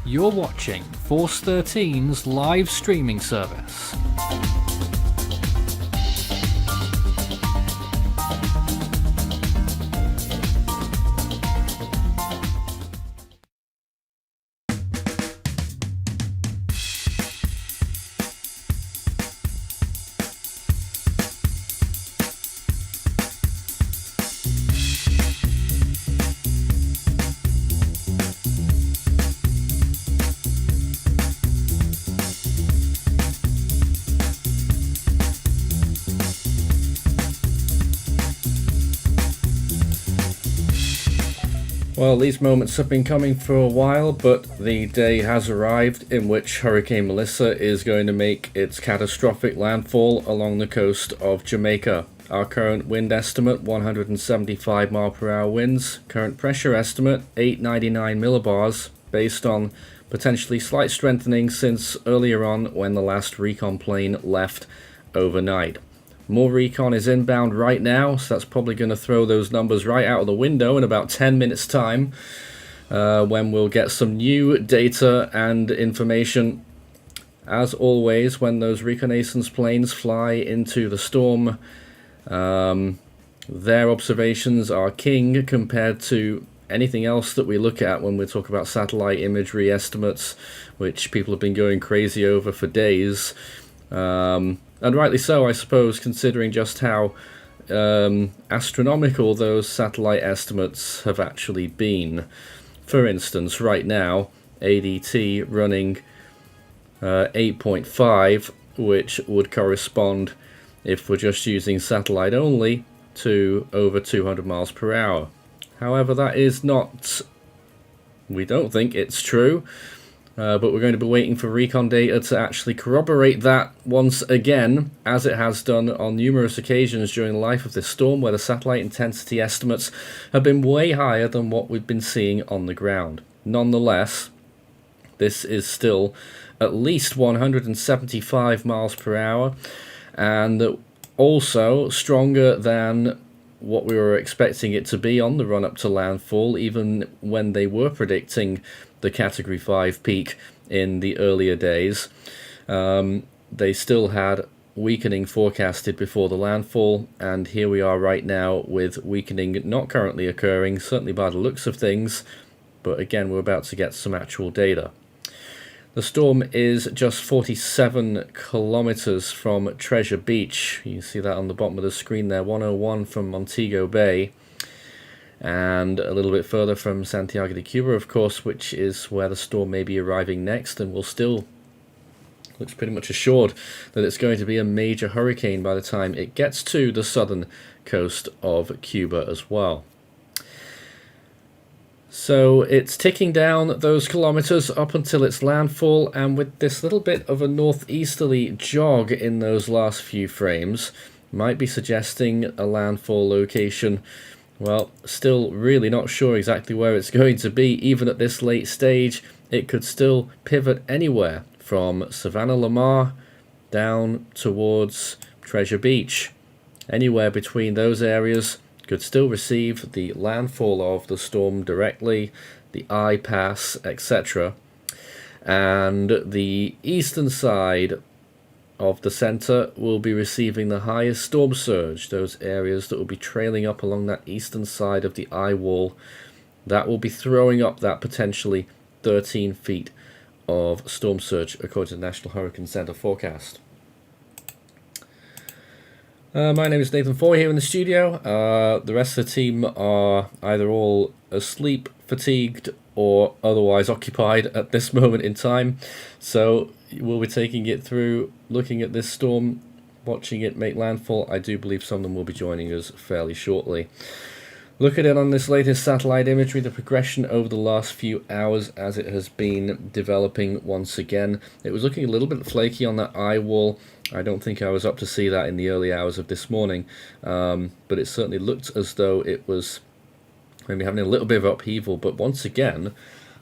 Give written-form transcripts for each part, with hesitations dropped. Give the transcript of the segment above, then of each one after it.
You're watching Force 13's live streaming service. Well, these moments have been coming for a while, but the day has arrived in which Hurricane Melissa is going to make its catastrophic landfall along the coast of Jamaica. Our current wind estimate, 175 mile per hour winds. Current pressure estimate, 899 millibars, based on potentially slight strengthening since earlier on when the last Recon plane left overnight. More Recon is inbound right now, so that's probably going to throw those numbers right out of the window in about 10 minutes time, when we'll get some new data and information. As always, when those Reconnaissance planes fly into the storm, their observations are king compared to anything else that we look at when we talk about satellite imagery estimates, which people have been going crazy over for days. And rightly so, I suppose, considering just how astronomical those satellite estimates have actually been. For instance, right now, ADT running 8.5, which would correspond, if we're just using satellite only, to over 200 miles per hour. However, that is not, we don't think it's true. But we're going to be waiting for Recon data to actually corroborate that once again, as it has done on numerous occasions during the life of this storm, where the satellite intensity estimates have been way higher than what we've been seeing on the ground. Nonetheless, this is still at least 175 miles per hour, and also stronger than what we were expecting it to be on the run-up to landfall, even when they were predicting the Category 5 peak in the earlier days. They still had weakening forecasted before the landfall, and here we are right now with weakening not currently occurring, certainly by the looks of things, but again, we're about to get some actual data. The storm is just 47 kilometers from Treasure Beach. You can see that on the bottom of the screen there, 101 from Montego Bay, and a little bit further from Santiago de Cuba, of course, which is where the storm may be arriving next, and will still, looks pretty much assured that it's going to be a major hurricane by the time it gets to the southern coast of Cuba as well. So it's ticking down those kilometers up until its landfall, and with this little bit of a northeasterly jog in those last few frames, might be suggesting a landfall location. Well, still really not sure exactly where it's going to be. Even at this late stage, it could still pivot anywhere from Savannah Lamar down towards Treasure Beach. Anywhere between those areas could still receive the landfall of the storm directly, the eye pass, etc. And the eastern side of the center will be receiving the highest storm surge, those areas that will be trailing up along that eastern side of the eye wall. That will be throwing up that potentially 13 feet of storm surge, according to the National Hurricane Center forecast. My name is Nathan Foy here in the studio. The rest of the team are either all asleep, fatigued, or otherwise occupied at this moment in time. So we'll be taking it through, looking at this storm, watching it make landfall. I do believe some of them will be joining us fairly shortly. Look at it on this latest satellite imagery, the progression over the last few hours as it has been developing once again. It was looking a little bit flaky on that eye wall. I don't think I was up to see that in the early hours of this morning, but it certainly looked as though it was maybe having a little bit of upheaval. But once again,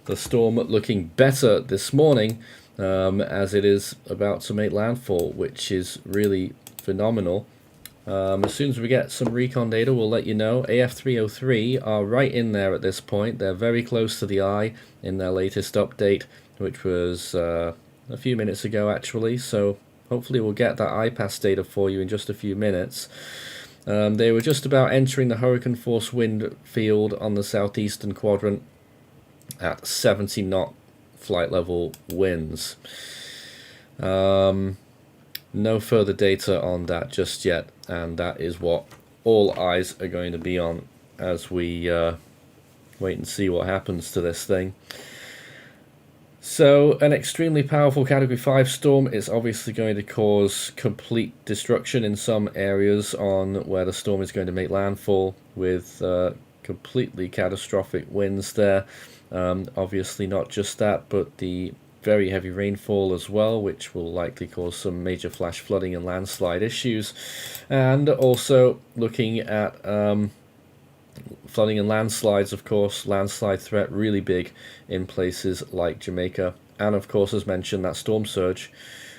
the storm looking better this morning, as it is about to make landfall, which is really phenomenal. As soon as we get some Recon data, we'll let you know. AF303 are right in there at this point. They're very close to the eye in their latest update. which was a few minutes ago actually, so hopefully we'll get that IPAS data for you in just a few minutes. They were just about entering the hurricane force wind field on the southeastern quadrant at 70 knot flight level winds. No further data on that just yet, and that is what all eyes are going to be on as we wait and see what happens to this thing. So, an extremely powerful Category 5 storm is obviously going to cause complete destruction in some areas on where the storm is going to make landfall, with completely catastrophic winds there. Obviously not just that, but the very heavy rainfall as well, which will likely cause some major flash flooding and landslide issues. And also looking at flooding and landslides, of course. Landslide threat really big in places like Jamaica. And of course, as mentioned, that storm surge,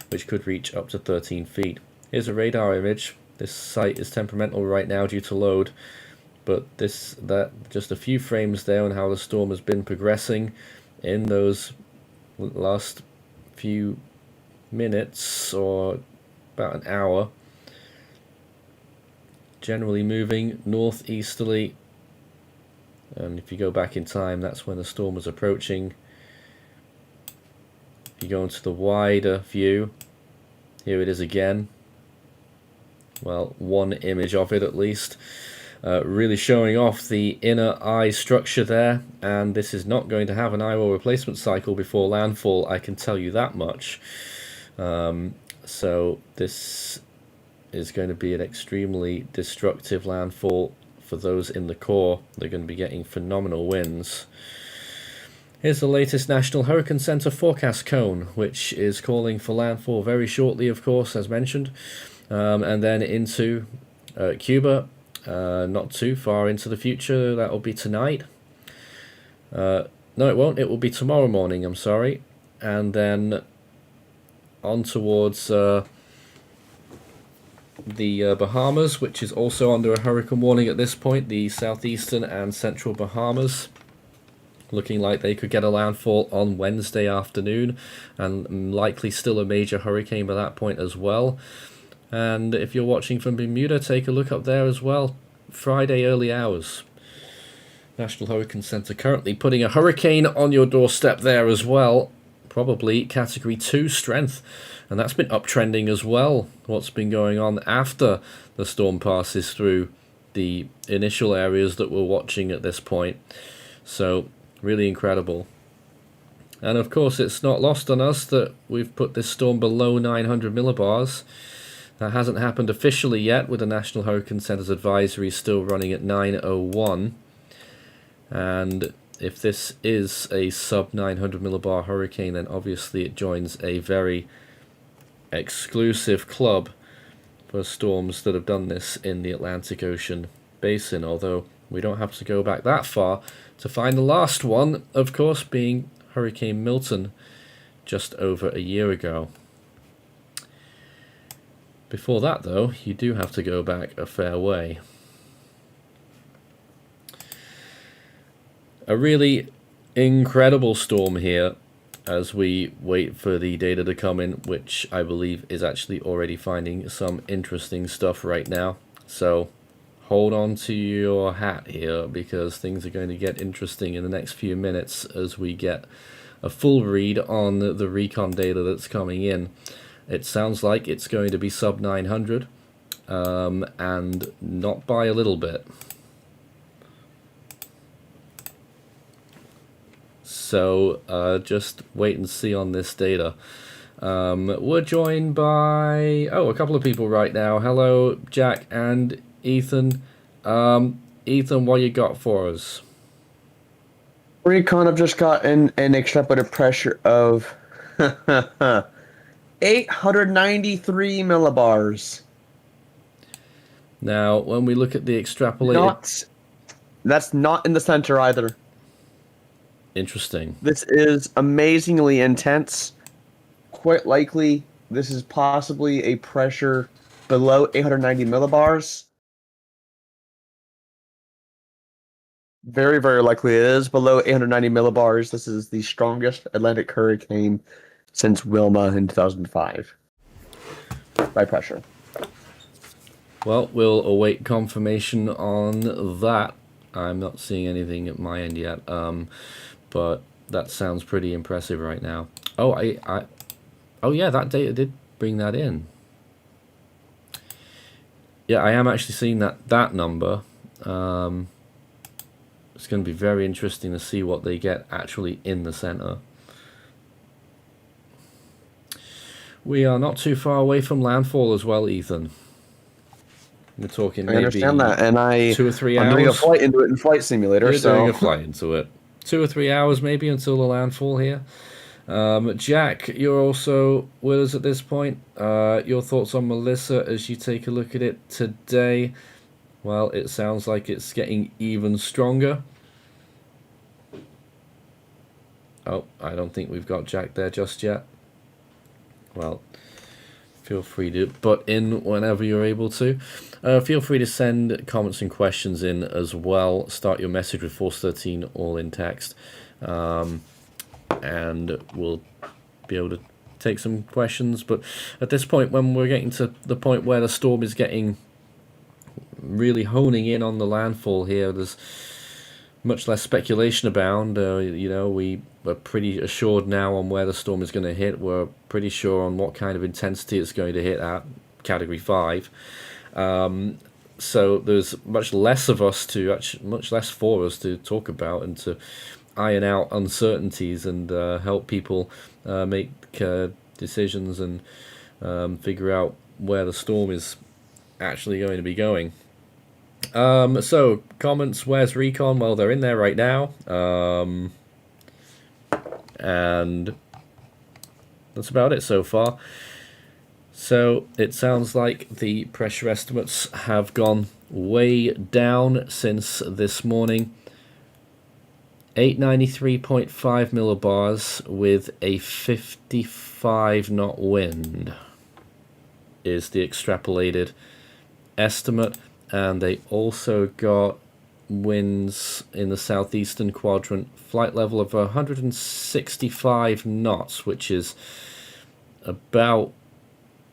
which could reach up to 13 feet. Here's a radar image. This site is temperamental right now due to load, but just a few frames there on how the storm has been progressing in those last few minutes, or about an hour. Generally moving northeasterly, and if you go back in time, that's when the storm was approaching. If you go into the wider view, here it is again. Well, one image of it at least, really showing off the inner eye structure there, and this is not going to have an eyewall replacement cycle before landfall, I can tell you that much. So this is going to be an extremely destructive landfall for those in the core. They're going to be getting phenomenal winds. Here's the latest National Hurricane Center forecast cone, which is calling for landfall very shortly, of course, as mentioned, and then into Cuba, not too far into the future. That'll be tonight. No, it won't. It will be tomorrow morning, I'm sorry. And then on towards the Bahamas, which is also under a hurricane warning at this point, the southeastern and central Bahamas, looking like they could get a landfall on Wednesday afternoon, and likely still a major hurricane by that point as well. And if you're watching from Bermuda, take a look up there as well. Friday early hours. National Hurricane Center currently putting a hurricane on your doorstep there as well. Probably Category 2 strength. And that's been uptrending as well. What's been going on after the storm passes through the initial areas that we're watching at this point. So, really incredible. And of course, it's not lost on us that we've put this storm below 900 millibars. That hasn't happened officially yet, with the National Hurricane Center's advisory still running at 901. And if this is a sub 900 millibar hurricane, then obviously it joins a very exclusive club for storms that have done this in the Atlantic Ocean basin, although we don't have to go back that far to find the last one, of course, being Hurricane Milton just over a year ago. Before that, though, you do have to go back a fair way. A really incredible storm here as we wait for the data to come in, which I believe is actually already finding some interesting stuff right now. So hold on to your hat here, because things are going to get interesting in the next few minutes as we get a full read on the Recon data that's coming in. It sounds like it's going to be sub 900, and not by a little bit. So just wait and see on this data. We're joined by a couple of people right now. Hello, Jack and Ethan. Ethan, what you got for us? Recon have just gotten an extrapolated pressure of 893 millibars. Now, when we look at the extrapolated... That's not in the center either. Interesting. This is amazingly intense. Quite likely, this is possibly a pressure below 890 millibars. Very, very likely it is below 890 millibars. This is the strongest Atlantic hurricane since Wilma in 2005 by pressure. Well, we'll await confirmation on that. I'm not seeing anything at my end yet, but that sounds pretty impressive right now. Oh, oh yeah, that data did bring that in. Yeah, I am actually seeing that number. It's going to be very interesting to see what they get actually in the center. We are not too far away from landfall as well, Ethan. We're talking maybe I understand that, and 2 or 3 hours. I'm doing a flight into it in Flight Simulator. You're doing a flight into it. 2 or 3 hours maybe until the landfall here. Jack, you're also with us at this point. Your thoughts on Melissa as you take a look at it today? Well, it sounds like it's getting even stronger. Oh, I don't think we've got Jack there just yet. Well, feel free to butt in whenever you're able to. Feel free to send comments and questions in as well. Start your message with Force 13 all in text. And we'll be able to take some questions. But at this point, when we're getting to the point where the storm is getting really honing in on the landfall here, there's much less speculation abound. You know, we are pretty assured now on where the storm is going to hit. We're pretty sure on what kind of intensity it's going to hit at, Category 5. So there's much less for us to talk about and to iron out uncertainties and help people make decisions and figure out where the storm is actually going to be going. So comments, where's Recon? Well, they're in there right now, and that's about it so far. So it sounds like the pressure estimates have gone way down since this morning. 893.5 millibars with a 55 knot wind is the extrapolated estimate. And they also got winds in the southeastern quadrant, flight level of 165 knots, which is about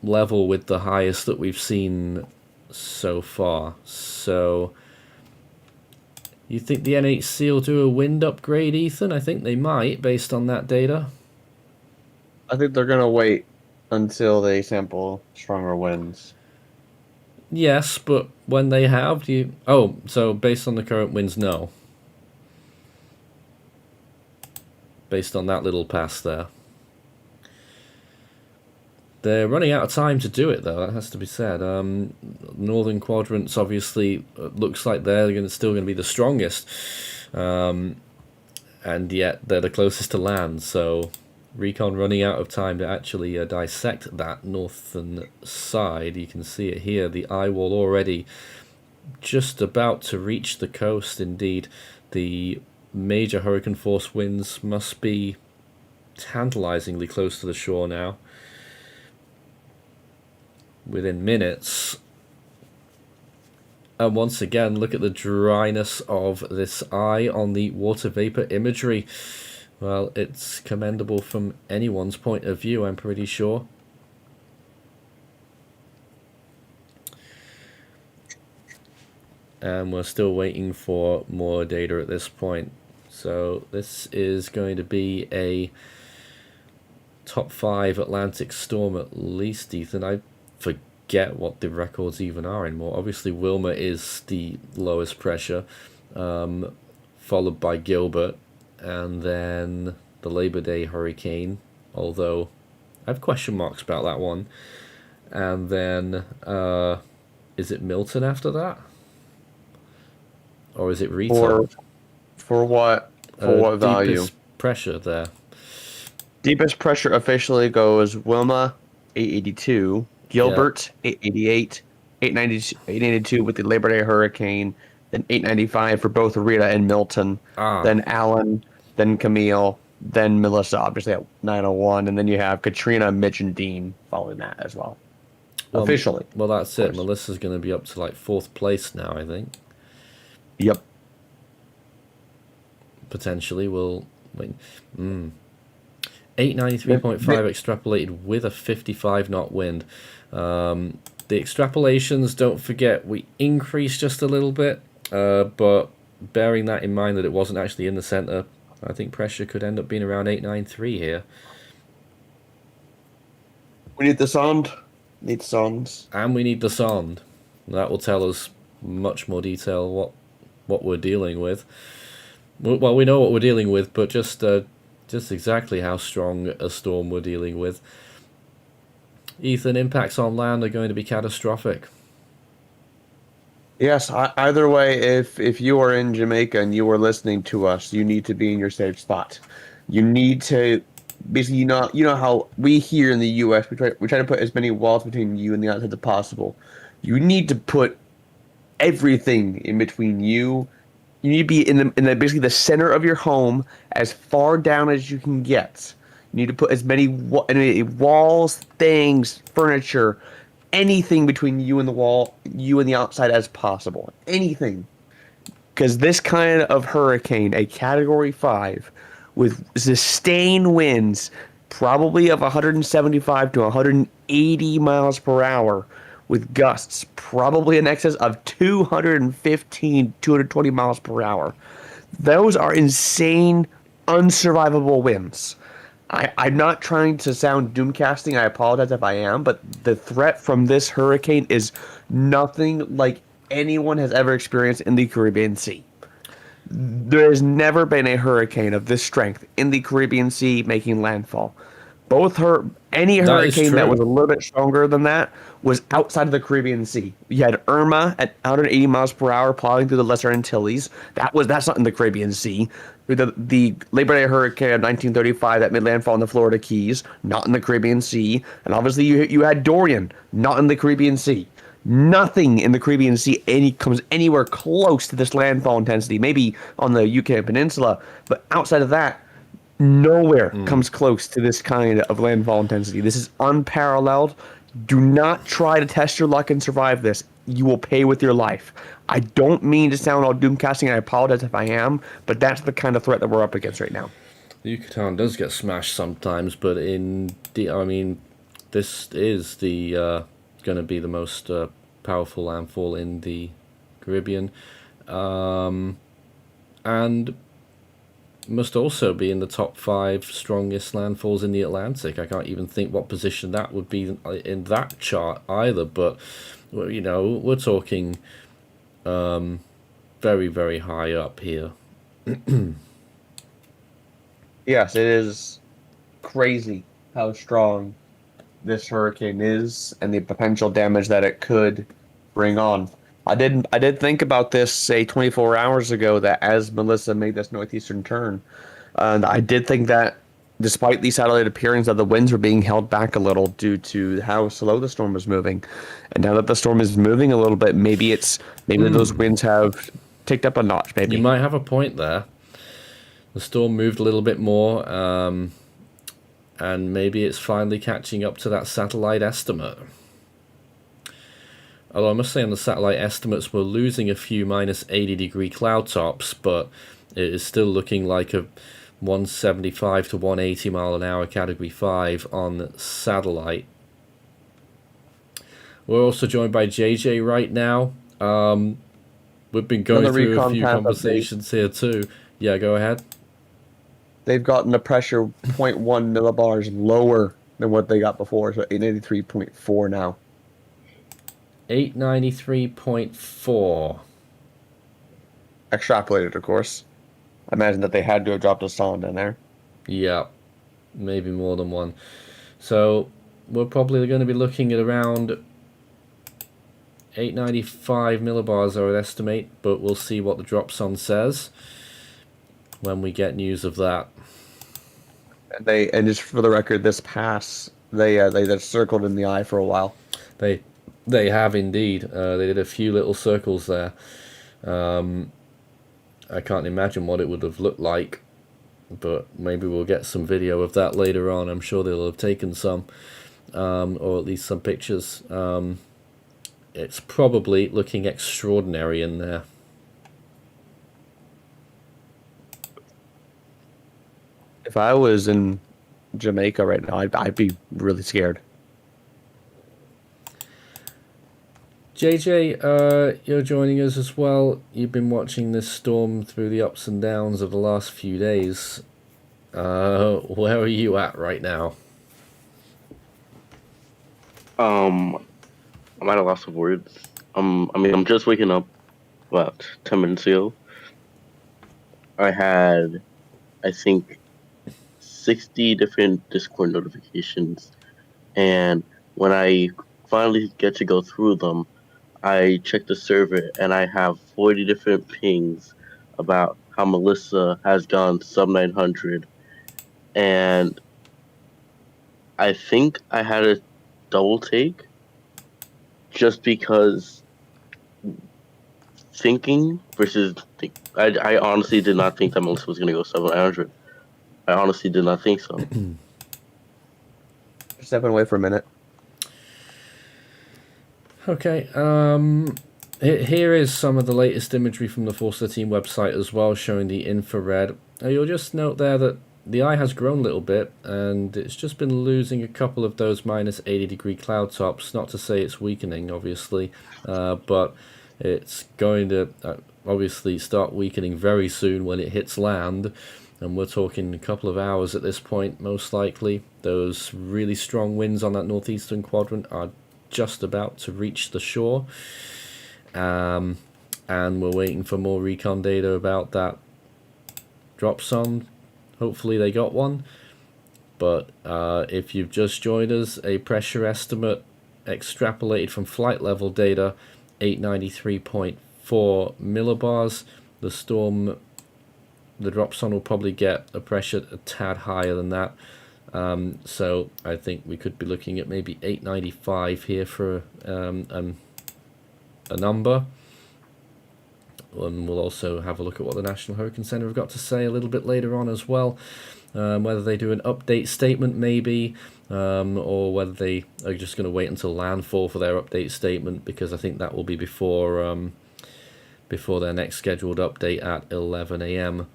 level with the highest that we've seen so far. So you think the NHC will do a wind upgrade, Ethan? I think they might, based on that data. I think they're going to wait until they sample stronger winds. Yes, but when they have, Oh, so based on the current winds, no. Based on that little pass there. They're running out of time to do it, though, that has to be said. Northern quadrants, obviously, looks like they're still going to be the strongest. And yet, they're the closest to land, so Recon running out of time to actually dissect that northern side. You can see it here, the eye wall already just about to reach the coast. Indeed, the major hurricane force winds must be tantalizingly close to the shore now. Within minutes. And once again, look at the dryness of this eye on the water vapor imagery. Well, it's commendable from anyone's point of view, I'm pretty sure. And we're still waiting for more data at this point. So this is going to be a top 5 Atlantic storm at least, Ethan. I forget what the records even are anymore. Obviously, Wilma is the lowest pressure, followed by Gilbert. And then the Labor Day hurricane, although I have question marks about that one. And then, is it Milton after that? Or is it Rita? For what? For what value? Deepest pressure there. Deepest pressure officially goes Wilma, 882. Gilbert, 888. 892 with the Labor Day hurricane. Then 895 for both Rita and Milton. Then Allen. Then Camille, then Melissa, obviously at 901, and then you have Katrina, Mitch, and Dean following that as well. Officially. Well, that's it. Melissa's going to be up to like 4th place now, I think. Yep. potentially will win. 893.5 extrapolated with a 55 knot wind. The extrapolations, don't forget, we increased just a little bit, but bearing that in mind that it wasn't actually in the center, I think pressure could end up being around 893 here. We need the sound. Need songs. And we need the sound. That will tell us much more detail what we're dealing with. Well, we know what we're dealing with, but just exactly how strong a storm we're dealing with. Ethan, impacts on land are going to be catastrophic. Yes, either way, if you are in Jamaica and you are listening to us, you need to be in your safe spot. You need to basically, you know how we here in the U.S. we try to put as many walls between you and the outside as possible. You need to put everything in between you. You need to be in the basically the center of your home, as far down as you can get. You need to put as many walls, things, furniture, anything between you and the wall, you and the outside as possible. Anything. Because this kind of hurricane, a Category 5, with sustained winds, probably of 175 to 180 miles per hour, with gusts probably in excess of 215, 220 miles per hour. Those are insane, unsurvivable winds. I'm not trying to sound doomcasting. I apologize if I am, but the threat from this hurricane is nothing like anyone has ever experienced in the Caribbean Sea. There has never been a hurricane of this strength in the Caribbean Sea making landfall. Any hurricane that was a little bit stronger than that was outside of the Caribbean Sea. You had Irma at 180 miles per hour plowing through the Lesser Antilles. That's not in the Caribbean Sea. The Labor Day hurricane of 1935 that made landfall in the Florida Keys, not in the Caribbean Sea. And obviously you had Dorian, not in the Caribbean Sea. Nothing in the Caribbean Sea comes anywhere close to this landfall intensity. Maybe on the UK Peninsula, but outside of that, nowhere comes close to this kind of landfall intensity. This is unparalleled. Do not try to test your luck and survive this. You will pay with your life. I don't mean to sound all doomcasting. I apologize if I am, but that's the kind of threat that we're up against right now. The Yucatan does get smashed sometimes, but this is the going to be the most powerful landfall in the Caribbean, and must also be in the top 5 strongest landfalls in the Atlantic. I can't even think what position that would be in that chart either, but we're talking very, very high up here. Yes, it is crazy how strong this hurricane is and the potential damage that it could bring on. I did think about this, say, 24 hours ago, that as Melissa made this northeastern turn, and I did think that despite the satellite appearance that the winds were being held back a little due to how slow the storm was moving. And now that the storm is moving a little bit, maybe those winds have ticked up a notch. Maybe you might have a point there. The storm moved a little bit more, and maybe it's finally catching up to that satellite estimate. Although I must say on the satellite estimates we're losing a few minus 80-degree cloud tops, but it is still looking like a 175 to 180 mile an hour Category 5 on satellite. We're also joined by JJ right now. We've been going through a few conversations here too. Yeah, go ahead. They've gotten the pressure 0.1 millibars lower than what they got before, so 893.4 now. 893.4. Extrapolated, of course. I imagine that they had to have dropped a song in there. Yeah, maybe more than one. So we're probably going to be looking at around 895 millibars, I would estimate, but we'll see what the drop zone says when we get news of that. And just for the record, this pass they just circled in the eye for a while. They have indeed. They did a few little circles there. I can't imagine what it would have looked like, but maybe we'll get some video of that later on. I'm sure they'll have taken some, or at least some pictures. It's probably looking extraordinary in there. If I was in Jamaica right now, I'd be really scared. JJ, you're joining us as well. You've been watching this storm through the ups and downs of the last few days. Where are you at right now? I'm at a loss of words. I'm just waking up about 10 minutes ago. I had, I think, 60 different Discord notifications, and when I finally get to go through them, I check the server and I have 40 different pings about how Melissa has gone sub 900, and I think I had a double take just because thinking versus think. I honestly did not think that Melissa was going to go 700. I honestly did not think so. Stepping away for a minute. Okay, here is some of the latest imagery from the Force 13 website as well, showing the infrared. You'll just note there that the eye has grown a little bit, and it's just been losing a couple of those minus 80-degree cloud tops. Not to say it's weakening, obviously, but it's going to obviously start weakening very soon when it hits land, and we're talking a couple of hours at this point, most likely. Those really strong winds on that northeastern quadrant are just about to reach the shore, and we're waiting for more recon data about that drop zone. Hopefully they got one, but if you've just joined us, a pressure estimate extrapolated from flight level data, 893.4 millibars. The storm, the drop zone will probably get a pressure a tad higher than that. So I think we could be looking at maybe 895 here for a number. And we'll also have a look at what the National Hurricane Center have got to say a little bit later on as well. Whether they do an update statement maybe, or whether they are just going to wait until landfall for their update statement, because I think that will be before their next scheduled update at 11 a.m.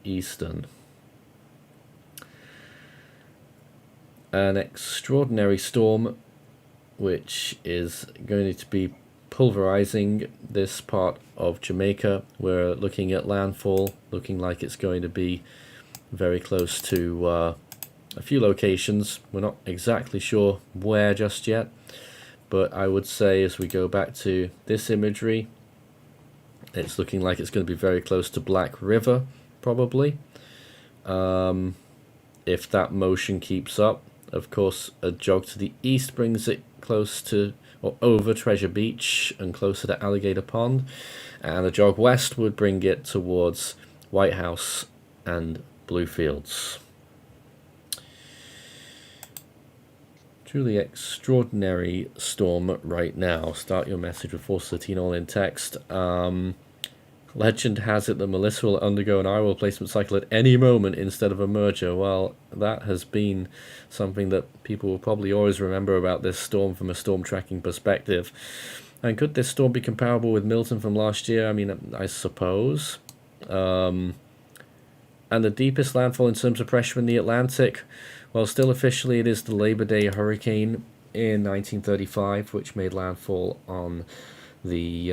Eastern. An extraordinary storm which is going to be pulverizing this part of Jamaica. We're looking at landfall, looking like it's going to be very close to a few locations. We're not exactly sure where just yet, but I would say as we go back to this imagery, it's looking like it's going to be very close to Black River, probably. If that motion keeps up, of course, a jog to the east brings it close to or over Treasure Beach and closer to Alligator Pond, and a jog west would bring it towards White House and Bluefields. Truly extraordinary storm right now. Start your message with Force 13 all in text. Legend has it that Melissa will undergo an eye replacement cycle at any moment instead of a merger. Well, that has been something that people will probably always remember about this storm from a storm tracking perspective. And could this storm be comparable with Milton from last year? I mean, I suppose. And the deepest landfall in terms of pressure in the Atlantic, well, still officially it is the Labor Day hurricane in 1935, which made landfall on the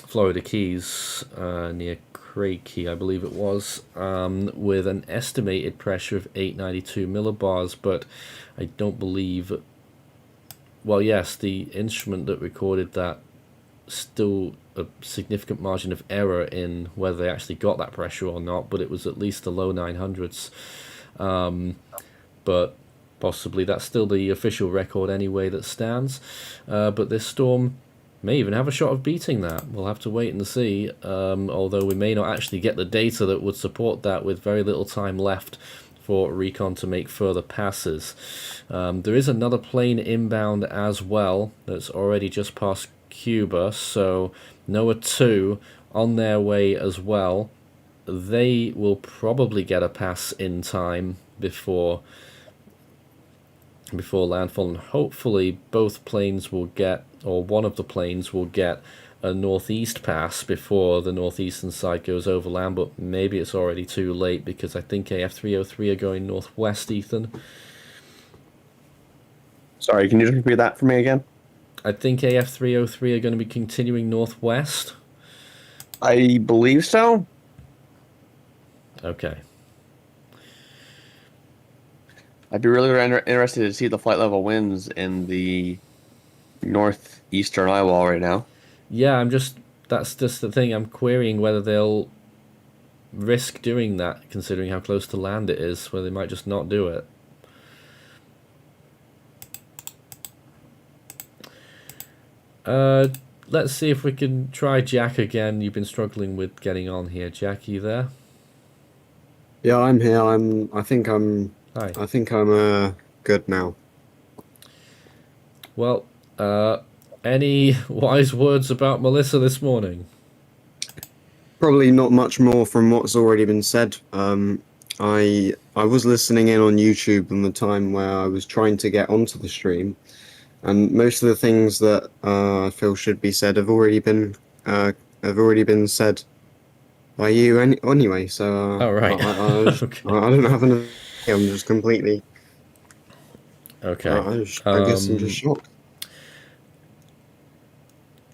Florida Keys near Craig Key, I believe it was, with an estimated pressure of 892 millibars, but I don't believe... Well, yes, the instrument that recorded that still a significant margin of error in whether they actually got that pressure or not, but it was at least the low 900s. But possibly that's still the official record anyway that stands. But this storm may even have a shot of beating that. We'll have to wait and see, although we may not actually get the data that would support that with very little time left for Recon to make further passes. There is another plane inbound as well that's already just past Cuba, so NOAA 2 on their way as well. They will probably get a pass in time before landfall, and hopefully both planes will get, or one of the planes will get a northeast pass before the northeastern side goes overland, but maybe it's already too late because I think AF303 are going northwest, Ethan. Sorry, can you just repeat that for me again? I think AF303 are going to be continuing northwest. I believe so. Okay. I'd be really interested to see the flight level winds in the northeastern eye wall right now. Yeah, that's just the thing. I'm querying whether they'll risk doing that, considering how close to land it is, where they might just not do it. Let's see if we can try Jack again. You've been struggling with getting on here. Jack, you there? Yeah, I'm here. I think I'm Hi. good now. Well, any wise words about Melissa this morning? Probably not much more from what's already been said. I was listening in on YouTube in the time where I was trying to get onto the stream, and most of the things that I feel should be said have already been said by you anyway. So Oh, right. I don't have anything. I'm just completely. Okay. I guess I'm just shocked.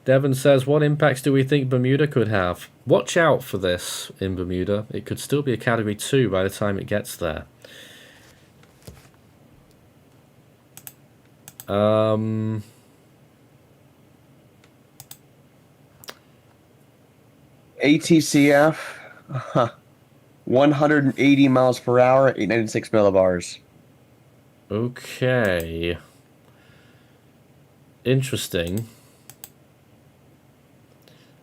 Devon says, what impacts do we think Bermuda could have? Watch out for this in Bermuda. It could still be a Category 2 by the time it gets there. ATCF, 180 miles per hour, 896 millibars. Okay. Interesting.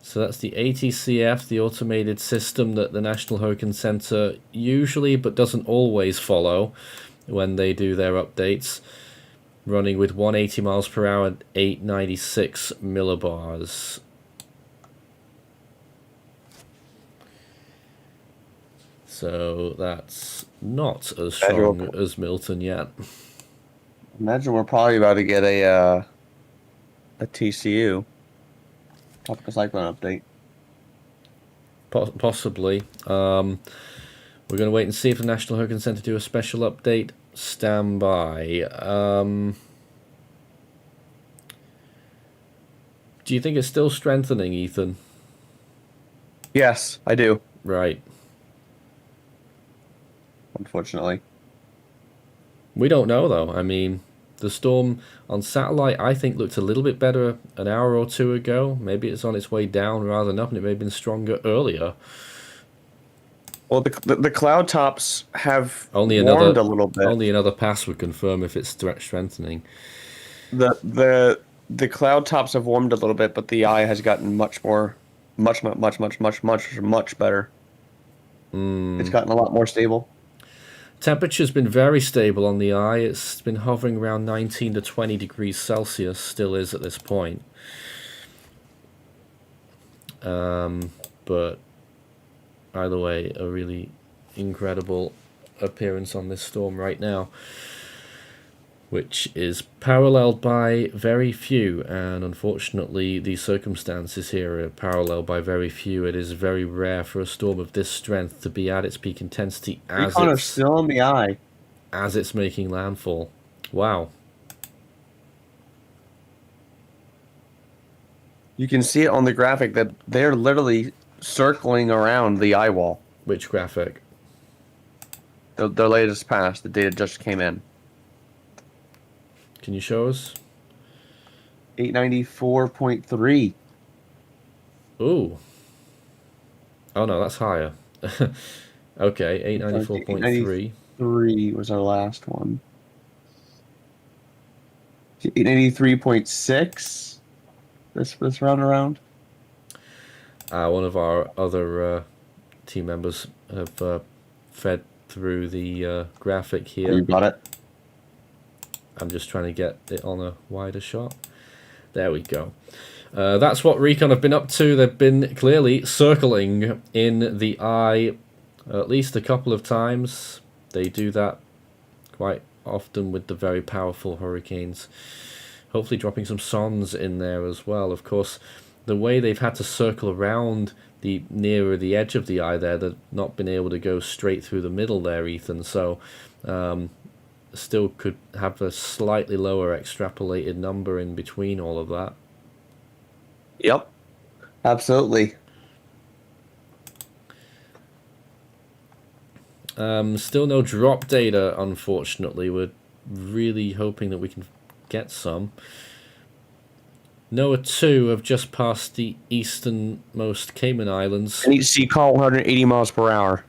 So that's the ATCF, the automated system that the National Hurricane Center usually, but doesn't always follow when they do their updates, running with 180 miles per hour, 896 millibars. So that's not as strong as Milton yet. Imagine we're probably about to get a TCU. Tropical cyclone update. Possibly. We're going to wait and see if the National Hurricane Center do a special update. Stand by. Do you think it's still strengthening, Ethan? Yes, I do. Right. Unfortunately. We don't know, though. I mean, the storm on satellite, I think, looked a little bit better an hour or two ago. Maybe it's on its way down rather than up, and it may have been stronger earlier. Well, the cloud tops have Only warmed a little bit. Only another pass would confirm if it's strengthening. The cloud tops have warmed a little bit, but the eye has gotten much better. It's gotten a lot more stable. Temperature's been very stable on the eye. It's been hovering around 19 to 20 degrees Celsius, still is at this point. But either way, a really incredible appearance on this storm right now, which is paralleled by very few, and unfortunately the circumstances here are paralleled by very few. It is very rare for a storm of this strength to be at its peak intensity Recon are still in the eye as it's making landfall. Wow. You can see it on the graphic that they're literally circling around the eye wall. Which graphic? The latest pass, the data just came in. Can you show us? 894.3. Ooh. Oh no, that's higher. Okay, 894.3. 3 was our last one. 893.6. This round around. One of our other team members have fed through the graphic here. You got it. I'm just trying to get it on a wider shot. There we go. That's what Recon have been up to. They've been clearly circling in the eye at least a couple of times. They do that quite often with the very powerful hurricanes. Hopefully dropping some sons in there as well. Of course, the way they've had to circle around the nearer the edge of the eye there, they've not been able to go straight through the middle there, Ethan. So still could have a slightly lower extrapolated number in between all of that. Yep, absolutely. Still no drop data, unfortunately. We're really hoping that we can get some. NOAA 2 have just passed the easternmost Cayman Islands. I need to see call 180 miles per hour.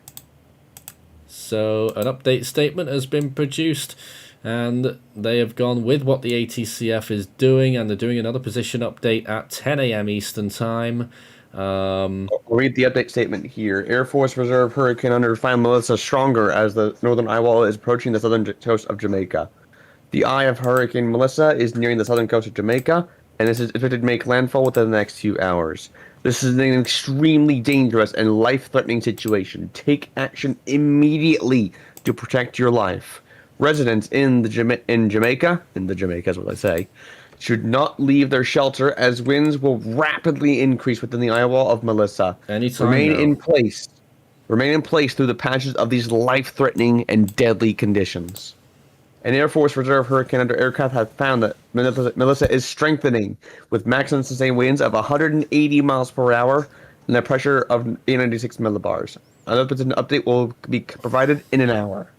So an update statement has been produced, and they have gone with what the ATCF is doing, and they're doing another position update at 10 a.m. Eastern Time. I'll read the update statement here. Air Force Reserve Hurricane under Fan Melissa stronger as the northern eye wall is approaching the southern coast of Jamaica. The eye of Hurricane Melissa is nearing the southern coast of Jamaica, and this is expected to make landfall within the next few hours. This is an extremely dangerous and life-threatening situation. Take action immediately to protect your life. Residents in Jamaica is what I say, should not leave their shelter as winds will rapidly increase within the eye wall of Melissa. Anytime Remain now. in place. Remain in place through the patches of these life-threatening and deadly conditions. An Air Force Reserve Hurricane under aircraft have found that Melissa is strengthening with maximum sustained winds of 180 miles per hour and a pressure of 896 millibars. Another update will be provided in an hour.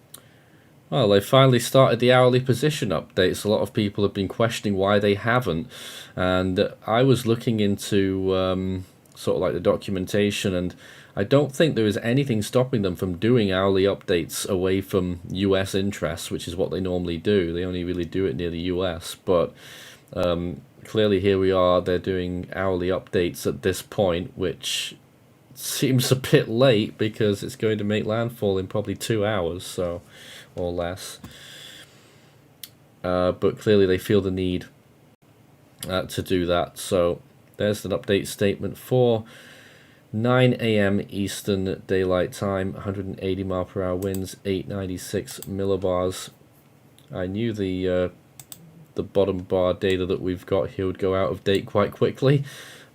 Well, they finally started the hourly position updates. A lot of people have been questioning why they haven't. And I was looking into sort of like the documentation, and I don't think there is anything stopping them from doing hourly updates away from US interests, which is what they normally do. They only really do it near the US. But clearly here we are, they're doing hourly updates at this point, which seems a bit late because it's going to make landfall in probably 2 hours, so or less. But clearly they feel the need to do that. So there's an update statement for 9 a.m. Eastern Daylight Time, 180 mile per hour winds, 896 millibars. I knew the bottom bar data that we've got here would go out of date quite quickly.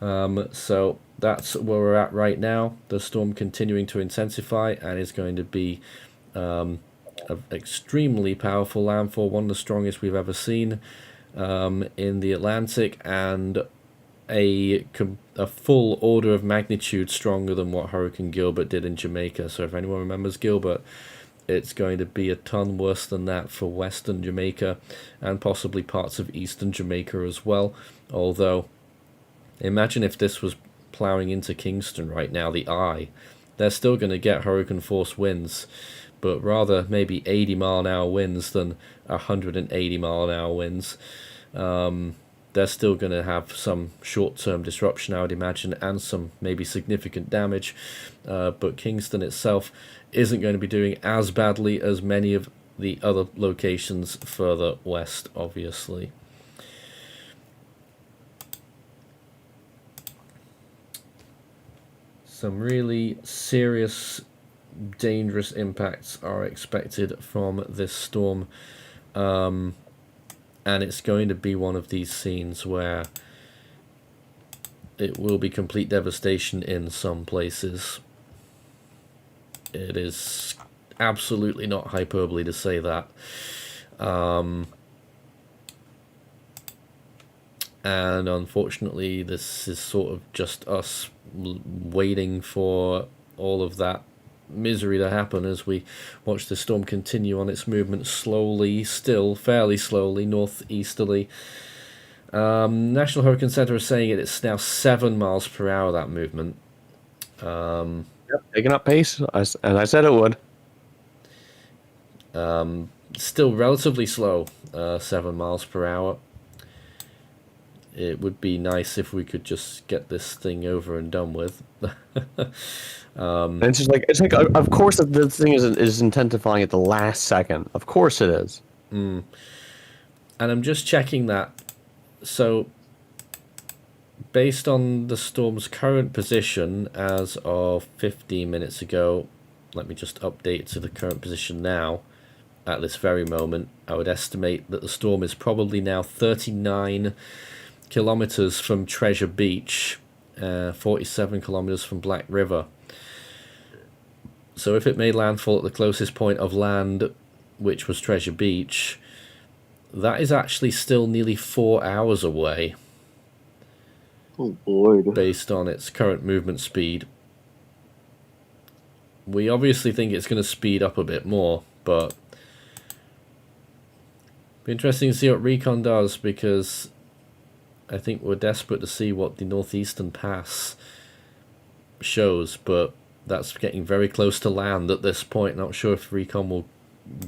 So that's where we're at right now. The storm continuing to intensify and is going to be an extremely powerful landfall, one of the strongest we've ever seen in the Atlantic, and a full order of magnitude stronger than what Hurricane Gilbert did in Jamaica. So if anyone remembers Gilbert, it's going to be a ton worse than that for western Jamaica and possibly parts of eastern Jamaica as well. Although, imagine if this was plowing into Kingston right now, the eye. They're still going to get hurricane force winds, but rather maybe 80 mile an hour winds than 180 mile an hour winds. They're still going to have some short-term disruption, I would imagine, and some maybe significant damage. But Kingston itself isn't going to be doing as badly as many of the other locations further west, obviously. Some really serious, dangerous impacts are expected from this storm. And it's going to be one of these scenes where it will be complete devastation in some places. It is absolutely not hyperbole to say that. And unfortunately, this is sort of just us waiting for all of that misery to happen as we watch the storm continue on its movement slowly, still fairly slowly, northeasterly. National Hurricane Center is saying it's now 7 miles per hour, that movement. Yep, picking up pace, as I said it would. Still relatively slow, 7 miles per hour. It would be nice if we could just get this thing over and done with. And it's like of course the thing is intensifying at the last second. Of course it is. And I'm just checking that. So based on the storm's current position as of 15 minutes ago, let me just update to the current position now. At this very moment, I would estimate that the storm is probably now 39 kilometers from Treasure Beach, 47 kilometers from Black River. So if it made landfall at the closest point of land, which was Treasure Beach, that is actually still nearly 4 hours away. Oh, Lord. Based on its current movement speed. We obviously think it's going to speed up a bit more, but be interesting to see what Recon does, because I think we're desperate to see what the northeastern pass shows, but that's getting very close to land at this point. Not sure if Recon will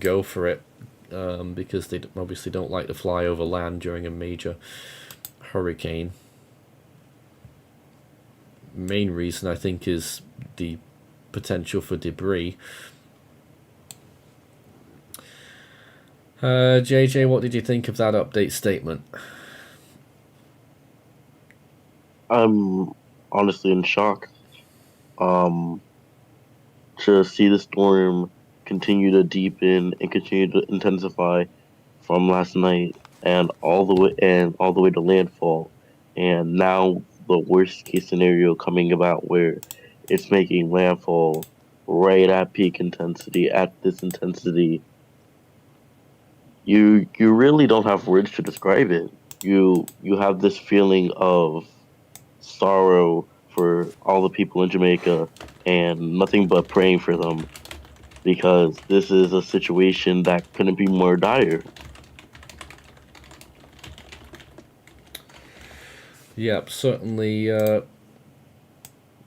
go for it, because they obviously don't like to fly over land during a major hurricane. Main reason, I think, is the potential for debris. JJ, what did you think of that update statement? I'm honestly in shock. To see the storm continue to deepen and continue to intensify from last night and all the way to landfall, and now the worst case scenario coming about where it's making landfall right at peak intensity, at this intensity. You really don't have words to describe it. You have this feeling of sorrow for all the people in Jamaica and nothing but praying for them, because this is a situation that couldn't be more dire. Yep, certainly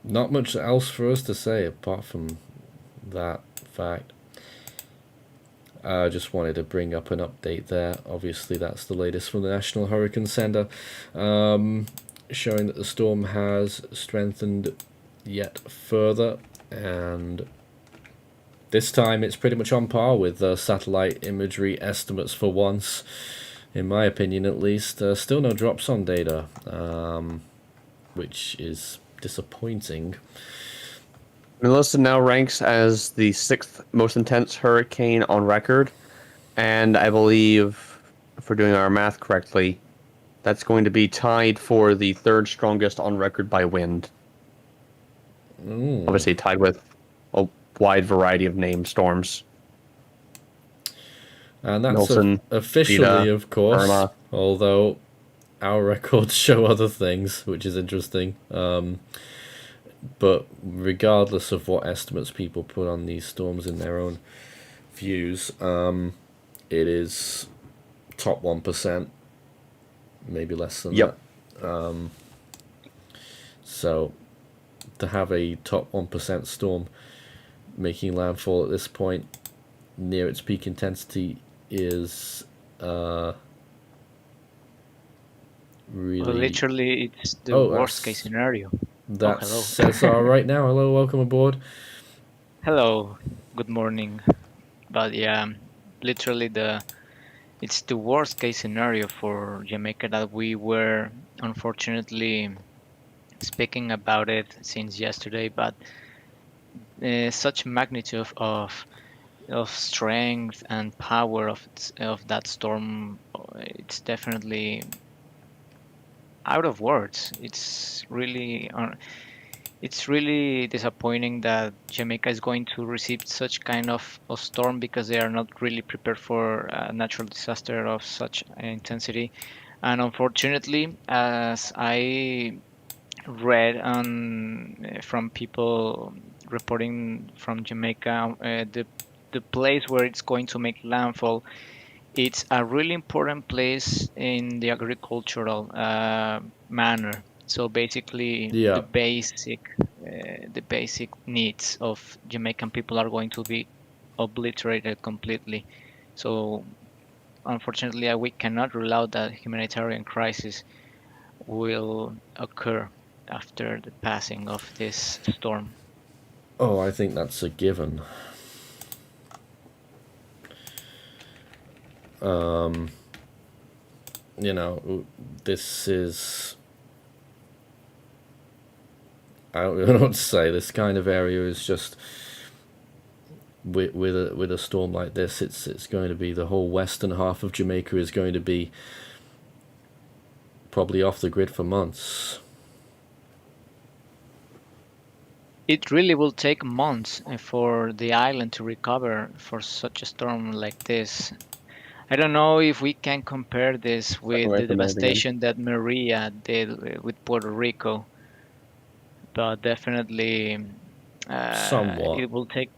not much else for us to say apart from that fact. I just wanted to bring up an update there. Obviously, that's the latest from the National Hurricane Center, showing that the storm has strengthened yet further, and this time it's pretty much on par with satellite imagery estimates for once, in my opinion at least. Still no drops on data, which is disappointing. Melissa now ranks as the 6th most intense hurricane on record, and I believe, if we're doing our math correctly, that's going to be tied for the 3rd strongest on record by wind. Obviously tied with a wide variety of named storms. And that's Milton, officially, Ida, of course, Irma. although our records show other things, which is interesting. But regardless of what estimates people put on these storms in their own views, it is top 1%, maybe less than that. So to have a top 1% storm making landfall at this point near its peak intensity is really... Well, literally, it's the worst case scenario. That's hello. Cesar right now. Hello, welcome aboard. Hello, good morning. But yeah, literally it's the worst case scenario for Jamaica that we were unfortunately speaking about it since yesterday. But such magnitude of strength and power of that storm, it's definitely out of words. It's really disappointing that Jamaica is going to receive such kind of storm, because they are not really prepared for a natural disaster of such intensity. And unfortunately, as I read from people reporting from Jamaica, the place where it's going to make landfall, it's a really important place in the agricultural manner. So basically, the basic needs of Jamaican people are going to be obliterated completely. So unfortunately, we cannot rule out that humanitarian crisis will occur after the passing of this storm. Oh, I think that's a given. You know, this is... I don't really know what to say. This kind of area is just... With a storm like this, it's going to be... The whole western half of Jamaica is going to be probably off the grid for months. it really will take months for the island to recover for such a storm like this. I don't know if we can compare this Stepping with away the from it again. devastation that Maria did with Puerto Rico, but definitely Somewhat. it will take.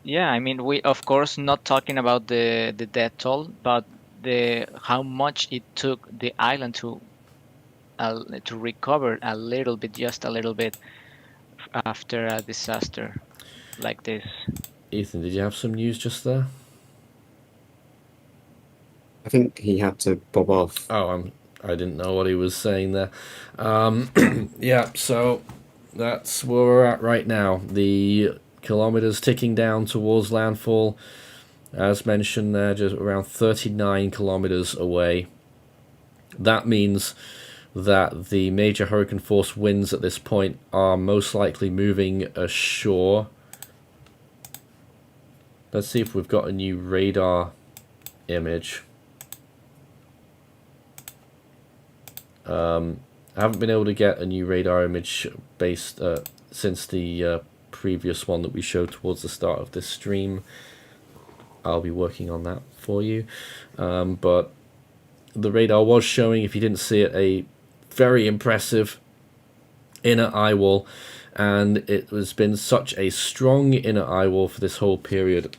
Yeah, I mean, we of course not talking about the death toll, but the how much it took the island to recover a little bit, just a little bit after a disaster like this. Ethan, did you have some news just there? I think he had to bob off. Oh, I didn't know what he was saying there. Yeah, so that's where we're at right now. The kilometers ticking down towards landfall. As mentioned there, just around 39 kilometers away. That means that the major hurricane force winds at this point are most likely moving ashore. Let's see if we've got a new radar image. I haven't been able to get a new radar image based since the previous one that we showed towards the start of this stream. I'll be working on that for you. But the radar was showing, if you didn't see it, a very impressive inner eye wall, and it has been such a strong inner eye wall for this whole period,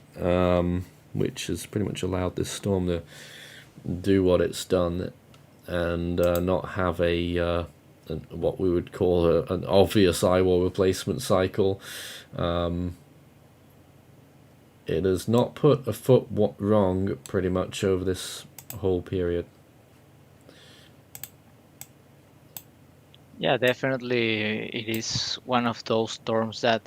which has pretty much allowed this storm to do what it's done and not have what we would call an obvious eye wall replacement cycle. It has not put a foot wrong pretty much over this whole period. Yeah, definitely it is one of those storms that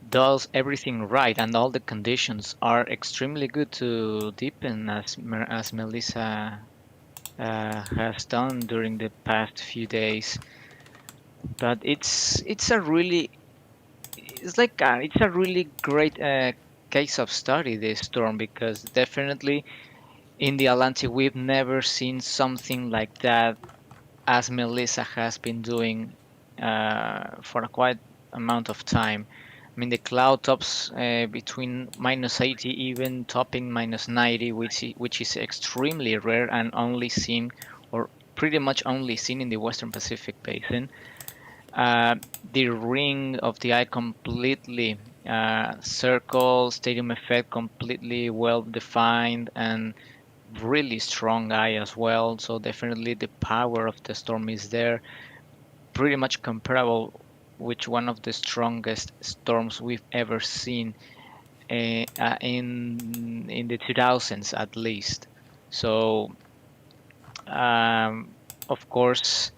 does everything right, and all the conditions are extremely good to deepen, as Melissa has done during the past few days. But it's a really great case of study, this storm, because definitely in the Atlantic we've never seen something like that as Melissa has been doing for a quite amount of time. I mean, the cloud tops between -80, even topping -90, which is extremely rare and only seen, or pretty much only seen in the Western Pacific Basin. The ring of the eye completely circle, stadium effect completely well defined, and really strong eye as well. So definitely the power of the storm is there, pretty much comparable with one of the strongest storms we've ever seen in the 2000s at least. So of course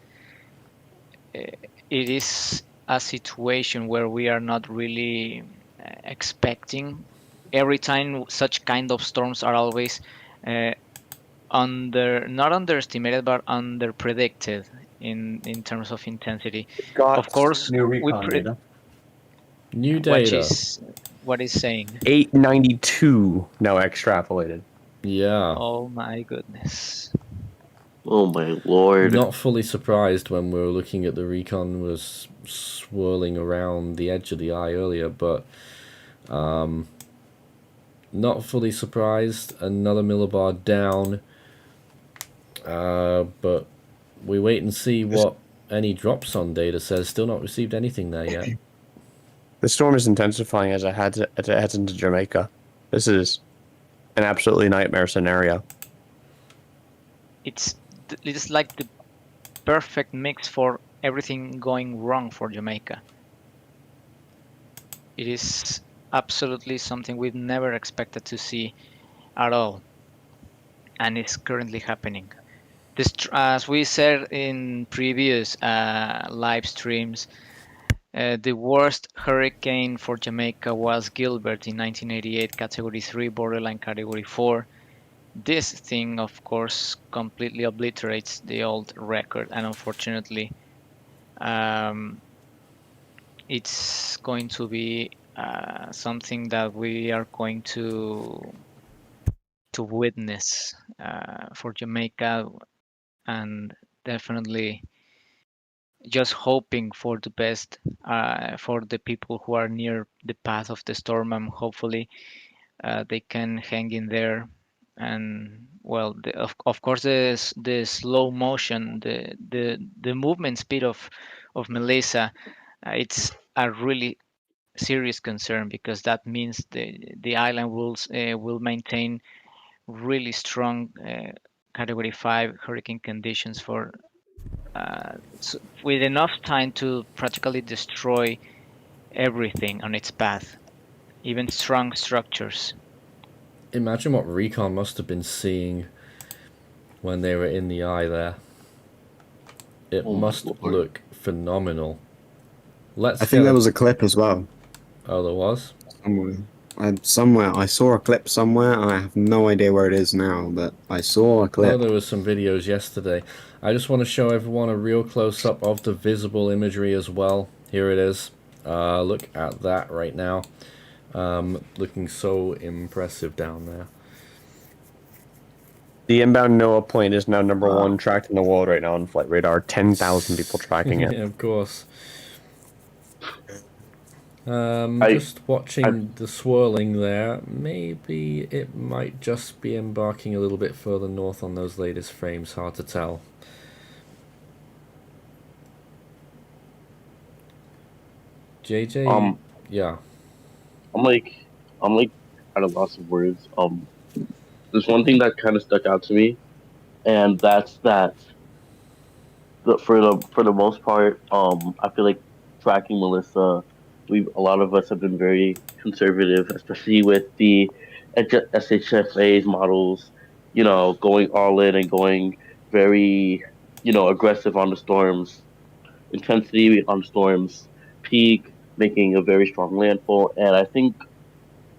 it is a situation where we are not really expecting. Every time such kind of storms are always not underestimated but under predicted in terms of intensity. Got Of course, new we Recon data. New what data. is what is saying. 892 now extrapolated. Yeah. Oh my goodness. Oh my lord. Not fully surprised when we were looking at the Recon was swirling around the edge of the eye earlier, but not fully surprised. Another millibar down, but we wait and see what any drops on data says. Still not received anything there yet. The storm is intensifying as it heads into Jamaica. This is an absolutely nightmare scenario. It's like the perfect mix for everything going wrong for Jamaica. It is absolutely something we've never expected to see at all, and it's currently happening. This, as we said in previous live streams, the worst hurricane for Jamaica was Gilbert in 1988, Category 3, borderline Category 4. This thing, of course, completely obliterates the old record, and unfortunately, it's going to be something that we are going to witness for Jamaica, and definitely just hoping for the best for the people who are near the path of the storm, and hopefully they can hang in there. And well, of course, the slow motion, the movement speed of Melissa, it's a really serious concern, because that means the island will maintain really strong Category 5 hurricane conditions for with enough time to practically destroy everything on its path, even strong structures. Imagine what Recon must have been seeing when they were in the eye there. It Oh my must lord. look phenomenal. Let's I think get there was a clip as well. Oh, there was? Somewhere I saw a clip somewhere. I have no idea where it is now, but I saw a Oh, clip. there was some videos yesterday. I just want to show everyone a real close-up of the visible imagery as well. Here it is. Look at that right now. Looking so impressive down there. The inbound NOAA point is now number Wow. one tracked in the world right now on flight radar. 10,000 people tracking it. Yeah, of course. I Just watching the swirling there. Maybe it might just be embarking a little bit further north on those latest frames. Hard to tell. JJ, yeah. I'm like at a loss of words. There's one thing that kind of stuck out to me, and that's that for the most part, I feel like tracking Melissa, a lot of us have been very conservative, especially with the SHFA's models, going all in and going very, aggressive on the storms, intensity on storms, peak, making a very strong landfall, and I think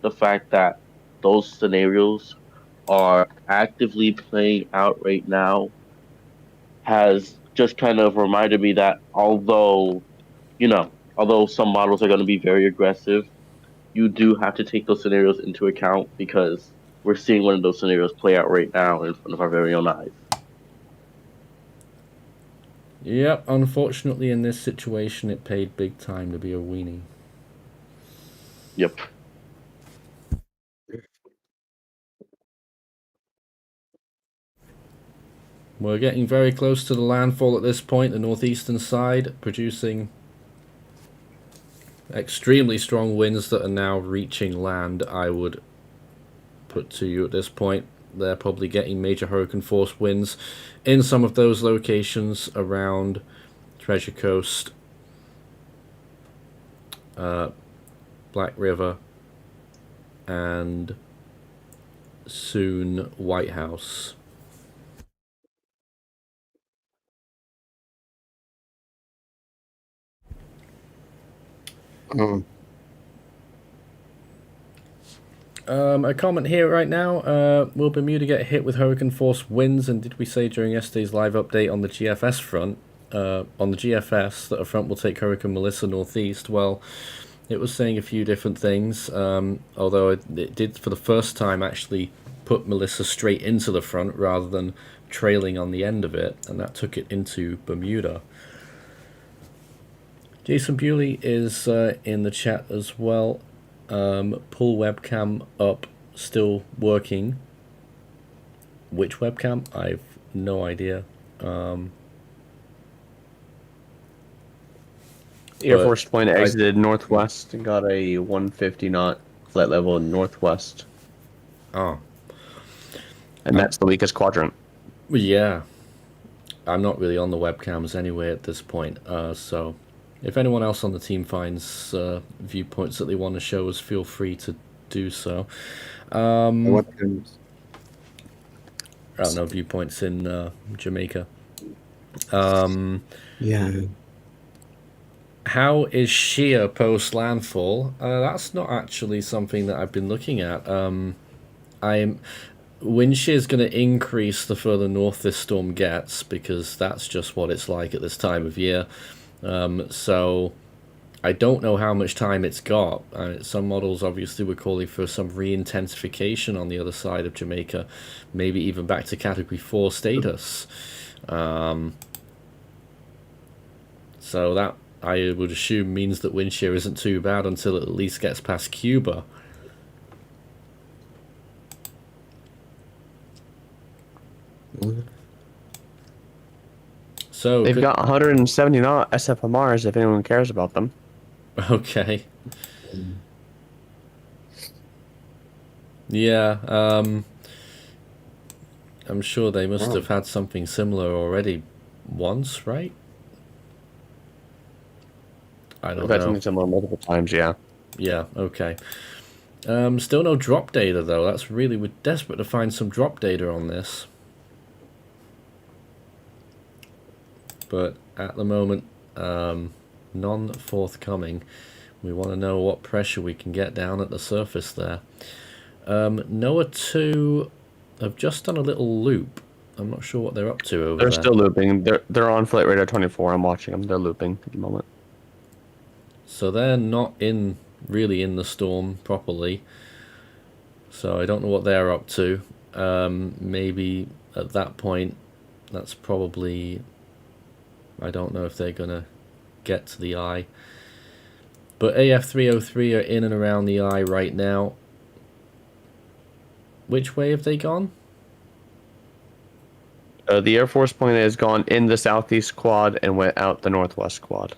the fact that those scenarios are actively playing out right now has just kind of reminded me that although some models are going to be very aggressive, you do have to take those scenarios into account, because we're seeing one of those scenarios play out right now in front of our very own eyes. Yep, unfortunately in this situation it paid big time to be a weenie. Yep. We're getting very close to the landfall at this point, the northeastern side, producing extremely strong winds that are now reaching land. I would put to you at this point, they're probably getting major hurricane force winds in some of those locations around Treasure Coast, Black River, and soon White House. Oh, A comment here right now. Will Bermuda get hit with hurricane force winds? And did we say during yesterday's live update on the GFS front, on the GFS, that a front will take Hurricane Melissa northeast? Well, it was saying a few different things, although it did for the first time actually put Melissa straight into the front rather than trailing on the end of it, and that took it into Bermuda. Jason Bewley is in the chat as well. Pull webcam up, still working. Which webcam? I've no idea. Air Force Point exited northwest and got a 150 knot flight level in northwest. Oh. And that's the weakest quadrant. Yeah. I'm not really on the webcams anyway at this point, so if anyone else on the team finds viewpoints that they want to show us, feel free to do so. what? I don't know, viewpoints in Jamaica. Yeah. How is shear post landfall? That's not actually something that I've been looking at. Wind shear is going to increase the further north this storm gets, because that's just what it's like at this time of year. So I don't know how much time it's got. Some models obviously were calling for some re-intensification on the other side of Jamaica, maybe even back to Category 4 status. So that, I would assume, means that wind shear isn't too bad until it at least gets past Cuba. So They've got 170 knot SFMRs if anyone cares about them. Okay. Yeah, I'm sure they must have had something similar already once, right? I don't We've had know. something similar multiple times, yeah. Yeah, okay. Still no drop data though. That's really, we're desperate to find some drop data on this. But at the moment, none forthcoming. We want to know what pressure we can get down at the surface there. NOAA 2 have just done a little loop. I'm not sure what they're up to over They're there. still looping. They're on flight radar 24. I'm watching them. They're looping at the moment. So they're not really in the storm properly. So I don't know what they're up to. Maybe at that point, that's probably, I don't know if they're gonna get to the eye. But AF303 are in and around the eye right now. Which way have they gone? The Air Force plane has gone in the southeast quad and went out the northwest quad.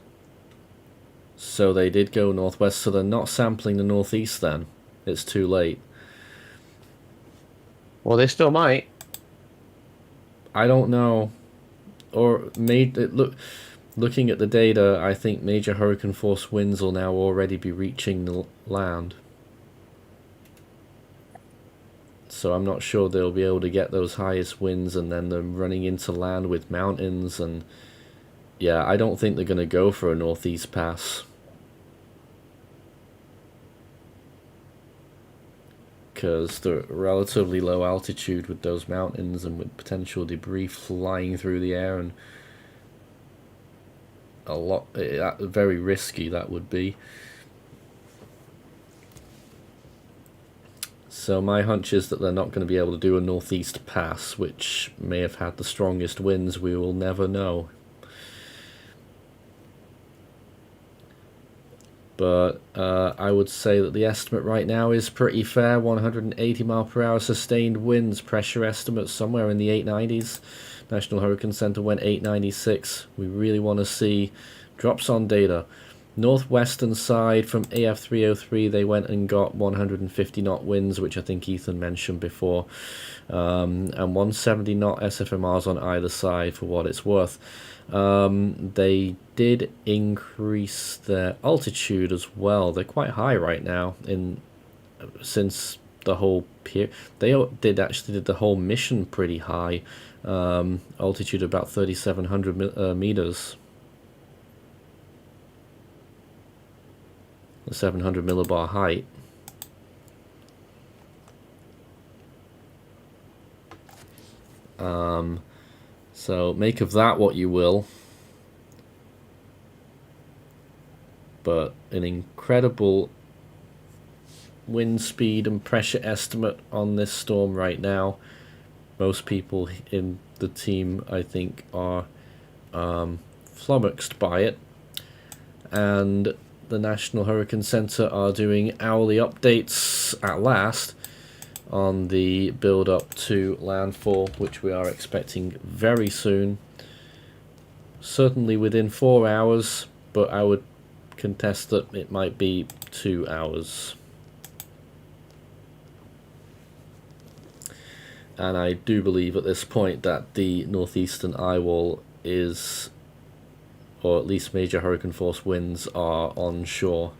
So they did go northwest, so they're not sampling the northeast then. It's too late. Well, they still might. I don't know. Or looking at the data, I think major hurricane force winds will now already be reaching the land. So I'm not sure they'll be able to get those highest winds and then them running into land with mountains, and yeah, I don't think they're going to go for a northeast pass. Because they're relatively low altitude with those mountains and with potential debris flying through the air, and very risky that would be. So my hunch is that they're not going to be able to do a northeast pass, which may have had the strongest winds. We will never know. But I would say that the estimate right now is pretty fair. 180 mile per hour sustained winds. Pressure estimate somewhere in the 890s. National Hurricane Center went 896. We really want to see drops on data. Northwestern side from AF303, they went and got 150 knot winds, which I think Ethan mentioned before, and 170 knot SFMRs on either side for what it's worth. They did increase their altitude as well. They're quite high right now since the whole they did the whole mission pretty high, altitude about 3,700 meters. 700 millibar height. So make of that what you will. But an incredible wind speed and pressure estimate on this storm right now. Most people in the team, I think, are flummoxed by it. And the National Hurricane Center are doing hourly updates at last on the build up to landfall, which we are expecting very soon. Certainly within 4 hours, but I would contest that it might be 2 hours. And I do believe at this point that the northeastern eye wall is, or at least major hurricane force winds are onshore,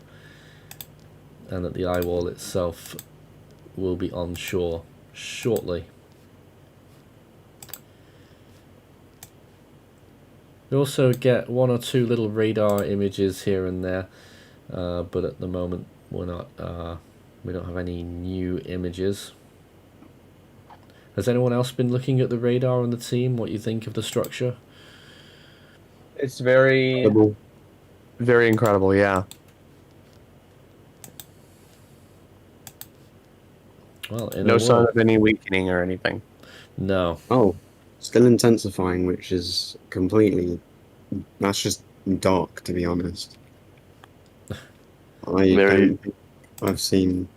and that the eye wall itself will be onshore shortly. We also get 1 or 2 little radar images here and there, but at the moment we're not. We don't have any new images. Has anyone else been looking at the radar on the team? What you think of the structure? It's very, very incredible, yeah. Well, no sign of any weakening or anything. No. Oh, still intensifying, which is completely. That's just dark, to be honest. I Very. don't think I've seen.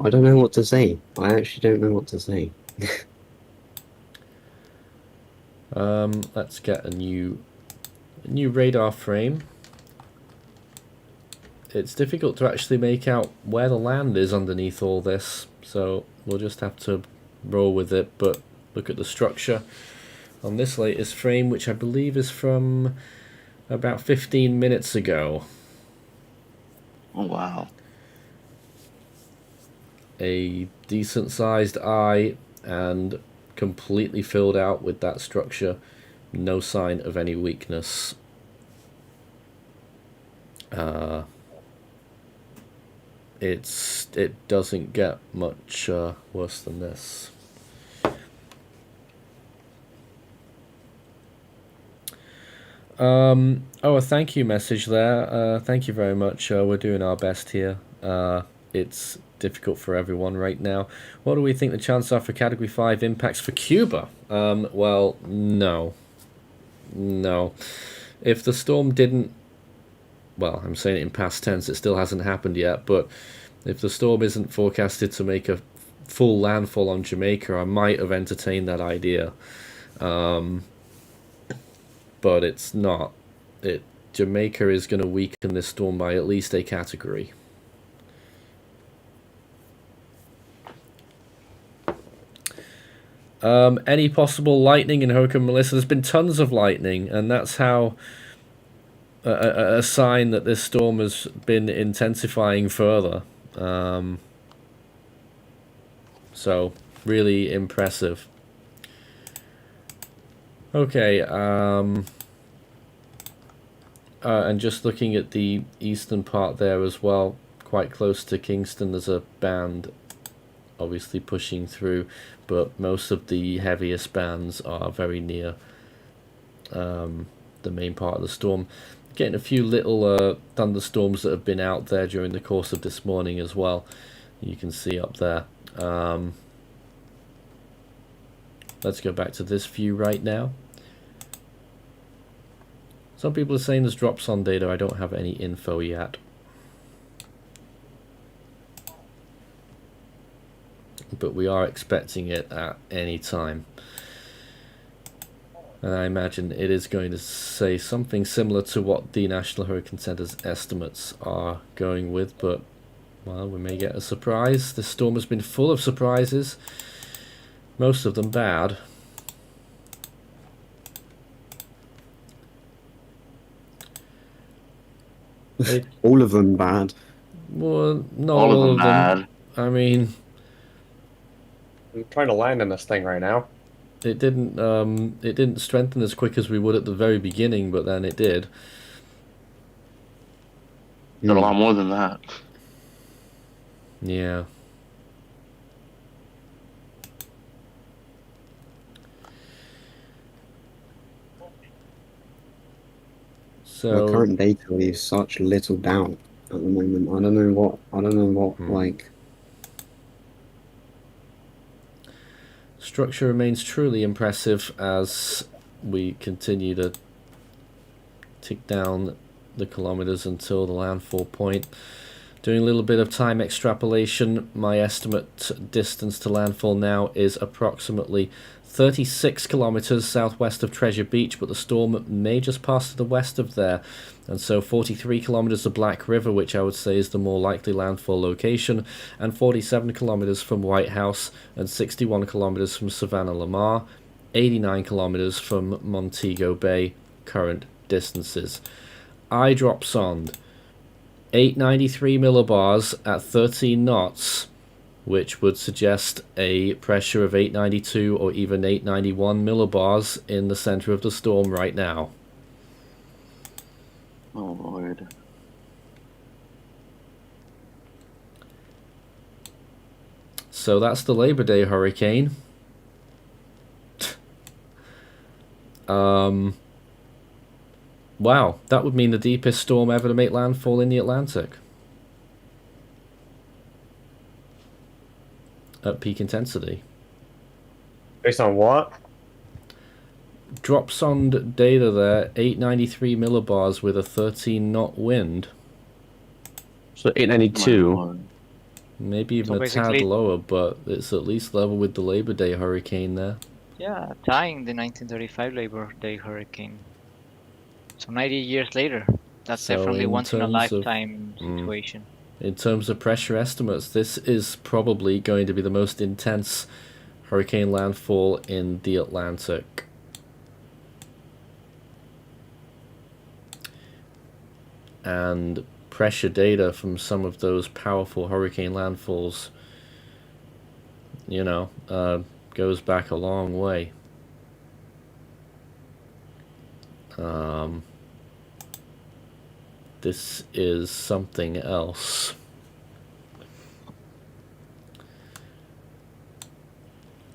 I don't know what to say. I actually don't know what to say. Let's get a new radar frame. It's difficult to actually make out where the land is underneath all this, so we'll just have to roll with it. But look at the structure on this latest frame, which I believe is from about 15 minutes ago. Oh wow. A decent sized eye and completely filled out with that structure. No sign of any weakness. It doesn't get much worse than this. Oh, a thank you message there. Thank you very much. We're doing our best here. It's difficult for everyone right now. What do we think the chances are for Category 5 impacts for Cuba? Well, no. If the storm didn't... Well, I'm saying it in past tense, it still hasn't happened yet, but if the storm isn't forecasted to make a full landfall on Jamaica, I might have entertained that idea. But it's not. Jamaica is going to weaken this storm by at least a category. Any possible lightning in Hurricane Melissa? There's been tons of lightning, and that's how a sign that this storm has been intensifying further. So really impressive. Okay, and just looking at the eastern part there as well, quite close to Kingston, there's a band obviously pushing through, but most of the heaviest bands are very near the main part of the storm. Getting a few little thunderstorms that have been out there during the course of this morning as well. You can see up there. Let's go back to this view right now. Some people are saying there's drops on data. I don't have any info yet. But we are expecting it at any time. And I imagine it is going to say something similar to what the National Hurricane Center's estimates are going with, but, well, we may get a surprise. This storm has been full of surprises, most of them bad. All of them bad. Well, not All of all them of them. bad. I mean, I'm trying to land in this thing right now. it didn't strengthen as quick as we would at the very beginning, but then it did. Did a lot more than that. Yeah. The So current data leaves such little doubt at the moment. I don't know what like. structure remains truly impressive as we continue to tick down the kilometers until the landfall point. Doing a little bit of time extrapolation, my estimate distance to landfall now is approximately 36 kilometers southwest of Treasure Beach, but the storm may just pass to the west of there, and so 43 kilometers to Black River, which I would say is the more likely landfall location, and 47 kilometers from White House, and 61 kilometers from Savannah Lamar, 89 kilometers from Montego Bay, current distances. Eye drop sond, 893 millibars at 13 knots, which would suggest a pressure of 892 or even 891 millibars in the center of the storm right now. Oh Lord. So that's the Labor Day hurricane. Wow, that would mean the deepest storm ever to make landfall in the Atlantic. At peak intensity. Based on what? dropsond data there, 893 millibars with a 13 knot wind. So 892. My lord. Maybe even So a tad basically, lower, but it's at least level with the Labor Day hurricane there. yeah, tying the 1935 Labor Day hurricane. So 90 years later, that's So definitely in once in a terms of lifetime situation. in terms of pressure estimates, this is probably going to be the most intense hurricane landfall in the Atlantic. And pressure data from some of those powerful hurricane landfalls, goes back a long way. This is something else.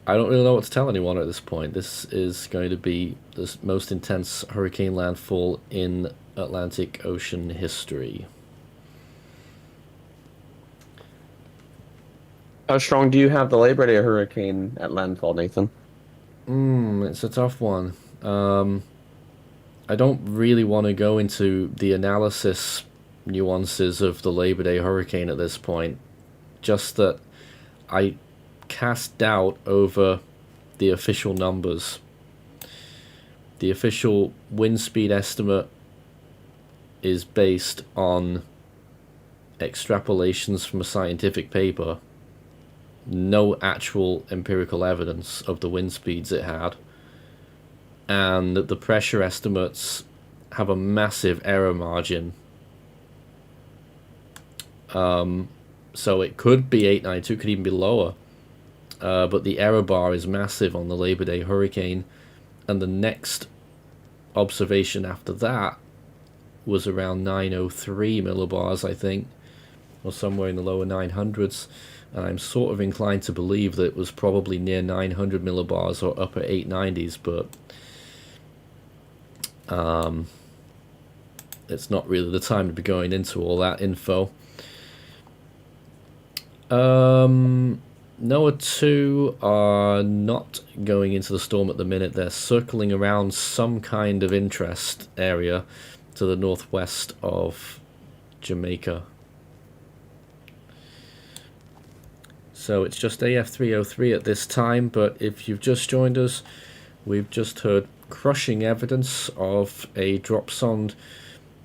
I don't really know what to tell anyone at this point. This is going to be the most intense hurricane landfall in Atlantic Ocean history. How strong do you have the Labor Day hurricane at landfall, Nathan? It's a tough one. I don't really want to go into the analysis nuances of the Labor Day hurricane at this point. Just that I cast doubt over the official numbers. The official wind speed estimate is based on extrapolations from a scientific paper. No actual empirical evidence of the wind speeds it had. And the pressure estimates have a massive error margin. So it could be 892, could even be lower. But the error bar is massive on the Labor Day hurricane. And the next observation after that was around 903 millibars, I think, or somewhere in the lower 900s. And I'm sort of inclined to believe that it was probably near 900 millibars or upper 890s, but it's not really the time to be going into all that info. NOAA 2 are not going into the storm at the minute. They're circling around some kind of interest area to the northwest of Jamaica. So it's just AF303 at this time, but if you've just joined us, we've just heard crushing evidence of a dropsond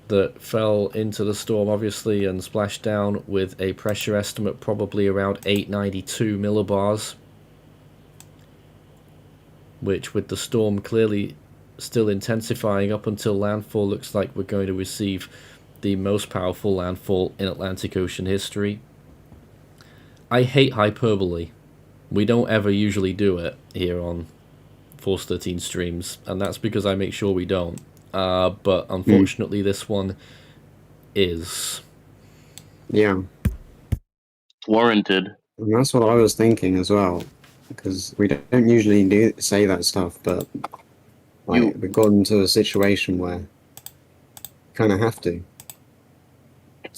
that fell into the storm, obviously, and splashed down with a pressure estimate probably around 892 millibars, which, with the storm clearly still intensifying up until landfall, looks like we're going to receive the most powerful landfall in Atlantic Ocean history. I hate hyperbole. We don't ever usually do it here on Force 13 streams, and that's because I make sure we don't. But unfortunately, this one is. Yeah. Warranted. And that's what I was thinking as well, because we don't usually say that stuff, but we've gotten into a situation where kind of have to.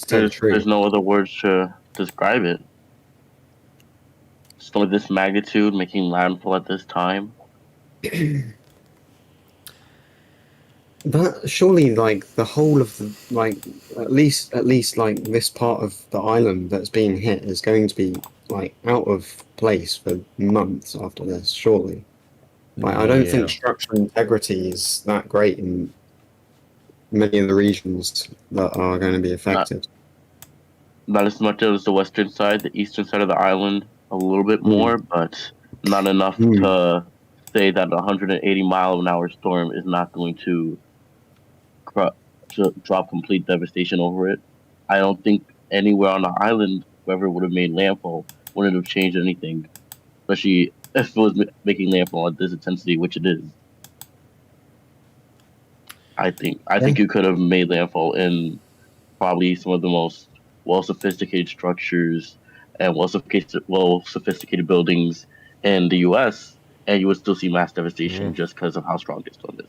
There's no other words to describe it. Storm of this magnitude making landfall at this time. But surely, like, the whole of the, like, at least like this part of the island that's being hit is going to be like out of place for months after this. Surely, like, I don't think structural integrity is that great in many of the regions that are going to be affected. Not as much as the western side, the eastern side of the island, a little bit more, but not enough to say that a 180-mile-an-hour storm is not going to drop complete devastation over it. I don't think anywhere on the island, whoever would have made landfall, wouldn't have changed anything, especially if it was making landfall at this intensity, which it is. I think you could have made landfall in probably some of the most well-sophisticated structures and well-sophisticated buildings in the U.S., and you would still see mass devastation just because of how strong this storm is.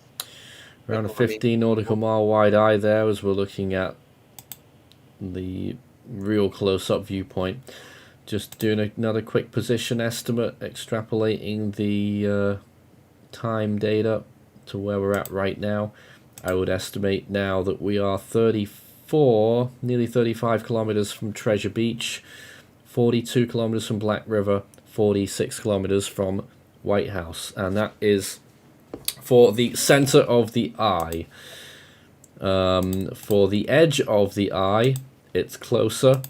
Around a 15 nautical mile wide eye there as we're looking at the real close-up viewpoint. Just doing another quick position estimate, extrapolating the time data to where we're at right now. I would estimate now that we are 34, nearly 35 kilometers from Treasure Beach, 42 kilometers from Black River, 46 kilometers from White House, and that is for the center of the eye. For the edge of the eye, it's closer,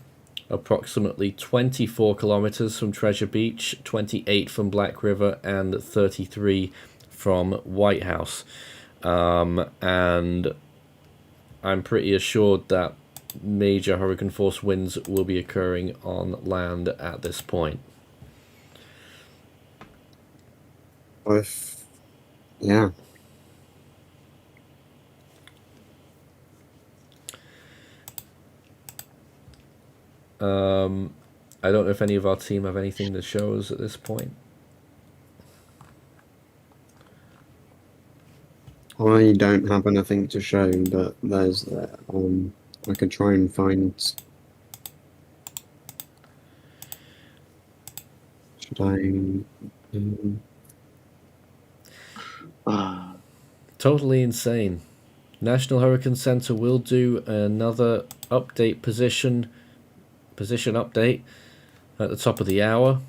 approximately 24 kilometers from Treasure Beach, 28 from Black River, and 33 from White House. And I'm pretty assured that major hurricane force winds will be occurring on land at this point. Yeah. I don't know if any of our team have anything to show us at this point. I don't have anything to show, but there's I could try and find. Should I? Totally insane. National Hurricane Center will do another update position update at the top of the hour.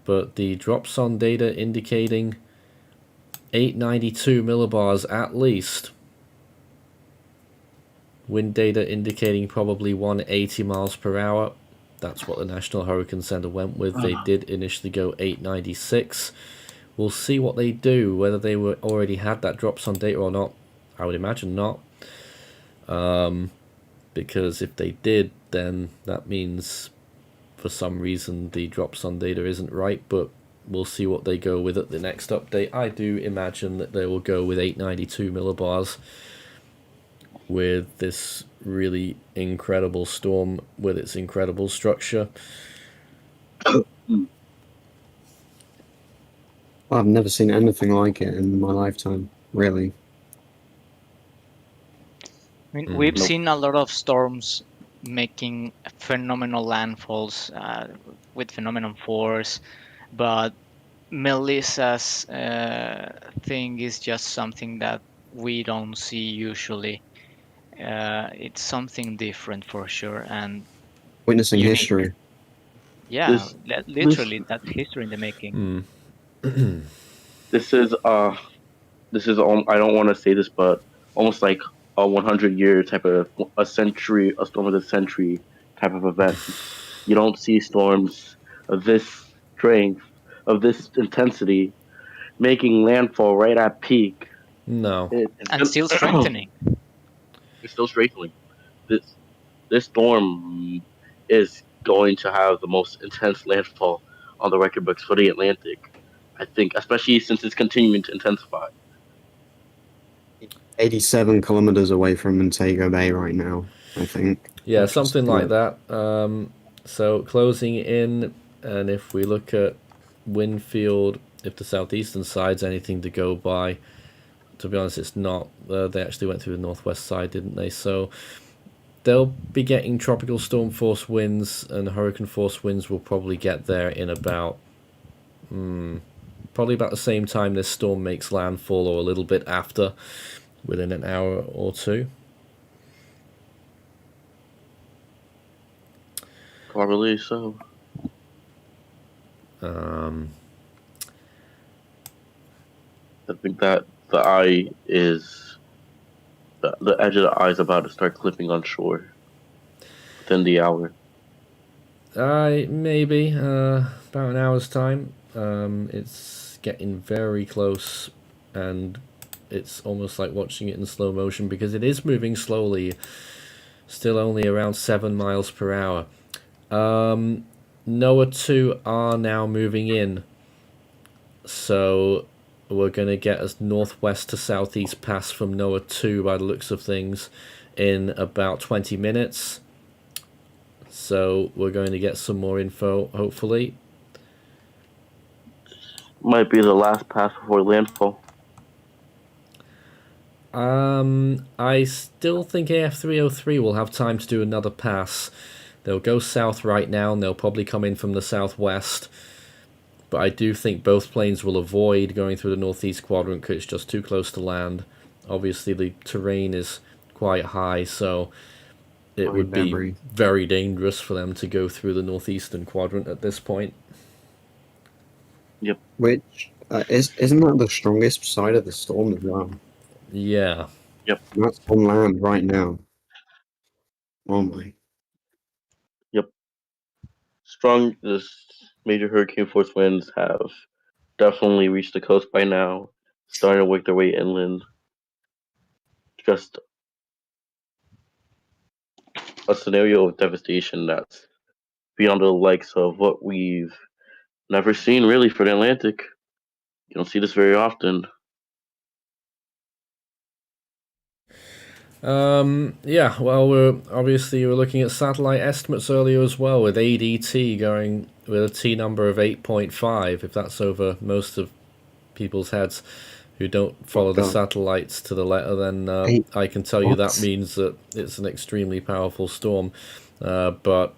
But the dropson data indicating 892 millibars at least. Wind data indicating probably 180 miles per hour. That's what the National Hurricane Center went with. They did initially go 896. We'll see what they do, whether they were already had that dropson data or not. I would imagine not. Because if they did, then that means for some reason the dropson data isn't right, but we'll see what they go with at the next update. I do imagine that they will go with 892 millibars with this really incredible storm with its incredible structure. I've never seen anything like it in my lifetime, really. I mean, we've seen a lot of storms making phenomenal landfalls with phenomenal force, but Melissa's thing is just something that we don't see usually. It's something different for sure, and Witnessing unique. history. Yeah, literally, that's history in the making. This is I don't want to say this, but almost like a 100-year type of a storm of the century type of event. You don't see storms of this strength, of this intensity, making landfall right at peak. No. And still strengthening. It's still strengthening. This storm is going to have the most intense landfall on the record books for the Atlantic. I think, especially since it's continuing to intensify. 87 kilometers away from Montego Bay right now, I think. Yeah, something like that. So closing in, and if we look at wind field, if the southeastern side's anything to go by, to be honest, it's not. They actually went through the northwest side, didn't they? So they'll be getting tropical storm force winds, and hurricane force winds will probably get there in about probably about the same time this storm makes landfall, or a little bit after, within an hour or two. Probably so. I think that the eye is the edge of the eye is about to start clipping on shore within the hour. Maybe about an hour's time. It's getting very close, and it's almost like watching it in slow motion because it is moving slowly, still only around 7 miles per hour. NOAA 2 are now moving in, so we're going to get a northwest to southeast pass from NOAA 2 by the looks of things in about 20 minutes. So we're going to get some more info, hopefully. Might be the last pass before landfall. I still think AF303 will have time to do another pass. They'll go south right now, and they'll probably come in from the southwest. but I do think both planes will avoid going through the northeast quadrant because it's just too close to land. Obviously, the terrain is quite high, so it would be very dangerous for them to go through the northeastern quadrant at this point. Yep. Which isn't that the strongest side of the storm as well? Yeah. Yep. That's on land right now. Oh my. Yep. Strong, this major hurricane force winds have definitely reached the coast by now, starting to work their way inland. Just a scenario of devastation that's beyond the likes of what we've never seen really for the Atlantic. You don't see this very often. Yeah, well, we're looking at satellite estimates earlier as well, with ADT going with a T number of 8.5. If that's over most of people's heads who don't follow the satellites to the letter, then I can tell you that means that it's an extremely powerful storm, but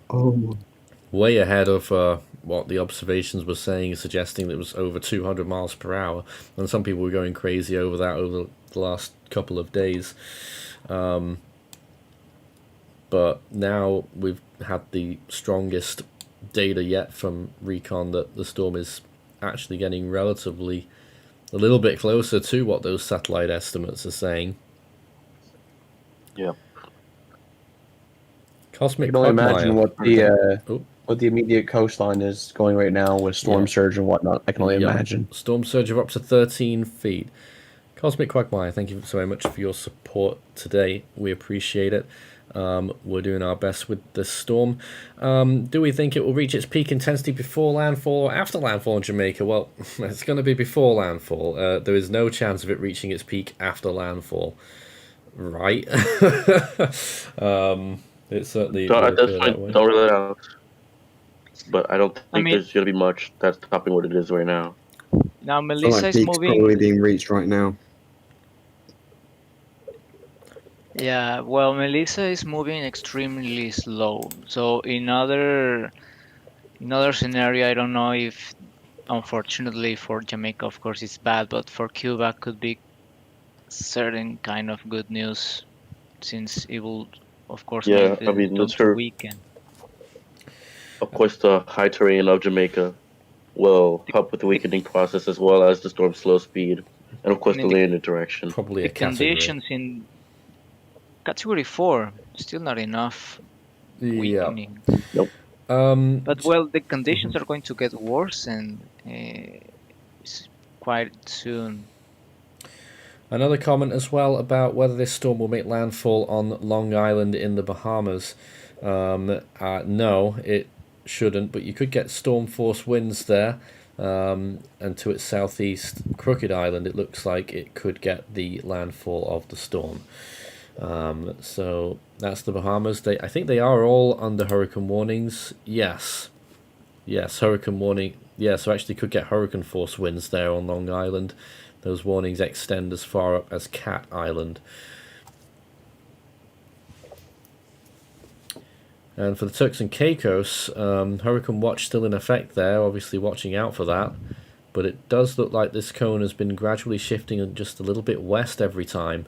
way ahead of what the observations were saying, suggesting that it was over 200 miles per hour, and some people were going crazy over that over the last couple of days. But now we've had the strongest data yet from Recon that the storm is actually getting relatively a little bit closer to what those satellite estimates are saying. Yeah. Cosmic I can only imagine Quagmire. what the immediate coastline is going right now with storm surge and whatnot. I can only imagine. Storm surge of up to 13 feet. Cosmic Quagmire, thank you so very much for your support today. We appreciate it. We're doing our best with this storm. Do we think it will reach its peak intensity before landfall or after landfall in Jamaica? Well, it's going to be before landfall. There is no chance of it reaching its peak after landfall. Right? It certainly So at this point, don't rule it out. But I don't think there's going to be much that's topping what it is right now. Now Melissa is moving. Probably being reached right now. Yeah, well, Melissa is moving extremely slow. So in other scenario, I don't know if, unfortunately for Jamaica, of course, it's bad, but for Cuba could be certain kind of good news, since it will, of course, make the storm weaken. Of course, the high terrain of Jamaica will help with the weakening process, as well as the storm's slow speed, and of course the land direction. Probably the conditions in Category 4 still not enough weakening. Nope. But well, the conditions are going to get worse and quite soon. Another comment as well about whether this storm will make landfall on Long Island in the Bahamas. No, it shouldn't, but you could get storm force winds there, and to its southeast, Crooked Island, it looks like it could get the landfall of the storm. So that's the Bahamas. I think they are all under hurricane warnings. Yes, hurricane warning. Yeah, so actually could get hurricane force winds there on Long Island. Those warnings extend as far up as Cat Island. And for the Turks and Caicos, Hurricane Watch still in effect there, obviously watching out for that. But it does look like this cone has been gradually shifting just a little bit west every time.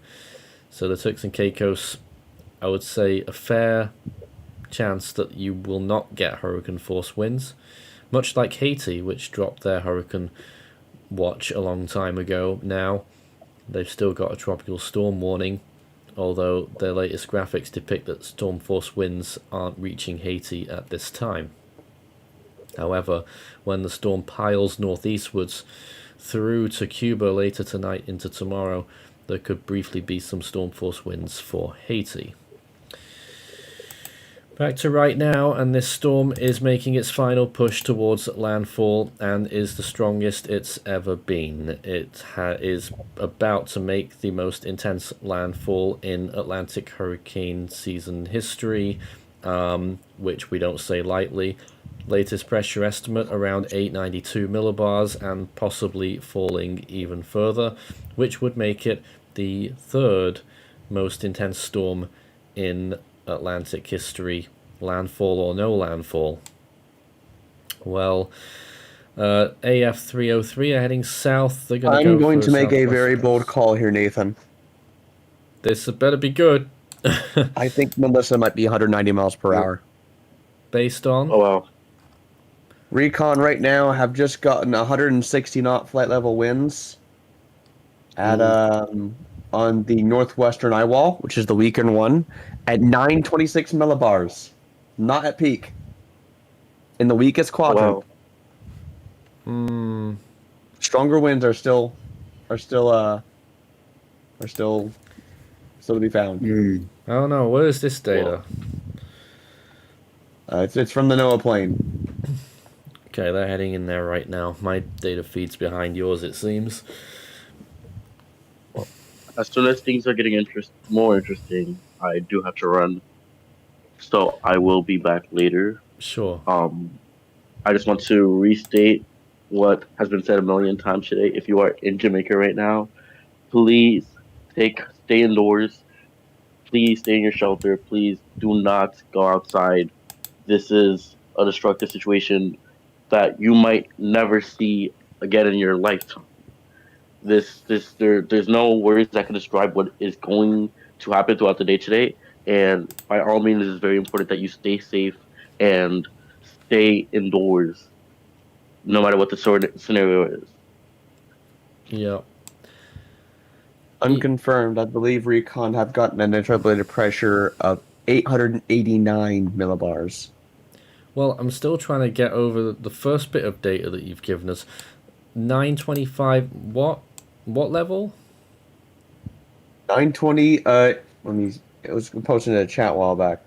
So the Turks and Caicos, I would say a fair chance that you will not get hurricane force winds. Much like Haiti, which dropped their Hurricane Watch a long time ago. Now they've still got a tropical storm warning, although their latest graphics depict that storm force winds aren't reaching Haiti at this time. However, when the storm piles northeastwards through to Cuba later tonight into tomorrow, there could briefly be some storm force winds for Haiti. Back to right now, and this storm is making its final push towards landfall and is the strongest it's ever been. It is about to make the most intense landfall in Atlantic hurricane season history, which we don't say lightly. Latest pressure estimate around 892 millibars and possibly falling even further, which would make it the third most intense storm in Atlantic history, landfall or no landfall. Well, AF 303 are heading south. They're going to go I'm going for to make a southwest very bold coast. call here, Nathan. This better be good. I think Melissa might be 190 miles per hour. Based on? Oh wow. Recon right now have just gotten 160 knot flight level winds at on the northwestern eye wall, which is the weakened one, at 926 millibars, not at peak. In the weakest Oh, quadrant, wow. Hmm. stronger winds are still to be found. Hmm. I don't know. Where is this data? It's from the NOAA plane. Okay, they're heading in there right now. My data feed's behind yours, it seems. As soon as things are getting more interesting, I do have to run. So I will be back later. Sure. I just want to restate what has been said a million times today. If you are in Jamaica right now, please stay indoors. Please stay in your shelter. Please do not go outside. This is a destructive situation that you might never see again in your lifetime. There's no words that can describe what is going to happen throughout the day today. And by all means, it's very important that you stay safe and stay indoors, no matter what the scenario is. Yeah. Unconfirmed, I believe Recon have gotten an interpolated pressure of 889 millibars. Well, I'm still trying to get over the first bit of data that you've given us. 925. What level? 920. It was posted in a chat a while back.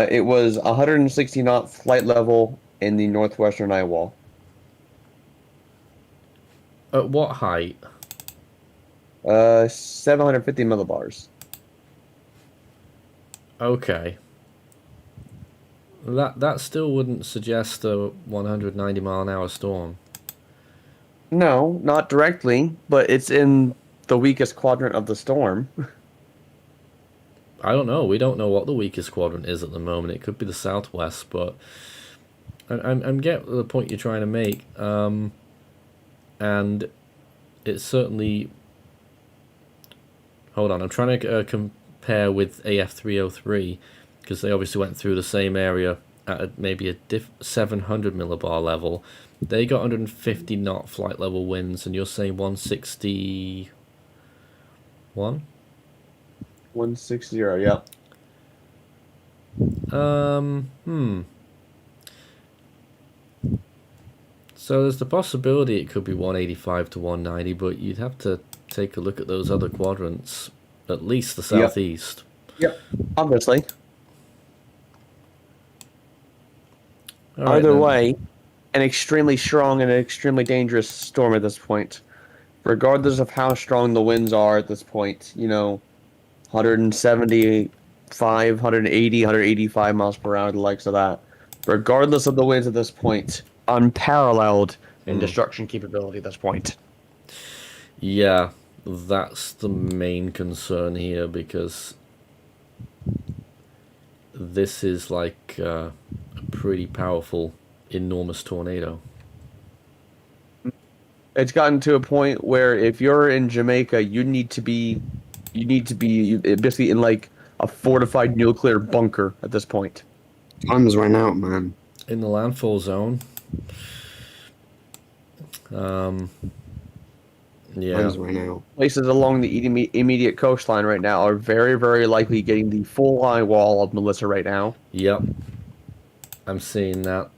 It was 160 knot flight level in the northwestern eye wall. At what height? 750 millibars. Okay. That still wouldn't suggest a 190 mile an hour storm. No, not directly, but it's in the weakest quadrant of the storm. I don't know. We don't know what the weakest quadrant is at the moment. It could be the southwest, but I'm getting the point you're trying to make. And it's certainly. Hold on, I'm trying to compare with AF 303 because they obviously went through the same area at maybe a 700 millibar level. They got 150 knot flight level winds, and you're saying 161? 160, yeah. So there's the possibility it could be 185 to 190, but you'd have to take a look at those other quadrants, at least the southeast. Yep, obviously. All right, Either then. way, an extremely strong and an extremely dangerous storm at this point. Regardless of how strong the winds are at this point, 175, 180, 185 miles per hour, the likes of that. Regardless of the winds at this point, unparalleled in destruction capability at this point. Yeah, that's the main concern here, because this is like a pretty powerful, enormous tornado. It's gotten to a point where if you're in Jamaica, you need to be basically in like a fortified nuclear bunker at this point. Time's run out, man. In the landfall zone. Yeah. Time's run out. Places along the immediate coastline right now are very, very likely getting the full eye wall of Melissa right now. Yep. I'm seeing that.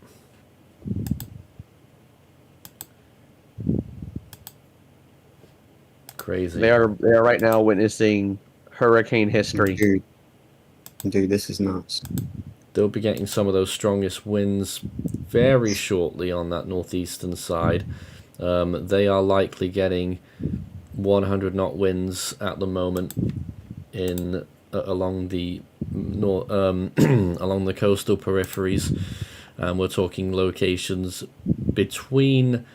Crazy. They are right now witnessing hurricane history. Dude, this is nuts. They'll be getting some of those strongest winds very shortly on that northeastern side. They are likely getting 100 knot winds at the moment along the along the coastal peripheries. We're talking locations between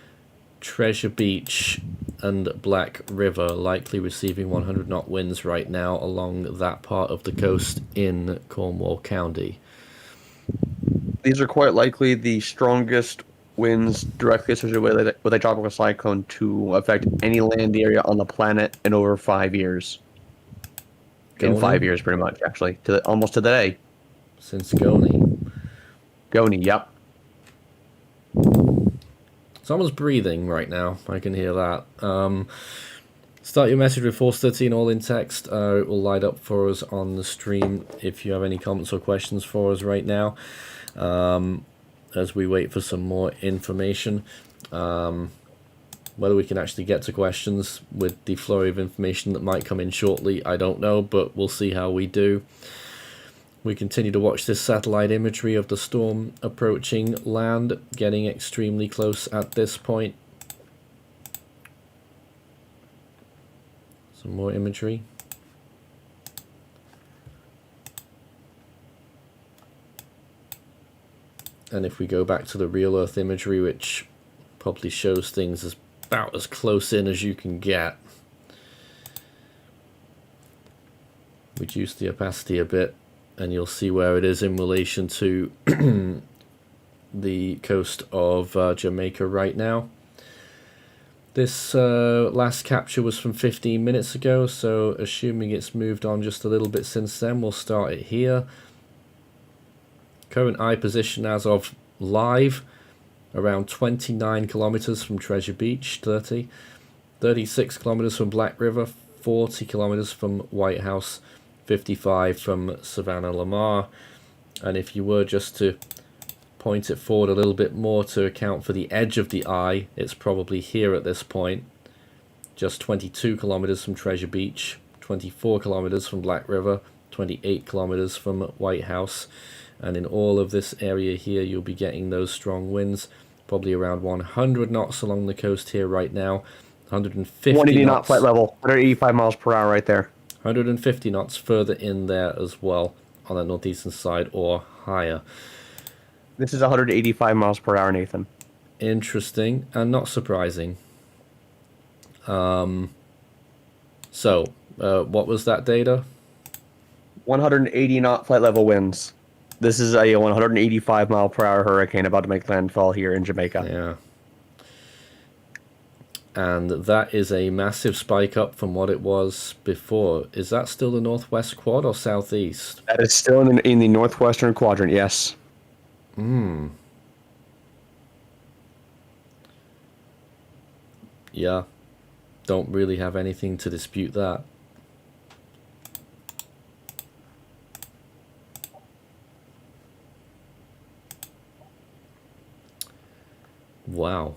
Treasure Beach and Black River, likely receiving 100 knot winds right now along that part of the coast in Cornwall County. These are quite likely the strongest winds directly associated with a tropical cyclone to affect any land area on the planet in over 5 years. In Goni? 5 years, pretty much, actually, almost to the day. Since Goni. Goni, yep. Someone's breathing right now. I can hear that. Start your message with Force 13 all in text. It will light up for us on the stream if you have any comments or questions for us right now. As we wait for some more information. Whether we can actually get to questions with the flurry of information that might come in shortly, I don't know, but we'll see how we do. We continue to watch this satellite imagery of the storm approaching land, getting extremely close at this point. Some more imagery. And if we go back to the real Earth imagery, which probably shows things as about as close in as you can get. Reduce the opacity a bit, and you'll see where it is in relation to the coast of Jamaica right now. This last capture was from 15 minutes ago, so assuming it's moved on just a little bit since then, we'll start it here. Current eye position as of live, around 29 kilometers from Treasure Beach, 36 kilometers from Black River, 40 kilometers from White House, 55 from Savannah Lamar. And if you were just to point it forward a little bit more to account for the edge of the eye, it's probably here at this point, just 22 kilometers from Treasure Beach, 24 kilometers from Black River, 28 kilometers from White House. And in all of this area here, you'll be getting those strong winds, probably around 100 knots along the coast here right now, 150 180 knot knots. flight level, 185 miles per hour right there. 150 knots further in there as well on the northeastern side or higher. This is 185 miles per hour, Nathan. Interesting and not surprising. What was that data? 180 knot flight level winds. This is a 185 mile per hour hurricane about to make landfall here in Jamaica. Yeah. And that is a massive spike up from what it was before. Is that still the northwest quad or southeast? That is still in the northwestern quadrant, yes. Yeah. Don't really have anything to dispute that. Wow.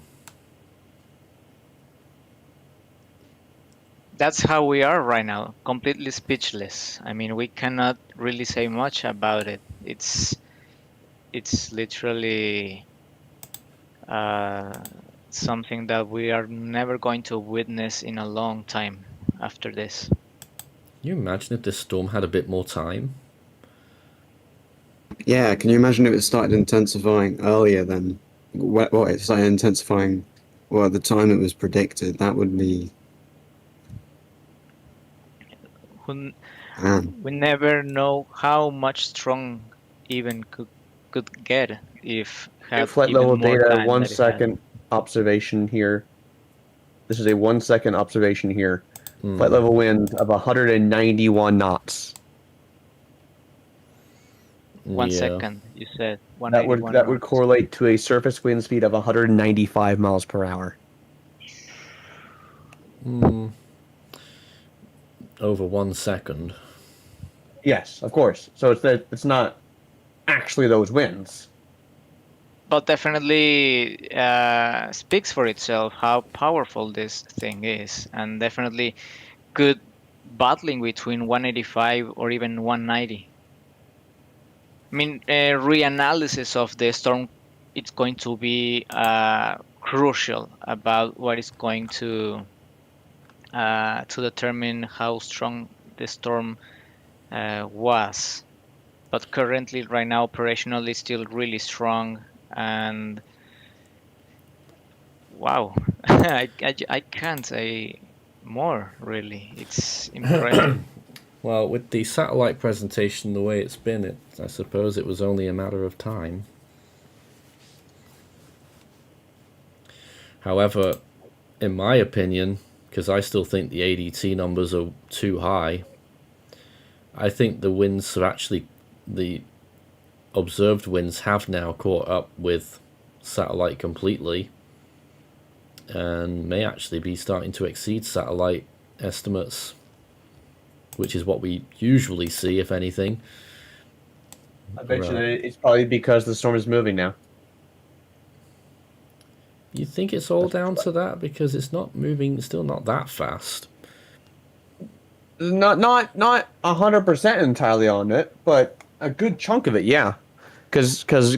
That's how we are right now, completely speechless. I mean, we cannot really say much about it. It's literally something that we are never going to witness in a long time after this. Can you imagine if this storm had a bit more time? Yeah, can you imagine if it started intensifying earlier than what it started intensifying? Well, at the time it was predicted, that would be. We never know how much strong even could get if had Flight even level more data, time 1 that it had. second observation here. This is a 1 second observation here. Flight level wind of 191 knots. 1 Yeah. second, you said. That would 181 knots. correlate to a surface wind speed of 195 miles per hour. Over 1 second. Yes, of course. So it's not actually those winds. But definitely speaks for itself how powerful this thing is, and definitely good battling between 185 or even 190. I mean, reanalysis of the storm, it's going to be crucial about what is going to determine how strong the storm was. But currently, right now, operationally, still really strong. And wow, I can't say more, really. It's impressive. Well, with the satellite presentation the way it's been, I suppose it was only a matter of time. However, in my opinion, because I still think the ADT numbers are too high, I think the winds have actually, the observed winds have now caught up with satellite completely and may actually be starting to exceed satellite estimates, which is what we usually see, if anything. I bet you that it's probably because the storm is moving now. You think it's all down to that? Because it's not moving, still not that fast. Not 100% entirely on it, but a good chunk of it, yeah. Because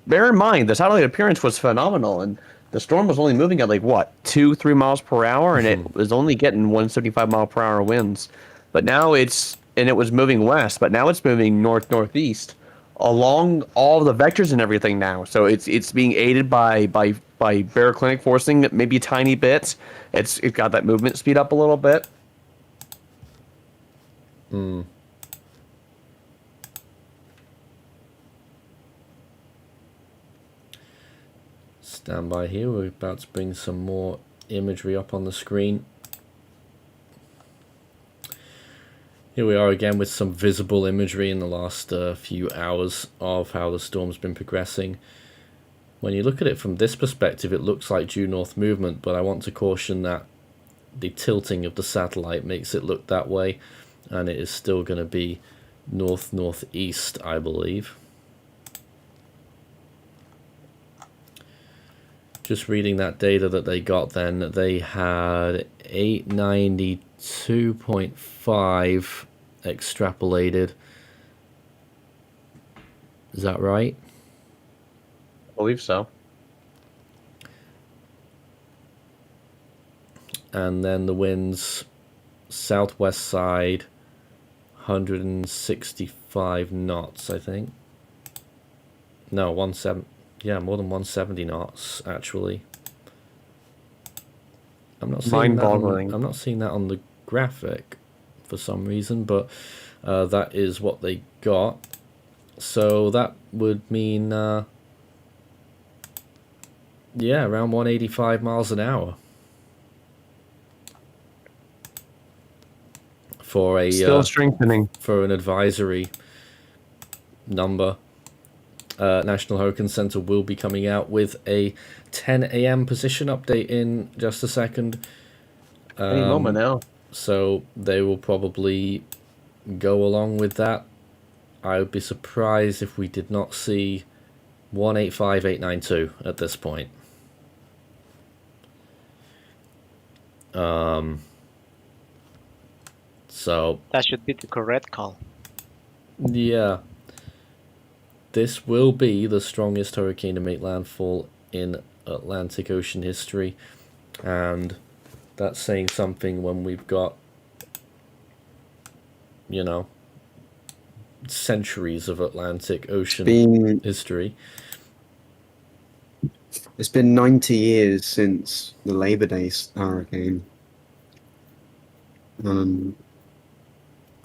bear in mind, the satellite appearance was phenomenal, and the storm was only moving at like what 2-3 miles per hour, and it was only getting 175 mile per hour winds. But now it was moving west, but now it's moving northeast along all the vectors and everything now. So it's being aided by baroclinic forcing maybe a tiny bit. It's got that movement speed up a little bit. Stand by here, we're about to bring some more imagery up on the screen. Here we are again with some visible imagery in the last few hours of how the storm's been progressing. When you look at it from this perspective, it looks like due north movement, but I want to caution that the tilting of the satellite makes it look that way, and it is still going to be north-northeast, I believe. Just reading that data that they got then, they had 892.5 extrapolated. Is that right? I believe so. And then the winds southwest side 165 knots, I think. No, 17. Yeah, more than 170 knots actually. I'm not seeing that mind-boggling. I'm not seeing that on the graphic for some reason, but that is what they got. So that would mean yeah, around 185 miles an hour for a Still strengthening. for an advisory number. National Hurricane Center will be coming out with a 10 a.m. position update in just a second. Any moment now. So they will probably go along with that. I would be surprised if we did not see 185892 at this point. So That should be the correct call. yeah, this will be the strongest hurricane to make landfall in Atlantic Ocean history, and that's saying something when we've got, you know, centuries of Atlantic Ocean history. It's been 90 years since the Labor Day hurricane.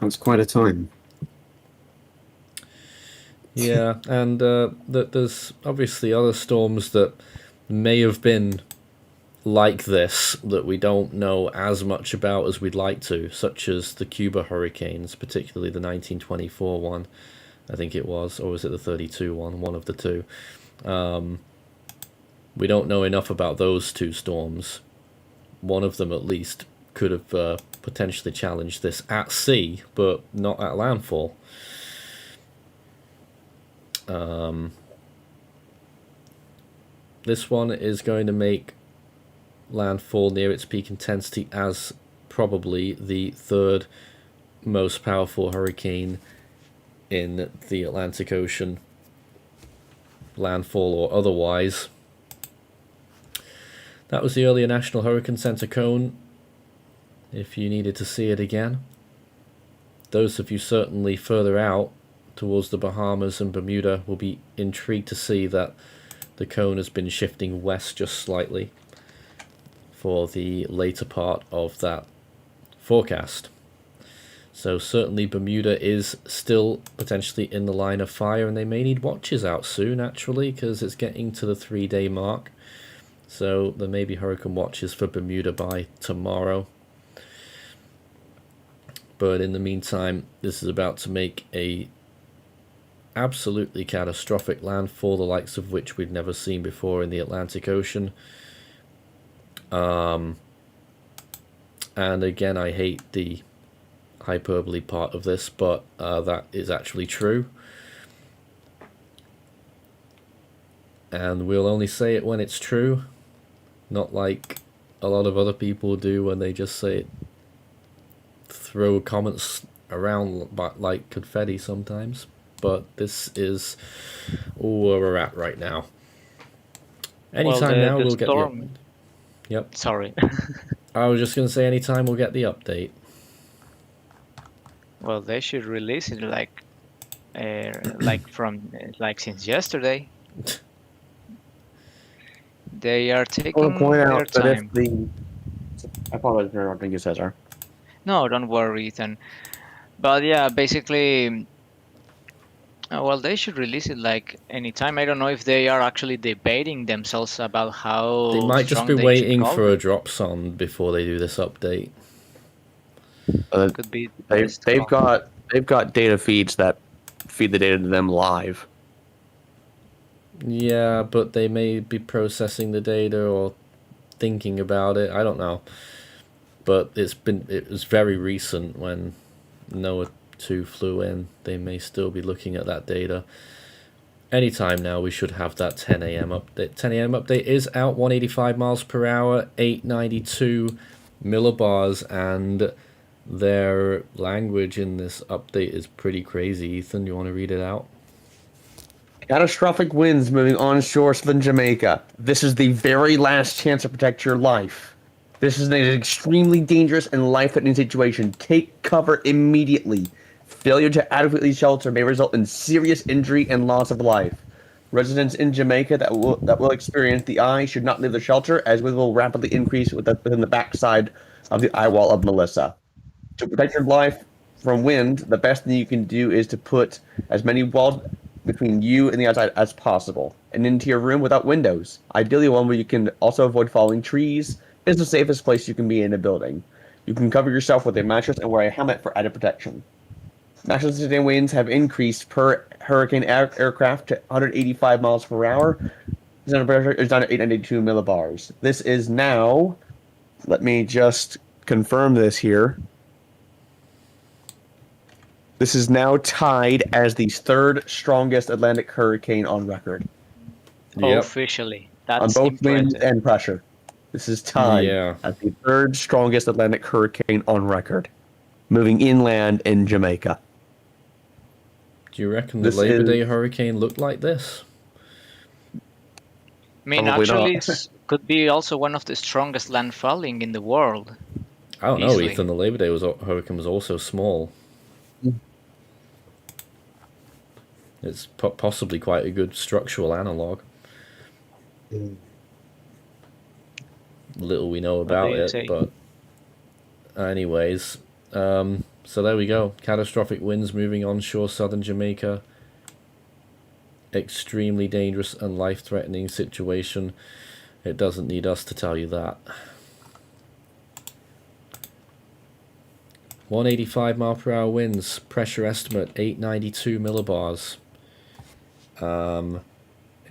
That's quite a time. Yeah, and there's obviously other storms that may have been like this that we don't know as much about as we'd like to, such as the Cuba hurricanes, particularly the 1924 one, I think it was, or was it the 32 one of the two. We don't know enough about those two storms. One of them at least could have potentially challenged this at sea, but not at landfall. This one is going to make landfall near its peak intensity as probably the third most powerful hurricane in the Atlantic Ocean, landfall or otherwise. That was the earlier National Hurricane Center cone, if you needed to see it again. Those of you certainly further out towards the Bahamas and Bermuda will be intrigued to see that the cone has been shifting west just slightly for the later part of that forecast. So certainly Bermuda is still potentially in the line of fire, and they may need watches out soon actually, because it's getting to the 3-day mark. So there may be hurricane watches for Bermuda by tomorrow. But in the meantime, this is about to make a absolutely catastrophic landfall, the likes of which we've never seen before in the Atlantic Ocean. And again, I hate the hyperbole part of this, but that is actually true. And we'll only say it when it's true, not like a lot of other people do when they just say it, throw comments around like confetti sometimes. But this is where we're at right now. Anytime now we'll get the... Yep. Sorry. I was just going to say anytime we'll get the update. Well, they should release it like since yesterday. They are I taking want to point their out that time. if the... I apologize for interrupting you, Cesar. No, don't worry, Ethan. But yeah, basically, well, they should release it like anytime. I don't know if they are actually debating themselves about how They might just strong be they waiting should for go. a drop zone before they do this update. Could be the best They've call. got data feeds that feed the data to them live. Yeah, but they may be processing the data or thinking about it. I don't know. But it was very recent when NOAA 2 flew in. They may still be looking at that data. Anytime now we should have that 10 a.m. update. 10 a.m. update is out, 185 miles per hour, 892 millibars, and their language in this update is pretty crazy. Ethan, you want to read it out? Catastrophic winds moving onshore southern Jamaica. This is the very last chance to protect your life. This is an extremely dangerous and life-threatening situation. Take cover immediately. Failure to adequately shelter may result in serious injury and loss of life. Residents in Jamaica that will experience the eye should not leave the shelter, as wind will rapidly increase within the backside of the eye wall of Melissa. To protect your life from wind, the best thing you can do is to put as many walls between you and the outside as possible, and into your room without windows. Ideally one where you can also avoid falling trees is the safest place you can be in a building. You can cover yourself with a mattress and wear a helmet for added protection. National sustained winds have increased per hurricane aircraft to 185 miles per hour. The pressure is down to 892 millibars. This is now, let me just confirm this here. This is now tied as the third strongest Atlantic hurricane on record. Yep. Officially. On That's both winds impressive. and pressure. This is tied Yeah. as the third strongest Atlantic hurricane on record, moving inland in Jamaica. Do you reckon the This Labor is- Day hurricane looked like this? I mean, Probably actually, not. could be also one of the strongest landfalling in the world. I don't know, Easily. Ethan. The Labor Day hurricane was also small. It's possibly quite a good structural analog. Little we know about do you it, say? but anyways, so there we go. Catastrophic winds moving onshore southern Jamaica. Extremely dangerous and life-threatening situation. It doesn't need us to tell you that. 185 mile per hour winds. Pressure estimate 892 millibars.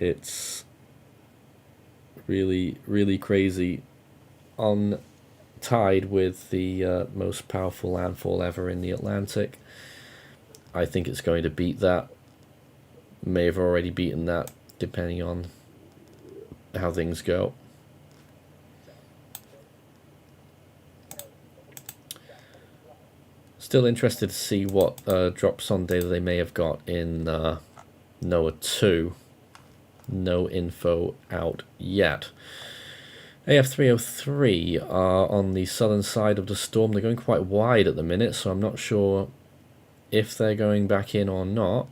It's really crazy. On tied with the most powerful landfall ever in the Atlantic. I think it's going to beat that. May have already beaten that, depending on how things go. Still interested to see what drops on data they may have got in NOAA 2. No info out yet. AF303 are on the southern side of the storm. They're going quite wide at the minute, so I'm not sure if they're going back in or not.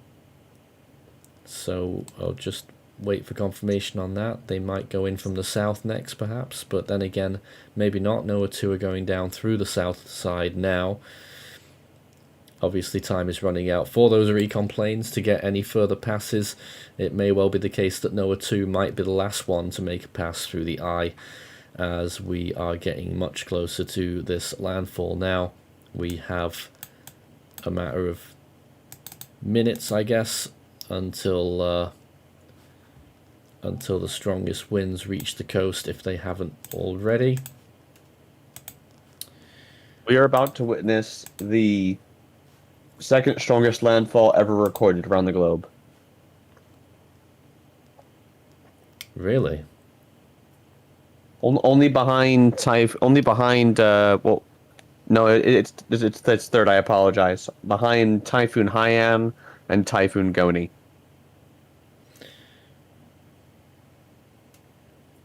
So I'll just wait for confirmation on that. They might go in from the south next, perhaps, but then again, maybe not. NOAA 2 are going down through the south side now. obviously time is running out for those recon planes to get any further passes. It may well be the case that NOAA 2 might be the last one to make a pass through the eye, as we are getting much closer to this landfall now. We have a matter of minutes, I guess, until the strongest winds reach the coast, if they haven't already. We are about to witness the second strongest landfall ever recorded around the globe. Really? Only behind well, no, it's third. I apologize. Behind Typhoon Haiyan and Typhoon Goni.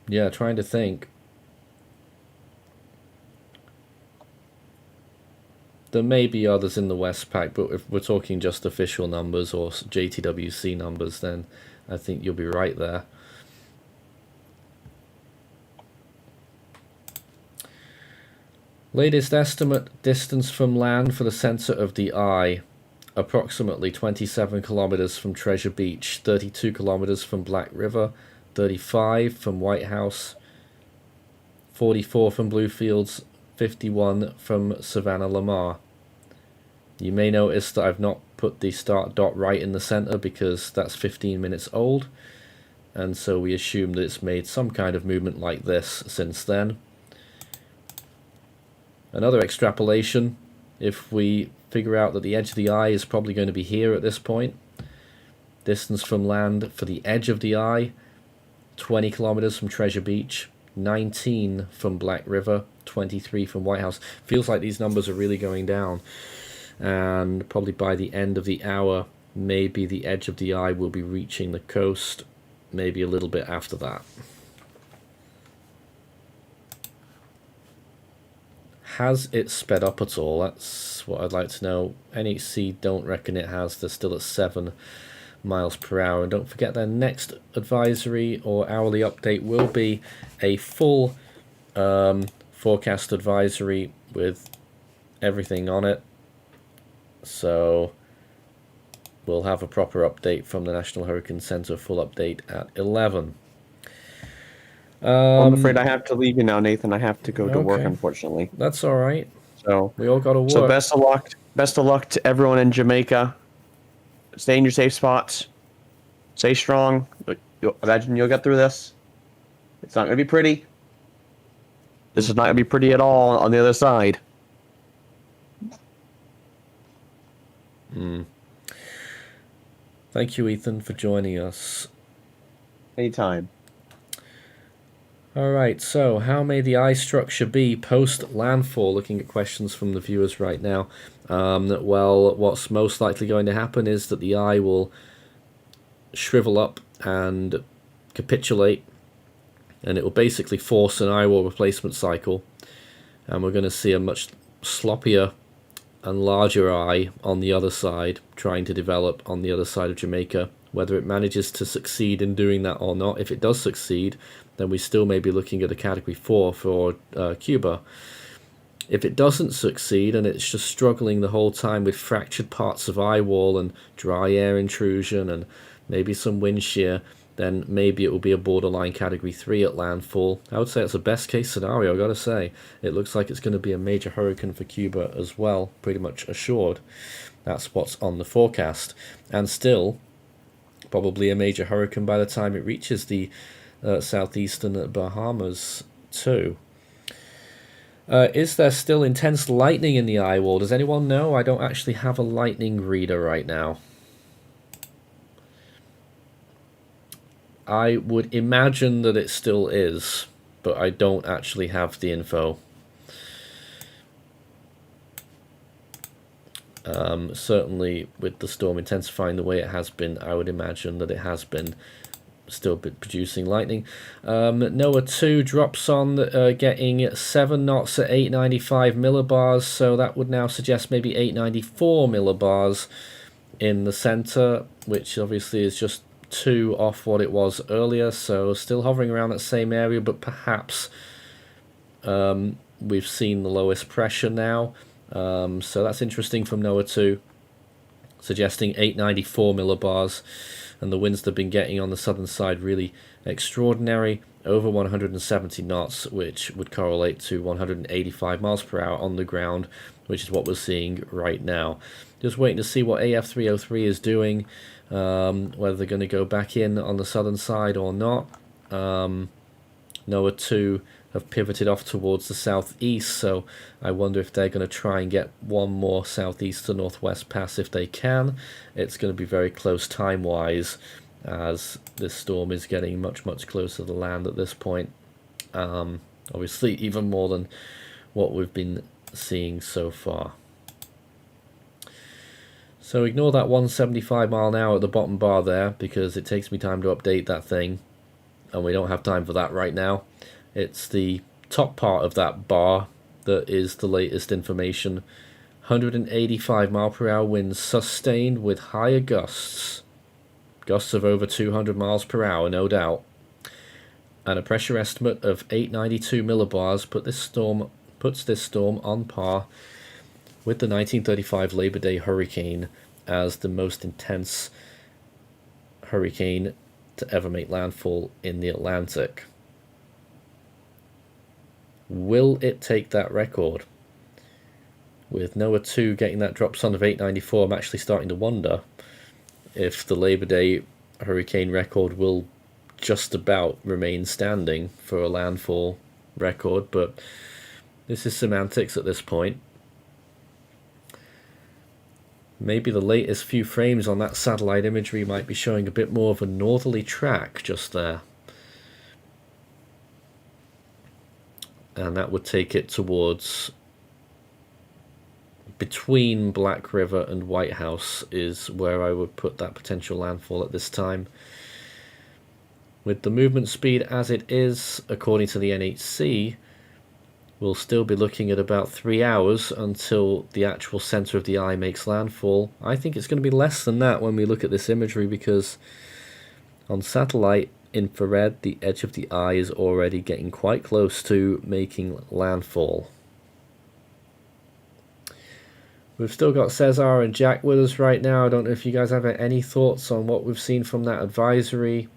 Yeah, trying to think. There may be others in the Westpac, but if we're talking just official numbers or JTWC numbers, then I think you'll be right there. Latest estimate distance from land for the center of the eye, approximately 27 kilometers from Treasure Beach, 32 kilometers from Black River, 35 from White House, 44 from Bluefields, 51 from Savannah Lamar. You may notice that I've not put the start dot right in the center because that's 15 minutes old, and so we assume that it's made some kind of movement like this since then. Another extrapolation, if we figure out that the edge of the eye is probably going to be here at this point, distance from land for the edge of the eye, 20 kilometers from Treasure Beach, 19 from Black River, 23 from White House. Feels like these numbers are really going down, and probably by the end of the hour, maybe the edge of the eye will be reaching the coast, maybe a little bit after that. Has it sped up at all? That's what I'd like to know. NHC don't reckon it has. They're still at 7 miles per hour. And don't forget their next advisory or hourly update will be a full forecast advisory with everything on it. So we'll have a proper update from the National Hurricane Center, full update at 11. I'm afraid I have to leave you now, Nathan. I have to go to work, Okay. unfortunately. That's all right. So We all got to work. So best of luck. Best of luck to everyone in Jamaica. Stay in your safe spots. Stay strong. Imagine you'll get through this. It's not going to be pretty. This is not going to be pretty at all on the other side. Thank you, Ethan, for joining us. Anytime. Alright, so how may the eye structure be post-landfall? Looking at questions from the viewers right now. Well, what's most likely going to happen is that the eye will shrivel up and capitulate, and it will basically force an eye wall replacement cycle, and we're going to see a much sloppier and larger eye on the other side, trying to develop on the other side of Jamaica. Whether it manages to succeed in doing that or not, if it does succeed, then we still may be looking at a Category 4 for Cuba. If it doesn't succeed and it's just struggling the whole time with fractured parts of eye wall and dry air intrusion and maybe some wind shear, then maybe it will be a borderline Category 3 at landfall. I would say it's a best case scenario, I've got to say. It looks like it's going to be a major hurricane for Cuba as well, pretty much assured. That's what's on the forecast. And still, probably a major hurricane by the time it reaches the southeastern Bahamas too. Is there still intense lightning in the eye wall? Does anyone know? I don't actually have a lightning reader right now. I would imagine that it still is, but I don't actually have the info. Certainly with the storm intensifying the way it has been, I would imagine that it has been still producing lightning. NOAA 2 drops on, getting 7 knots at 895 millibars, so that would now suggest maybe 894 millibars in the center, which obviously is just 2 off what it was earlier, so still hovering around that same area, but perhaps we've seen the lowest pressure now. So that's interesting from NOAA 2, suggesting 894 millibars, and the winds they've been getting on the southern side really extraordinary, over 170 knots, which would correlate to 185 miles per hour on the ground, which is what we're seeing right now. Just waiting to see what AF303 is doing, whether they're going to go back in on the southern side or not. NOAA 2 have pivoted off towards the southeast, so I wonder if they're going to try and get one more southeast to northwest pass if they can. It's going to be very close time-wise, as this storm is getting much closer to the land at this point. Obviously even more than what we've been seeing so far. So ignore that 175 mile an hour at the bottom bar there, because it takes me time to update that thing, and we don't have time for that right now. It's the top part of that bar that is the latest information. 185 mile per hour winds sustained with higher gusts. Gusts of over 200 miles per hour, no doubt. And a pressure estimate of 892 millibars puts this storm on par with the 1935 Labor Day hurricane as the most intense hurricane to ever make landfall in the Atlantic. Will it take that record? With NOAA 2 getting that drop zone of 894, I'm actually starting to wonder if the Labor Day hurricane record will just about remain standing for a landfall record, but this is semantics at this point. Maybe the latest few frames on that satellite imagery might be showing a bit more of a northerly track just there. And that would take it towards between Black River and White House is where I would put that potential landfall at this time. With the movement speed as it is, according to the NHC, we'll still be looking at about 3 hours until the actual center of the eye makes landfall. I think it's going to be less than that when we look at this imagery, because on satellite infrared, the edge of the eye is already getting quite close to making landfall. We've still got Cesar and Jack with us right now. I don't know if you guys have any thoughts on what we've seen from that advisory,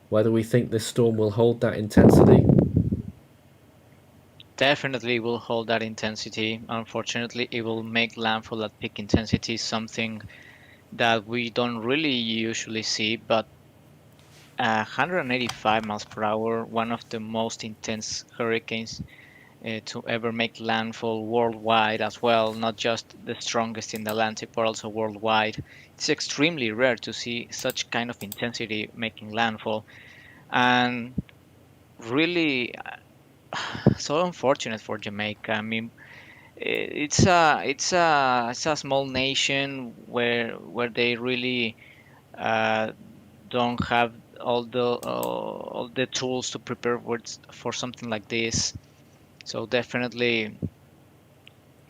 whether we think this storm will hold that intensity. Definitely will hold that intensity. Unfortunately, it will make landfall at peak intensity, something that we don't really usually see, but 185 miles per hour, one of the most intense hurricanes to ever make landfall worldwide as well, not just the strongest in the Atlantic, but also worldwide. It's extremely rare to see such kind of intensity making landfall, and really so unfortunate for Jamaica. I mean, it's a small nation where they really don't have all the tools to prepare for something like this. So definitely,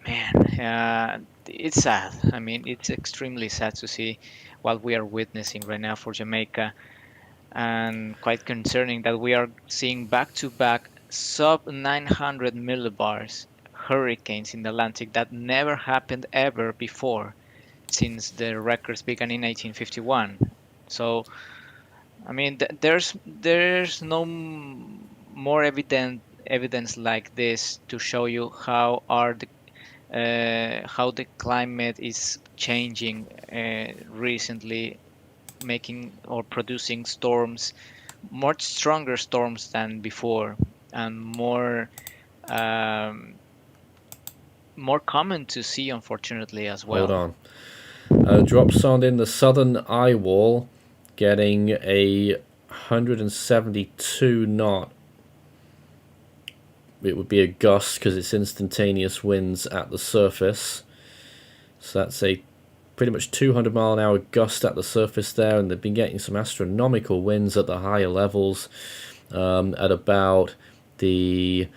man, it's sad. I mean, it's extremely sad to see what we are witnessing right now for Jamaica, and quite concerning that we are seeing back-to-back sub 900 millibars hurricanes in the Atlantic. That never happened ever before since the records began in 1951. So, I mean, there's no more evidence like this to show you how the climate is changing recently, making or producing storms, much stronger storms than before, and more common to see, unfortunately, as well. Hold on. Drop zone in the southern eye wall, getting a 172 knot. It would be a gust because it's instantaneous winds at the surface. So that's a pretty much 200 mile an hour gust at the surface there, and they've been getting some astronomical winds at the higher levels, at about the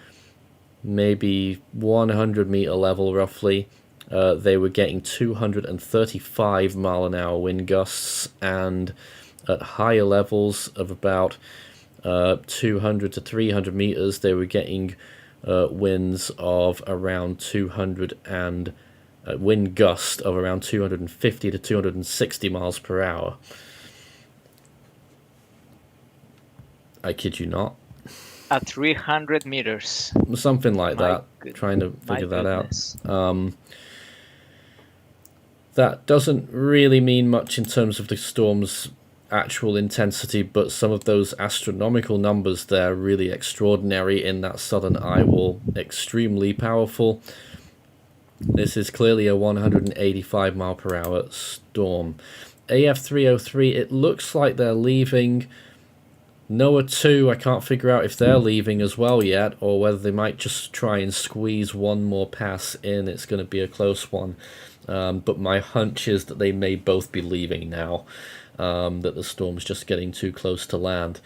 maybe 100 meter level roughly. They were getting 235 mile an hour wind gusts, and at higher levels of about 200 to 300 meters they were getting winds of around 200 and wind gust of around 250 to 260 miles per hour. I kid you not. At 300 meters. Something like My that. good- Trying to my figure that goodness. out. That doesn't really mean much in terms of the storm's actual intensity, but some of those astronomical numbers there are really extraordinary in that southern eye wall. Extremely powerful. This is clearly a 185 mile per hour storm. AF303, it looks like they're leaving. NOAA 2, I can't figure out if they're leaving as well yet, or whether they might just try and squeeze one more pass in. It's going to be a close one. But my hunch is that they may both be leaving now, that the storm's just getting too close to land.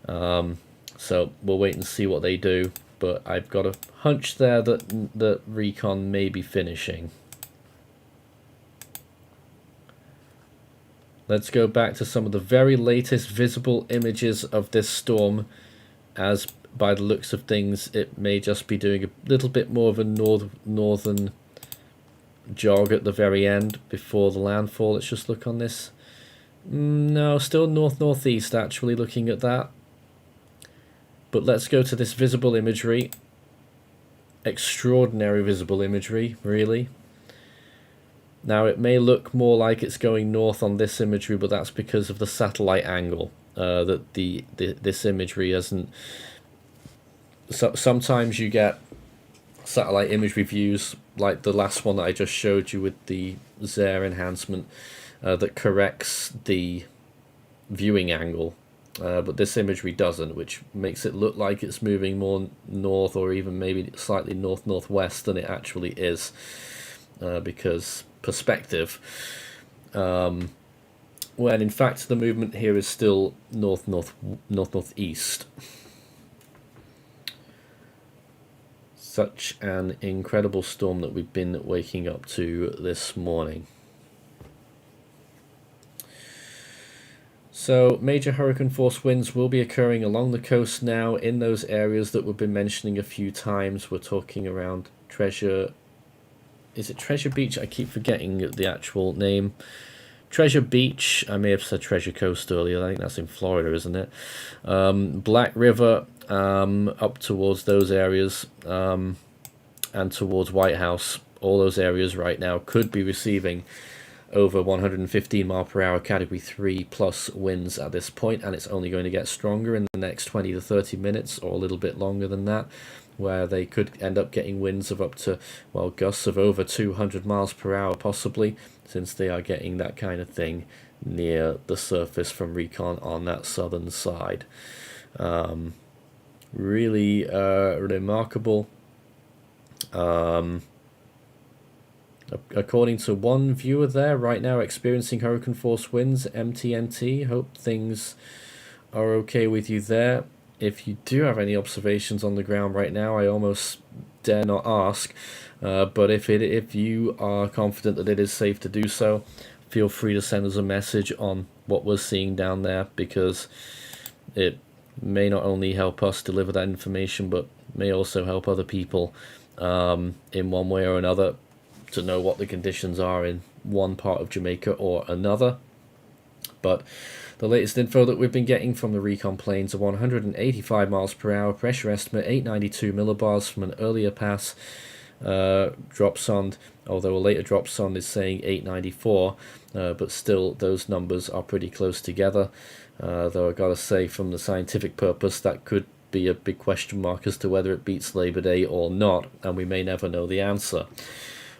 So we'll wait and see what they do. But I've got a hunch there that Recon may be finishing. Let's go back to some of the very latest visible images of this storm, as by the looks of things it may just be doing a little bit more of a northern jog at the very end before the landfall. Let's just look on this. No, still north-northeast actually, looking at that. But let's go to this visible imagery. Extraordinary visible imagery, really. Now it may look more like it's going north on this imagery, but that's because of the satellite angle. That this imagery isn't. So sometimes you get satellite imagery views like the last one that I just showed you with the Zaire enhancement that corrects the viewing angle, but this imagery doesn't, which makes it look like it's moving more north or even maybe slightly north-northwest than it actually is, because perspective, when in fact the movement here is still north-northeast. Such an incredible storm that we've been waking up to this morning. So major hurricane force winds will be occurring along the coast now in those areas that we've been mentioning a few times. We're talking around Treasure. Is it Treasure Beach? I keep forgetting the actual name. Treasure Beach. I may have said Treasure Coast earlier. I think that's in Florida, isn't it? Black River, up towards those areas, and towards White House. All those areas right now could be receiving over 115 mile per hour category 3 plus winds at this point, and it's only going to get stronger in the next 20 to 30 minutes or a little bit longer than that, where they could end up getting winds of up to, well, gusts of over 200 miles per hour possibly, since they are getting that kind of thing near the surface from Recon on that southern side. Really remarkable. According to one viewer there right now experiencing hurricane force winds, MTNT, hope things are okay with you there. If you do have any observations on the ground right now, I almost dare not ask, but if you are confident that it is safe to do so, feel free to send us a message on what we're seeing down there, because it may not only help us deliver that information, but may also help other people in one way or another to know what the conditions are in one part of Jamaica or another. But the latest info that we've been getting from the Recon planes are 185 miles per hour, pressure estimate 892 millibars from an earlier pass drop sond, although a later drop sond is saying 894, but still those numbers are pretty close together, though I gotta say, from the scientific purpose, that could be a big question mark as to whether it beats Labor Day or not, and we may never know the answer.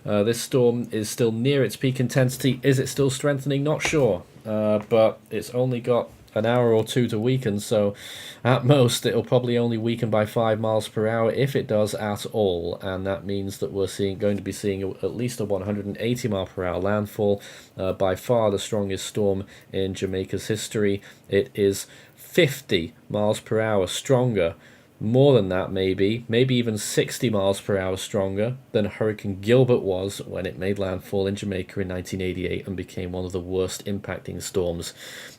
This storm is still near its peak intensity. Is it still strengthening? Not sure, but it's only got an hour or two to weaken, so at most it'll probably only weaken by 5 miles per hour if it does at all, and that means that we're going to be seeing at least a 180 mile per hour landfall, by far the strongest storm in Jamaica's history. It is 50 miles per hour stronger more than that, maybe even 60 miles per hour stronger than Hurricane Gilbert was when it made landfall in Jamaica in 1988 and became one of the worst impacting storms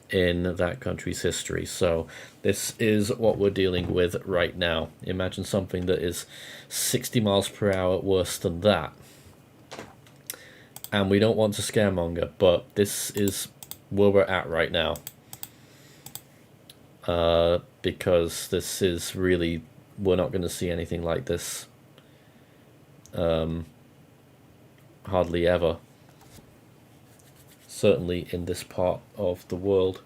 in that country's history. So this is what we're dealing with right now. Imagine something that is 60 miles per hour worse than that. And we don't want to scaremonger, but this is where we're at right now. Because this is really, we're not going to see anything like this hardly ever, certainly in this part of the world.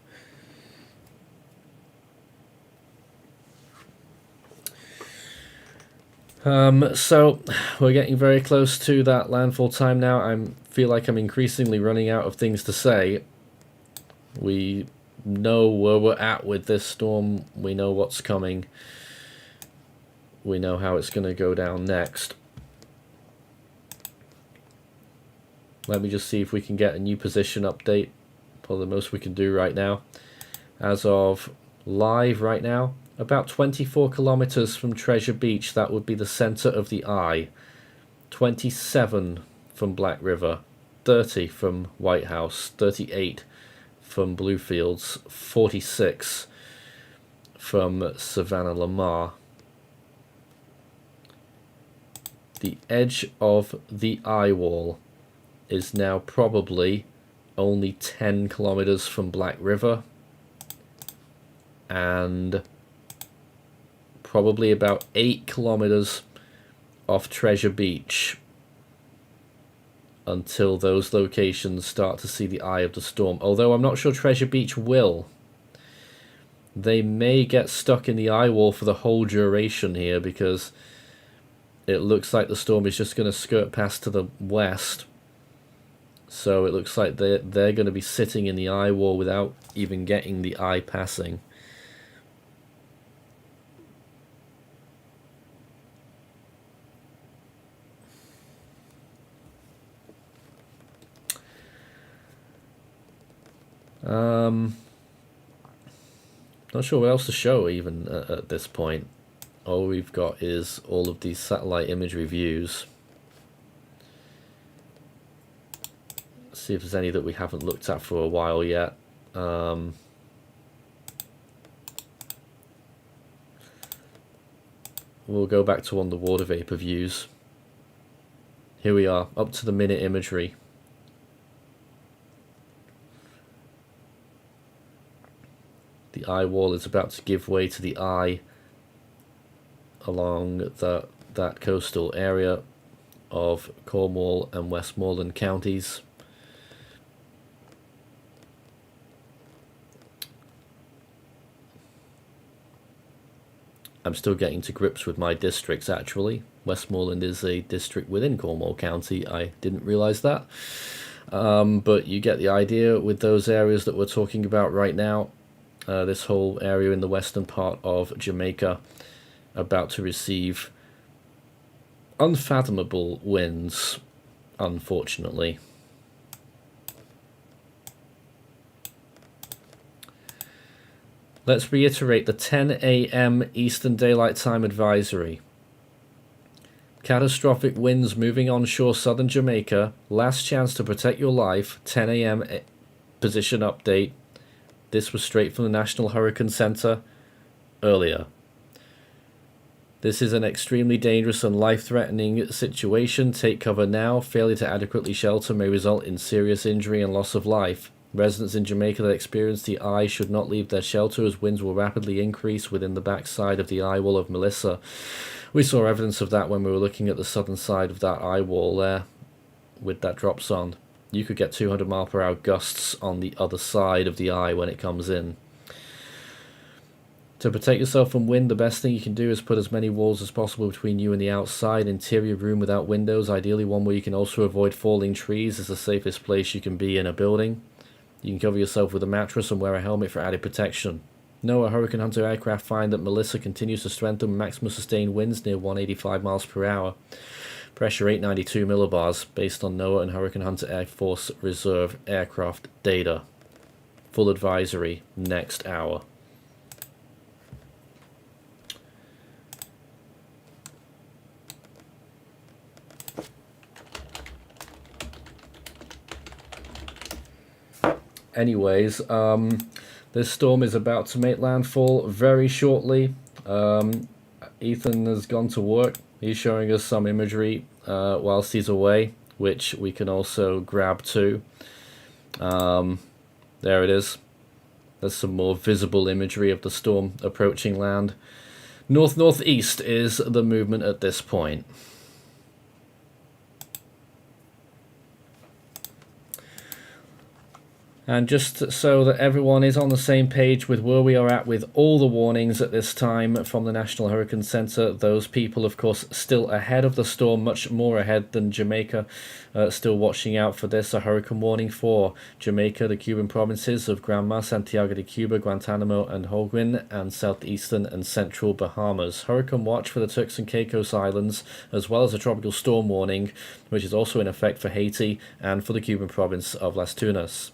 So we're getting very close to that landfall time now. I feel like I'm increasingly running out of things to say. We know where we're at with this storm. We know what's coming. We know how it's going to go down next. Let me just see if we can get a new position update. Probably the most we can do right now. As of live right now, about 24 kilometers from Treasure Beach, that would be the center of the eye. 27 from Black River, 30 from White House, 38 from Bluefields, 46 from Savannah Lamar. The edge of the eye wall is now probably only 10 kilometers from Black River and probably about 8 kilometers off Treasure Beach until those locations start to see the eye of the storm. Although I'm not sure Treasure Beach will. They may get stuck in the eye wall for the whole duration here because it looks like the storm is just going to skirt past to the west. So it looks like they're going to be sitting in the eye wall without even getting the eye passing. Not sure what else to show even at this point. All we've got is all of these satellite imagery views. See if there's any that we haven't looked at for a while yet. We'll go back to underwater vapor views. Here we are, up to the minute imagery. The eye wall is about to give way to the eye along that coastal area of Cornwall and Westmoreland counties. I'm still getting to grips with my districts actually. Westmoreland is a district within Cornwall County. I didn't realize that. But you get the idea with those areas that we're talking about right now. This whole area in the western part of Jamaica about to receive unfathomable winds, unfortunately. Let's reiterate the 10 a.m. Eastern Daylight Time advisory. Catastrophic winds moving onshore southern Jamaica. Last chance to protect your life. 10 a.m. position update. This was straight from the National Hurricane Center earlier. This is an extremely dangerous and life-threatening situation. Take cover now. Failure to adequately shelter may result in serious injury and loss of life. Residents in Jamaica that experience the eye should not leave their shelter as winds will rapidly increase within the backside of the eye wall of Melissa. We saw evidence of that when we were looking at the southern side of that eye wall there with that drop zone. You could get 200 mile per hour gusts on the other side of the eye when it comes in. To protect yourself from wind, the best thing you can do is put as many walls as possible between you and the outside. Interior room without windows, ideally one where you can also avoid falling trees, is the safest place you can be in a building. You can cover yourself with a mattress and wear a helmet for added protection. NOAA Hurricane Hunter aircraft find that Melissa continues to strengthen, maximum sustained winds near 185 miles per hour. Pressure 892 millibars based on NOAA and Hurricane Hunter Air Force Reserve aircraft data. Full advisory next hour. anyways, this storm is about to make landfall very shortly. Ethan has gone to work. He's showing us some imagery whilst he's away, which we can also grab too. There it is. There's some more visible imagery of the storm approaching land. North-northeast is the movement at this point. And just so that everyone is on the same page with where we are at with all the warnings at this time from the National Hurricane Center, those people, of course, still ahead of the storm, much more ahead than Jamaica, still watching out for this. A hurricane warning for Jamaica, the Cuban provinces of Granma, Santiago de Cuba, Guantanamo, and Holguin, and southeastern and central Bahamas. Hurricane watch for the Turks and Caicos Islands, as well as a tropical storm warning, which is also in effect for Haiti and for the Cuban province of Las Tunas.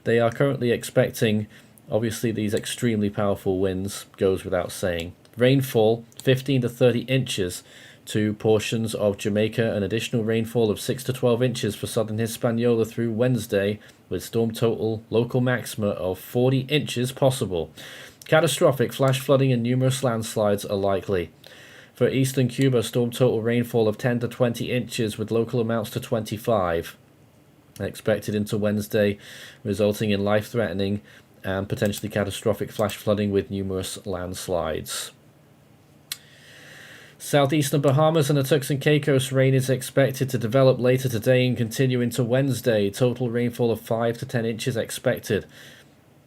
They are currently expecting, obviously these extremely powerful winds, goes without saying. Rainfall 15 to 30 inches to portions of Jamaica, an additional rainfall of 6 to 12 inches for southern Hispaniola through Wednesday, with storm total local maxima of 40 inches possible. Catastrophic flash flooding and numerous landslides are likely. For eastern Cuba, storm total rainfall of 10 to 20 inches with local amounts to 25. Expected into Wednesday, resulting in life-threatening and potentially catastrophic flash flooding with numerous landslides. Southeastern Bahamas and the Turks and Caicos rain is expected to develop later today and continue into Wednesday. Total rainfall of 5 to 10 inches expected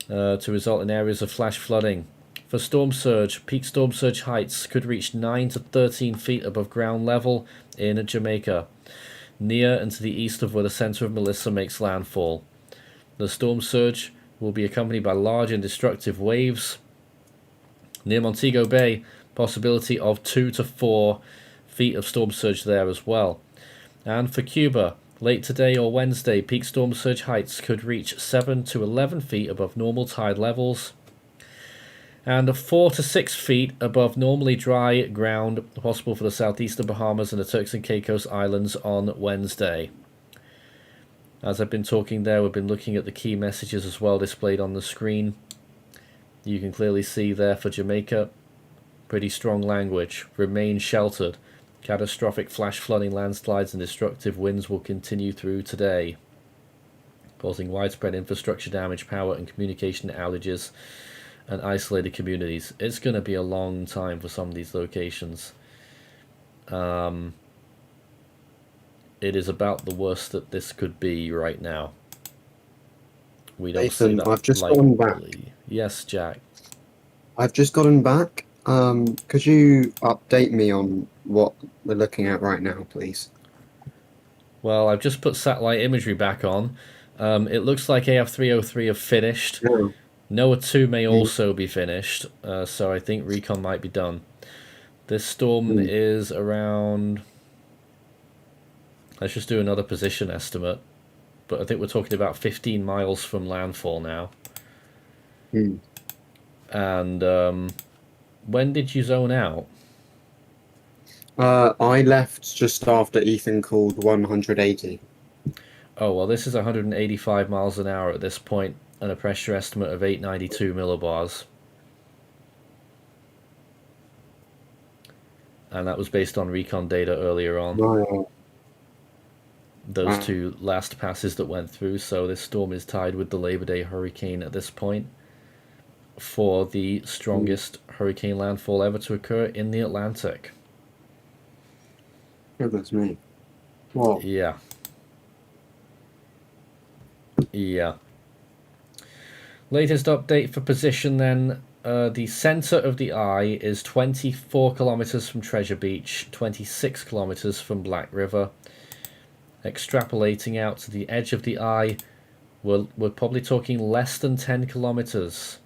to result in areas of flash flooding. For storm surge, peak storm surge heights could reach 9 to 13 feet above ground level in Jamaica, near and to the east of where the center of Melissa makes landfall. The storm surge will be accompanied by large and destructive waves. Near Montego Bay, possibility of 2 to 4 feet of storm surge there as well. And for Cuba, late today or Wednesday, peak storm surge heights could reach 7 to 11 feet above normal tide levels, and 4 to 6 feet above normally dry ground, possible for the southeastern Bahamas and the Turks and Caicos Islands on Wednesday. As I've been talking there, we've been looking at the key messages as well displayed on the screen. You can clearly see there for Jamaica, pretty strong language. Remain sheltered. Catastrophic flash flooding, landslides and destructive winds will continue through today, causing widespread infrastructure damage, power and communication outages, and isolated communities. It's going to be a long time for some of these locations. It is about the worst that this could be right now. We don't see Nathan, that I've just gone back. lightly. Yes, Jack. I've just gotten back. Could you update me on what we're looking at right now, please? Well, I've just put satellite imagery back on. It looks like AF303 have finished. Yeah. NOAA 2 may also be finished, so I think Recon might be done. This storm is around... Let's just do another position estimate. But I think we're talking about 15 miles from landfall now. And when did you zone out? I left just after Ethan called 180. Oh, well, this is 185 miles an hour at this point, and a pressure estimate of 892 millibars. And that was based on Recon data earlier on. Wow. Those two last passes that went through, so this storm is tied with the Labor Day hurricane at this point for the strongest hurricane landfall ever to occur in the Atlantic. Goodness me. Whoa. Yeah. Yeah. Latest update for position then. The center of the eye is 24 kilometers from Treasure Beach, 26 kilometers from Black River. Extrapolating out to the edge of the eye, we're probably talking less than 10 kilometers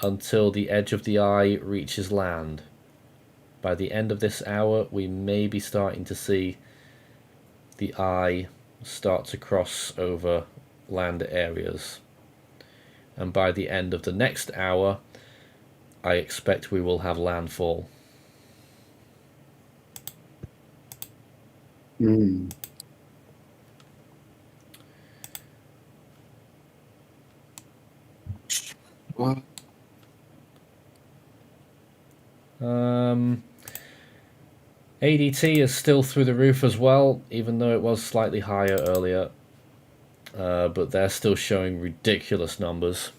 until the edge of the eye reaches land. By the end of this hour, we may be starting to see the eye start to cross over land areas. And by the end of the next hour, I expect we will have landfall. Well, ADT is still through the roof as well, even though it was slightly higher earlier. But they're still showing ridiculous numbers.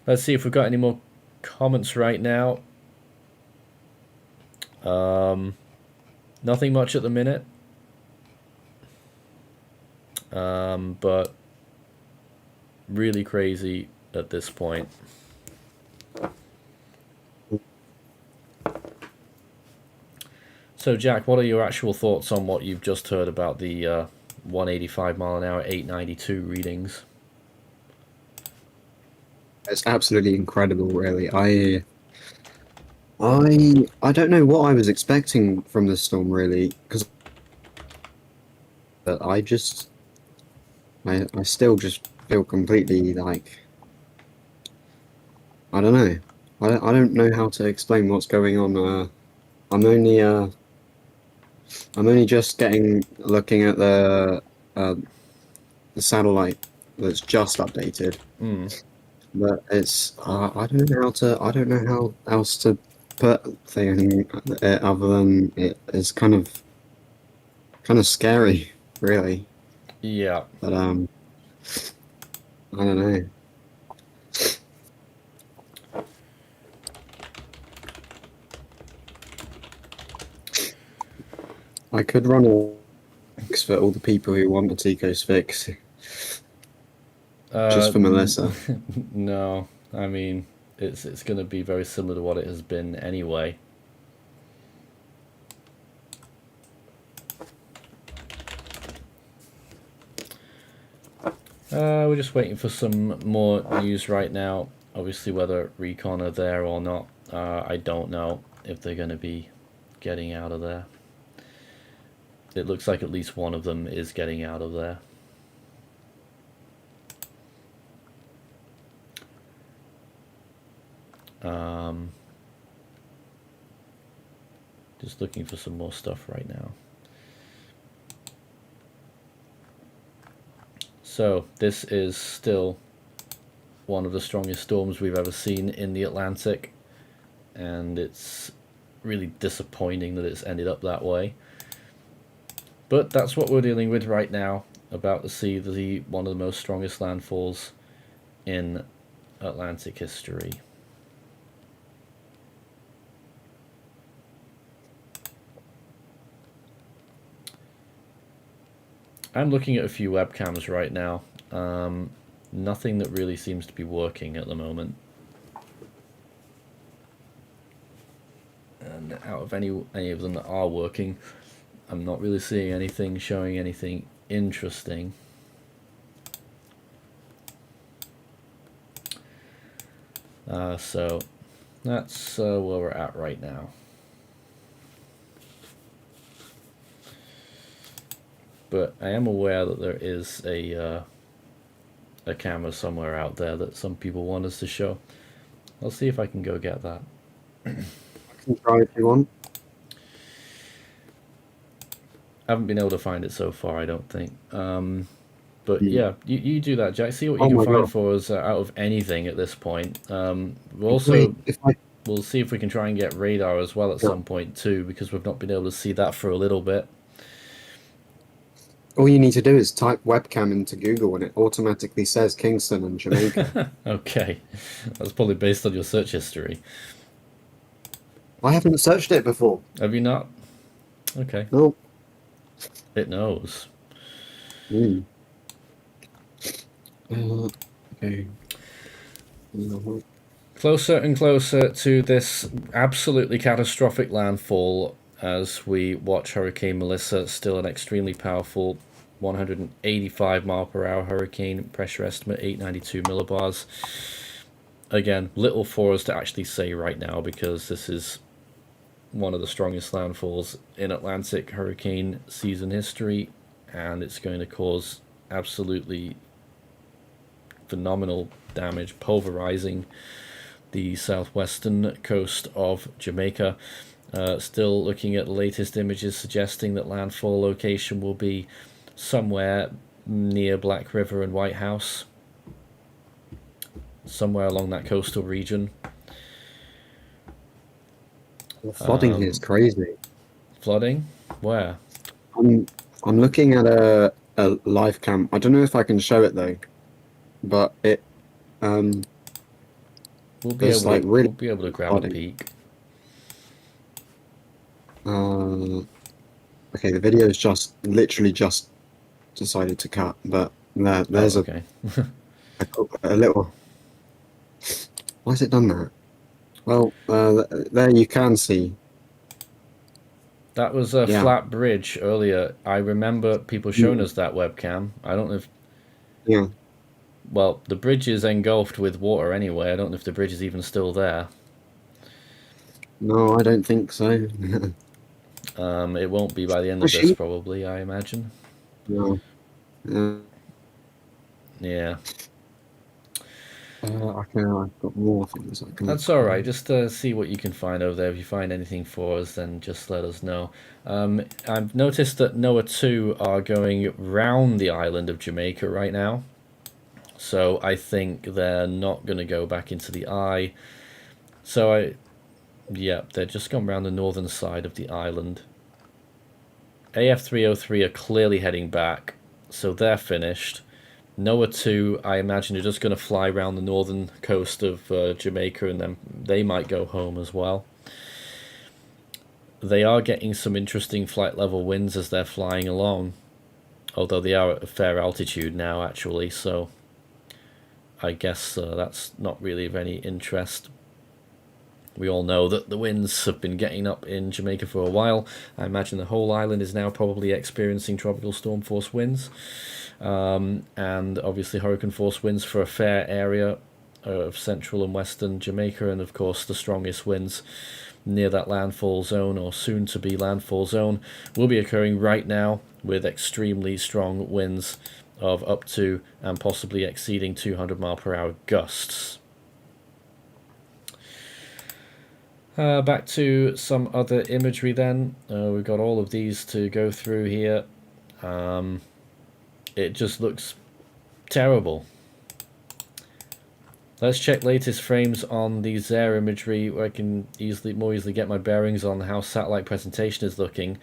Let's see if we've got any more comments right now. Nothing much at the minute. But really crazy at this point. So Jack, what are your actual thoughts on what you've just heard about the 185 mile an hour, 892 readings? it's absolutely incredible, really. I don't know what I was expecting from this storm, really, but I still just feel completely like, I don't know. I don't know how to explain what's going on. I'm only just looking at the satellite that's just updated. But it's I don't know how else to put thing other than it's kind of scary, really. Yeah. But I don't know. I could run a fix for all the people who want a Tico's fix. Just for Melissa. No, I mean it's going to be very similar to what it has been anyway. We're just waiting for some more news right now. Obviously, whether Recon are there or not, I don't know if they're going to be getting out of there. It looks like at least one of them is getting out of there. Just looking for some more stuff right now. So this is still one of the strongest storms we've ever seen in the Atlantic, and it's really disappointing that it's ended up that way. But that's what we're dealing with right now, about to see one of the most strongest landfalls in Atlantic history. I'm looking at a few webcams right now. Nothing that really seems to be working at the moment. And out of any of them that are working, I'm not really seeing anything showing anything interesting. So that's where we're at right now. But I am aware that there is a camera somewhere out there that some people want us to show. I'll see if I can go get that. I can try if you want. I haven't been able to find it so far, I don't think. But yeah, you do that, Jack. See what you can find for us out of anything at this point. We'll see if we can try and get radar as well at some point too, because we've not been able to see that for a little bit. All you need to do is type webcam into Google and it automatically says Kingston and Jamaica. Okay, that's probably based on your search history. I haven't searched it before. Have you not? Okay. No. It knows. Okay. Closer and closer to this absolutely catastrophic landfall as we watch Hurricane Melissa, still an extremely powerful 185 mile per hour hurricane, pressure estimate 892 millibars. Again, little for us to actually say right now because this is one of the strongest landfalls in Atlantic hurricane season history, and it's going to cause absolutely phenomenal damage, pulverizing the southwestern coast of Jamaica. Still looking at the latest images suggesting that landfall location will be somewhere near Black River and White House, somewhere along that coastal region. The flooding here is crazy. Flooding? Where? I'm I'm looking at a live cam. I don't know if I can show it though, but it We'll be there's able like to, really we'll be able to grab a flooding. peek. Okay, the video's just literally just decided to cut, but there's Oh, okay. a little. Why has it done that? Well, there you can see. That was a Yeah, flat bridge earlier. I remember people showing us that webcam. I don't know if... yeah. Well, the bridge is engulfed with water anyway. I don't know if the bridge is even still there. No, I don't think so. It won't be by the end of this, Pushy. probably, I imagine. No. Yeah. I've got more things I can. That's alright, just see what you can find over there. If you find anything for us, then just let us know. I've noticed that NOAA 2 are going round the island of Jamaica right now. So I think they're not going to go back into the eye. So yeah, they're just gone round the northern side of the island. AF303 are clearly heading back, so they're finished. NOAA 2, I imagine, are just going to fly around the northern coast of Jamaica, and then they might go home as well. They are getting some interesting flight level winds as they're flying along, although they are at a fair altitude now, actually, so I guess that's not really of any interest. We all know that the winds have been getting up in Jamaica for a while. I imagine the whole island is now probably experiencing tropical storm force winds. And obviously hurricane force winds for a fair area of central and western Jamaica, and of course the strongest winds near that landfall zone, or soon to be landfall zone, will be occurring right now, with extremely strong winds of up to and possibly exceeding 200-mile-per-hour gusts. Back to some other imagery then. We've got all of these to go through here. It just looks terrible. Let's check latest frames on the Zaire imagery, where I can more easily get my bearings on how satellite presentation is looking.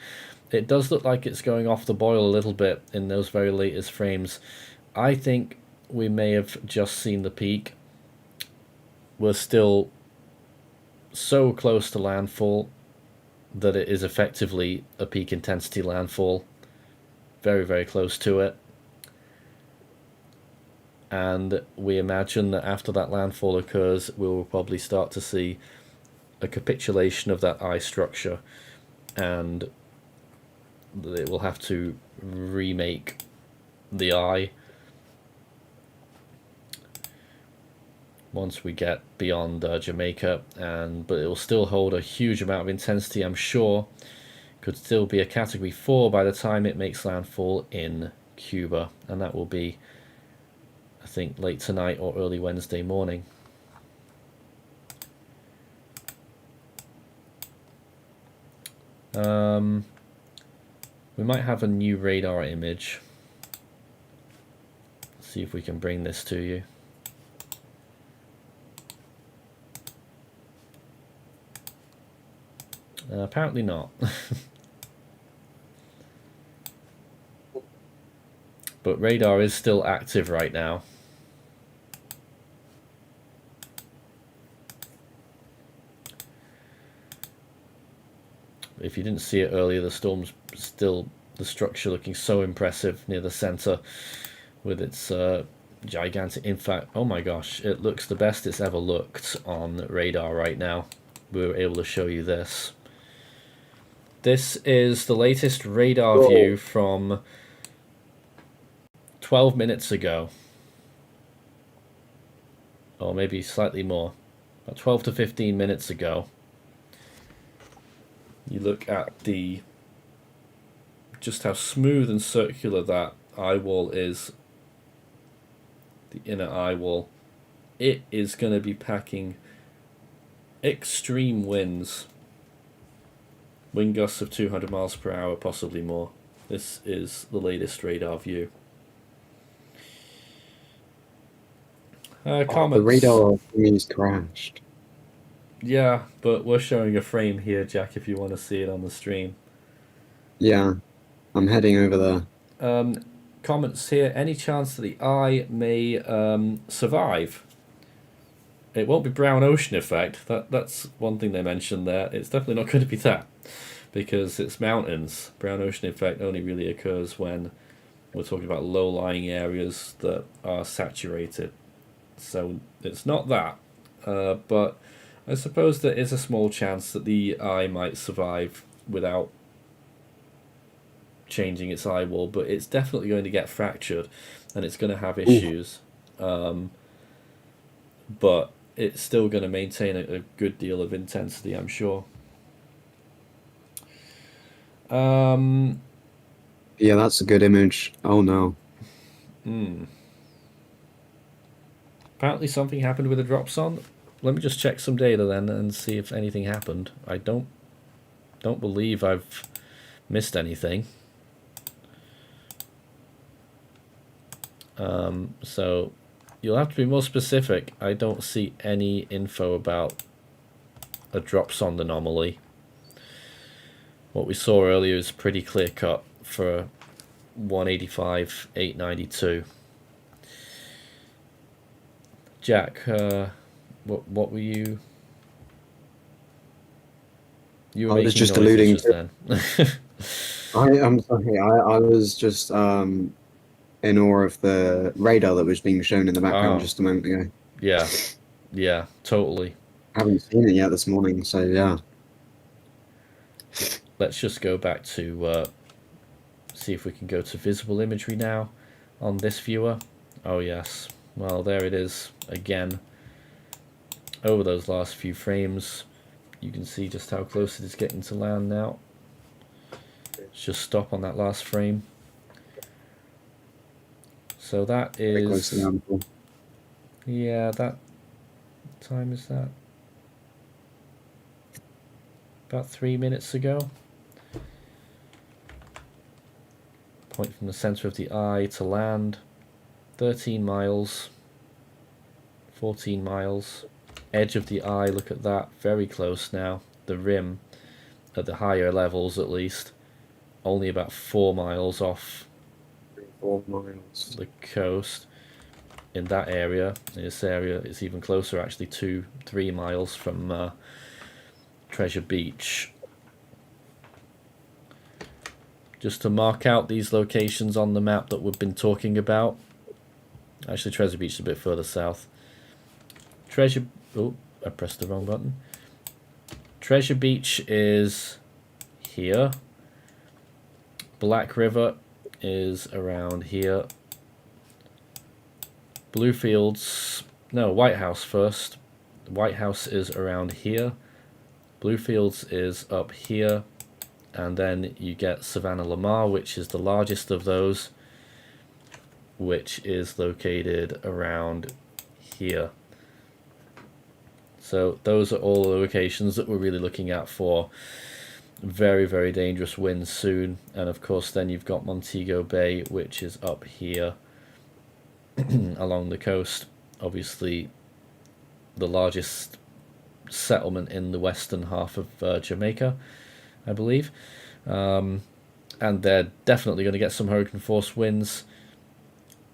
It does look like it's going off the boil a little bit in those very latest frames. I think we may have just seen the peak. We're still so close to landfall that it is effectively a peak intensity landfall. Very, very close to it. And we imagine that after that landfall occurs, we'll probably start to see a capitulation of that eye structure, and it will have to remake the eye once we get beyond Jamaica, but it will still hold a huge amount of intensity, I'm sure. Could still be a category 4 by the time it makes landfall in Cuba, and that will be, I think, late tonight or early Wednesday morning. We might have a new radar image. Let's see if we can bring this to you. Apparently not. But radar is still active right now. If you didn't see it earlier, the storm's still, the structure looking so impressive near the center with its gigantic, in fact, oh my gosh, it looks the best it's ever looked on radar right now. We were able to show you this. This is the latest radar view from 12 minutes ago, or maybe slightly more, about 12 to 15 minutes ago. You look at just how smooth and circular that eye wall is, the inner eye wall. It is going to be packing extreme winds, wind gusts of 200 miles per hour, possibly more. This is the latest radar view. The Comments. radar is crashed. Yeah, but we're showing a frame here, Jack, if you want to see it on the stream. Yeah, I'm heading over there. Comments here. Any chance that the eye may survive? It won't be brown ocean effect. That's one thing they mentioned there. It's definitely not going to be that, because it's mountains. Brown ocean effect only really occurs when we're talking about low-lying areas that are saturated. So it's not that. But I suppose there is a small chance that the eye might survive without changing its eye wall, but it's definitely going to get fractured and it's going to have issues. But it's still going to maintain a good deal of intensity, I'm sure. Yeah, that's a good image. Oh no. Apparently something happened with the drops on. Let me just check some data then and see if anything happened. I don't believe I've missed anything. So you'll have to be more specific. I don't see any info about a drops on anomaly. What we saw earlier is pretty clear cut for 185, 892. Jack, what were you? You were I was making just noises alluding just to. then. I'm sorry. I was just in awe of the radar that was being shown in the background Oh. just a moment ago. Yeah, totally. I haven't seen it yet this morning, so yeah. Let's just go back to see if we can go to visible imagery now on this viewer. Oh yes, well there it is again. Over those last few frames, you can see just how close it is getting to land now. Let's just stop on that last frame. So that Very close to is, landfall. yeah, that time is that? About 3 minutes ago. Point from the center of the eye to land. 13 miles. 14 miles. Edge of the eye, look at that, very close now. The rim, at the higher levels at least, only about 4 miles off 4 miles. the coast. In that area, in this area, it's even closer actually, 2-3 miles from Treasure Beach. Just to mark out these locations on the map that we've been talking about. Actually, Treasure Beach is a bit further south. Oh, I pressed the wrong button. Treasure Beach is here. Black River is around here. Bluefields, no, White House first. White House is around here. Bluefields is up here. And then you get Savannah Lamar, which is the largest of those, which is located around here. So those are all the locations that we're really looking at for very, very dangerous winds soon. And of course then you've got Montego Bay, which is up here along the coast. Obviously the largest settlement in the western half of Jamaica, I believe. And they're definitely going to get some hurricane force winds.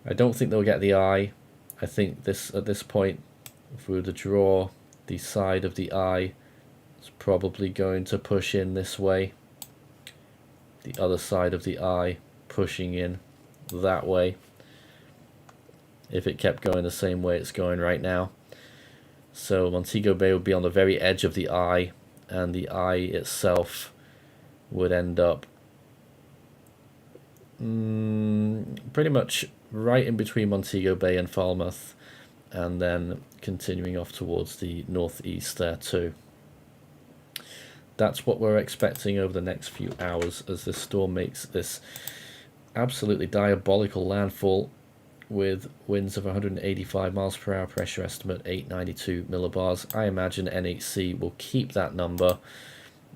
I don't think they'll get the eye. I think at this point, if we were to draw the side of the eye, it's probably going to push in this way. The other side of the eye pushing in that way. If it kept going the same way it's going right now. So Montego Bay would be on the very edge of the eye, and the eye itself would end up pretty much right in between Montego Bay and Falmouth, and then continuing off towards the northeast there too. That's what we're expecting over the next few hours as this storm makes this absolutely diabolical landfall with winds of 185 miles per hour, pressure estimate 892 millibars. I imagine NHC will keep that number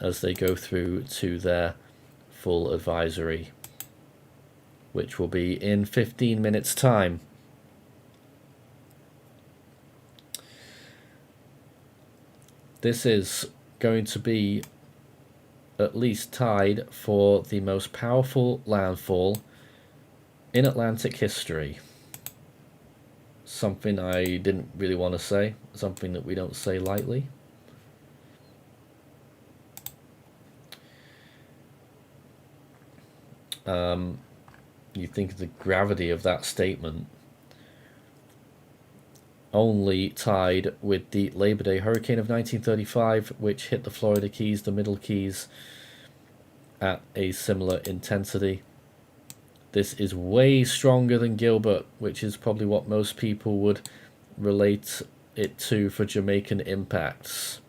as they go through to their full advisory, which will be in 15 minutes time. this is going to be at least tied for the most powerful landfall in Atlantic history. Something I didn't really want to say, something that we don't say lightly. You think of the gravity of that statement. Only tied with the Labor Day hurricane of 1935, which hit the Florida Keys, the Middle Keys, at a similar intensity. This is way stronger than Gilbert, which is probably what most people would relate it to for Jamaican impacts.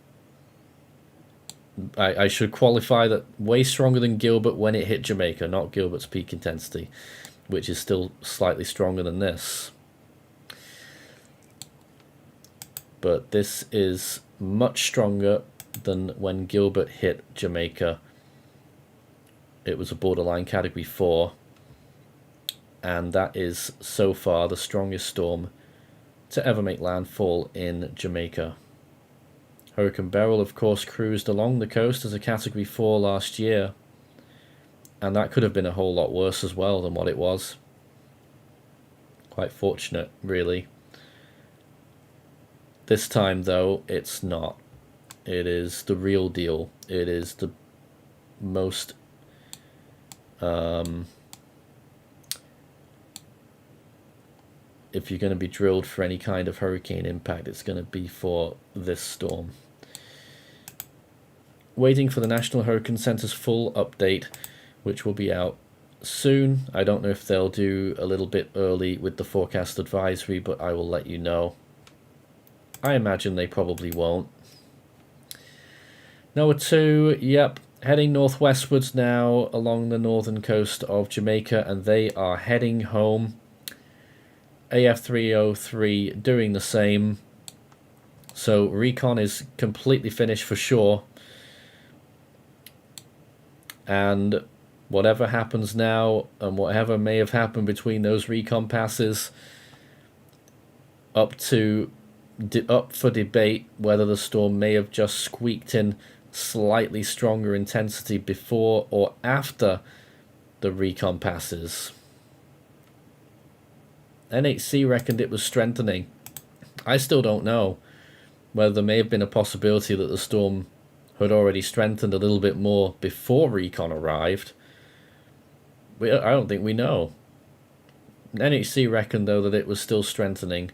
I should qualify that way stronger than Gilbert when it hit Jamaica, not Gilbert's peak intensity, which is still slightly stronger than this. But this is much stronger than when Gilbert hit Jamaica. It was a borderline category 4. And that is so far the strongest storm to ever make landfall in Jamaica. Hurricane Beryl, of course, cruised along the coast as a category 4 last year. And that could have been a whole lot worse as well than what it was. Quite fortunate, really. This time, though, it's not. It is the real deal. It is the most... if you're going to be drilled for any kind of hurricane impact, it's going to be for this storm. Waiting for the National Hurricane Center's full update, which will be out soon. I don't know if they'll do a little bit early with the forecast advisory, but I will let you know. I imagine they probably won't. Number 2, yep, heading northwestwards now along the northern coast of Jamaica, and they are heading home. AF303 doing the same. So Recon is completely finished for sure. And whatever happens now, and whatever may have happened between those Recon passes, up for debate whether the storm may have just squeaked in slightly stronger intensity before or after the Recon passes. NHC reckoned it was strengthening. I still don't know whether there may have been a possibility that the storm had already strengthened a little bit more before Recon arrived. I don't think we know. NHC reckoned, though, that it was still strengthening.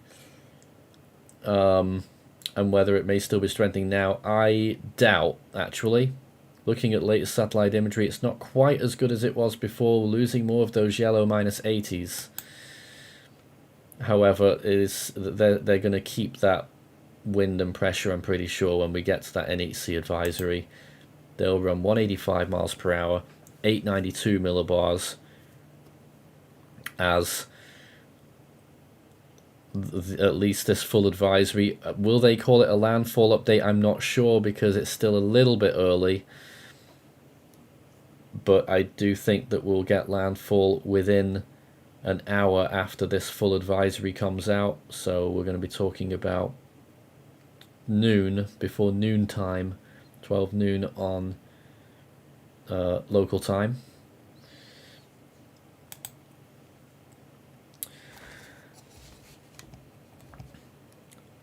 And whether it may still be strengthening now, I doubt, actually. Looking at latest satellite imagery, it's not quite as good as it was before, losing more of those yellow -80s. However, they're going to keep that wind and pressure, I'm pretty sure, when we get to that NHC advisory. They'll run 185 miles per hour, 892 millibars, as at least this full advisory. Will they call it a landfall update? I'm not sure, because it's still a little bit early. But I do think that we'll get landfall within an hour after this full advisory comes out. So we're going to be talking about noon, before noon time, 12 noon on local time.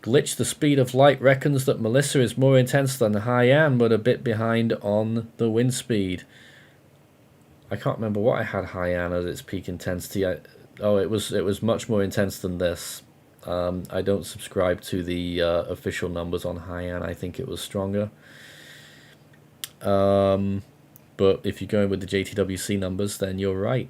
Glitch the speed of light reckons that Melissa is more intense than Haiyan, but a bit behind on the wind speed. I can't remember what I had Haiyan at its peak intensity. It was much more intense than this. I don't subscribe to the official numbers on Haiyan. I think it was stronger. But if you're going with the JTWC numbers, then you're right.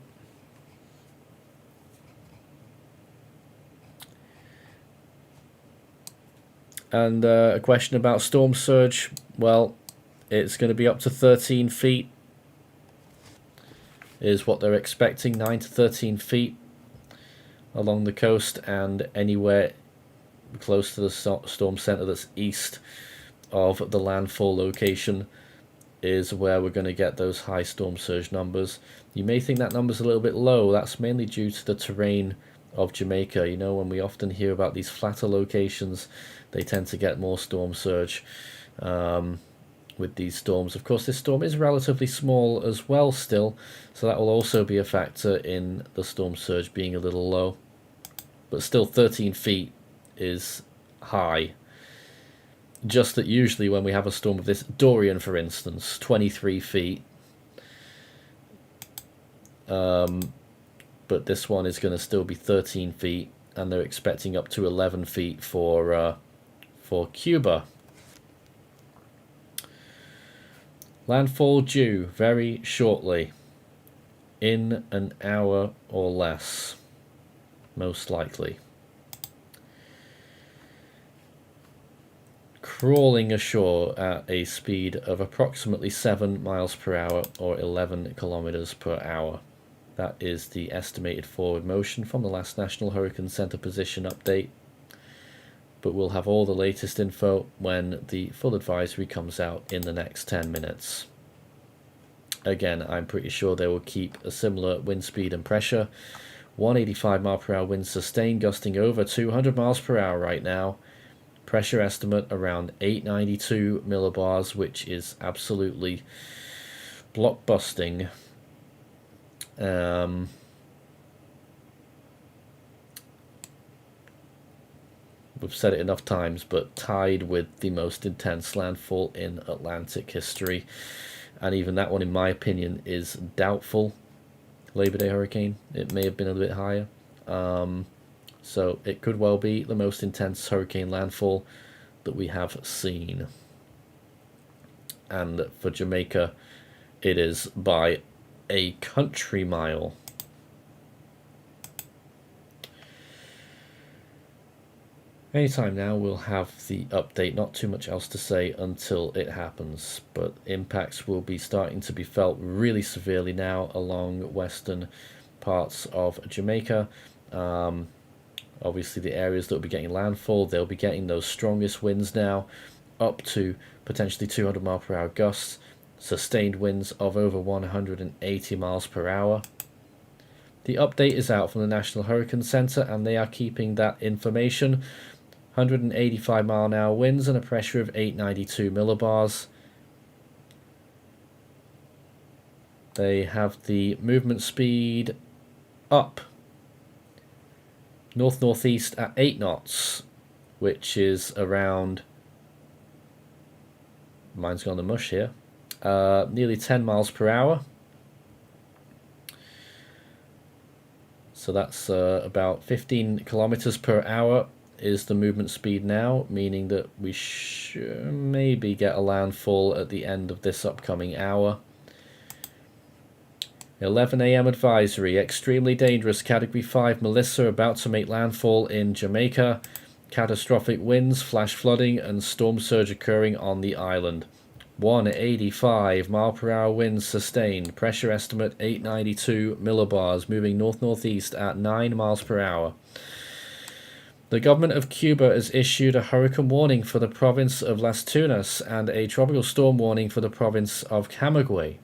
And a question about storm surge. Well, it's going to be up to 13 feet. Is what they're expecting, 9 to 13 feet along the coast, and anywhere close to the storm center that's east of the landfall location is where we're going to get those high storm surge numbers. You may think that number's a little bit low. That's mainly due to the terrain of Jamaica. You know, when we often hear about these flatter locations, they tend to get more storm surge. with these storms. Of course, this storm is relatively small as well still, so that will also be a factor in the storm surge being a little low. But still, 13 feet is high. Just that usually when we have a storm of this, Dorian for instance, 23 feet. But this one is going to still be 13 feet, and they're expecting up to 11 feet for Cuba. Landfall due very shortly, in an hour or less, most likely. Crawling ashore at a speed of approximately 7 miles per hour or 11 kilometers per hour. That is the estimated forward motion from the last National Hurricane Center position update. But we'll have all the latest info when the full advisory comes out in the next 10 minutes. Again, I'm pretty sure they will keep a similar wind speed and pressure. 185 mile per hour winds sustained, gusting over 200 miles per hour right now. Pressure estimate around 892 millibars, which is absolutely blockbusting. We've said it enough times, but tied with the most intense landfall in Atlantic history. And even that one, in my opinion, is doubtful. Labor Day hurricane, it may have been a little bit higher. So it could well be the most intense hurricane landfall that we have seen. And for Jamaica, it is by a country mile. Anytime now we'll have the update, not too much else to say until it happens, but impacts will be starting to be felt really severely now along western parts of Jamaica. Obviously the areas that will be getting landfall, they'll be getting those strongest winds now, up to potentially 200 mile per hour gusts, sustained winds of over 180 miles per hour. The update is out from the National Hurricane Center, and they are keeping that information. 185 mile an hour winds and a pressure of 892 millibars. They have the movement speed up north-northeast at 8 knots, which is around, mine's gone to mush here, nearly 10 miles per hour. So that's about 15 kilometers per hour is the movement speed now, meaning that we maybe get a landfall at the end of this upcoming hour. 11 a.m. advisory, extremely dangerous Category 5 Melissa about to make landfall in Jamaica. Catastrophic winds, flash flooding and storm surge occurring on the island. 185 mile per hour winds sustained, pressure estimate 892 millibars, moving north-northeast at 9 miles per hour. The government of Cuba has issued a hurricane warning for the province of Las Tunas and a tropical storm warning for the province of Camagüey.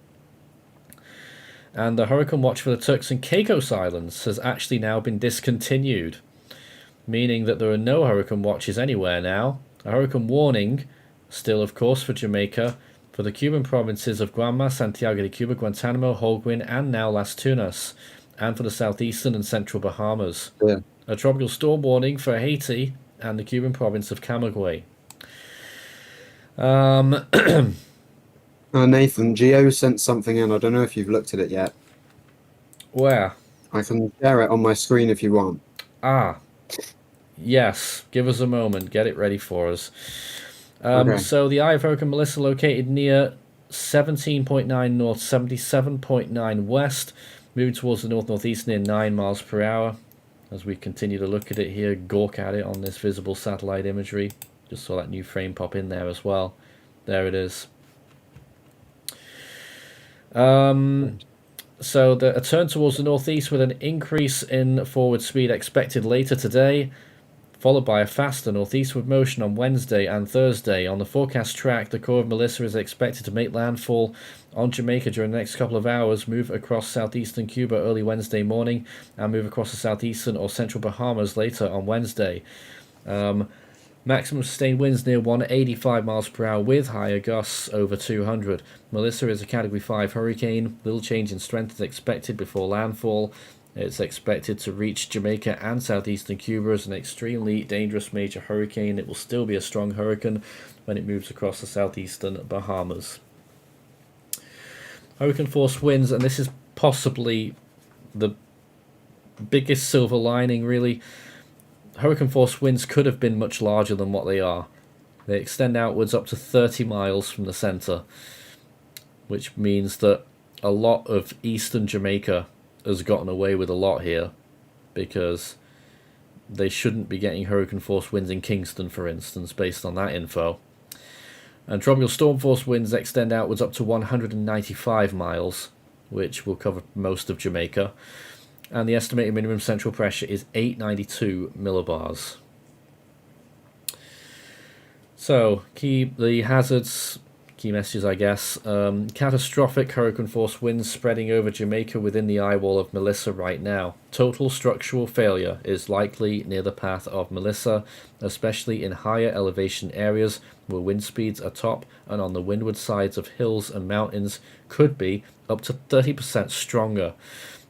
And the hurricane watch for the Turks and Caicos Islands has actually now been discontinued, meaning that there are no hurricane watches anywhere now. A hurricane warning, still of course for Jamaica, for the Cuban provinces of Guam, Santiago de Cuba, Guantanamo, Holguin, and now Las Tunas, and for the southeastern and central Bahamas. Yeah. A tropical storm warning for Haiti and the Cuban province of Camagüey. Nathan, Geo sent something in. I don't know if you've looked at it yet. Where? I can share it on my screen if you want. Ah, yes. Give us a moment. Get it ready for us. Okay. So the eye of Hurricane Melissa located near 17.9 north, 77.9 west, moving towards the north-northeast near 9 miles per hour. As we continue to look at it here, gawk at it on this visible satellite imagery. Just saw that new frame pop in there as well. There it is. So a turn towards the northeast with an increase in forward speed expected later today, followed by a faster northeastward motion on Wednesday and Thursday. On the forecast track, the core of Melissa is expected to make landfall on Jamaica during the next couple of hours, move across southeastern Cuba early Wednesday morning, and move across the southeastern or central Bahamas later on Wednesday. Maximum sustained winds near 185 miles per hour with higher gusts over 200. Melissa is a Category 5 hurricane. Little change in strength is expected before landfall. It's expected to reach Jamaica and southeastern Cuba as an extremely dangerous major hurricane. It will still be a strong hurricane when it moves across the southeastern Bahamas. Hurricane force winds, and this is possibly the biggest silver lining, really. Hurricane force winds could have been much larger than what they are. They extend outwards up to 30 miles from the center, which means that a lot of eastern Jamaica has gotten away with a lot here, because they shouldn't be getting hurricane force winds in Kingston, for instance, based on that info. And tropical storm force winds extend outwards up to 195 miles, which will cover most of Jamaica. And the estimated minimum central pressure is 892 millibars. So, the hazards, key messages, I guess. Catastrophic hurricane force winds spreading over Jamaica within the eye wall of Melissa right now. Total structural failure is likely near the path of Melissa, especially in higher elevation areas where wind speeds are top and on the windward sides of hills and mountains could be up to 30% stronger.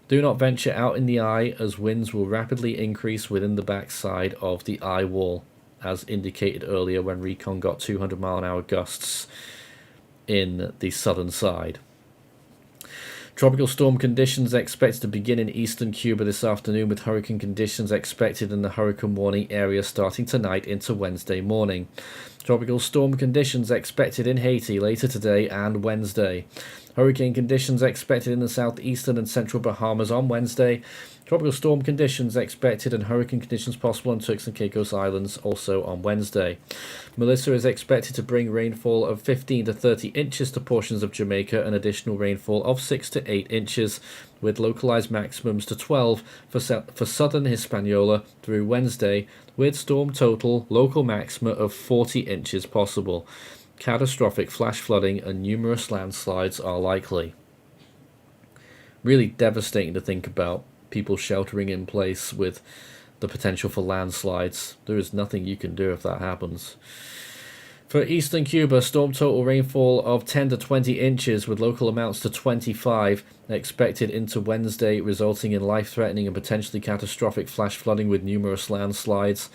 Do not venture out in the eye, as winds will rapidly increase within the backside of the eye wall, as indicated earlier when Recon got 200 mile an hour gusts in the southern side. Tropical storm conditions expected to begin in eastern Cuba this afternoon, with hurricane conditions expected in the hurricane warning area starting tonight into Wednesday morning. Tropical storm conditions expected in Haiti later today and Wednesday. Hurricane conditions expected in the southeastern and central Bahamas on Wednesday. Tropical storm conditions expected and hurricane conditions possible on Turks and Caicos Islands also on Wednesday. Melissa is expected to bring rainfall of 15 to 30 inches to portions of Jamaica and additional rainfall of 6 to 8 inches, with localized maximums to 12 for southern Hispaniola through Wednesday, with storm total local maxima of 40 inches possible. Catastrophic flash flooding and numerous landslides are likely. Really devastating to think about. People sheltering in place with the potential for landslides. There is nothing you can do if that happens. For eastern Cuba, storm total rainfall of 10 to 20 inches with local amounts to 25 expected into Wednesday, resulting in life-threatening and potentially catastrophic flash flooding with numerous landslides.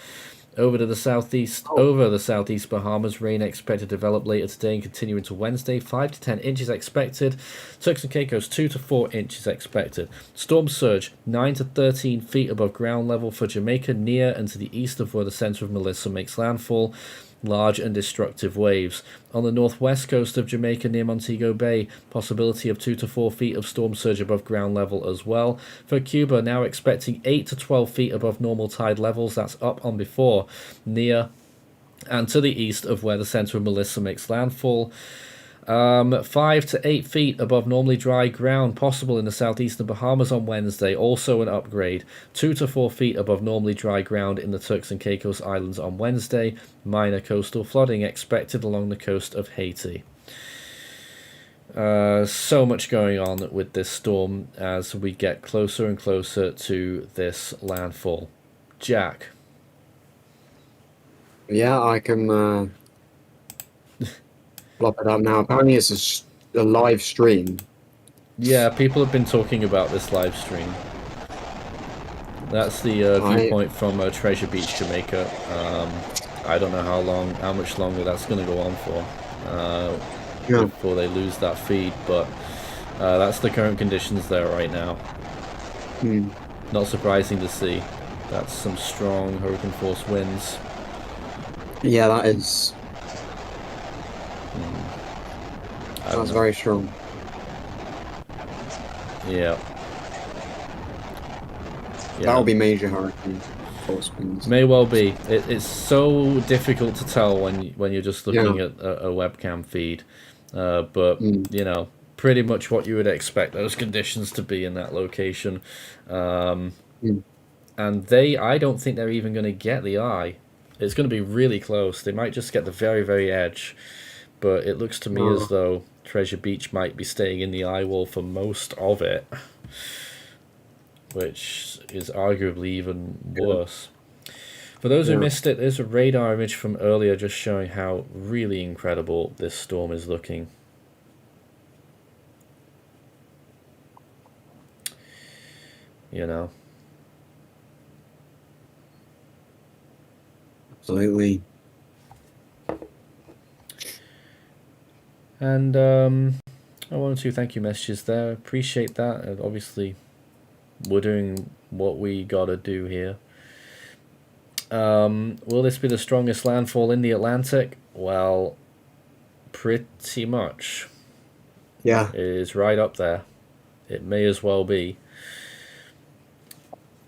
Over the southeast Bahamas, rain expected to develop later today and continue into Wednesday. 5 to 10 inches expected. Turks and Caicos, 2 to 4 inches expected. Storm surge, 9 to 13 feet above ground level for Jamaica, near and to the east of where the center of Melissa makes landfall. Large and destructive waves. On the northwest coast of Jamaica near Montego Bay, possibility of 2 to 4 feet of storm surge above ground level as well. For Cuba, now expecting 8 to 12 feet above normal tide levels, that's up on before, near and to the east of where the center of Melissa makes landfall. 5 to 8 feet above normally dry ground possible in the southeastern Bahamas on Wednesday, also an upgrade. 2 to 4 feet above normally dry ground in the Turks and Caicos Islands on Wednesday. Minor coastal flooding expected along the coast of Haiti. So much going on with this storm as we get closer and closer to this landfall. Jack. Yeah, I can plop it up now. Apparently it's a live stream. Yeah, people have been talking about this live stream. That's the viewpoint from Treasure Beach, Jamaica. I don't know how much longer that's going to go on for before they lose that feed, but that's the current conditions there right now. Not surprising to see. That's some strong hurricane force winds. Yeah, that is. That's very strong. Yeah. That'll be major hurricane force winds. May well be. It's so difficult to tell when you're just looking at a webcam feed, but you know, pretty much what you would expect those conditions to be in that location. And I don't think they're even going to get the eye. It's going to be really close. They might just get the very, very edge, but it looks to me as though Treasure Beach might be staying in the eye wall for most of it, which is arguably even worse. For those who Yeah. missed it, there's a radar image from earlier just showing how really incredible this storm is looking. You know. Absolutely. And I want to thank you messages there. Appreciate that. And obviously, we're doing what we gotta do here. Will this be the strongest landfall in the Atlantic? Well, pretty much. Yeah. It is right up there. It may as well be.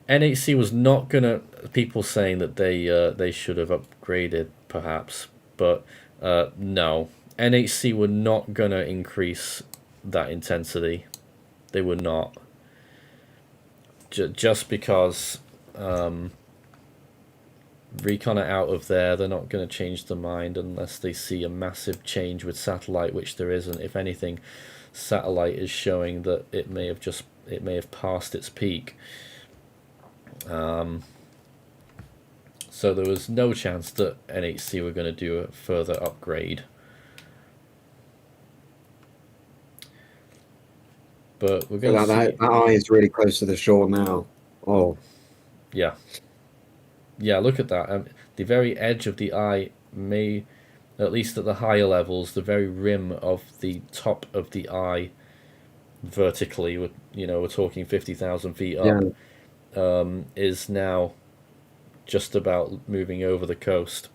NHC was not gonna. People saying that they should have upgraded, perhaps, but no. NHC were not gonna increase that intensity. They were not. Just because Recon are out of there, they're not going to change their mind unless they see a massive change with satellite, which there isn't. If anything, satellite is showing that it may have passed its peak. So there was no chance that NHC were going to do a further upgrade. But we're going to see... That eye is really close to the shore now. Oh. Yeah. Yeah, look at that. The very edge of the eye may, at least at the higher levels, the very rim of the top of the eye vertically, we're talking 50,000 feet up, is now just about moving over the coast.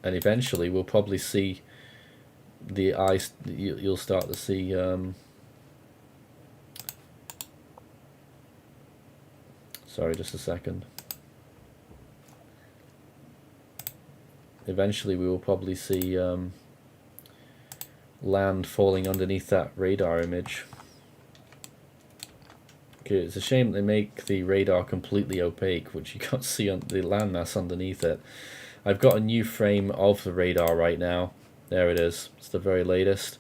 And eventually we'll probably see the ice, you'll start to see sorry, just a second. Eventually we will probably see land falling underneath that radar image. Okay, it's a shame they make the radar completely opaque, which you can't see on the landmass underneath it. I've got a new frame of the radar right now. There it is. It's the very latest.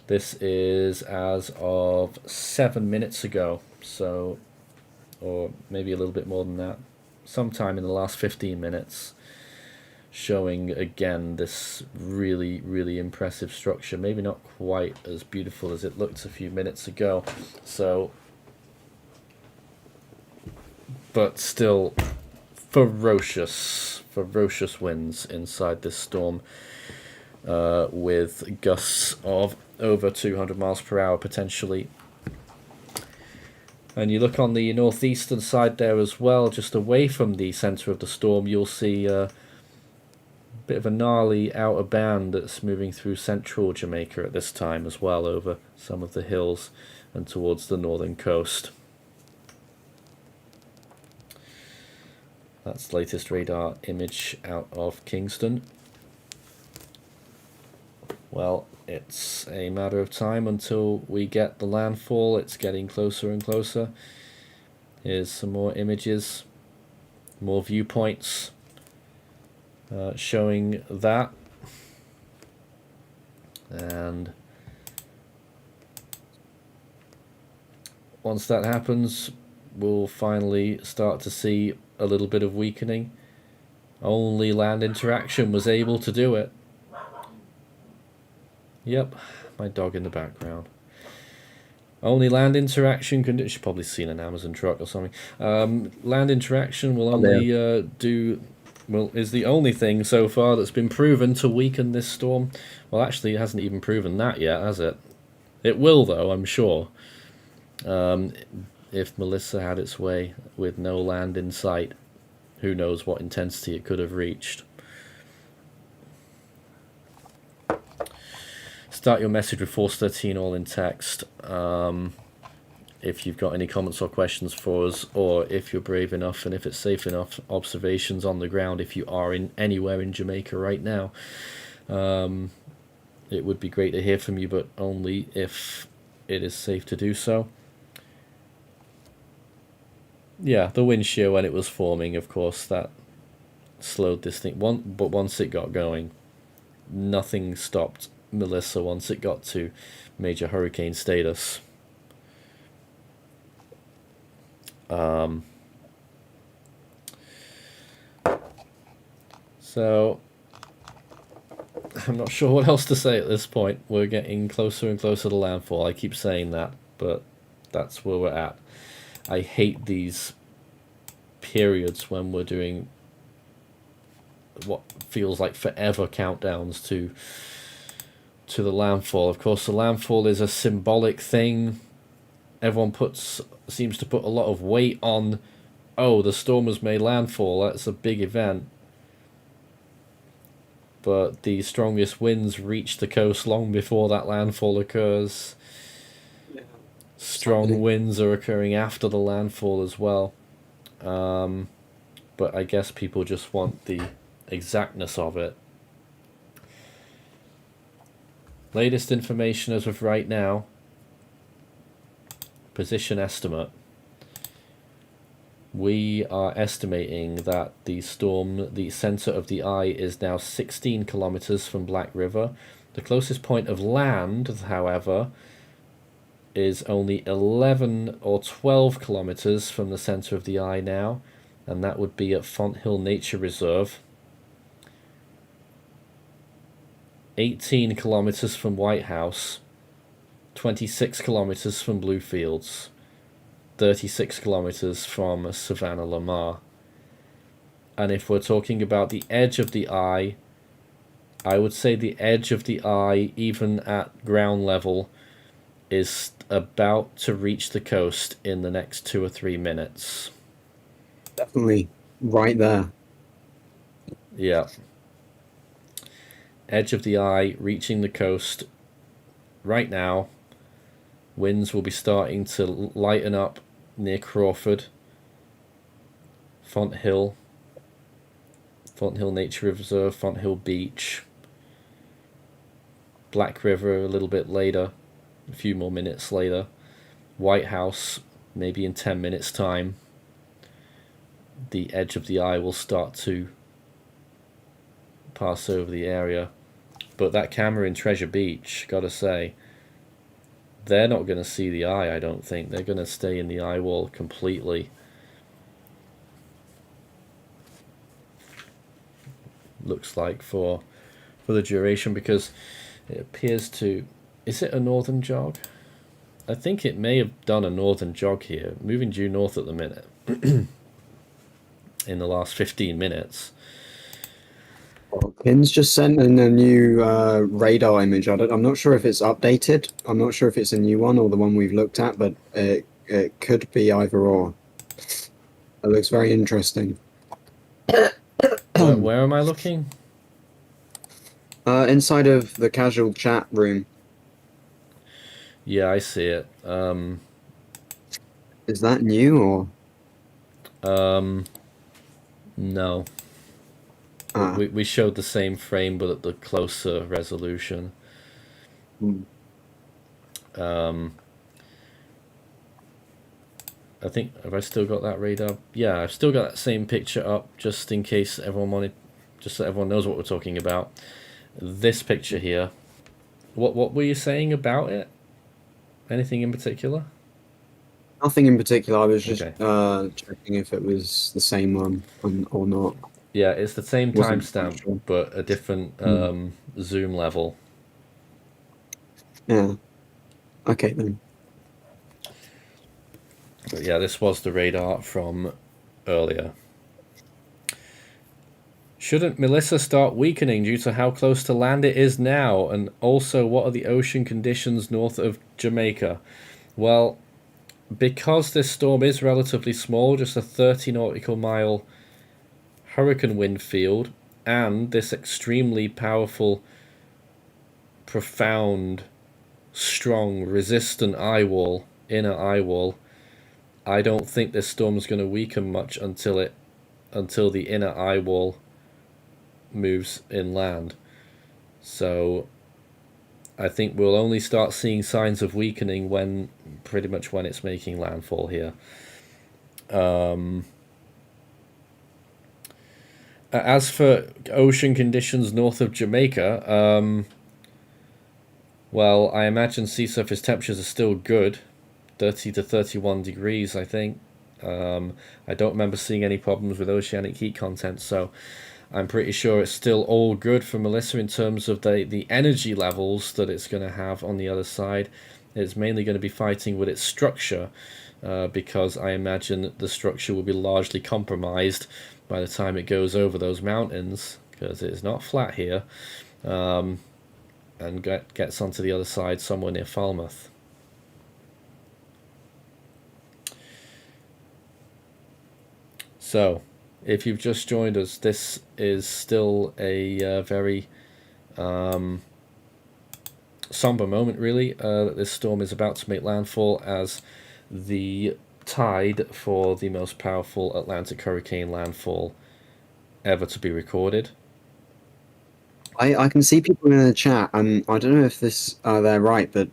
This is as of 7 minutes ago, so, or maybe a little bit more than that, sometime in the last 15 minutes, showing again this really, really impressive structure. Maybe not quite as beautiful as it looked a few minutes ago, so, but still ferocious winds inside this storm, with gusts of over 200 miles per hour potentially. And you look on the northeastern side there as well, just away from the center of the storm, you'll see a bit of a gnarly outer band that's moving through central Jamaica at this time as well, over some of the hills and towards the northern coast. That's the latest radar image out of Kingston. Well, it's a matter of time until we get the landfall. It's getting closer and closer. Here's some more images, more viewpoints showing that. And once that happens, we'll finally start to see a little bit of weakening. Only land interaction was able to do it. Yep, my dog in the background. Only land interaction can do... She's probably seen an Amazon truck or something. Land interaction will only is the only thing so far that's been proven to weaken this storm. Well, actually, it hasn't even proven that yet, has it? It will, though, I'm sure. If Melissa had its way with no land in sight, who knows what intensity it could have reached. Start your message with Force 13 all in text. If you've got any comments or questions for us, or if you're brave enough and if it's safe enough, observations on the ground if you are in anywhere in Jamaica right now. It would be great to hear from you, but only if it is safe to do so. Yeah, the wind shear when it was forming, of course, that slowed this thing. But once it got going, nothing stopped Melissa once it got to major hurricane status. So I'm not sure what else to say at this point. We're getting closer and closer to landfall. I keep saying that, but that's where we're at. I hate these periods when we're doing what feels like forever countdowns to the landfall. Of course, the landfall is a symbolic thing. Everyone seems to put a lot of weight on, oh, the storm has made landfall, that's a big event. But the strongest winds reach the coast long before that landfall occurs. Strong winds are occurring after the landfall as well. But I guess people just want the exactness of it. Latest information as of right now. Position estimate. We are estimating that the storm, the center of the eye, is now 16 kilometers from Black River. The closest point of land, however, is only 11 or 12 kilometers from the center of the eye now, and that would be at Fonthill Nature Reserve. 18 kilometers from White House, 26 kilometers from Bluefields, 36 kilometers from Savannah Lamar. And if we're talking about the edge of the eye, I would say the edge of the eye, even at ground level, is about to reach the coast in the next 2 or 3 minutes. Definitely right there. Yeah. Edge of the eye reaching the coast right now. Winds will be starting to lighten up near Crawford, Fonthill Nature Reserve, Fonthill Beach, Black River a little bit later, a few more minutes later, White House maybe in 10 minutes time. The edge of the eye will start to pass over the area. But that camera in Treasure Beach, gotta say, they're not going to see the eye, I don't think. They're going to stay in the eye wall completely. Looks like for the duration, because it appears to... Is it a northern jog? I think it may have done a northern jog here, moving due north at the minute. In the last 15 minutes. Pins just sent in a new radar image. I'm not sure if it's updated. I'm not sure if it's a new one or the one we've looked at, but it could be either or. It looks very interesting. Where am I looking? Inside of the casual chat room. Yeah, I see it. Is that new or? No. We showed the same frame, but at the closer resolution. I think, have I still got that radar? Yeah, I've still got that same picture up, just in case everyone wanted, just so everyone knows what we're talking about. This picture here. What were you saying about it? Anything in particular? Nothing in particular. I was just Okay. checking if it was the same one or not. Yeah, it's the same Wasn't timestamp, sure. but a different zoom level. Yeah. Okay then. But yeah, this was the radar from earlier. Shouldn't Melissa start weakening due to how close to land it is now? And also, what are the ocean conditions north of Jamaica? Well, because this storm is relatively small, just a 30 nautical mile hurricane wind field, and this extremely powerful, profound, strong, resistant eye wall, inner eye wall, I don't think this storm is going to weaken much until the inner eye wall moves inland. So I think we'll only start seeing signs of weakening when it's making landfall here. As for ocean conditions north of Jamaica, well, I imagine sea surface temperatures are still good, 30 to 31 degrees, I think. I don't remember seeing any problems with oceanic heat content, so I'm pretty sure it's still all good for Melissa in terms of the energy levels that it's going to have on the other side. It's mainly going to be fighting with its structure, because I imagine the structure will be largely compromised by the time it goes over those mountains, because it is not flat here, and gets onto the other side somewhere near Falmouth. So, if you've just joined us, this is still a very somber moment, really, that this storm is about to make landfall as the tide for the most powerful Atlantic hurricane landfall ever to be recorded. I can see people in the chat, and I don't know if they're right, but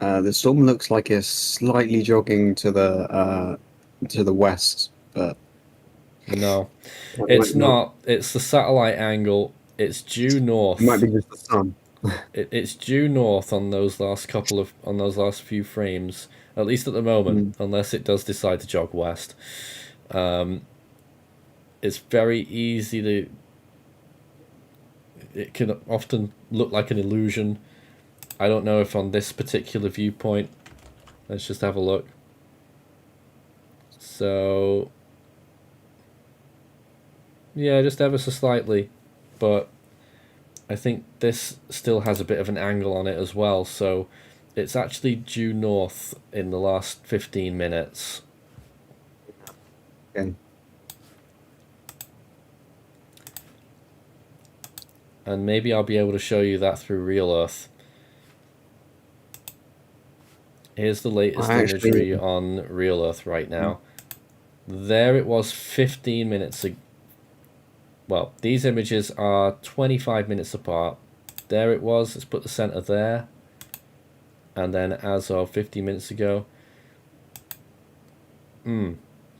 the storm looks like it's slightly jogging to the west, but No, it's not. It's the satellite angle. It's due north. It might be just the sun. It's due north on those last few frames, at least at the moment, unless it does decide to jog west. It's very easy to. It can often look like an illusion. I don't know if on this particular viewpoint. Let's just have a look. So, yeah, just ever so slightly, but I think this still has a bit of an angle on it as well, so it's actually due north in the last 15 minutes. Okay. And maybe I'll be able to show you that through Real Earth. Here's the latest imagery on Real Earth right now. There it was 15 minutes ago. Well, these images are 25 minutes apart. There it was. Let's put the center there. And then as of 15 minutes ago.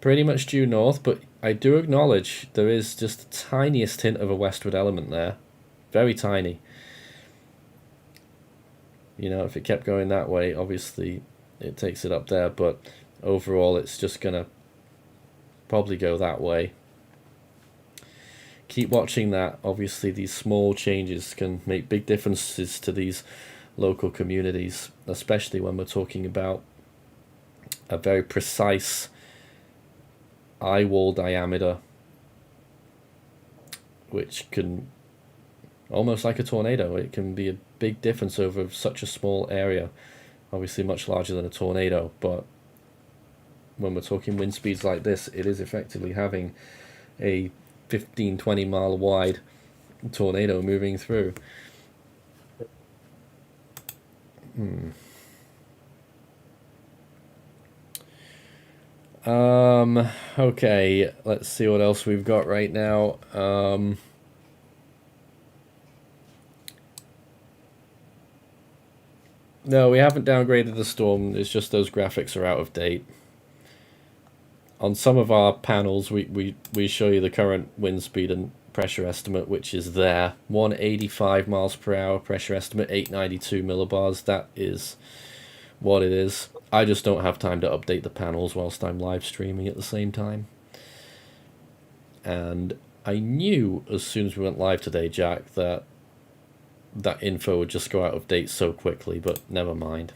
Pretty much due north, but I do acknowledge there is just the tiniest hint of a westward element there. Very tiny. You know, if it kept going that way, obviously it takes it up there, but overall it's just going to probably go that way. Keep watching that. Obviously these small changes can make big differences to these local communities, especially when we're talking about a very precise eye wall diameter, which can, almost like a tornado, it can be a big difference over such a small area. Obviously much larger than a tornado, but when we're talking wind speeds like this, it is effectively having a 15-20 mile wide tornado moving through. Okay, let's see what else we've got right now. No, we haven't downgraded the storm. It's just those graphics are out of date. On some of our panels, we show you the current wind speed and pressure estimate, which is there. 185 miles per hour pressure estimate, 892 millibars. That is what it is. I just don't have time to update the panels whilst I'm live streaming at the same time. And I knew as soon as we went live today, Jack, that that info would just go out of date so quickly, but never mind.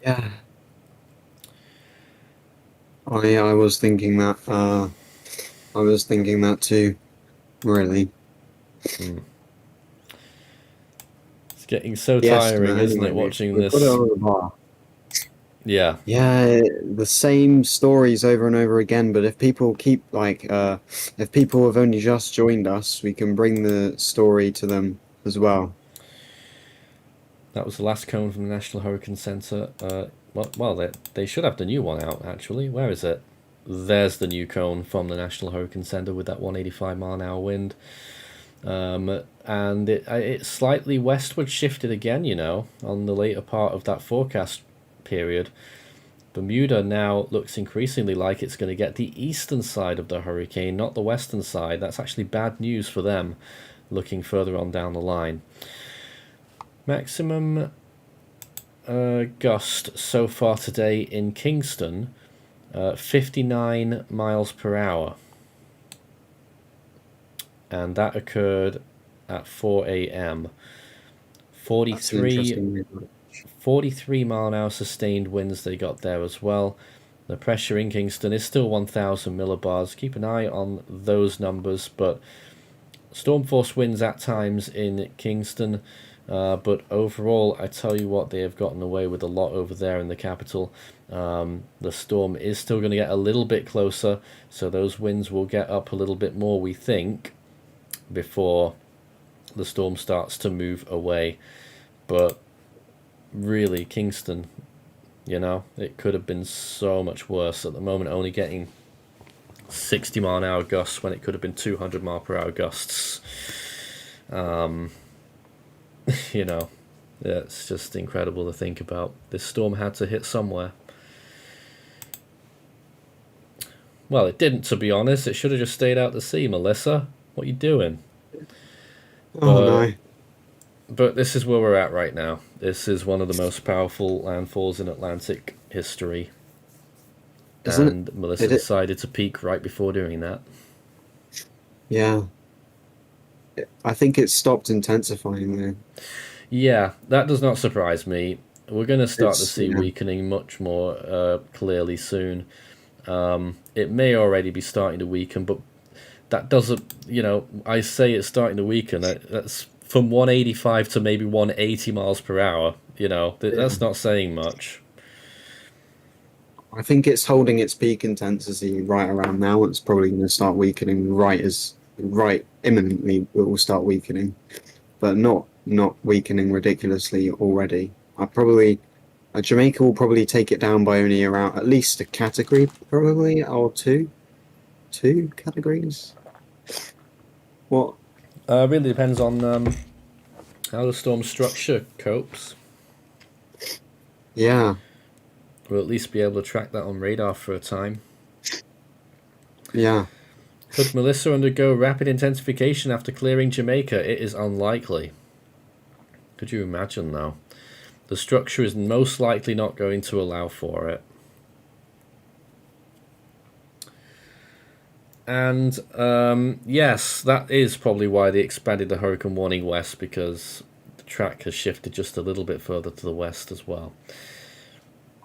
Yeah. I was thinking that. I was thinking that too. Really. It's getting so tiring, isn't it, watching this? Yeah. Yeah, the same stories over and over again, but if people keep, like, if people have only just joined us, we can bring the story to them as well. That was the last cone from the National Hurricane Center. Well, they should have the new one out, actually. Where is it? There's the new cone from the National Hurricane Center with that 185 mile an hour wind. And it slightly westward shifted again, you know, on the later part of that forecast period. Bermuda now looks increasingly like it's going to get the eastern side of the hurricane, not the western side. That's actually bad news for them, looking further on down the line. Maximum gust so far today in Kingston, 59 miles per hour. And that occurred at 4 a.m. 43 mile an hour sustained winds they got there as well. The pressure in Kingston is still 1,000 millibars. Keep an eye on those numbers, but storm force winds at times in Kingston. But overall, I tell you what, they have gotten away with a lot over there in the capital. The storm is still going to get a little bit closer, so those winds will get up a little bit more, we think, before the storm starts to move away. But really, Kingston, you know, it could have been so much worse. At the moment, only getting 60 mile an hour gusts when it could have been 200 mile per hour gusts. You know, it's just incredible to think about. This storm had to hit somewhere. Well, it didn't, to be honest. It should have just stayed out to sea, Melissa. What are you doing? Oh no. But this is where we're at right now. This is one of the most powerful landfalls in Atlantic history. And Melissa decided to peak right before doing that. Yeah. I think it stopped intensifying there. Yeah, that does not surprise me. We're going to start to see weakening much more clearly soon. It may already be starting to weaken, but that doesn't, you know, I say it's starting to weaken. That's from 185 to maybe 180 miles per hour. You know, that's not saying much. I think it's holding its peak intensity right around now. It's probably going to start weakening right imminently. It will start weakening, but not weakening ridiculously already. Jamaica will probably take it down by only around at least a category, probably, or two categories. What? Really depends on how the storm structure copes. Yeah. We'll at least be able to track that on radar for a time. Yeah. Could Melissa undergo rapid intensification after clearing Jamaica? It is unlikely. Could you imagine, though? The structure is most likely not going to allow for it. And yes, that is probably why they expanded the hurricane warning west, because the track has shifted just a little bit further to the west as well.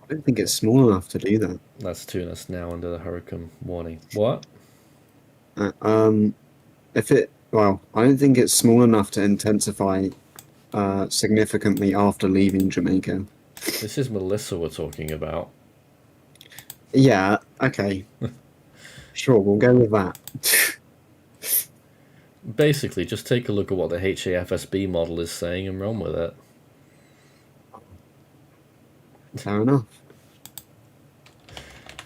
I don't think it's small enough to do that. That's Tunis now under the hurricane warning. What? I don't think it's small enough to intensify significantly after leaving Jamaica. This is Melissa we're talking about. Yeah, okay. Sure, we'll go with that. Basically, just take a look at what the HAFSB model is saying and run with it. Fair enough.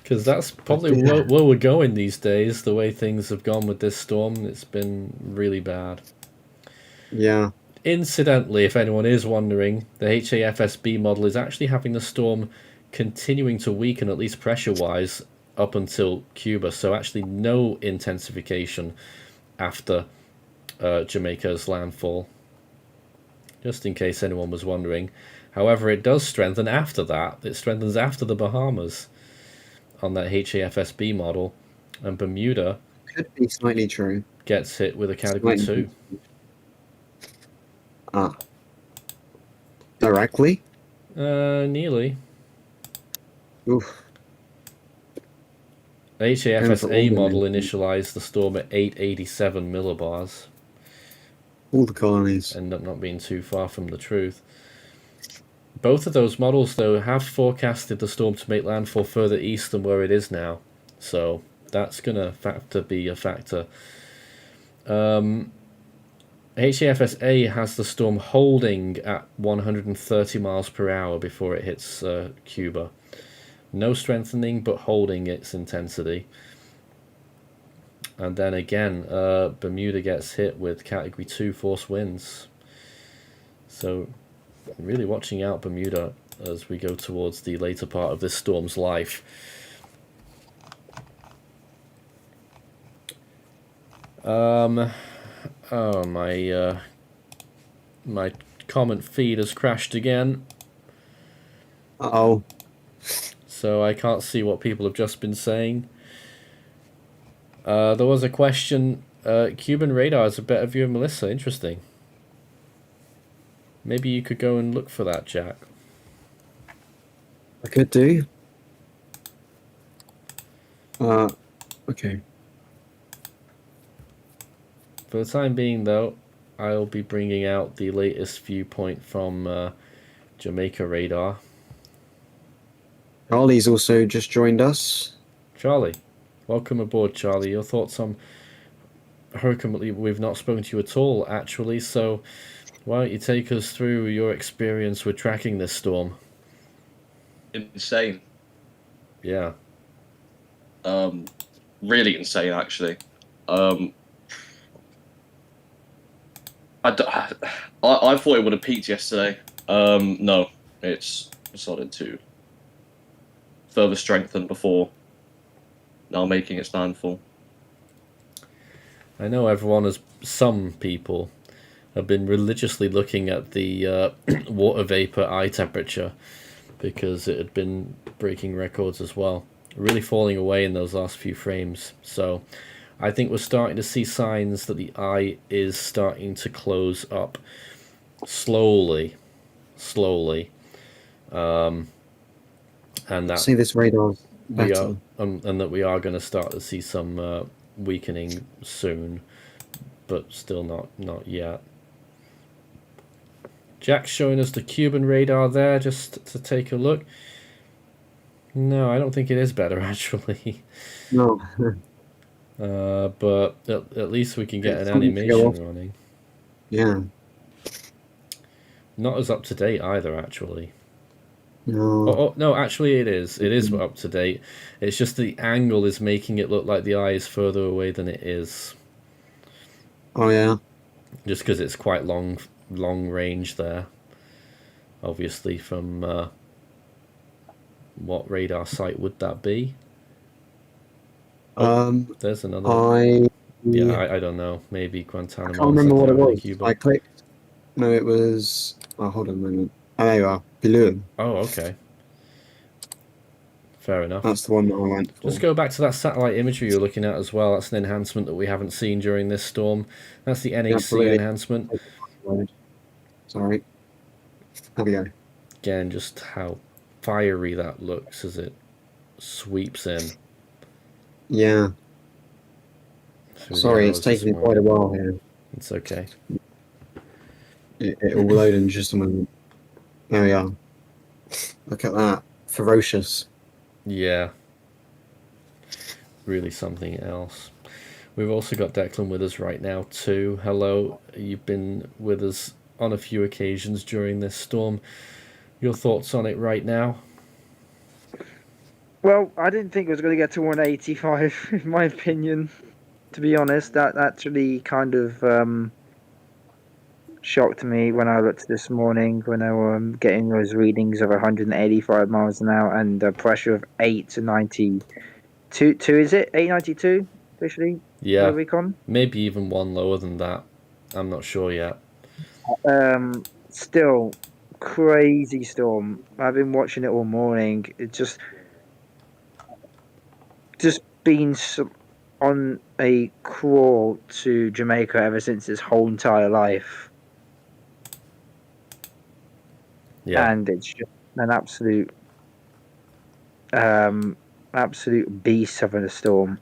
Because that's probably where we're going these days, the way things have gone with this storm. It's been really bad. Yeah. Incidentally, if anyone is wondering, the HAFSB model is actually having the storm continuing to weaken, at least pressure-wise, up until Cuba. So actually no intensification after Jamaica's landfall. Just in case anyone was wondering. However, it does strengthen after that. It strengthens after the Bahamas on that HAFSB model. And Bermuda could be slightly true. Gets hit with a category 2. Directly? Nearly. Oof. The HAFSA model initialized the storm at 887 millibars. All the colonies. End up not being too far from the truth. Both of those models, though, have forecasted the storm to make landfall further east than where it is now. So that's going to be a factor. HAFSA has the storm holding at 130 miles per hour before it hits Cuba. No strengthening, but holding its intensity. And then again, Bermuda gets hit with category 2 force winds. So really watching out Bermuda as we go towards the later part of this storm's life. Oh, my comment feed has crashed again, Uh-oh. so I can't see what people have just been saying. There was a question. Cuban radar is a better view of Melissa. Interesting. Maybe you could go and look for that, Jack. I could do. Okay. For the time being, though, I'll be bringing out the latest viewpoint from Jamaica radar. Charlie's also just joined us. Charlie, welcome aboard, Charlie. Your thoughts on Hurricane? We've not spoken to you at all, actually, so why don't you take us through your experience with tracking this storm? Insane. Yeah. Really insane, actually. I thought it would have peaked yesterday. No, it's started to further strengthen before now making its landfall. I know some people have been religiously looking at the water vapor eye temperature because it had been breaking records as well. Really falling away in those last few frames. So I think we're starting to see signs that the eye is starting to close up slowly. And that See, this radar's better. and that we are going to start to see some weakening soon, but still not yet. Jack's showing us the Cuban radar there just to take a look. No, I don't think it is better, actually. No. But at least we can get It's an something to go animation off. running. Yeah. Not as up to date either, actually. No. Oh, no, actually it is. It is up to date. It's just the angle is making it look like the eye is further away than it is. Oh, yeah. Just because it's quite long range there. Obviously from... what radar site would that be? There's another. Yeah, I don't know. Maybe Guantanamo. I can't remember what it was. Cuba. I clicked. No, it was. Oh, hold on a moment. Oh, there you are. Balloon. Oh, okay. Fair enough. That's the one that I went for. Just go back to that satellite imagery you're looking at as well. That's an enhancement that we haven't seen during this storm. That's the NHC absolutely. enhancement. Sorry. There we go. Again, just how fiery that looks as it sweeps in. Yeah. Sorry, it's taking quite a while here. It's okay. It will load in just a moment. There we are. Look at that. Ferocious. Yeah. Really something else. We've also got Declan with us right now too. Hello. You've been with us on a few occasions during this storm. Your thoughts on it right now? Well, I didn't think it was going to get to 185, in my opinion. To be honest, that actually kind of shocked me when I looked this morning when I were getting those readings of 185 miles an hour and a pressure of 8 to 92. Is it 892 officially? Yeah. Recon? Maybe even one lower than that. I'm not sure yet. Still, crazy storm. I've been watching it all morning. It just been on a crawl to Jamaica ever since his whole entire life. Yeah. And it's just an absolute beast of a storm.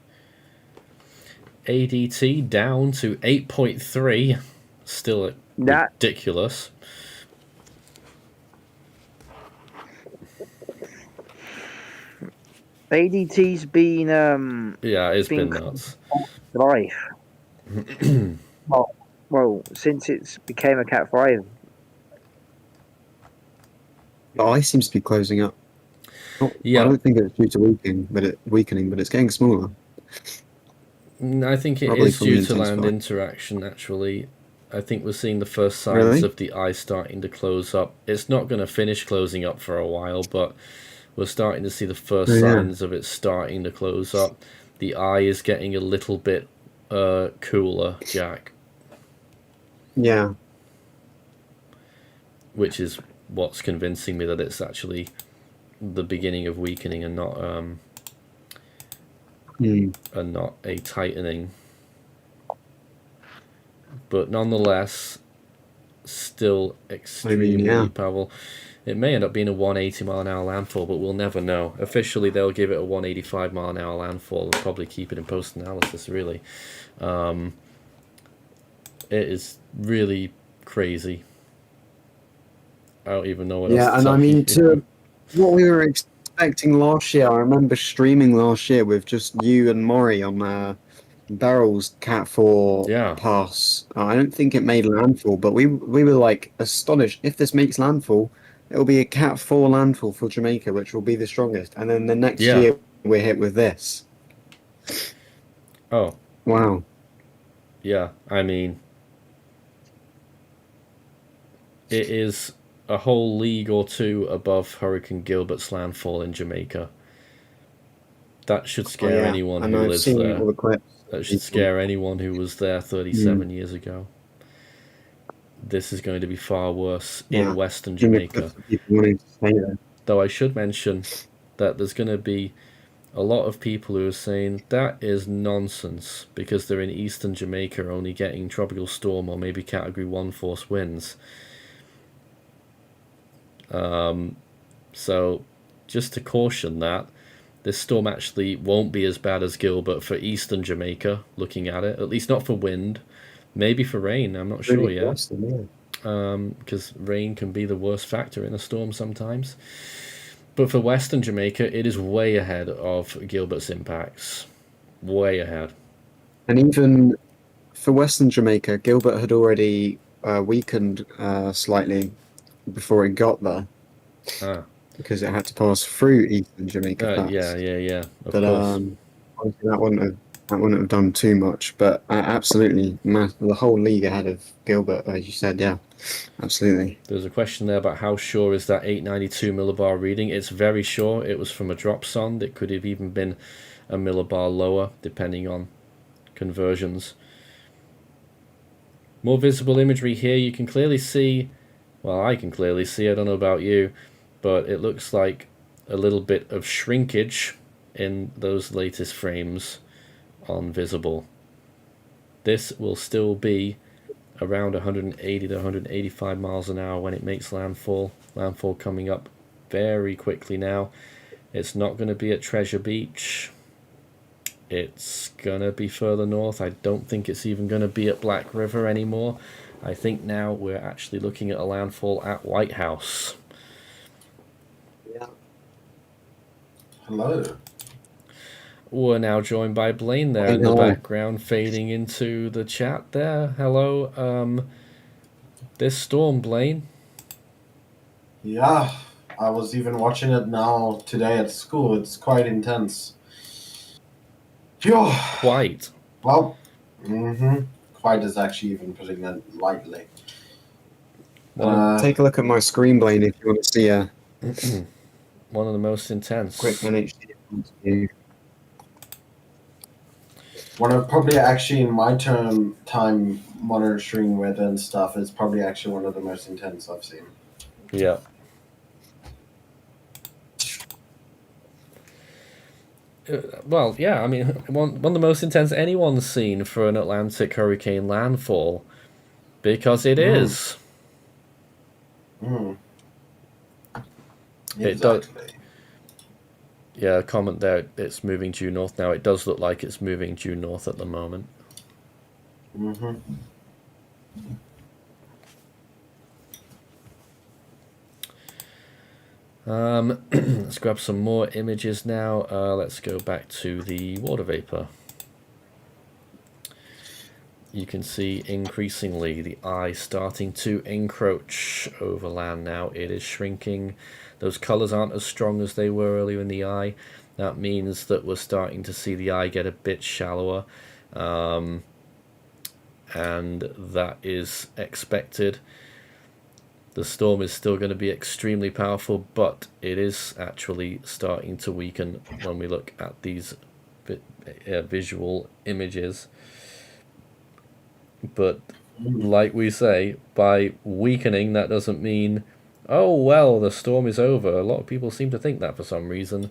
ADT down to 8.3. Still ridiculous. ADT's been yeah, it's been nuts. Life. well, since it's became a Cat 5. The eye seems to be closing up. Yeah. I don't think it's due to weakening, but it's getting smaller. I think it is due to land interaction, actually. I think we're seeing the first signs of the eye starting to close up. It's not going to finish closing up for a while, but we're starting to see the first signs of it starting to close up. The eye is getting a little bit cooler, Jack. Yeah. which is what's convincing me that it's actually the beginning of weakening and not a tightening. But nonetheless, still extremely powerful. It may end up being a 180 mile an hour landfall, but we'll never know. Officially, they'll give it a 185 mile an hour landfall and probably keep it in post analysis. Really, it is really crazy. I don't even know what else to and tell I mean, you. to what we were expecting last year, I remember streaming last year with just you and Maury on Barrel's Cat 4 pass. I don't think it made landfall, but we were like astonished. If this makes landfall, it'll be a Cat 4 landfall for Jamaica, which will be the strongest. And then the next year, we're hit with this. Oh. Wow. Yeah, I mean, it is a whole league or two above Hurricane Gilbert's landfall in Jamaica. That should scare anyone who lives there. That should scare anyone who was there 37 years ago. This is going to be far worse in Western Jamaica. Though I should mention that there's going to be a lot of people who are saying that is nonsense because they're in Eastern Jamaica only getting tropical storm or maybe Category 1 force winds. So just to caution that, this storm actually won't be as bad as Gilbert for Eastern Jamaica, looking at it. At least not for wind. Maybe for rain, I'm not sure yet. Because rain can be the worst factor in a storm sometimes. But for Western Jamaica, it is way ahead of Gilbert's impacts. Way ahead. And even for Western Jamaica, Gilbert had already weakened slightly before it got there. Because it had to pass through Eastern Jamaica first. Yeah. Of but course. Obviously that wouldn't have done too much. But absolutely, the whole league ahead of Gilbert, as you said. Yeah, absolutely. There's a question there about how sure is that 892 millibar reading. It's very sure. It was from a drop sond. It could have even been a millibar lower, depending on conversions. More visible imagery here. You can clearly see. Well, I can clearly see. I don't know about you. But it looks like a little bit of shrinkage in those latest frames on visible. This will still be around 180 to 185 miles an hour when it makes landfall. Landfall coming up very quickly now. It's not going to be at Treasure Beach. It's going to be further north. I don't think it's even going to be at Black River anymore. I think now we're actually looking at a landfall at White House. Hello. We're now joined by Blaine there in the background, fading into the chat there. Hello. This storm, Blaine. Yeah, I was even watching it now today at school. It's quite intense. Quite. Well, quite is actually even putting it lightly. Take a look at my screen, Blaine, if you want to see one of the most intense. Quick HD. One of probably actually in my time monitoring weather and stuff is probably actually one of the most intense I've seen. Yeah. Well, yeah, I mean, one of the most intense anyone's seen for an Atlantic hurricane landfall, because it is. Exactly. It does. Yeah, comment there. It's moving due north now. It does look like it's moving due north at the moment. Let's grab some more images now. Let's go back to the water vapor. You can see increasingly the eye starting to encroach over land now. It is shrinking. Those colors aren't as strong as they were earlier in the eye. That means that we're starting to see the eye get a bit shallower. And that is expected. The storm is still going to be extremely powerful, but it is actually starting to weaken when we look at these visual images. But like we say, by weakening, that doesn't mean, oh, well, the storm is over. A lot of people seem to think that for some reason.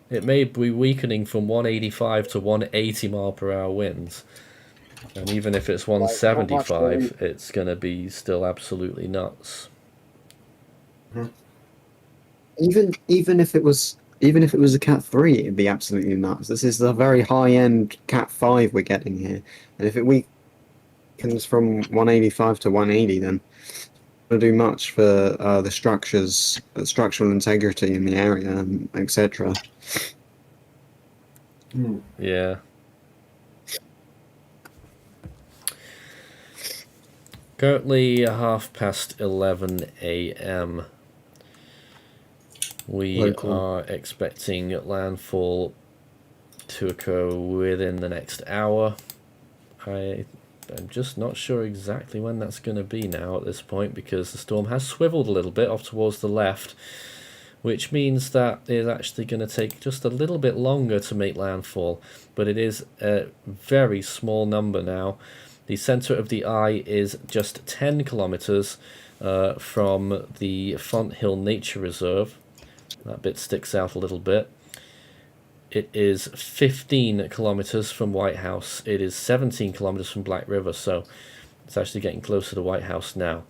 It may be weakening from 185 to 180 mile per hour winds. And even if it's Like, not much wind. 175, it's going to be still absolutely nuts. Even if it was a Cat 3, it'd be absolutely nuts. This is the very high end Cat 5 we're getting here, and if it weakens from 185 to 180, then it's not do much for the structural integrity in the area, etc. Yeah. Currently 11:30 a.m. We Local. are expecting landfall to occur within the next hour. I'm just not sure exactly when that's going to be now at this point, because the storm has swiveled a little bit off towards the left, which means that it's actually going to take just a little bit longer to make landfall, but it is a very small number now. The center of the eye is just 10 kilometers from the Font Hill Nature Reserve. That bit sticks out a little bit. It is 15 kilometers from White House. It is 17 kilometers from Black River, so it's actually getting closer to White House now.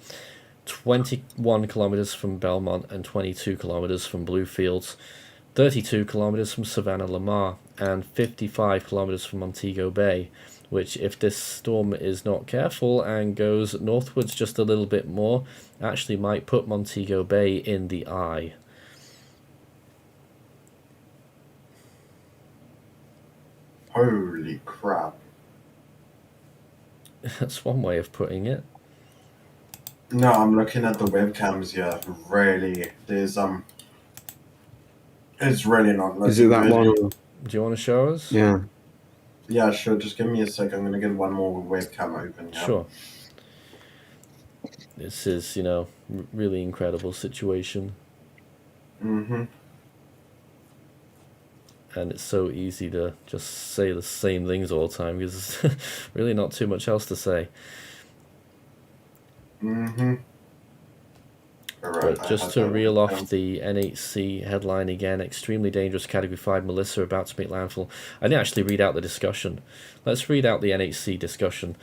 21 kilometers from Belmont and 22 kilometers from Bluefields. 32 kilometers from Savannah Lamar and 55 kilometers from Montego Bay, which, if this storm is not careful and goes northwards just a little bit more, actually might put Montego Bay in the eye. Holy crap. That's one way of putting it. No, I'm looking at the webcams here. Really, there's it's really not looking Is it that good. one? Do you want to show us? Yeah. Yeah, sure. Just give me a sec. I'm gonna get one more webcam open. Yeah? Sure. This is, really incredible situation. Mm-hmm. And it's so easy to just say the same things all the time, because there's really not too much else to say. Mm-hmm. Right, But just to reel off the NHC headline again, extremely dangerous Category 5 Melissa about to make landfall. I didn't actually read out the discussion. Let's read out the NHC discussion.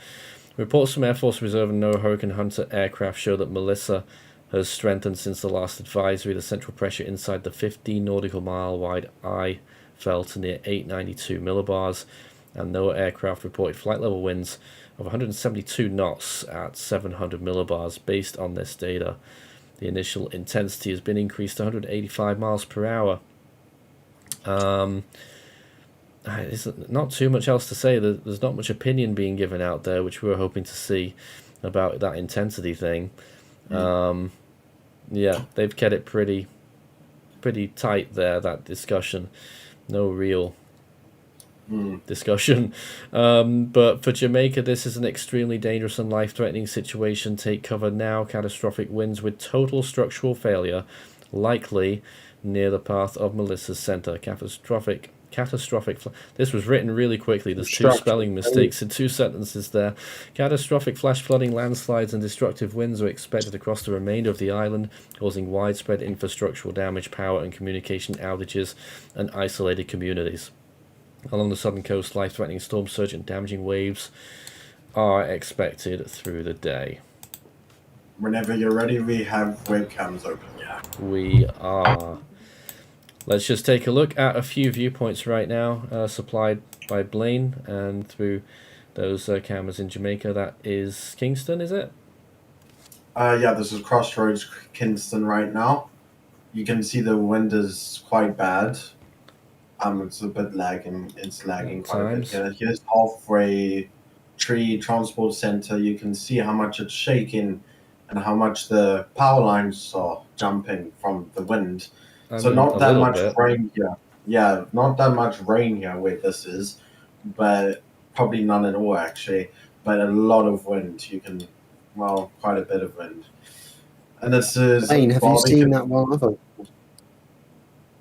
Reports from Air Force Reserve and NOAA Hurricane Hunter aircraft show that Melissa has strengthened since the last advisory. The central pressure inside the 15 nautical mile wide eye fell to near 892 millibars, and NOAA aircraft reported flight level winds of 172 knots at 700 millibars. Based on this data, the initial intensity has been increased to 185 miles per hour. There's not too much else to say. There's not much opinion being given out there, which we were hoping to see about that intensity thing. Yeah, they've kept it pretty tight there, that discussion. No real discussion. But for Jamaica, this is an extremely dangerous and life-threatening situation. Take cover now. Catastrophic winds with total structural failure likely near the path of Melissa's center. Catastrophic. This was written really quickly. There's two spelling mistakes in two sentences there. Catastrophic flash flooding, landslides, and destructive winds are expected across the remainder of the island, causing widespread infrastructural damage, power and communication outages, and isolated communities. Along the southern coast, life-threatening storm surge and damaging waves are expected through the day. Whenever you're ready, we have webcams open. Yeah. We are. Let's just take a look at a few viewpoints right now, supplied by Blaine and through those cameras in Jamaica. That is Kingston, is it? Yeah, this is Crossroads, Kingston right now. You can see the wind is quite bad. It's a bit lagging. It's lagging quite a bit. Here's halfway tree transport center. You can see how much it's shaking and how much the power lines are jumping from the wind. So not that much rain here. Yeah, not that much rain here where this is, but probably none at all actually. But a lot of wind. Quite a bit of wind. And this is. Blaine, have you seen that one other?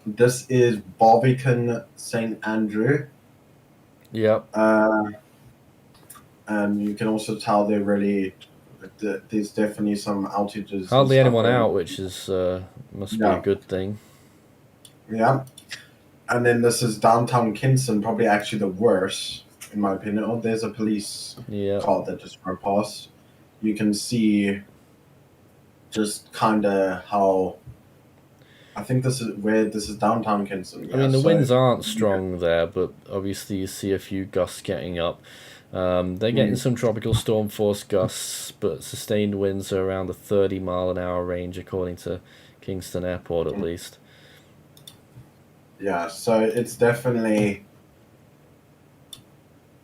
This is Barbican St. Andrew. Yep. And you can also tell they're really there's definitely some outages. and Hardly stuff anyone going out, on. which is must be Yeah. a good thing. Yeah. And then this is downtown Kingston, probably actually the worst, in my opinion. Oh, there's a police Yeah. car that just went past. You can see just kind of how. I think this is downtown Kingston. I mean, the so- winds aren't strong there, but obviously you see a few gusts getting up. They're getting some tropical storm force gusts, but sustained winds are around the 30-mile-an-hour range, according to Kingston Airport, at least. Yeah, so it's definitely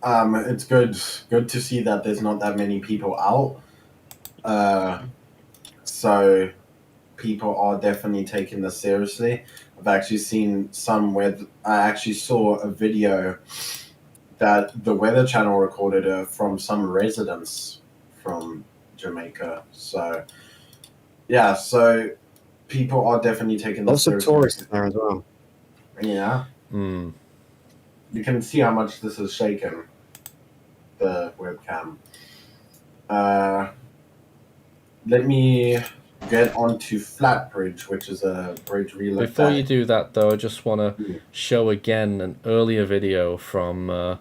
it's good to see that there's not that many people out. So people are definitely taking this seriously. I've actually seen some where I actually saw a video that the Weather Channel recorded from some residents from Jamaica. So yeah, so people are definitely taking this Lots of seriously. tourists there as well. Yeah. Mm. You can see how much this is shaken, the webcam. Let me get onto Flatbridge, which is a bridge we looked Before at. you do that, though, I just want to show again an earlier video from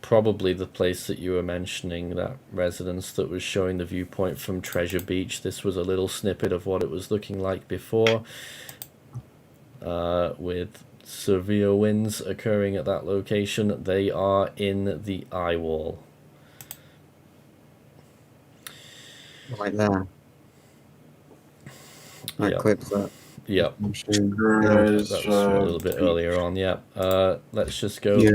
probably the place that you were mentioning, that residence that was showing the viewpoint from Treasure Beach. This was a little snippet of what it was looking like before, with severe winds occurring at that location. They are in the eye wall. Right there. That Yep. clips that. Yep. I'm sure. That was from a little bit earlier on, yeah. Let's just go. Yeah.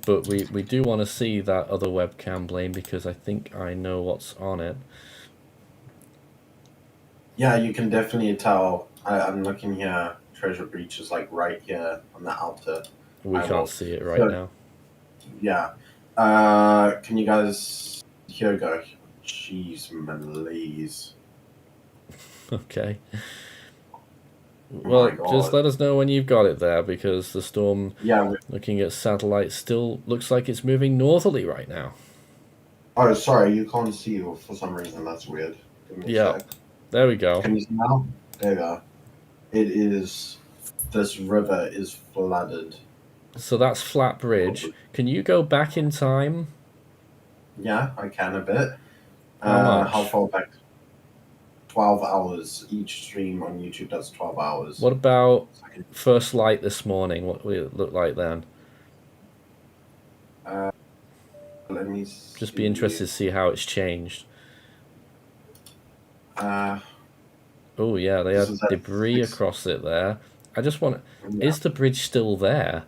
But we do want to see that other webcam, Blaine, because I think I know what's on it. Yeah, you can definitely tell. I'm looking here. Treasure Beach is like right here on the outer. We eye wall. can't see it right So- now. Yeah. Can you guys? Here we go. Jeez, Malaise. Okay. Oh Well, my God. just let us know when you've got it there, because the storm, Yeah. looking at satellites, still looks like it's moving northerly right now. Oh, sorry, you can't see you for some reason. That's weird. Give me a Yeah. sec. There we go. Can you see now? There you go. It is. This river is flooded. So that's Flat Bridge. Can you go back in time? Yeah, I can a bit. How much? How far back? 12 hours. Each stream on YouTube does 12 hours. What about first light this morning? What would it look like then? Let me Just be interested to see how it's changed. Oh yeah, they This had is at debris 6. across it there. I just want to... Yeah. Is the bridge still there?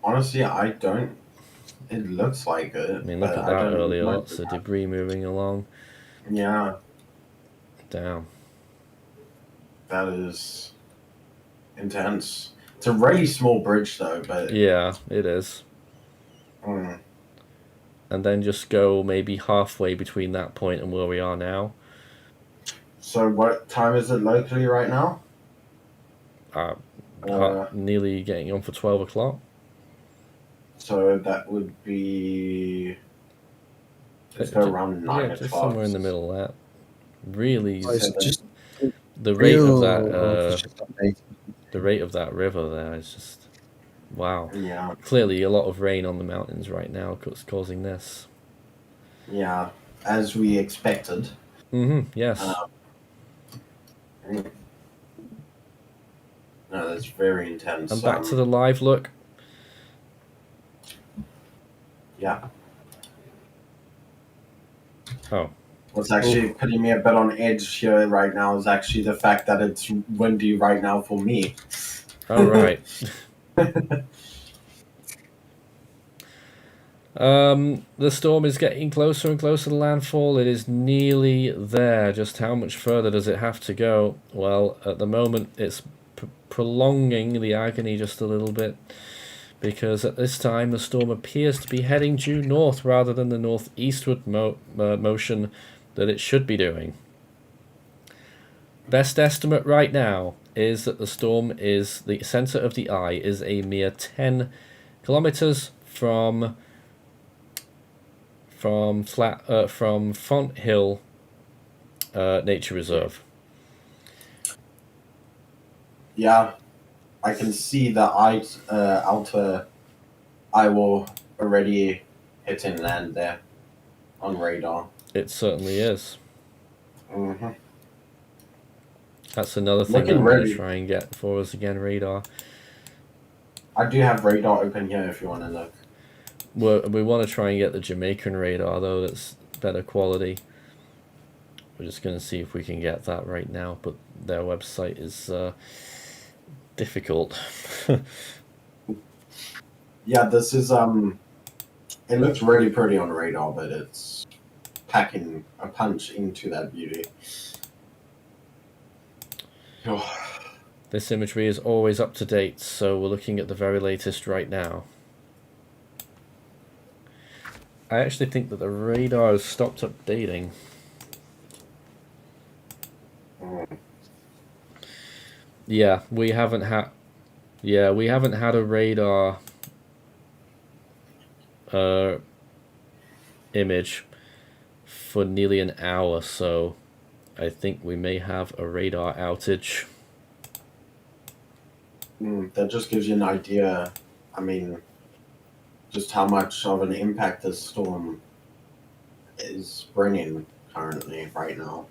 Honestly, I don't. It looks like it. I mean, look but at I that don't earlier. know. Lots of debris moving along. Yeah, Down. that is intense. It's a really small bridge, though. But Yeah, it is. mm, And then just go maybe halfway between that point and where we are now. so, what time is it locally right now? Nearly getting on for 12 o'clock. So that would be. Let's go around 9 Yeah, or just 12. somewhere in the middle of that. Really, Oh, it's just the rate of real- that the rate of that river there is just wow. Yeah, Clearly, a lot of rain on the mountains right now causing this. yeah, as we expected. Yes. No, that's very intense. And back to the live look. Yeah. Oh. What's actually putting me a bit on edge here right now is actually the fact that it's windy right now for me. All right. The storm is getting closer and closer to landfall. It is nearly there. Just how much further does it have to go? Well, at the moment, it's prolonging the agony just a little bit, because at this time the storm appears to be heading due north rather than the northeastward motion that it should be doing. Best estimate right now is that the storm is, the center of the eye is a mere 10 kilometers from from Font Hill Nature Reserve. Yeah, I can see the outer eyewall already hitting land there on radar. It certainly is. Mm-hmm. That's another thing Looking that I'm going to ready. try and get for us again, radar. I do have radar open here if you want to look. We want to try and get the Jamaican radar, though, that's better quality. We're just going to see if we can get that right now, but their website is difficult. Yeah, this is it looks really pretty on radar, but it's packing a punch into that beauty. Oh. This imagery is always up to date, so we're looking at the very latest right now. I actually think that the radar has stopped updating. Yeah, we haven't had a radar image for nearly an hour, so I think we may have a radar outage. That just gives you an idea. I mean, just how much of an impact this storm is bringing currently right now.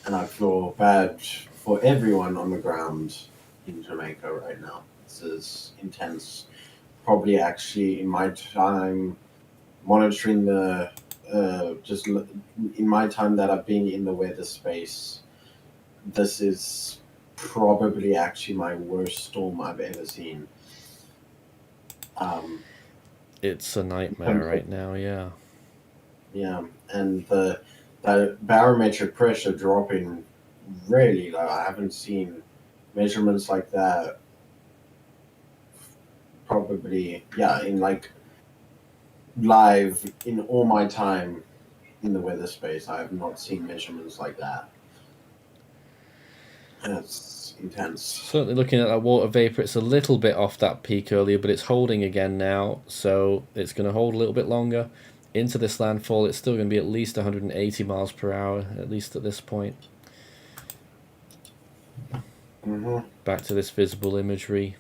And I feel bad for everyone on the ground in Jamaica right now. This is intense. Probably actually in my time monitoring the in my time that I've been in the weather space, this is probably actually my worst storm I've ever seen. It's a nightmare right now, yeah. Yeah, and the barometric pressure dropping really low. I haven't seen measurements like that probably, in like live in all my time in the weather space. I have not seen measurements like that. It's intense. Certainly looking at that water vapor, it's a little bit off that peak earlier, but it's holding again now, so it's going to hold a little bit longer. Into this landfall, it's still going to be at least 180 miles per hour, at least at this point. Back to this visible imagery.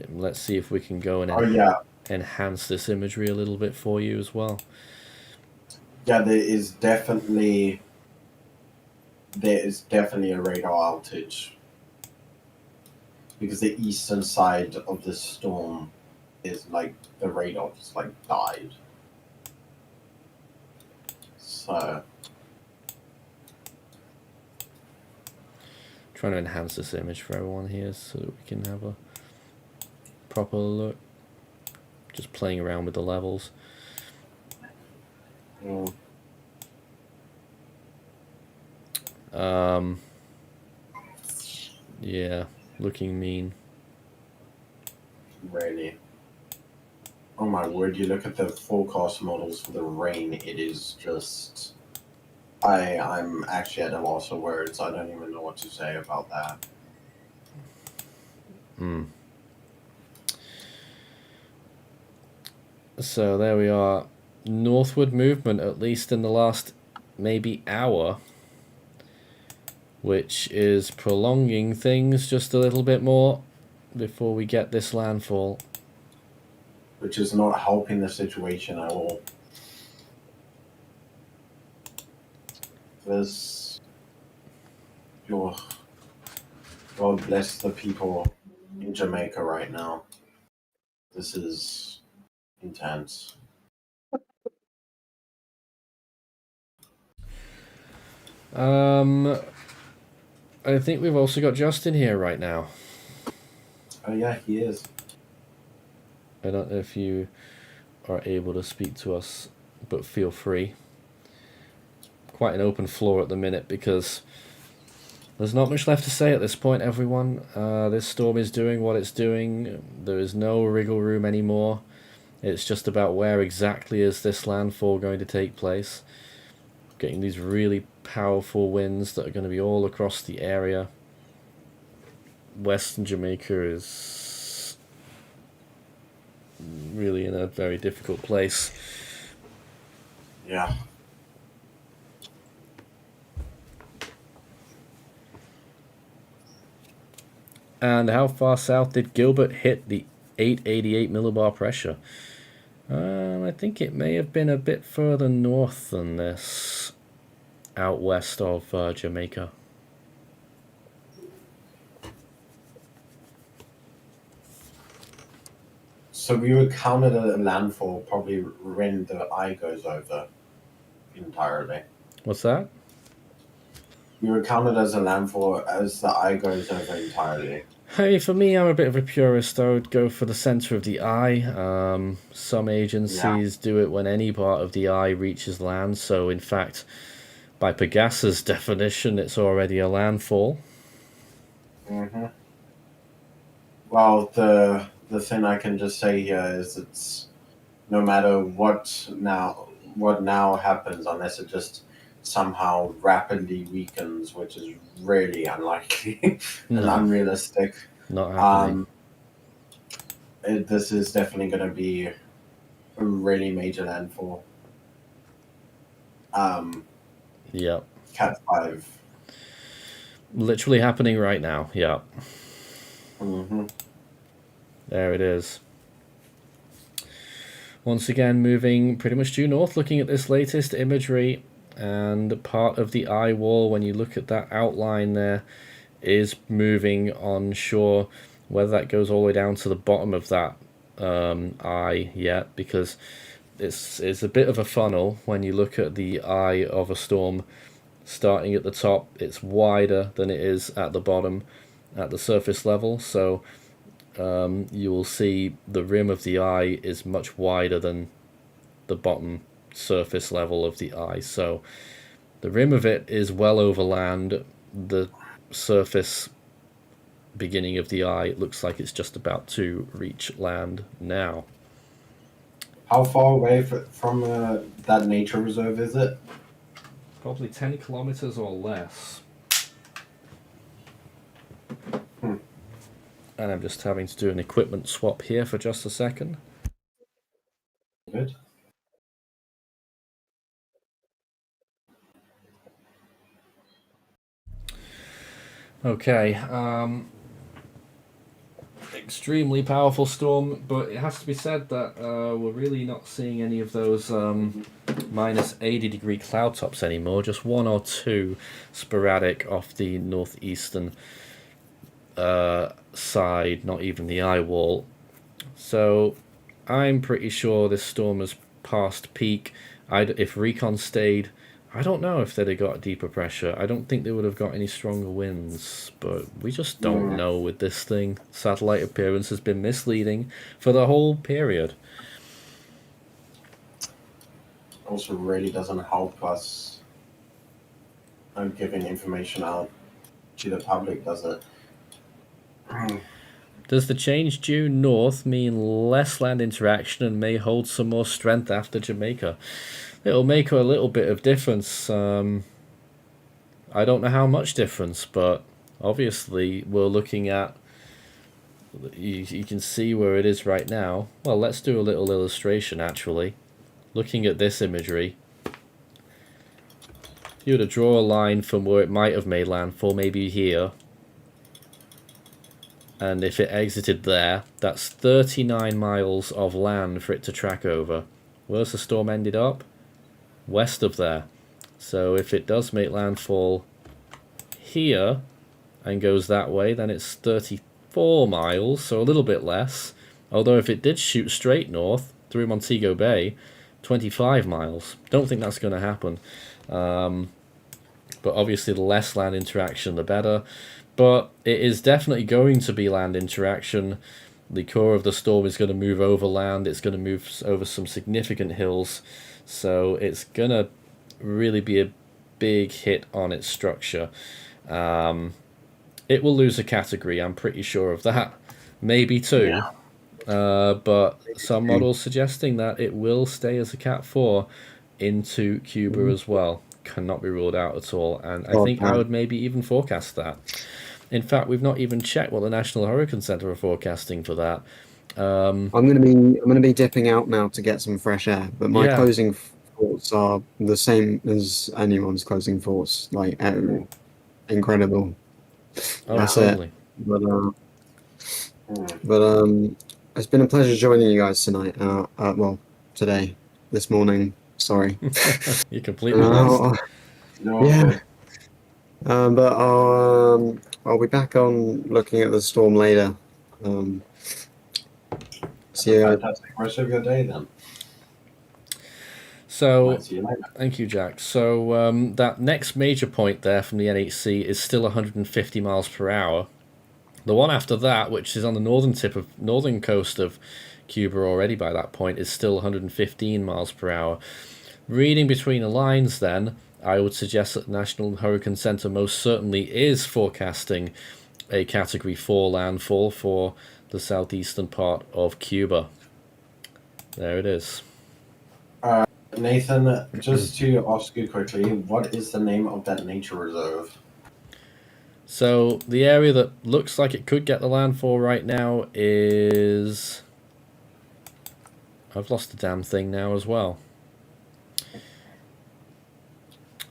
Let's see if we can go and enhance this imagery a little bit for you as well. Yeah, there is definitely a radar outage because the eastern side of the storm is like the radar just like died. So Trying to enhance this image for everyone here so that we can have a proper look. Just playing around with the levels. Yeah, looking mean. Really. Oh my word, you look at the forecast models for the rain, it is just... I'm actually at a loss of words. I don't even know what to say about that. So there we are. Northward movement, at least in the last maybe hour, which is prolonging things just a little bit more before we get this landfall. Which is not helping the situation at all. God bless the people in Jamaica right now. This is intense. I think we've also got Justin here right now. Oh yeah, he is. I don't know if you are able to speak to us, but feel free. Quite an open floor at the minute because there's not much left to say at this point, everyone. This storm is doing what it's doing. There is no wriggle room anymore. It's just about where exactly is this landfall going to take place. Getting these really powerful winds that are going to be all across the area. Western Jamaica is really in a very difficult place. Yeah. And how far south did Gilbert hit the 888 millibar pressure? I think it may have been a bit further north than this, out west of Jamaica. So we would count it a landfall probably when the eye goes over entirely. What's that? We would count it as a landfall as the eye goes over entirely. Hey, for me, I'm a bit of a purist. I would go for the center of the eye. Some agencies do it when any part of the eye reaches land. So, in fact, by Pegasus' definition, it's already a landfall. Mm-hmm. Well, the thing I can just say here is it's no matter what now happens, unless it just somehow rapidly weakens, which is really unlikely and unrealistic. Not happening. This is definitely going to be a really major landfall. Yep. Cat 5. Literally happening right now. Yep. Mm-hmm. There it is. Once again, moving pretty much due north, looking at this latest imagery, and part of the eye wall, when you look at that outline there, is moving on shore. Whether that goes all the way down to the bottom of that eye yet, because it's a bit of a funnel. When you look at the eye of a storm, starting at the top, it's wider than it is at the bottom, at the surface level. So you will see the rim of the eye is much wider than the bottom surface level of the eye. So the rim of it is well over land. The surface beginning of the eye looks like it's just about to reach land now. How far away from that nature reserve is it? Probably 10 kilometers or less. And I'm just having to do an equipment swap here for just a second. Good. Okay, extremely powerful storm, but it has to be said that we're really not seeing any of those minus 80-degree cloud tops anymore, just one or two sporadic off the northeastern side, not even the eye wall. So I'm pretty sure this storm has passed peak. If Recon stayed, I don't know if they'd have got deeper pressure. I don't think they would have got any stronger winds, but we just don't know with this thing. Satellite appearance has been misleading for the whole period. Also really doesn't help us giving information out to the public, does it? Does the change due north mean less land interaction and may hold some more strength after Jamaica? It'll make a little bit of difference. I don't know how much difference, but obviously we're looking at, you can see where it is right now. Well, let's do a little illustration actually. Looking at this imagery, you were to draw a line from where it might have made landfall, maybe here. And if it exited there, that's 39 miles of land for it to track over. Where's the storm ended up? West of there. So if it does make landfall here and goes that way, then it's 34 miles, so a little bit less. Although if it did shoot straight north through Montego Bay, 25 miles. Don't think that's going to happen. But obviously the less land interaction, the better. But it is definitely going to be land interaction. The core of the storm is going to move over land. It's going to move over some significant hills. So it's going to really be a big hit on its structure. It will lose a category, I'm pretty sure of that. Maybe two. Yeah. But some models suggesting that it will stay as a Cat 4 into Cuba as well. Cannot be ruled out at all. And I think I would maybe even forecast that. In fact, we've not even checked what the National Hurricane Center are forecasting for that. I'm gonna be dipping out now to get some fresh air, but my Yeah. closing thoughts are the same as anyone's closing thoughts. Like, incredible. Oh, That's totally. it. But it's been a pleasure joining you guys tonight. Well, today, this morning. Sorry. You're completely lost. Yeah. But I'll be back on looking at the storm later. See you. Fantastic rest of your day then. So, Might see you later. thank you, Jack. So that next major point there from the NHC is still 150 miles per hour. The one after that, which is on the northern coast of Cuba already by that point, is still 115 miles per hour. Reading between the lines, then, I would suggest that the National Hurricane Center most certainly is forecasting a Category 4 landfall for the southeastern part of Cuba. There it is. Nathan, just to ask you quickly, what is the name of that nature reserve? So the area that looks like it could get the landfall right now is... I've lost the damn thing now as well.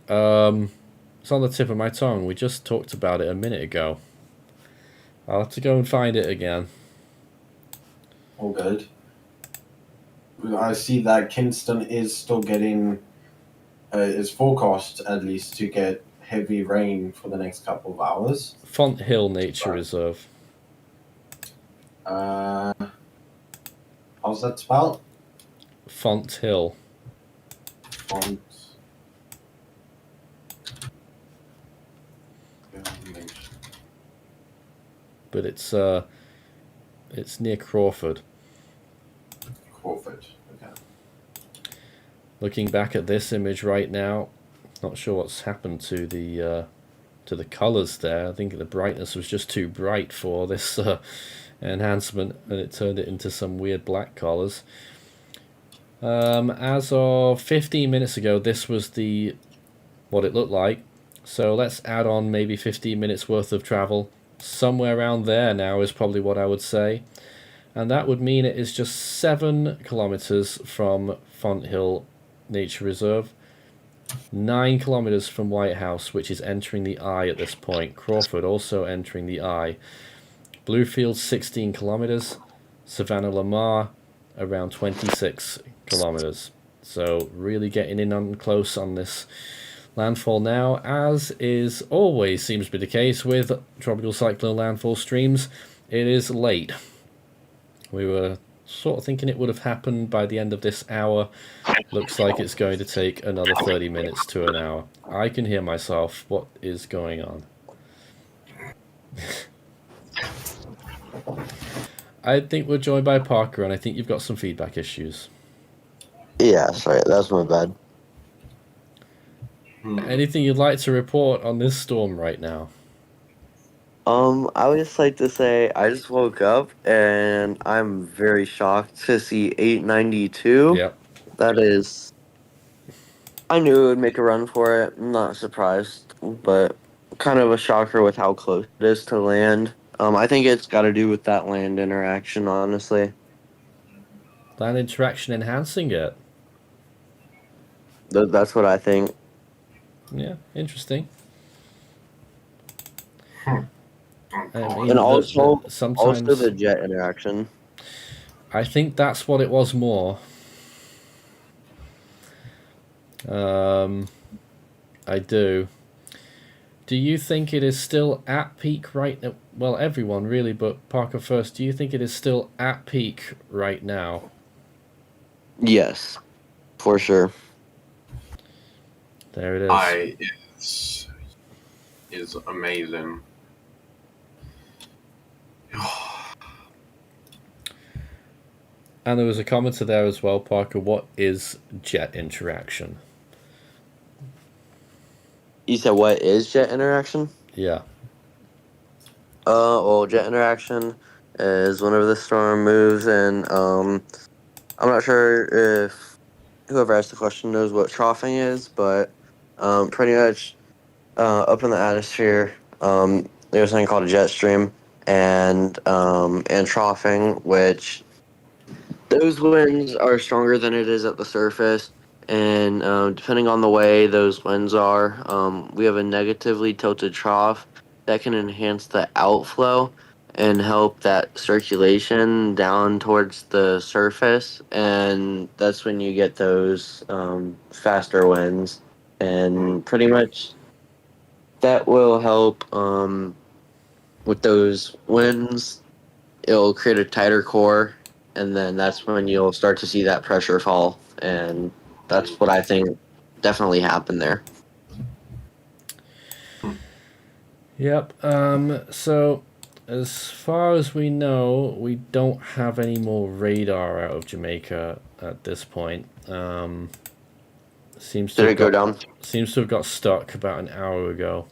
It's on the tip of my tongue. We just talked about it a minute ago. I'll have to go and find it again. All good. I see that Kingston is still getting, is forecast at least to get heavy rain for the next couple of hours. Font Hill Nature Reserve. How's that spelled? Font Hill. Font. But it's near Crawford. Crawford. Okay. Looking back at this image right now, not sure what's happened to the colors there. I think the brightness was just too bright for this enhancement, and it turned it into some weird black colors. As of 15 minutes ago, this was what it looked like. So let's add on maybe 15 minutes worth of travel. Somewhere around there now is probably what I would say. And that would mean it is just 7 kilometers from Font Hill Nature Reserve. 9 kilometers from White House, which is entering the eye at this point. Crawford also entering the eye. Bluefield 16 kilometers. Savannah Lamar around 26 kilometers. So really getting in on close on this landfall now, as is always seems to be the case with tropical cyclone landfall streams. It is late. We were sort of thinking it would have happened by the end of this hour. Looks like it's going to take another 30 minutes to an hour. I can hear myself. What is going on? I think we're joined by Parker, and I think you've got some feedback issues. Yeah, sorry, that's my bad. Anything you'd like to report on this storm right now? I would just like to say I just woke up and I'm very shocked to see 892. Yep. That is, I knew it would make a run for it. I'm not surprised, but kind of a shocker with how close it is to land. I think it's got to do with that land interaction, honestly. Land interaction enhancing it. That's what I think. Yeah, interesting. And also the jet interaction. I think that's what it was more. I do. Do you think it is still at peak right now? Well, everyone really, but Parker first. Do you think it is still at peak right now? Yes, for sure. There it is. Is amazing. And there was a commenter there as well, Parker. What is jet interaction? You said what is jet interaction? Yeah. Well, jet interaction is whenever the storm moves, and I'm not sure if whoever asked the question knows what troughing is, but pretty much up in the atmosphere, there's something called a jet stream, and troughing, which those winds are stronger than it is at the surface, and depending on the way those winds are, we have a negatively tilted trough that can enhance the outflow and help that circulation down towards the surface, and that's when you get those faster winds, and pretty much that will help with those winds. It'll create a tighter core, and then that's when you'll start to see that pressure fall, and that's what I think definitely happened there. Yep. So, as far as we know, we don't have any more radar out of Jamaica at this point. Seems to Did have it go got, down? Seems to have got stuck about an hour ago.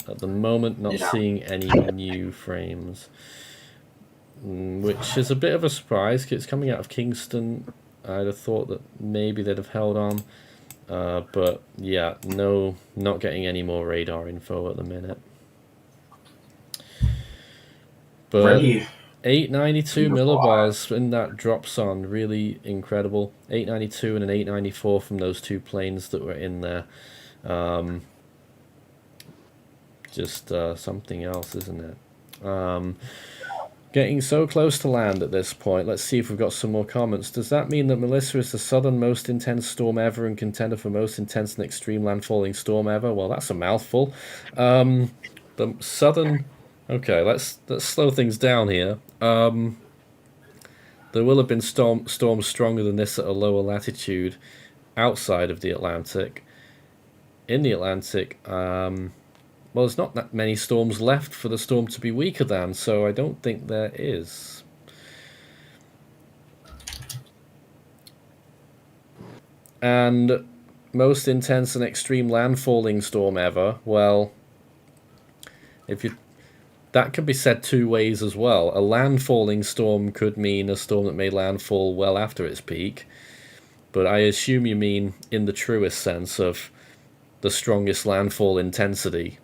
At the moment, not seeing any new frames, which is a bit of a surprise because it's coming out of Kingston. I'd have thought that maybe they'd have held on, but yeah, no, not getting any more radar info at the minute. But Ready. 892 millibars when that drops on, really incredible. 892 and an 894 from those two planes that were in there. Just something else, isn't it? Getting so close to land at this point. Let's see if we've got some more comments. Does that mean that Melissa is the southernmost intense storm ever and contender for most intense and extreme landfalling storm ever? Well, that's a mouthful. The southern... Okay, let's slow things down here. There will have been storms stronger than this at a lower latitude outside of the Atlantic. In the Atlantic, well, there's not that many storms left for the storm to be weaker than, so I don't think there is. And most intense and extreme landfalling storm ever, well, that could be said two ways as well. A landfalling storm could mean a storm that made landfall well after its peak, but I assume you mean in the truest sense of the strongest landfall intensity.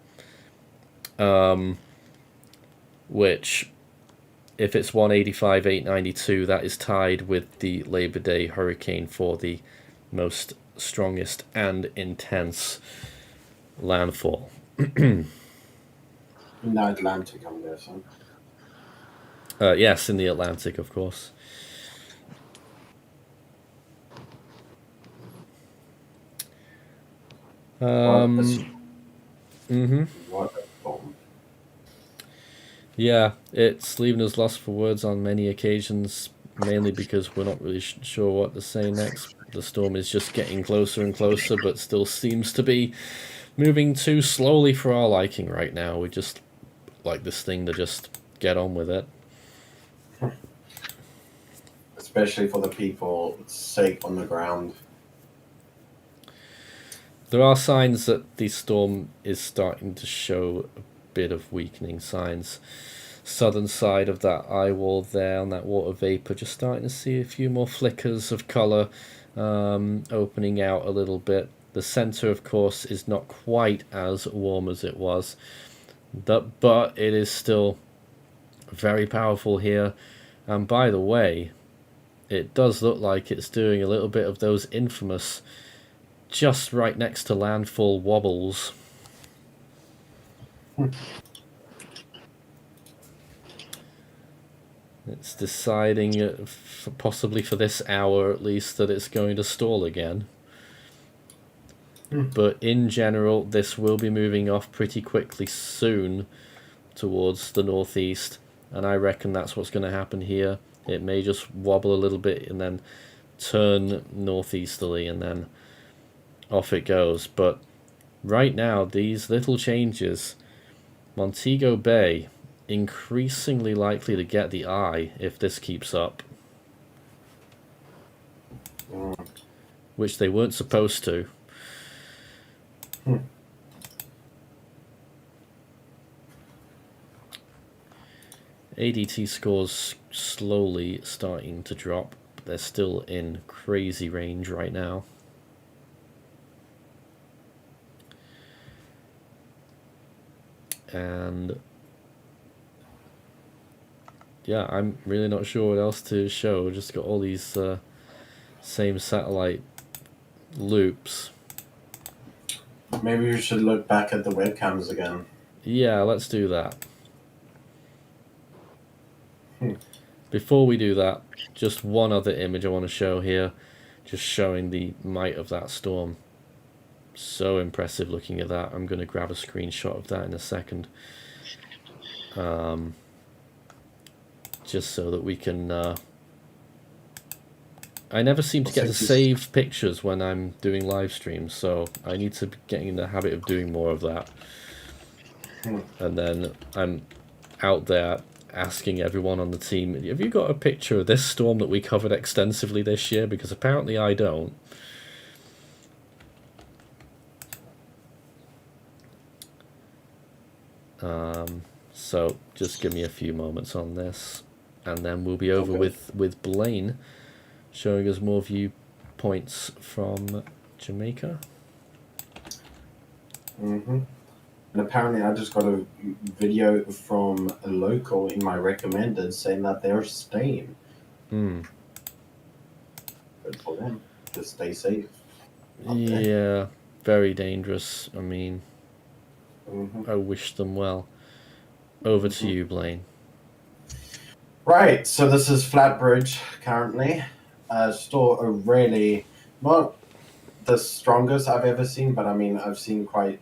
Which, if it's 185, 892, that is tied with the Labor Day hurricane for the most strongest and intense landfall. In the Atlantic, I'm guessing. Yes, in the Atlantic, of course. Yeah, it's leaving us lost for words on many occasions, mainly because we're not really sure what to say next. The storm is just getting closer and closer, but still seems to be moving too slowly for our liking right now. We just like this thing to just get on with it. Especially for the people safe on the ground. There are signs that the storm is starting to show a bit of weakening signs. Southern side of that eye wall there on that water vapor, just starting to see a few more flickers of colour opening out a little bit. The centre, of course, is not quite as warm as it was, but it is still very powerful here. And by the way, it does look like it's doing a little bit of those infamous just right next to landfall wobbles. It's deciding, possibly for this hour at least, that it's going to stall again. But in general, this will be moving off pretty quickly soon towards the northeast, and I reckon that's what's going to happen here. It may just wobble a little bit and then turn northeasterly, and then off it goes. But right now, these little changes, Montego Bay, increasingly likely to get the eye if this keeps up. Which they weren't supposed to. ADT scores slowly starting to drop, but they're still in crazy range right now. And yeah, I'm really not sure what else to show. Just got all these same satellite loops. Maybe we should look back at the webcams again. Yeah, let's do that. Hmm. Before we do that, just one other image I want to show here, just showing the might of that storm. So impressive looking at that. I'm going to grab a screenshot of that in a second. Just so that we can... I never seem to get to save pictures when I'm doing live streams, so I need to get in the habit of doing more of that. And then I'm out there asking everyone on the team, have you got a picture of this storm that we covered extensively this year? Because apparently I don't. So just give me a few moments on this, and then we'll be over with Blaine showing us more viewpoints from Jamaica. And apparently I just got a video from a local in my recommended saying that they're staying. Good for them. Just stay safe. Yeah, very dangerous. I mean, I wish them well. Over to you, Blaine. Right, so this is Flatbridge currently. Still a really, not the strongest I've ever seen, but I mean, I've seen quite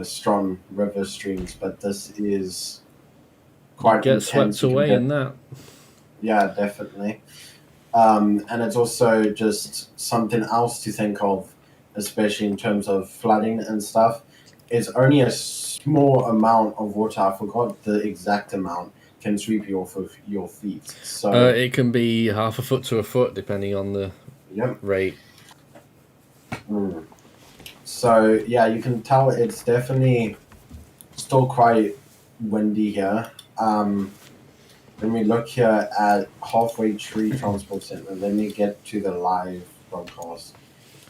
strong river streams, but this is quite Get intense. swept away in that. Yeah, definitely. And it's also just something else to think of, especially in terms of flooding and stuff. It's only a small amount of water, I forgot the exact amount, can sweep you off of your feet. So it can be half a foot to a foot, depending on the rate. So, yeah, you can tell it's definitely still quite windy here. When we look here at Halfway Tree Transport Center, let me get to the live broadcast.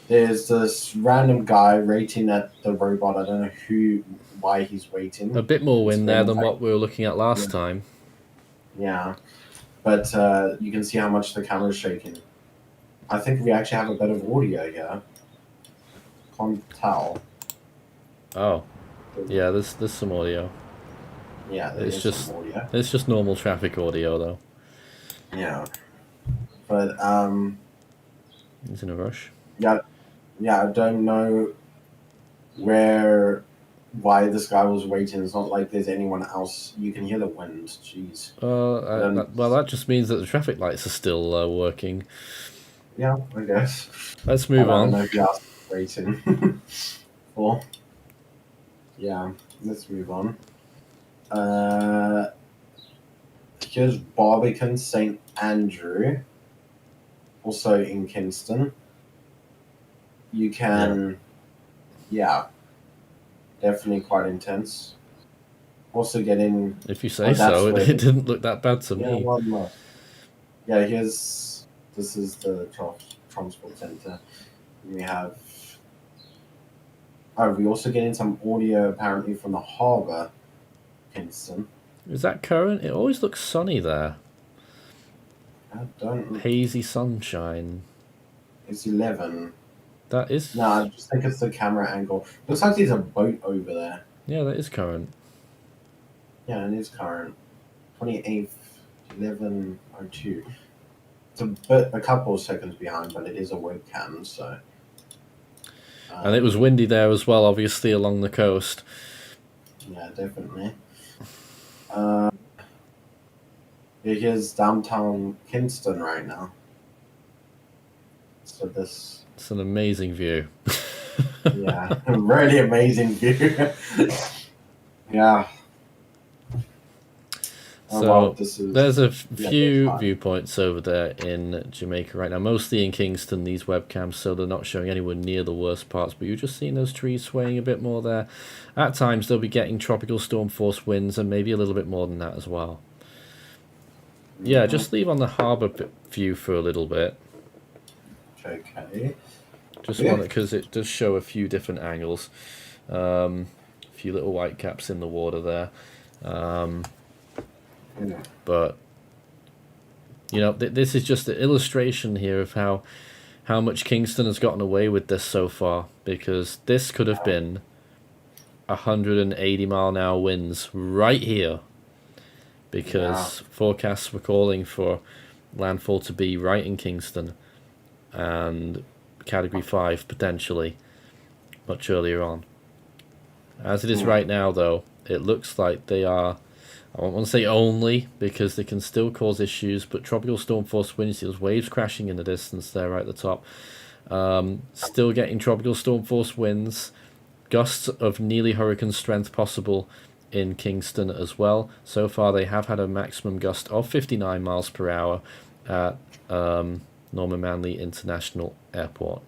There's this random guy rating at the robot. I don't know why he's waiting. A bit more wind there than what we were looking at last time. Yeah, but you can see how much the camera's shaking. I think we actually have a bit of audio here. Can't tell. Oh, yeah. There's some audio. Yeah, it's just some audio. It's just normal traffic audio though. Yeah, but he's in a rush. Yeah, I don't know why this guy was waiting. It's not like there's anyone else. You can hear the wind. Jeez. Well, that just means that the traffic lights are still working. Yeah, I guess. Let's move on. I don't know if you asked waiting. Well, yeah, let's move on. Here's Barbican St. Andrew, also in Kingston. You can, definitely quite intense. Also getting... If you say so, it didn't look that bad to me. One more. Yeah, this is the transport center. We have... Oh, we're also getting some audio apparently from the harbour, Kingston. Is that current? It always looks sunny there. I don't... Hazy sunshine. It's 11. That is... No, I just think it's the camera angle. Looks like there's a boat over there. Yeah, that is current. Yeah, it is current. 28th, 11:02. It's a couple of seconds behind, but it is a webcam, so... and it was windy there as well, obviously, along the coast. Yeah, definitely. Here's downtown Kingston right now. So this... It's an amazing view. Yeah, really amazing view. Yeah. So there's a few viewpoints over there in Jamaica right now, mostly in Kingston, these webcams, so they're not showing anywhere near the worst parts, but you're just seeing those trees swaying a bit more there. At times they'll be getting tropical storm force winds and maybe a little bit more than that as well. Yeah, just leave on the harbour view for a little bit. Okay. Just want it because it does show a few different angles. A few little white caps in the water there. Yeah. But you know, this is just an illustration here of how much Kingston has gotten away with this so far, because this could have been 180-mile-an-hour winds right here, because forecasts were calling for landfall to be right in Kingston and Category 5 potentially much earlier on. As it is right now, though, it looks like they are, I don't want to say only, because they can still cause issues, but tropical storm force winds, those waves crashing in the distance there right at the top, still getting tropical storm force winds, gusts of nearly hurricane strength possible in Kingston as well. So far they have had a maximum gust of 59 miles per hour at Norman Manley International Airport.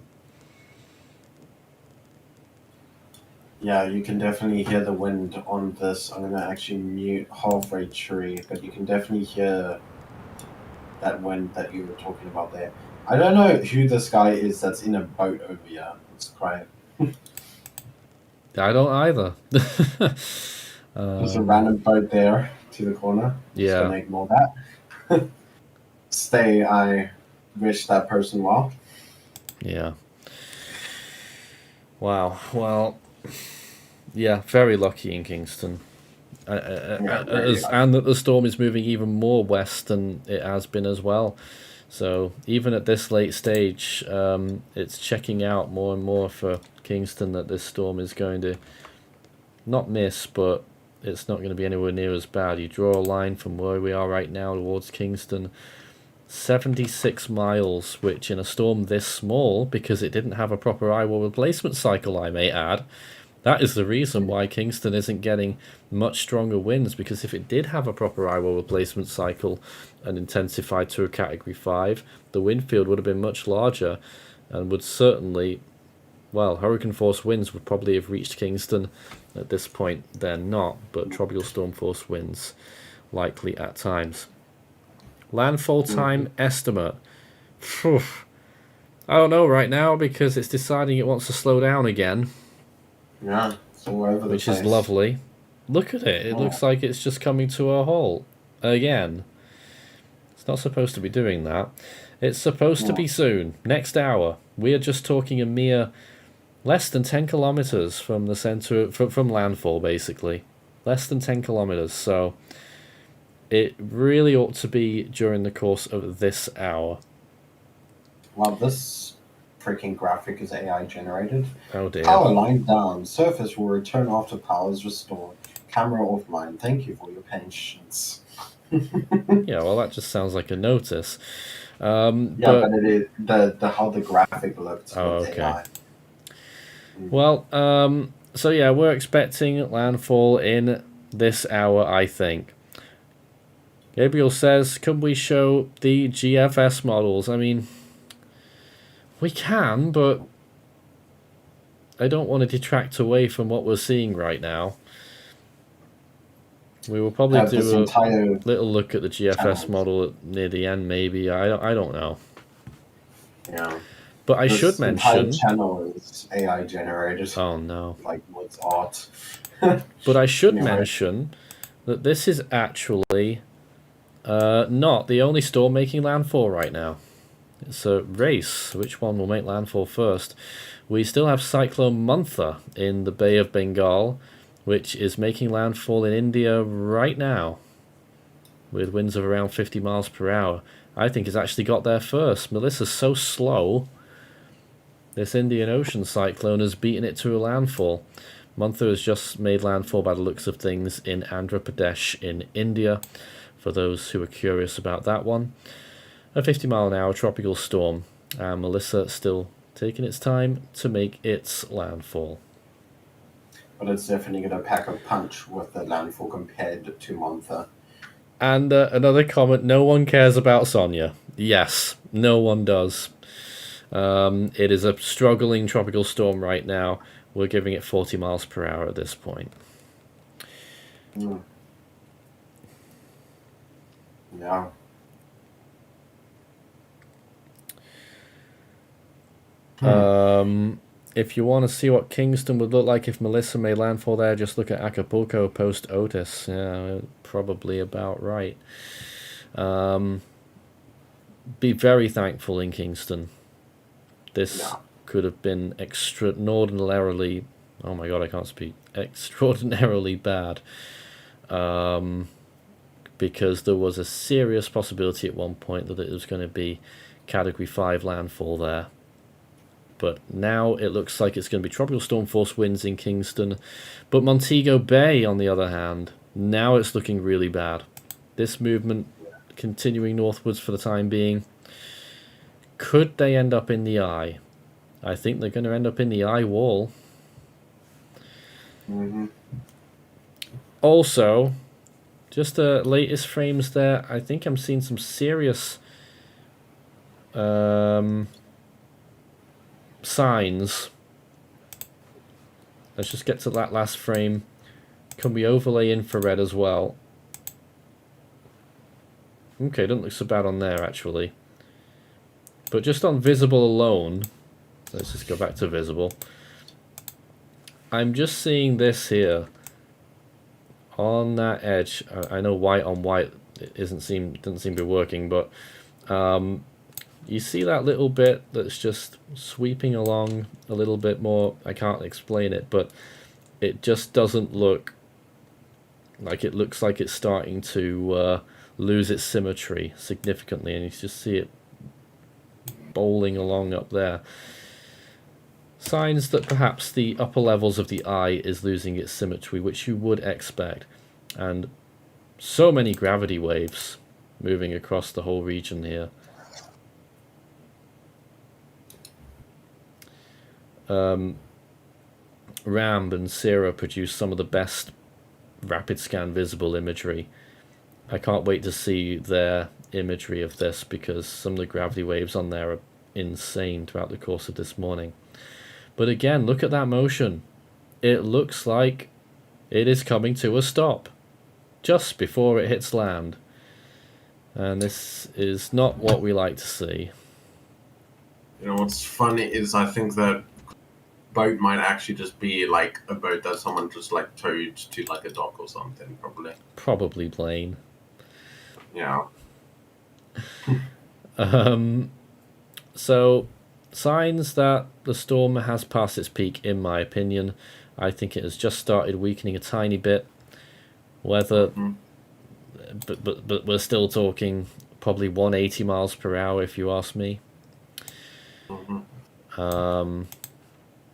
Yeah, you can definitely hear the wind on this. I'm going to actually mute halfway tree, but you can definitely hear that wind that you were talking about there. I don't know who this guy is that's in a boat over here. It's quiet. I don't either. There's a random boat there to the corner. Just Yeah. gonna ignore that. I wish that person well. Yeah. Wow. Well, yeah, very lucky in Kingston. And that the storm is moving even more west than it has been as well. So even at this late stage, it's checking out more and more for Kingston that this storm is going to not miss, but it's not going to be anywhere near as bad. You draw a line from where we are right now towards Kingston, 76 miles, which in a storm this small, because it didn't have a proper eyewall replacement cycle, I may add, that is the reason why Kingston isn't getting much stronger winds, because if it did have a proper eyewall replacement cycle and intensified to a Category 5, the wind field would have been much larger and would certainly, well, hurricane force winds would probably have reached Kingston at this point. They're not, but tropical storm force winds likely at times. Landfall time estimate. Phew. I don't know right now, because it's deciding it wants to slow down again. Yeah, it's all over the which place. is lovely. Look at it. It looks like it's just coming to a halt again. It's not supposed to be doing that. It's supposed to be soon. Next hour. We are just talking a mere less than 10 kilometers from the center, from landfall, basically. Less than 10 kilometers. So it really ought to be during the course of this hour. Well, this freaking graphic is AI generated. Oh dear. Power line down. Surface will return after power is restored. Camera offline. Thank you for your patience. Yeah, well, that just sounds like a notice. But it is the how the graphic looked. Oh, with okay. AI. Well, so yeah, we're expecting landfall in this hour, I think. Gabriel says, can we show the GFS models? I mean, we can, but I don't want to detract away from what we're seeing right now. We will probably do a little look at the GFS model near the end, maybe. I don't know. Yeah. But I should mention... This entire channel is AI generated. Oh, no. Like, what's art? But I should mention that this is actually not the only storm making landfall right now. It's a race. Which one will make landfall first? We still have Cyclone Mantha in the Bay of Bengal, which is making landfall in India right now, with winds of around 50 miles per hour. I think it's actually got there first. Melissa's so slow. This Indian Ocean cyclone has beaten it to a landfall. Mantha has just made landfall by the looks of things in Andhra Pradesh in India, for those who are curious about that one. A 50-mile-an-hour tropical storm, and Melissa still taking its time to make its landfall. But it's definitely going to pack a punch with the landfall compared to Mantha. And another comment, no one cares about Sonia. Yes, no one does. It is a struggling tropical storm right now. We're giving it 40 miles per hour at this point. Yeah. if you want to see what Kingston would look like if Melissa made landfall there, just look at Acapulco post Otis. Yeah, probably about right. Be very thankful in Kingston. This could have been extraordinarily, oh my god, I can't speak, extraordinarily bad. Because there was a serious possibility at one point that it was going to be Category 5 landfall there. But now it looks like it's going to be tropical storm force winds in Kingston. But Montego Bay, on the other hand, now it's looking really bad. This movement continuing northwards for the time being. Could they end up in the eye? I think they're going to end up in the eye wall. Also, just the latest frames there, I think I'm seeing some serious signs. Let's just get to that last frame. Can we overlay infrared as well? Okay, doesn't look so bad on there actually. But just on visible alone, let's just go back to visible. I'm just seeing this here on that edge. I know white on white doesn't seem to be working, but you see that little bit that's just sweeping along a little bit more. I can't explain it, but it just doesn't look like it looks like it's starting to lose its symmetry significantly, and you just see it bowling along up there. Signs that perhaps the upper levels of the eye is losing its symmetry, which you would expect. And so many gravity waves moving across the whole region here. Ramb and Sierra produce some of the best rapid scan visible imagery. I can't wait to see their imagery of this, because some of the gravity waves on there are insane throughout the course of this morning. But again, look at that motion. It looks like it is coming to a stop just before it hits land. And this is not what we like to see. You know, what's funny is I think that boat might actually just be like a boat that someone just like towed to like a dock or something, probably. Probably Blaine. Yeah. So, signs that the storm has passed its peak, in my opinion. I think it has just started weakening a tiny bit. Weather, but we're still talking probably 180 miles per hour, if you ask me.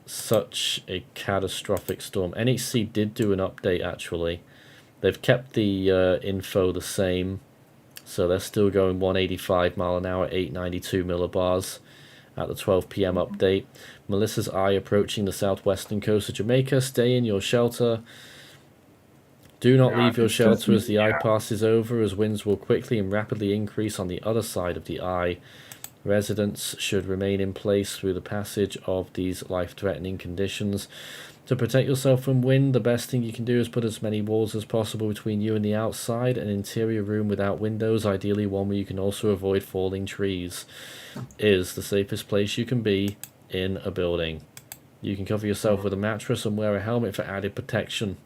Such a catastrophic storm. NHC did do an update, actually. They've kept the info the same. So they're still going 185 mile an hour, 892 millibars at the 12 p.m. update. Melissa's eye approaching the southwestern coast of Jamaica. Stay in your shelter. Do not leave your shelter as the eye passes over, as winds will quickly and rapidly increase on the other side of the eye. Residents should remain in place through the passage of these life-threatening conditions. To protect yourself from wind, the best thing you can do is put as many walls as possible between you and the outside. An interior room without windows, ideally one where you can also avoid falling trees, is the safest place you can be in a building. You can cover yourself with a mattress and wear a helmet for added protection.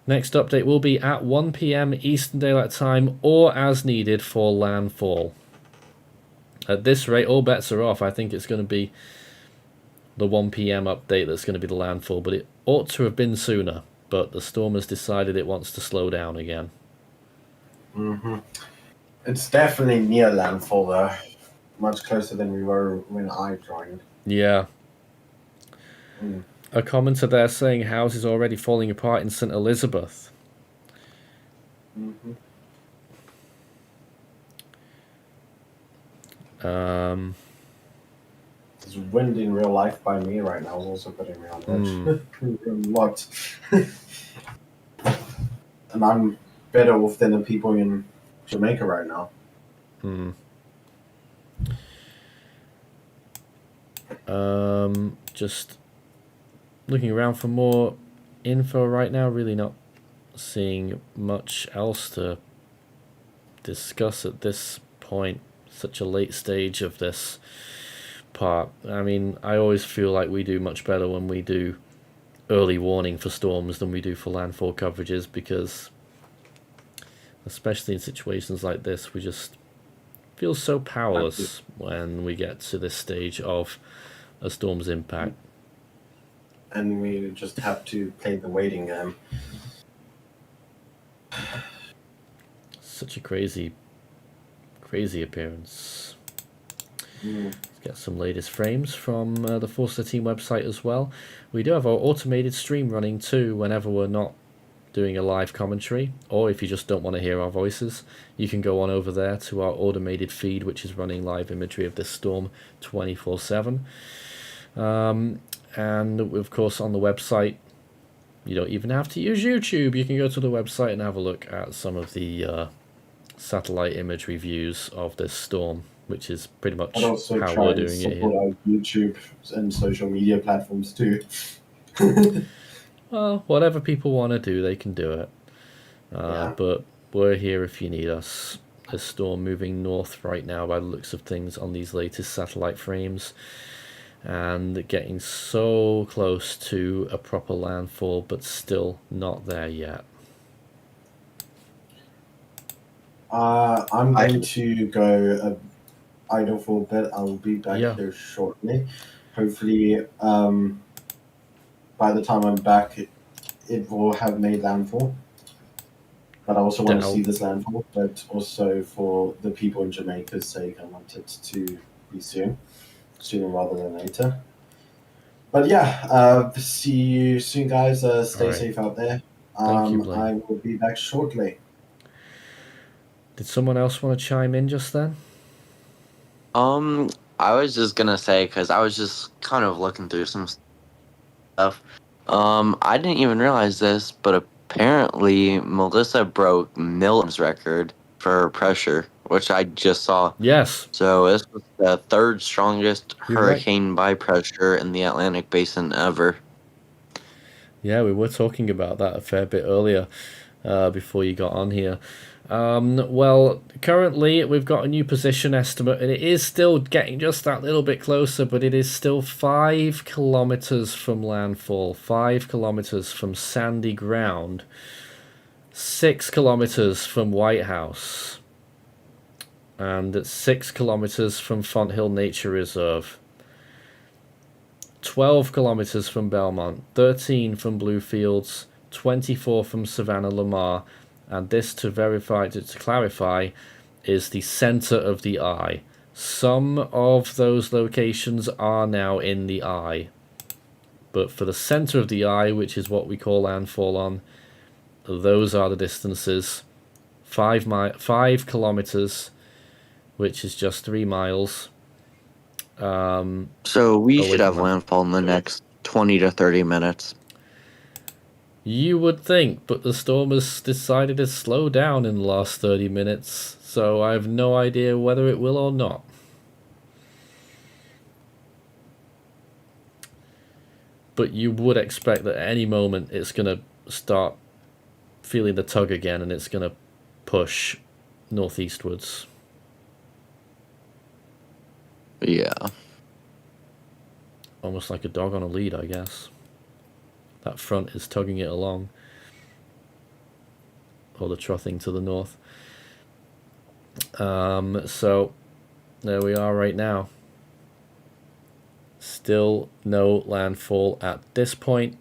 Next update will be at 1 p.m. Eastern Daylight Time, or as needed for landfall. At this rate, all bets are off. I think it's going to be the 1 p.m. update that's going to be the landfall, but it ought to have been sooner. But the storm has decided it wants to slow down again. It's definitely near landfall, though. Much closer than we were when I joined. Yeah. A commenter there saying houses already falling apart in St. Elizabeth. There's wind in real life by me right now is also putting me on edge. A lot. And I'm better off than the people in Jamaica right now. Just looking around for more info right now, really not seeing much else to discuss at this point. Such a late stage of this part. I mean, I always feel like we do much better when we do early warning for storms than we do for landfall coverages, because especially in situations like this, we just feel so powerless when we get to this stage of a storm's impact. And we just have to play the waiting game. Such a crazy appearance. Let's get some latest frames from the Force 13 website as well. We do have our automated stream running too whenever we're not doing a live commentary, or if you just don't want to hear our voices, you can go on over there to our automated feed, which is running live imagery of this storm 24/7. And of course on the website, you don't even have to use YouTube. You can go to the website and have a look at some of the satellite imagery views of this storm, which is pretty much how we're doing it here. Our YouTube and social media platforms too. Well, whatever people want to do, they can do it. But we're here if you need us. A storm moving north right now by the looks of things on these latest satellite frames, and getting so close to a proper landfall, but still not there yet. I'm going to go idle for a bit. I'll be back here shortly. Hopefully, by the time I'm back, it will have made landfall. But I also want to see this landfall, but also for the people in Jamaica's sake, I want it to be sooner rather than later. But yeah, see you soon, guys. Stay safe out there. Thank you, Blaine. I will be back shortly. Did someone else want to chime in just then? I was just gonna say, because I was just kind of looking through some stuff. I didn't even realize this, but apparently Melissa broke Millam's record for pressure, which I just saw. Yes. So this was the third strongest hurricane by pressure in the Atlantic Basin ever. Yeah, we were talking about that a fair bit earlier, before you got on here. Well, currently we've got a new position estimate, and it is still getting just that little bit closer, but it is still 5 kilometers from landfall, 5 kilometers from sandy ground, 6 kilometers from White House, and 6 kilometers from Fonthill Nature Reserve, 12 kilometers from Belmont, 13 from Bluefields, 24 from Savannah Lamar, and this, to clarify, is the center of the eye. Some of those locations are now in the eye, but for the center of the eye, which is what we call landfall on, those are the distances. 5 kilometers, which is just 3 miles. So we should have landfall in the next 20 to 30 minutes. You would think, but the storm has decided to slow down in the last 30 minutes, so I have no idea whether it will or not. But you would expect that at any moment it's going to start feeling the tug again, and it's going to push northeastwards. Yeah. Almost like a dog on a lead, I guess. That front is tugging it along. Or the troughing to the north. So, there we are right now. Still no landfall at this point.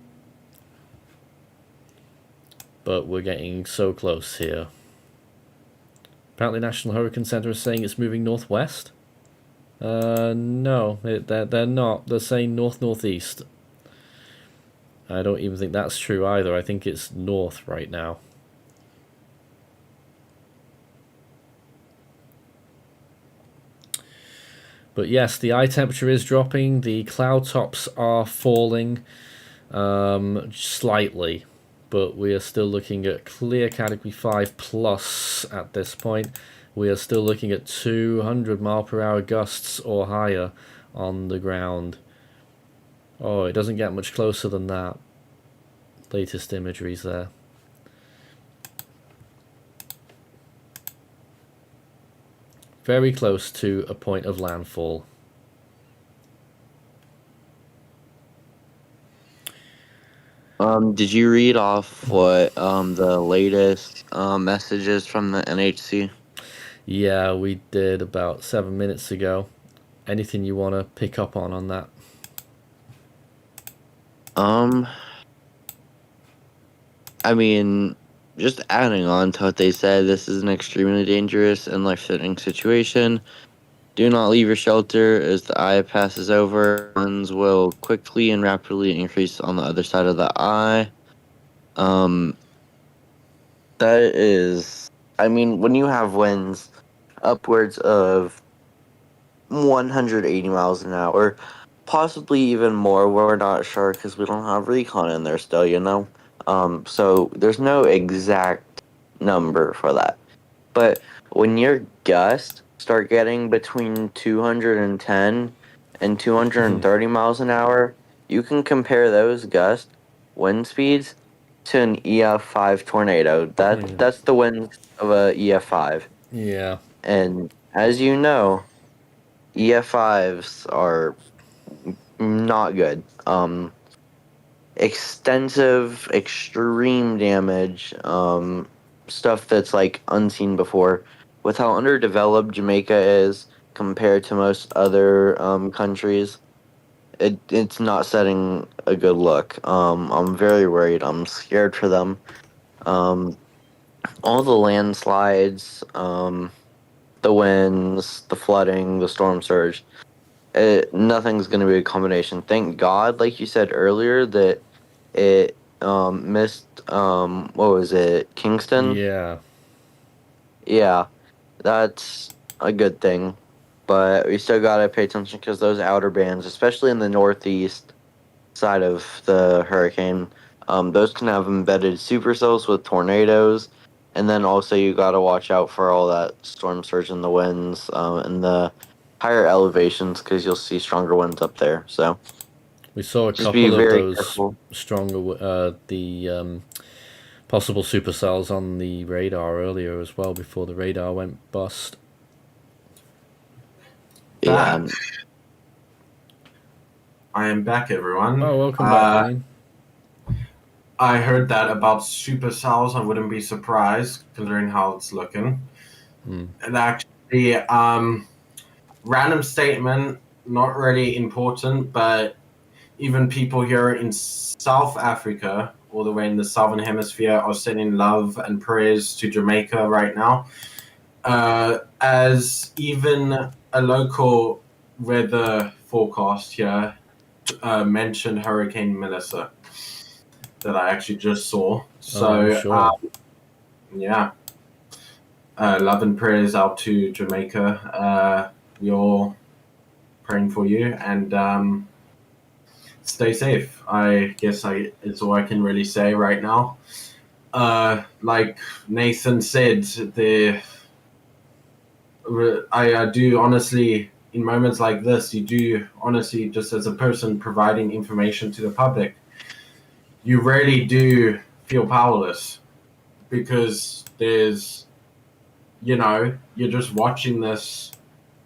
But we're getting so close here. Apparently National Hurricane Center is saying it's moving northwest. No, they're not. They're saying north-northeast. I don't even think that's true either. I think it's north right now. But yes, the eye temperature is dropping. The cloud tops are falling slightly. But we are still looking at clear category 5 plus at this point. We are still looking at 200 mile per hour gusts or higher on the ground. Oh, it doesn't get much closer than that. Latest imagery's there. Very close to a point of landfall. Did you read off what the latest messages from the NHC? Yeah, we did about 7 minutes ago. Anything you want to pick up on that? I mean, just adding on to what they said, this is an extremely dangerous and life-threatening situation. Do not leave your shelter as the eye passes over. Winds will quickly and rapidly increase on the other side of the eye. That is, I mean, when you have winds upwards of 180 miles an hour, possibly even more, we're not sure because we don't have Recon in there still, you know? So there's no exact number for that. But when your gusts start getting between 210 and 230 miles an hour, you can compare those gust wind speeds to an EF5 tornado. That's the winds of a EF5. Yeah. And as you know, EF5s are not good. Extensive, extreme damage, stuff that's like unseen before. With how underdeveloped Jamaica is compared to most other countries, it's not setting a good look. I'm very worried. I'm scared for them. All the landslides, the winds, the flooding, the storm surge. Nothing's going to be a combination. Thank God, like you said earlier, that it missed, what was it, Kingston? Yeah. Yeah, that's a good thing. But we still got to pay attention because those outer bands, especially in the northeast side of the hurricane, those can have embedded supercells with tornadoes. And then also you got to watch out for all that storm surge in the winds and the higher elevations because you'll see stronger winds up there. So We saw a just be couple of very those careful. stronger, possible supercells on the radar earlier as well before the radar went bust. Yeah. Back. I am back, everyone. Oh, welcome back, Wayne. I heard that about supercells. I wouldn't be surprised considering how it's looking. And actually, random statement, not really important, but even people here in South Africa, all the way in the southern hemisphere, are sending love and prayers to Jamaica right now. As even a local weather forecast here mentioned Hurricane Melissa that I actually just saw. So, sure. yeah. Love and prayers out to Jamaica. We all praying for you and stay safe. I guess it's all I can really say right now. Like Nathan said, I do honestly, in moments like this, you do honestly, just as a person providing information to the public, you really do feel powerless because there's, you're just watching this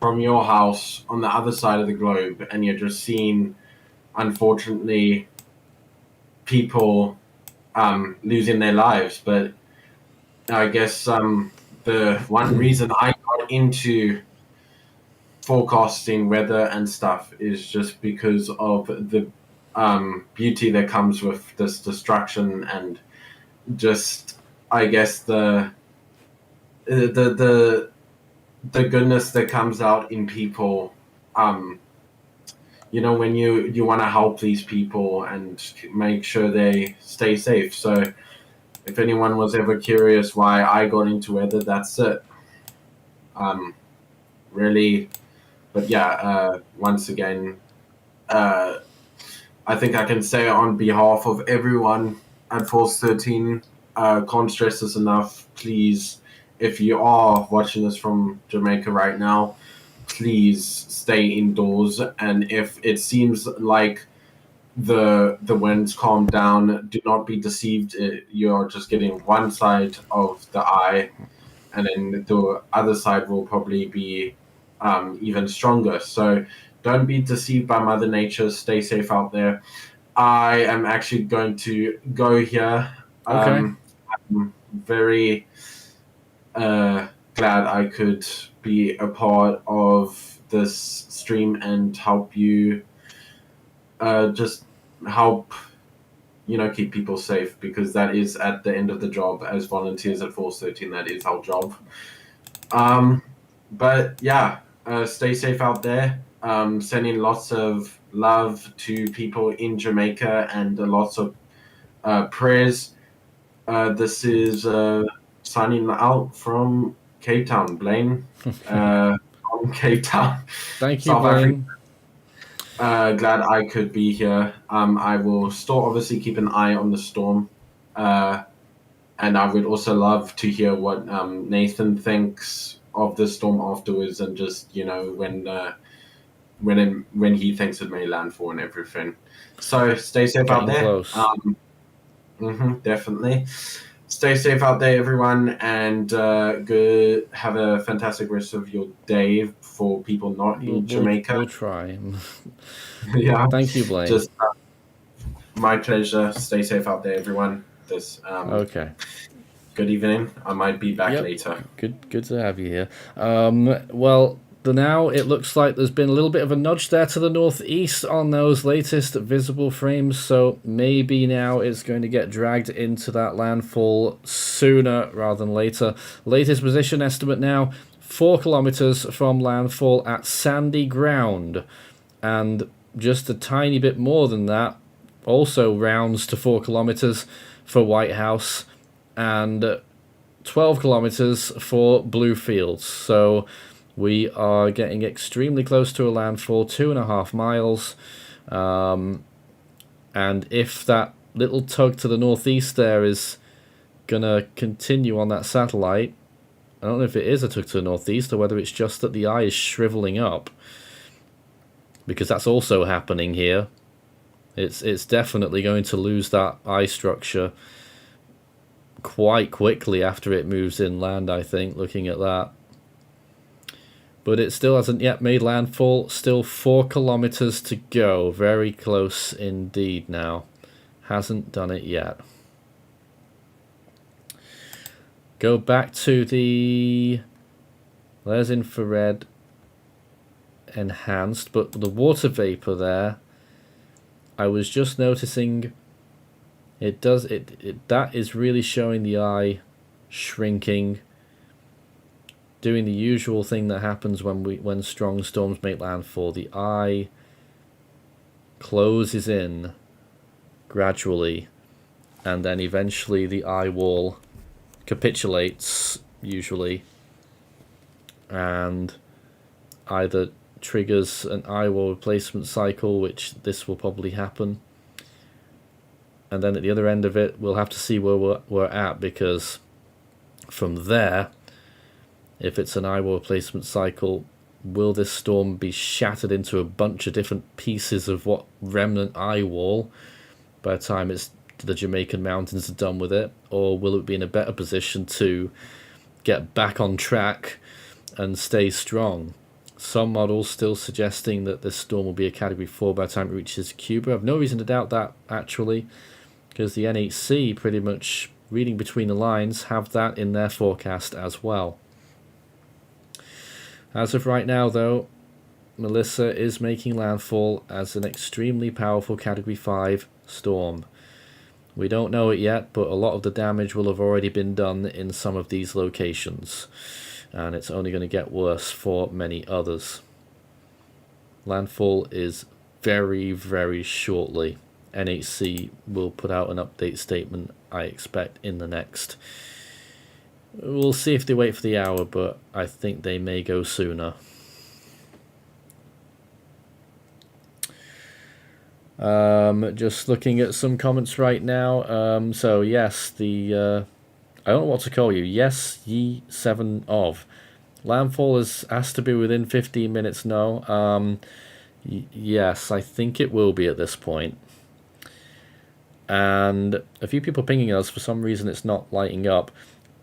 from your house on the other side of the globe and you're just seeing, unfortunately, people losing their lives. But I guess the one reason I got into forecasting weather and stuff is just because of the beauty that comes with this destruction and just, I guess, the goodness that comes out in people. When you want to help these people and make sure they stay safe. So if anyone was ever curious why I got into weather, that's it. Really, but yeah, once again, I think I can say on behalf of everyone at Force 13, can't stress this enough. Please, if you are watching this from Jamaica right now, please stay indoors. And if it seems like the winds calm down, do not be deceived. You're just getting one side of the eye, and then the other side will probably be even stronger. So don't be deceived by Mother Nature. Stay safe out there. I am actually going to go here. Okay. I'm very glad I could be a part of this stream and help you just help keep people safe, because that is at the end of the job as volunteers at Force 13. That is our job. But yeah, stay safe out there. Sending lots of love to people in Jamaica and lots of prayers. This is signing out from Cape Town, Blaine. From Cape Town. Thank you, South Blaine. Glad I could be here. I will still obviously keep an eye on the storm. And I would also love to hear what Nathan thinks of the storm afterwards, and just when he thinks it may landfall and everything. So stay safe out there. Close. Definitely. Stay safe out there, everyone, and good. Have a fantastic rest of your day for people not in Jamaica. We'll try. Yeah. Thank you, Blaine. Just my pleasure. Stay safe out there, everyone. Okay. Good evening. I might be back later. Good to have you here. Well, now it looks like there's been a little bit of a nudge there to the northeast on those latest visible frames, so maybe now it's going to get dragged into that landfall sooner rather than later. Latest position estimate now, 4 kilometers from landfall at sandy ground, and just a tiny bit more than that also rounds to 4 kilometers for White House, and 12 kilometers for Bluefields. So we are getting extremely close to a landfall, 2.5 miles. And if that little tug to the northeast there is going to continue on that satellite, I don't know if it is a tug to the northeast or whether it's just that the eye is shriveling up, because that's also happening here. It's definitely going to lose that eye structure quite quickly after it moves inland, I think, looking at that. But it still hasn't yet made landfall. Still 4 kilometers to go. Very close indeed now. Hasn't done it yet. Go back to the... There's infrared enhanced, but the water vapor there, I was just noticing that is really showing the eye shrinking, doing the usual thing that happens when strong storms make landfall. The eye closes in gradually, and then eventually the eye wall capitulates usually, and either triggers an eye wall replacement cycle, which this will probably happen. And then at the other end of it, we'll have to see where we're at, because from there, if it's an eye wall replacement cycle, will this storm be shattered into a bunch of different pieces of what remnant eye wall by the time the Jamaican mountains are done with it? Or will it be in a better position to get back on track and stay strong? Some models still suggesting that this storm will be a Category 4 by the time it reaches Cuba. I have no reason to doubt that, actually, because the NHC, pretty much reading between the lines, have that in their forecast as well. As of right now, though, Melissa is making landfall as an extremely powerful Category 5 storm. We don't know it yet, but a lot of the damage will have already been done in some of these locations, and it's only going to get worse for many others. Landfall is very, very shortly. NHC will put out an update statement, I expect, in the next... We'll see if they wait for the hour, but I think they may go sooner. Just looking at some comments right now. So yes, I don't know what to call you. Yes, ye 7 of. Landfall has to be within 15 minutes. No. Yes, I think it will be at this point. And a few people pinging us. For some reason, it's not lighting up.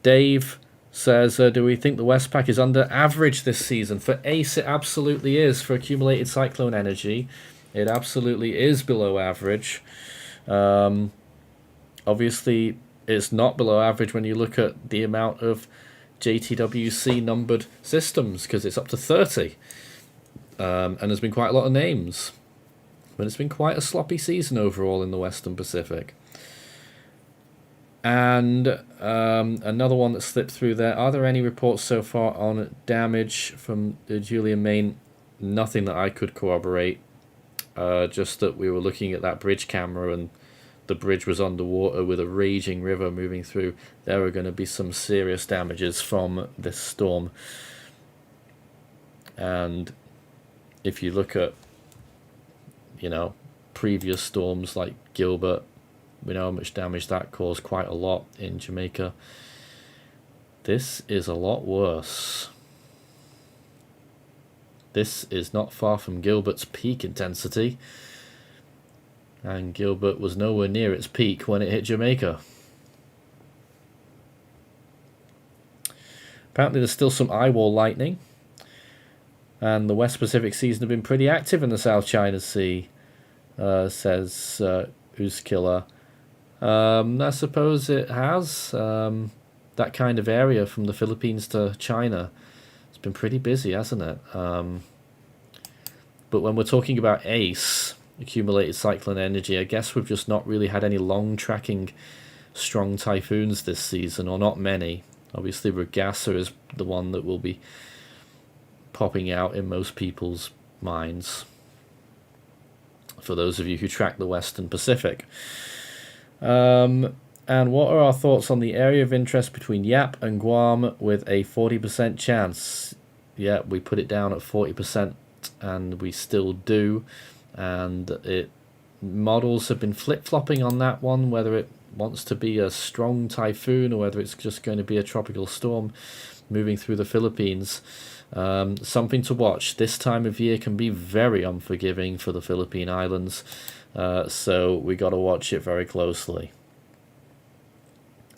Dave says, do we think the Westpac is under average this season? For Ace, it absolutely is. For accumulated cyclone energy, It absolutely is below average. Obviously, it's not below average when you look at the amount of JTWC numbered systems, because it's up to 30. And there's been quite a lot of names. But it's been quite a sloppy season overall in the Western Pacific. And another one that slipped through there. Are there any reports so far on damage from the Julian Main? Nothing that I could corroborate. Just that we were looking at that bridge camera and the bridge was underwater with a raging river moving through. There are going to be some serious damages from this storm. And if you look at, you know, previous storms like Gilbert, we know how much damage that caused, quite a lot in Jamaica. This is a lot worse. This is not far from Gilbert's peak intensity. And Gilbert was nowhere near its peak when it hit Jamaica. Apparently there's still some eyewall lightning. And the West Pacific season have been pretty active in the South China Sea, says Killer. I suppose it has. That kind of area from the Philippines to China, it's been pretty busy, hasn't it? But when we're talking about ACE, accumulated cyclone energy, I guess we've just not really had any long tracking strong typhoons this season, or not many. Obviously Regassa is the one that will be popping out in most people's minds, for those of you who track the Western Pacific. And what are our thoughts on the area of interest between Yap and Guam with a 40% chance? Yeah, we put it down at 40%, and we still do. And models have been flip-flopping on that one, whether it wants to be a strong typhoon or whether it's just going to be a tropical storm moving through the Philippines. Something to watch. This time of year can be very unforgiving for the Philippine Islands, so we got to watch it very closely.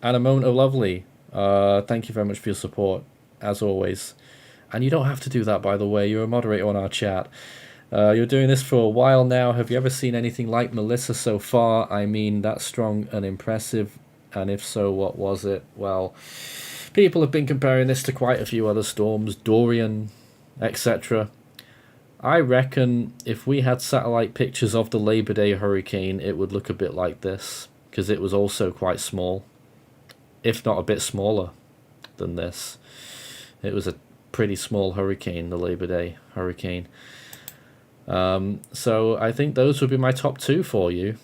Anamoto Lovely, thank you very much for your support, as always. And you don't have to do that, by the way. You're a moderator on our chat. You're doing this for a while now. Have you ever seen anything like Melissa so far? I mean, that's strong and impressive. And if so, what was it? Well, people have been comparing this to quite a few other storms, Dorian, etc. I reckon if we had satellite pictures of the Labor Day hurricane, it would look a bit like this, because it was also quite small, if not a bit smaller than this. It was a pretty small hurricane, the Labor Day hurricane. So I think those would be my top two for you.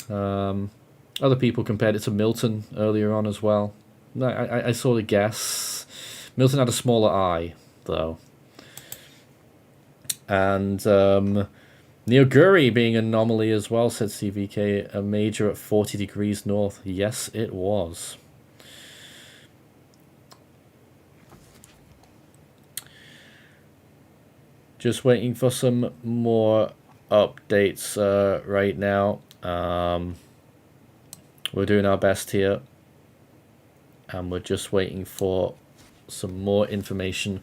Other people compared it to Milton earlier on as well. I sort of guess. Milton had a smaller eye, though. And Neoguri being an anomaly as well, said CVK. A major at 40 degrees north. Yes, it was. Just waiting for some more updates right now. We're doing our best here. And we're just waiting for some more information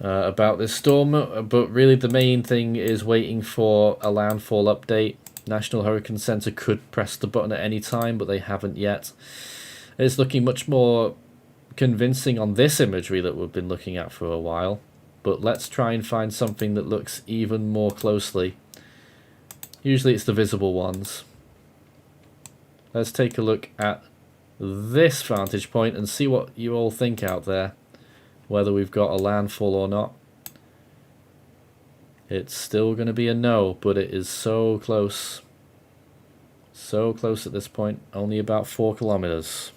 about this storm. But really the main thing is waiting for a landfall update. National Hurricane Center could press the button at any time, but they haven't yet. It's looking much more convincing on this imagery that we've been looking at for a while. But let's try and find something that looks even more closely. Usually it's the visible ones. Let's take a look at this vantage point and see what you all think out there. Whether we've got a landfall or not. It's still going to be a no, but it is so close. So close at this point. Only about 4 kilometers.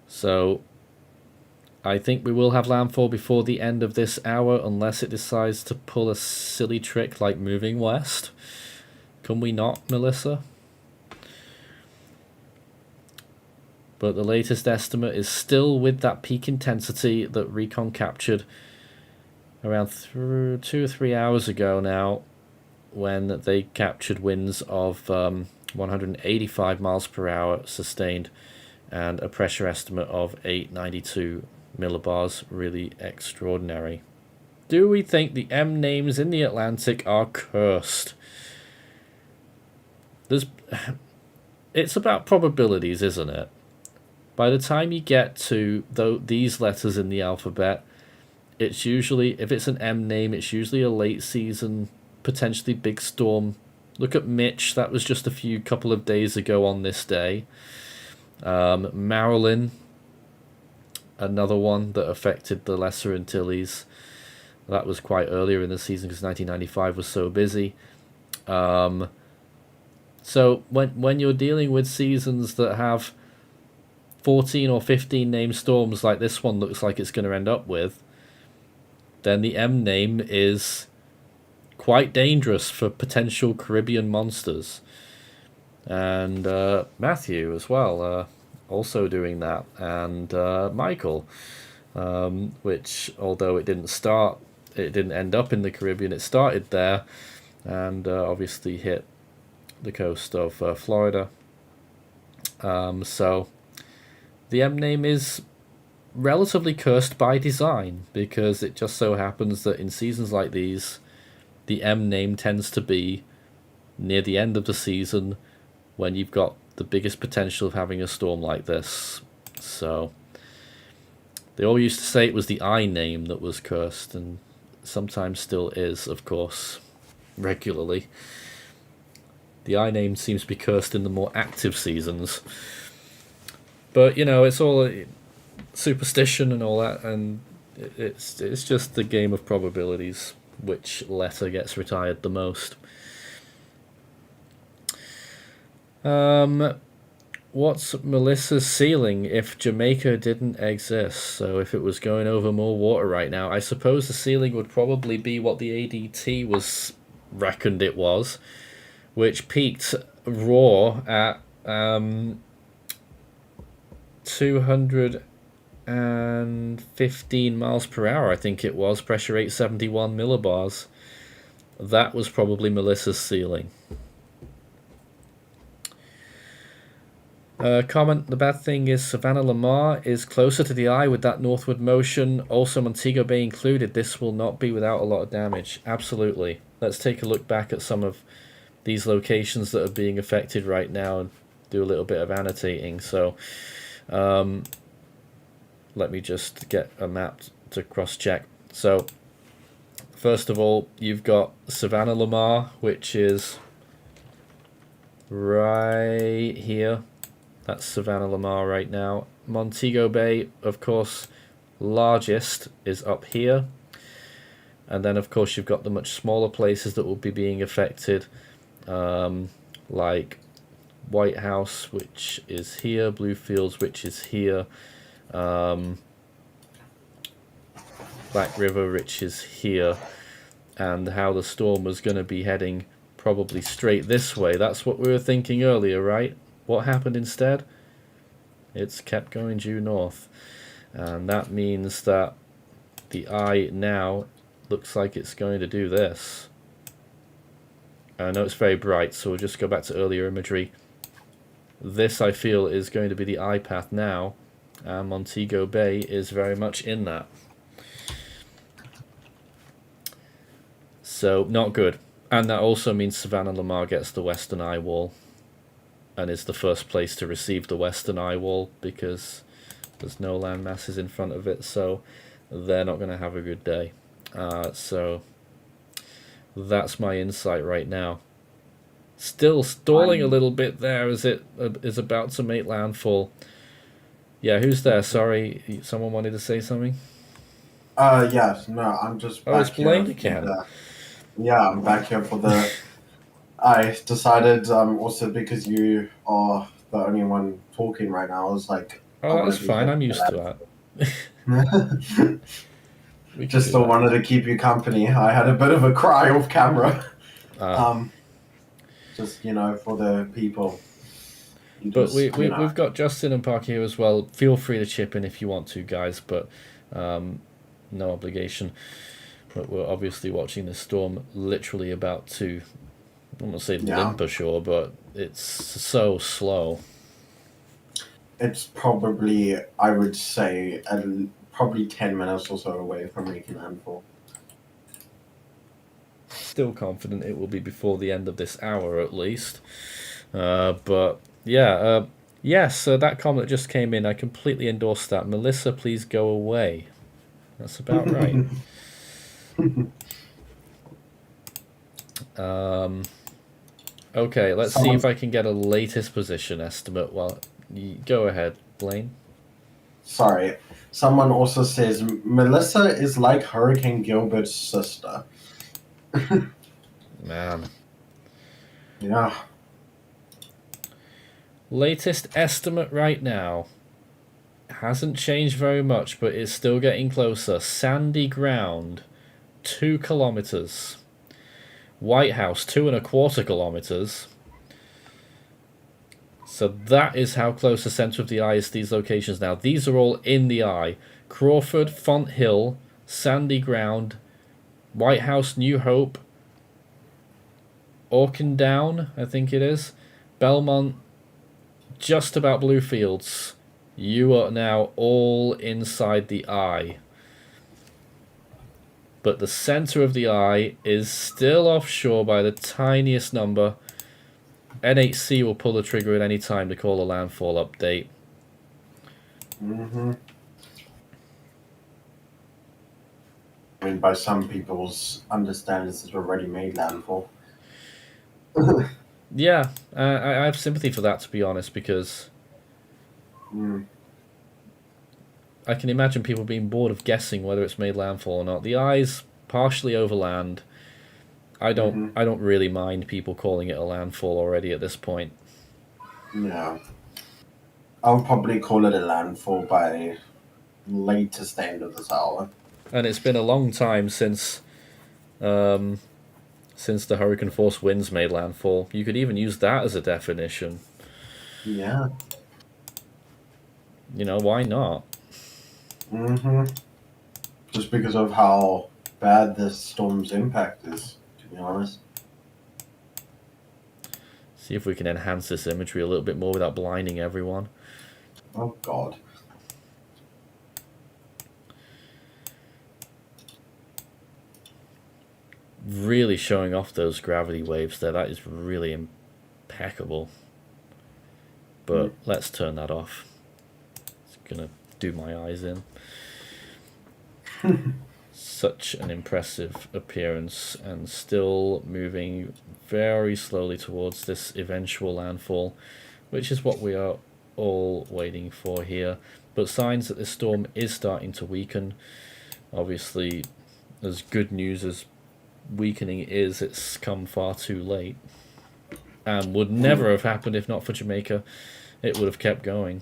So I think we will have landfall before the end of this hour, unless it decides to pull a silly trick like moving west. Can we not, Melissa? But the latest estimate is still with that peak intensity that Recon captured around 2 or 3 hours ago now, when they captured winds of 185 miles per hour sustained and a pressure estimate of 892 millibars really extraordinary. Do we think the M names in the Atlantic are cursed? It's about probabilities, isn't it? By the time you get to these letters in the alphabet, it's usually, if it's an M name, it's usually a late season, potentially big storm. Look at Mitch, that was just a couple of days ago on this day. Marilyn, another one that affected the Lesser Antilles. That was quite earlier in the season because 1995 was so busy. So when you're dealing with seasons that have 14 or 15 named storms like this one looks like it's going to end up with, then the M name is quite dangerous for potential Caribbean monsters. And Matthew as well, also doing that, and Michael, which although it didn't end up in the Caribbean, it started there, and obviously hit the coast of Florida. So the M name is relatively cursed by design, because it just so happens that in seasons like these, the M name tends to be near the end of the season when you've got the biggest potential of having a storm like this. So they all used to say it was the I name that was cursed, and sometimes still is, of course, regularly. The I name seems to be cursed in the more active seasons. But, you know, it's all superstition and all that, and it's just the game of probabilities, which letter gets retired the most. What's Melissa's ceiling if Jamaica didn't exist? So if it was going over more water right now, I suppose the ceiling would probably be what the ADT was reckoned it was, which peaked raw at 215 miles per hour, I think it was, pressure 871 millibars. That was probably Melissa's ceiling. Comment, the bad thing is Savannah Lamar is closer to the eye with that northward motion, also Montego Bay included. This will not be without a lot of damage. Absolutely. Let's take a look back at some of these locations that are being affected right now and do a little bit of annotating. So let me just get a map to cross-check. So first of all, you've got Savannah Lamar, which is right here. That's Savannah Lamar right now. Montego Bay, of course, largest, is up here. And then, of course, you've got the much smaller places that will be being affected, like White House, which is here, Bluefields, which is here, Black River, which is here, and how the storm was going to be heading probably straight this way. That's what we were thinking earlier, right? What happened instead? It's kept going due north, and that means that the eye now looks like it's going to do this. I know it's very bright, so we'll just go back to earlier imagery. This, I feel, is going to be the eye path now, and Montego Bay is very much in that. So, not good. And that also means Savannah Lamar gets the western eye wall, and is the first place to receive the western eye wall, because there's no land masses in front of it, so they're not going to have a good day. So that's my insight right now. Still stalling a little bit there as it is about to make landfall. Yeah, who's there? Sorry, someone wanted to say something? Yes, no, I'm just back it's Blaine again. Yeah, I'm back here for the... I decided, also because you are the only one talking right now, I was like... Oh, that's fine, I'm used to that. Just still wanted to keep you company. I had a bit of a cry off camera. Just, you know, for the people. But we've got Justin and Park here as well. Feel free to chip in if you want to, guys, but no obligation. But we're obviously watching this storm literally about to... I'm not saying limp ashore, but it's so slow. It's probably, I would say, probably 10 minutes or so away from making landfall. Still confident it will be before the end of this hour at least. But yeah, yes, that comment just came in. I completely endorse that. Melissa, please go away. That's about right. Okay, let's see if I can get a latest position estimate. Well, go ahead, Blaine. Sorry. Someone also says Melissa is like Hurricane Gilbert's sister. Man. Yeah. Latest estimate right now. Hasn't changed very much, but it's still getting closer. Sandy ground, 2 kilometers. White House, 2.25 kilometers. So that is how close the center of the eye is to these locations now. These are all in the eye. Crawford, Font Hill, Sandy Ground, White House, New Hope, Orkindown, I think it is, Belmont, just about Bluefields. You are now all inside the eye. But the center of the eye is still offshore by the tiniest number. NHC will pull the trigger at any time to call a landfall update. Mm-hmm. I mean, by some people's understandings, it's already made landfall. Yeah, I have sympathy for that, to be honest, because I can imagine people being bored of guessing whether it's made landfall or not. The eye's partially over land. I don't really mind people calling it a landfall already at this point. Yeah. I'll probably call it a landfall by latest end of this hour. And it's been a long time since the hurricane force winds made landfall. You could even use that as a definition. Yeah. You know, why not? Just because of how bad this storm's impact is, to be honest. See if we can enhance this imagery a little bit more without blinding everyone. Oh, God. Really showing off those gravity waves there. That is really impeccable. But let's turn that off. It's gonna do my eyes in. Such an impressive appearance, and still moving very slowly towards this eventual landfall, which is what we are all waiting for here. But signs that this storm is starting to weaken. Obviously, as good news as weakening is, it's come far too late, and would never have happened if not for Jamaica. It would have kept going.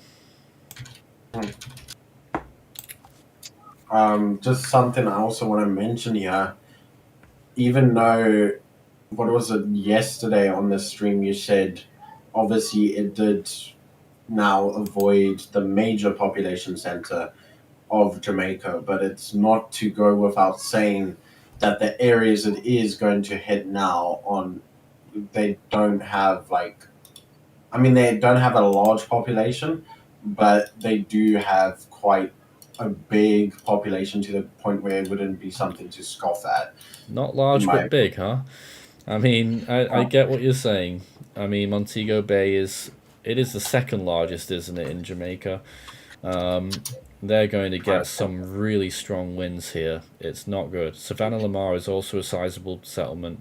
Just something I also want to mention here. Even though, what was it, yesterday on the stream you said, obviously it did now avoid the major population center of Jamaica, but it's not to go without saying that the areas it is going to hit now on, they don't have they don't have a large population, but they do have quite a big population to the point where it wouldn't be something to scoff at. Not large but big, huh? I mean, I get what you're saying. I mean, Montego Bay is the second largest, isn't it, in Jamaica? They're going to get some really strong winds here. It's not good. Savannah Lamar is also a sizable settlement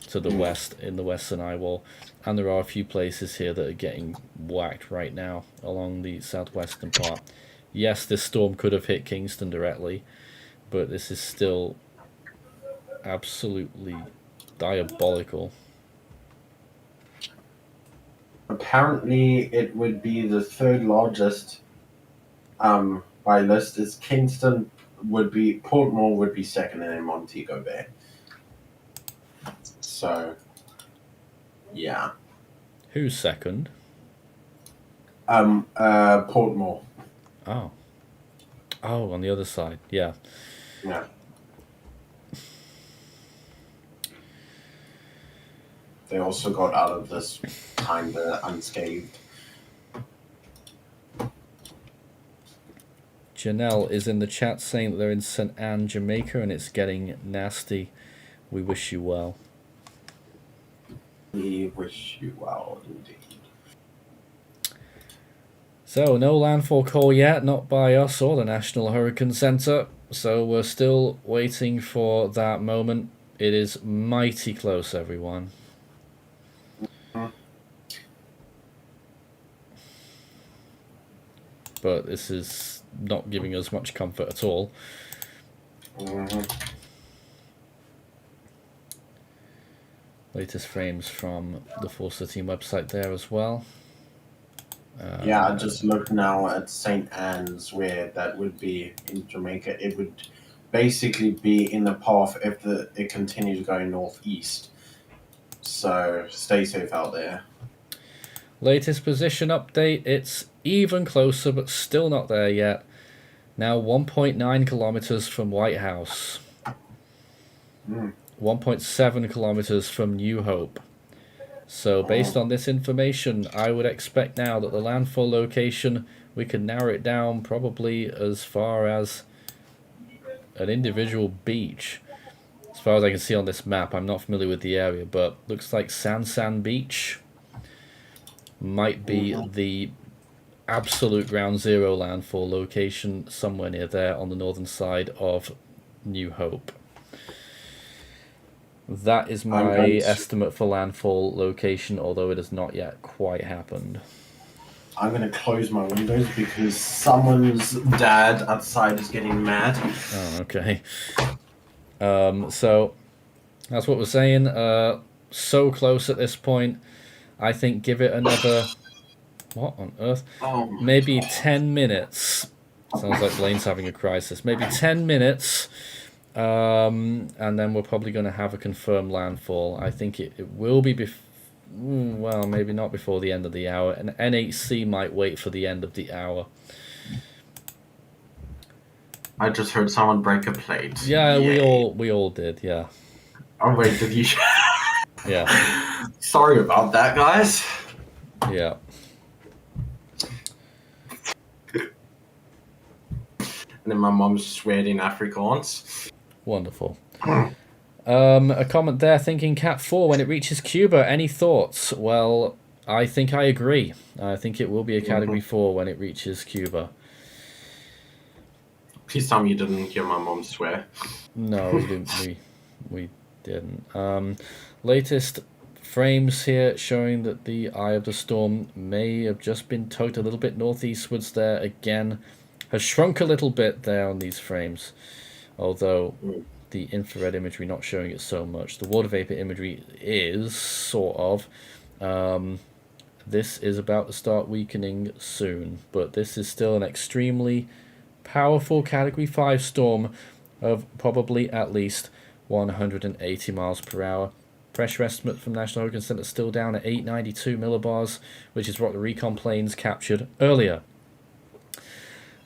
to the west, in the western eye wall. And there are a few places here that are getting whacked right now along the southwestern part. Yes, this storm could have hit Kingston directly, but this is still absolutely diabolical. Apparently, it would be the third largest by list. Is Kingston would be, Portmore would be second, and then Montego Bay. So, yeah. Who's second? Portmore. Oh, on the other side, yeah. Yeah. They also got out of this kind of unscathed. Janelle is in the chat saying that they're in St. Anne, Jamaica, and it's getting nasty. We wish you well. We wish you well, indeed. So, no landfall call yet, not by us or the National Hurricane Center. So, we're still waiting for that moment. It is mighty close, everyone. But this is not giving us much comfort at all. Latest frames from the Forster team website there as well. Yeah, I just looked now at St. Anne's, where that would be in Jamaica. It would basically be in the path if it continues going northeast. So stay safe out there. Latest position update, it's even closer but still not there yet. Now 1.9 kilometers from White House. 1.7 kilometers from New Hope. So based on this information, I would expect now that the landfall location, we can narrow it down probably as far as an individual beach. As far as I can see on this map, I'm not familiar with the area, but looks like San Beach might be the absolute ground zero landfall location somewhere near there on the northern side of New Hope. That is my estimate for landfall location, although it has not yet quite happened. I'm going to close my windows because someone's dad outside is getting mad. Oh, okay. So that's what we're saying. So close at this point. I think give it another... What on earth? Maybe 10 minutes. Sounds like Blaine's having a crisis. Maybe 10 minutes. And then we're probably going to have a confirmed landfall. I think it will be well, maybe not before the end of the hour. And NHC might wait for the end of the hour. I just heard someone break a plate. Yeah, we all did, yeah. Oh wait, did you? Yeah. Sorry about that, guys. Yeah. And then my mom's sweared in Afrikaans. Wonderful. A comment there thinking Cat 4 when it reaches Cuba. Any thoughts? Well, I think I agree. I think it will be a Category 4 when it reaches Cuba. Please tell me you didn't hear my mom swear. No, we didn't. We didn't. Latest frames here showing that the eye of the storm may have just been tugged a little bit northeastwards there again. Has shrunk a little bit there on these frames, although the infrared imagery not showing it so much. The water vapor imagery is sort of. This is about to start weakening soon, but this is still an extremely powerful Category 5 storm of probably at least 180 miles per hour. Pressure estimate from National Hurricane Center still down at 892 millibars, which is what the Recon planes captured earlier.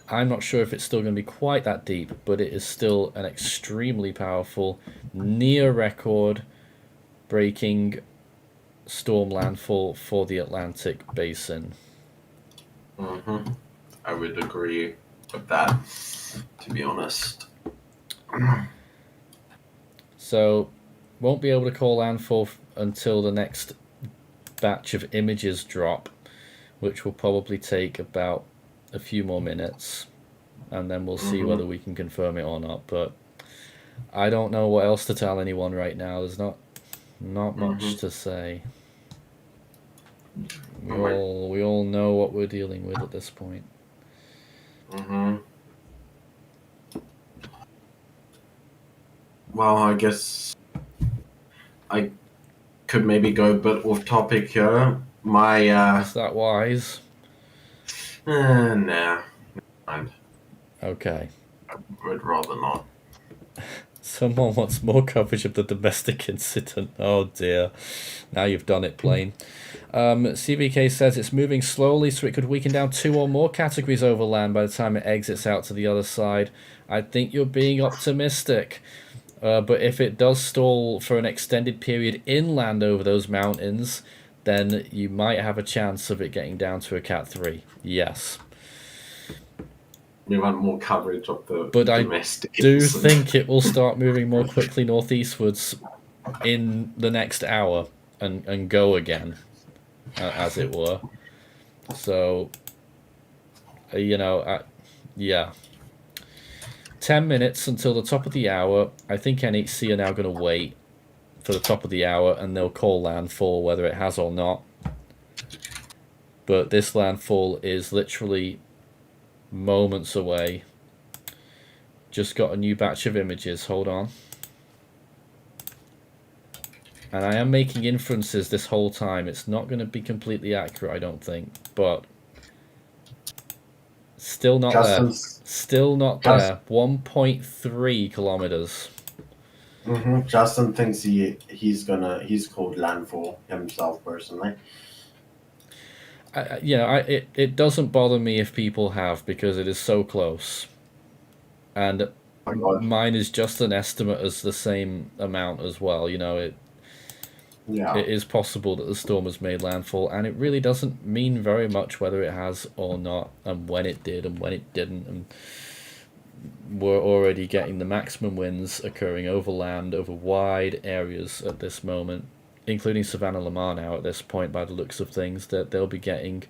I'm not sure if it's still going to be quite that deep, but it is still an extremely powerful, near record breaking storm landfall for the Atlantic Basin. I would agree with that, to be honest. So, won't be able to call landfall until the next batch of images drop, which will probably take about a few more minutes, and then we'll see whether we can confirm it or not. But I don't know what else to tell anyone right now. There's not much to say. We all know what we're dealing with at this point. Well, I guess I could maybe go a bit off topic here. Is that wise? Nah, never mind. Okay. I would rather not. Someone wants more coverage of the domestic incident. Oh dear. Now you've done it, Blaine. CVK says it's moving slowly, so it could weaken down 2 or more categories over land by the time it exits out to the other side. I think you're being optimistic. But if it does stall for an extended period inland over those mountains, then you might have a chance of it getting down to a Cat 3. Yes. We want more coverage of the But I domestic. do think it will start moving more quickly northeastwards in the next hour and go again, as it were. So, yeah. 10 minutes until the top of the hour. I think NHC are now going to wait for the top of the hour, and they'll call landfall whether it has or not. But this landfall is literally moments away. Just got a new batch of images. Hold on. And I am making inferences this whole time. It's not going to be completely accurate, I don't think. But still not there. Still not there. 1.3 kilometers. Justin thinks he's called landfall himself personally. It doesn't bother me if people have, because it is so close. And mine is just an estimate as the same amount as well. It is possible that the storm has made landfall, and it really doesn't mean very much whether it has or not, and when it did and when it didn't. And we're already getting the maximum winds occurring over land, over wide areas at this moment, including Savannah Lamar now at this point, by the looks of things, that they'll be getting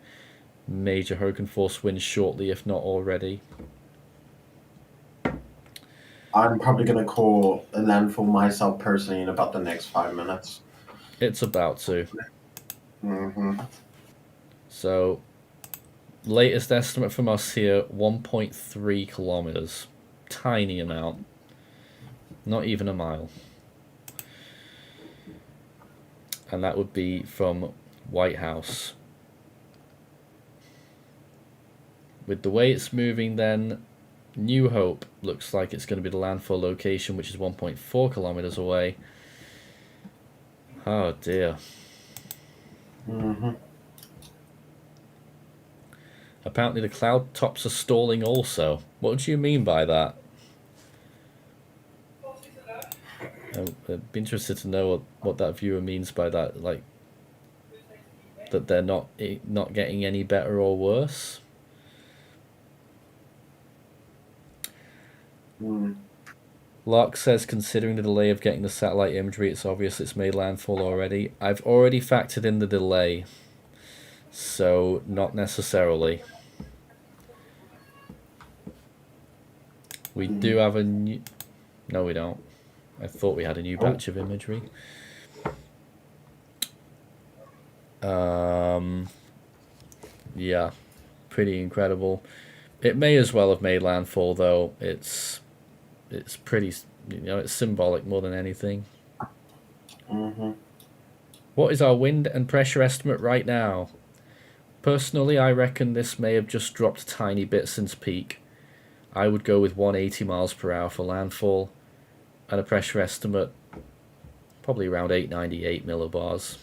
major hurricane force winds shortly, if not already. I'm probably going to call a landfall myself personally in about the next 5 minutes. It's about to. So, latest estimate from us here, 1.3 kilometers. Tiny amount. Not even a mile. And that would be from White House. With the way it's moving then, New Hope looks like it's going to be the landfall location, which is 1.4 kilometers away. Oh dear. Apparently the cloud tops are stalling also. What do you mean by that? I'd be interested to know what that viewer means by that. Like, that they're not getting any better or worse? Lark says, considering the delay of getting the satellite imagery, it's obvious it's made landfall already. I've already factored in the delay, so not necessarily. We do have a new... No, we don't. I thought we had a new batch of imagery. Yeah, pretty incredible. It may as well have made landfall, though. It's pretty, it's symbolic more than anything. What is our wind and pressure estimate right now? Personally, I reckon this may have just dropped a tiny bit since peak. I would go with 180 miles per hour for landfall, and a pressure estimate probably around 898 millibars.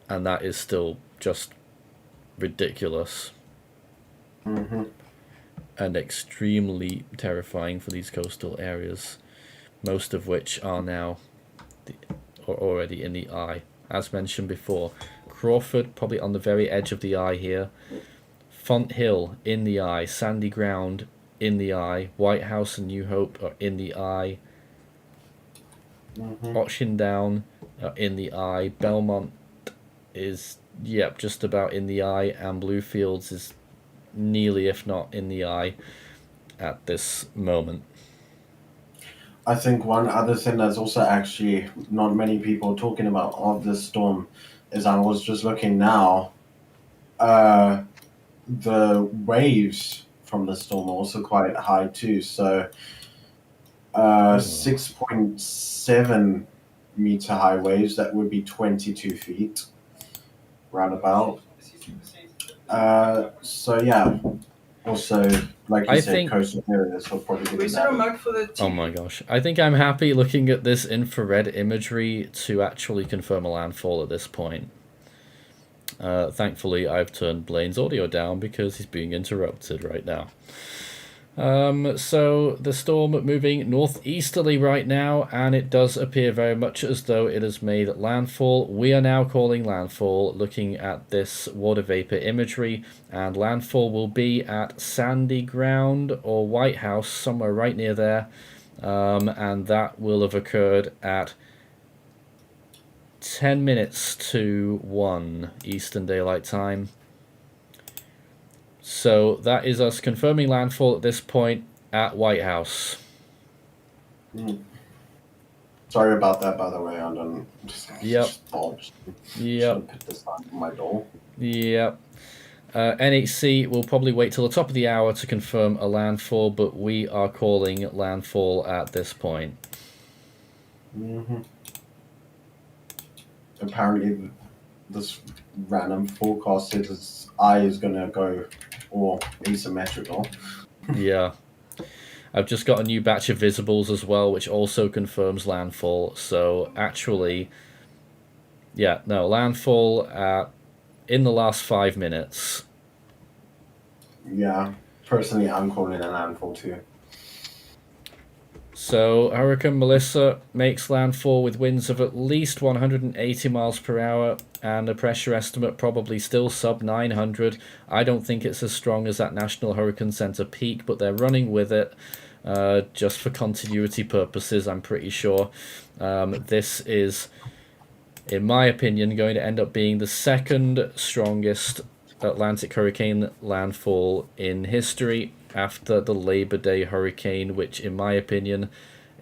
And that is still just ridiculous. And extremely terrifying for these coastal areas, most of which are now already in the eye. As mentioned before, Crawford probably on the very edge of the eye here, Font Hill in the eye, Sandy Ground in the eye, White House and New Hope are in the eye, Oceandown in the eye, Belmont is just about in the eye, and Bluefields is nearly, if not in the eye, at this moment. I think one other thing that's also actually not many people talking about of this storm is, I was just looking now, the waves from the storm are also quite high too. So 6.7 meter high waves, that would be 22 feet roundabout. So yeah, also, like you said, coastal areas will probably be better. Oh my gosh. I think I'm happy looking at this infrared imagery to actually confirm a landfall at this point. Thankfully, I've turned Blaine's audio down because he's being interrupted right now. So the storm moving northeasterly right now, and it does appear very much as though it has made landfall. We are now calling landfall, looking at this water vapor imagery, and landfall will be at Sandy Ground or White House, somewhere right near there, and that will have occurred at 10 minutes to 1 Eastern Daylight Time. So that is us confirming landfall at this point at White House. Sorry about that, by the way. I don't. Yep. Yep. Put this on my door. Yep. NHC will probably wait till the top of the hour to confirm a landfall, but we are calling landfall at this point. Apparently, this random forecast says its eye is gonna go all asymmetrical. Yeah. I've just got a new batch of visibles as well, which also confirms landfall. So actually, yeah, no, landfall in the last 5 minutes. Yeah, personally, I'm calling it landfall too. So Hurricane Melissa makes landfall with winds of at least 180 miles per hour and a pressure estimate probably still sub 900. I don't think it's as strong as that National Hurricane Center peak, but they're running with it just for continuity purposes, I'm pretty sure. This is, in my opinion, going to end up being the second strongest Atlantic hurricane landfall in history, after the Labor Day hurricane, which in my opinion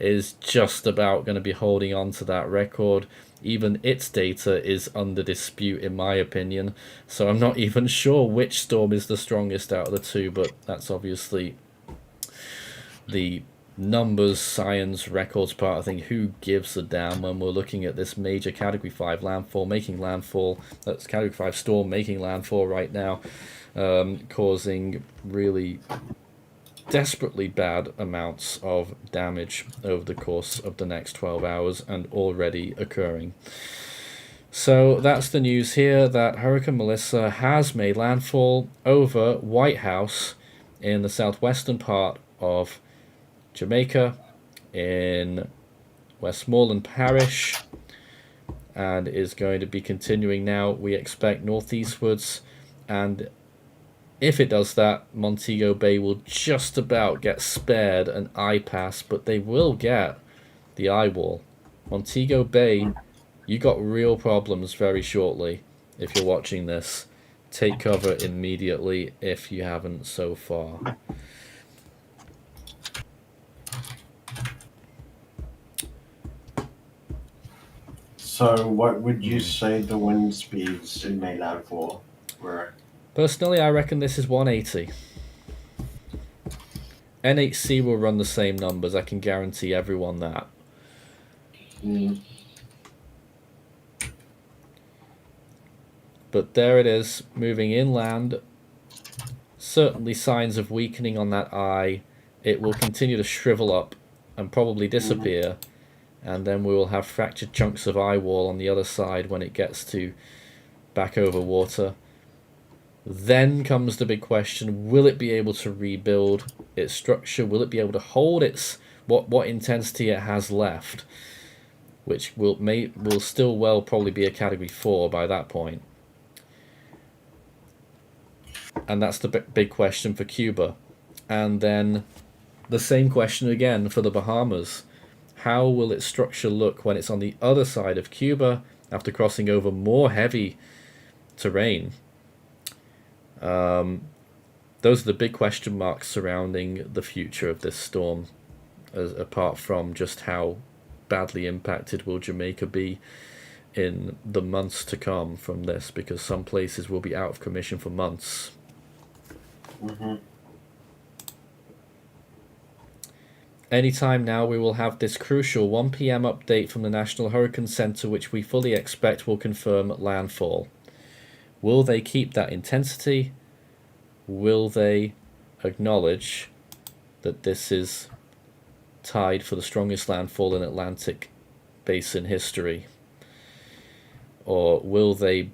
is just about going to be holding on to that record. Even its data is under dispute in my opinion, so I'm not even sure which storm is the strongest out of the two, but that's obviously the numbers, science, records part of thing. Who gives a damn when we're looking at this major Category 5 landfall making landfall, that's Category 5 storm making landfall right now, causing really desperately bad amounts of damage over the course of the next 12 hours and already occurring. So that's the news here, that Hurricane Melissa has made landfall over White House in the southwestern part of Jamaica, in Westmoreland Parish, and is going to be continuing now, we expect, northeastwards, and if it does that, Montego Bay will just about get spared an eye pass, but they will get the eye wall. Montego Bay, you got real problems very shortly if you're watching this. Take cover immediately if you haven't so far. So, what would you say the wind speeds in May landfall were? Personally, I reckon this is 180. NHC will run the same numbers, I can guarantee everyone that. But there it is, moving inland. Certainly signs of weakening on that eye. It will continue to shrivel up and probably disappear. And then we will have fractured chunks of eye wall on the other side when it gets to back over water. Then comes the big question, will it be able to rebuild its structure? Will it be able to hold its what intensity it has left? Which will still well probably be a Category 4 by that point. And that's the big question for Cuba. And then the same question again for the Bahamas. How will its structure look when it's on the other side of Cuba after crossing over more heavy terrain? Those are the big question marks surrounding the future of this storm, apart from just how badly impacted will Jamaica be in the months to come from this, because some places will be out of commission for months. Anytime now we will have this crucial 1 p.m. update from the National Hurricane Center, which we fully expect will confirm landfall. Will they keep that intensity? Will they acknowledge that this is tied for the strongest landfall in Atlantic Basin history? Or will they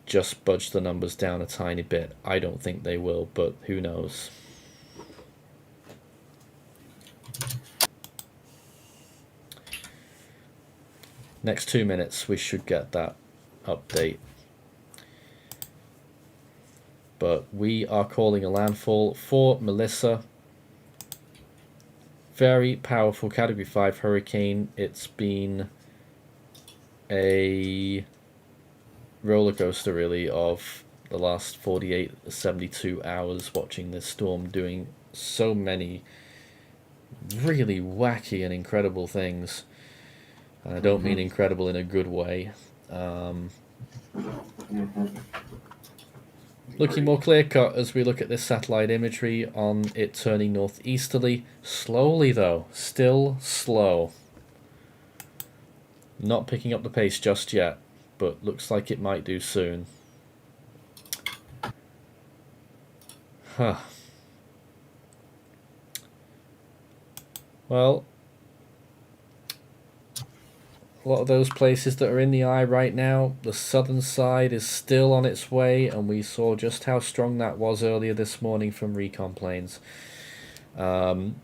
just budge the numbers down a tiny bit? I don't think they will, but who knows? Next 2 minutes, we should get that update. But we are calling a landfall for Melissa. Very powerful Category 5 hurricane. It's been a roller coaster, really, of the last 48, 72 hours watching this storm doing so many really wacky and incredible things. And I don't mean incredible in a good way. Looking more clear-cut as we look at this satellite imagery on it turning northeasterly. Slowly, though. Still slow. Not picking up the pace just yet, but looks like it might do soon. Huh. Well, a lot of those places that are in the eye right now, the southern side is still on its way, and we saw just how strong that was earlier this morning from Recon planes.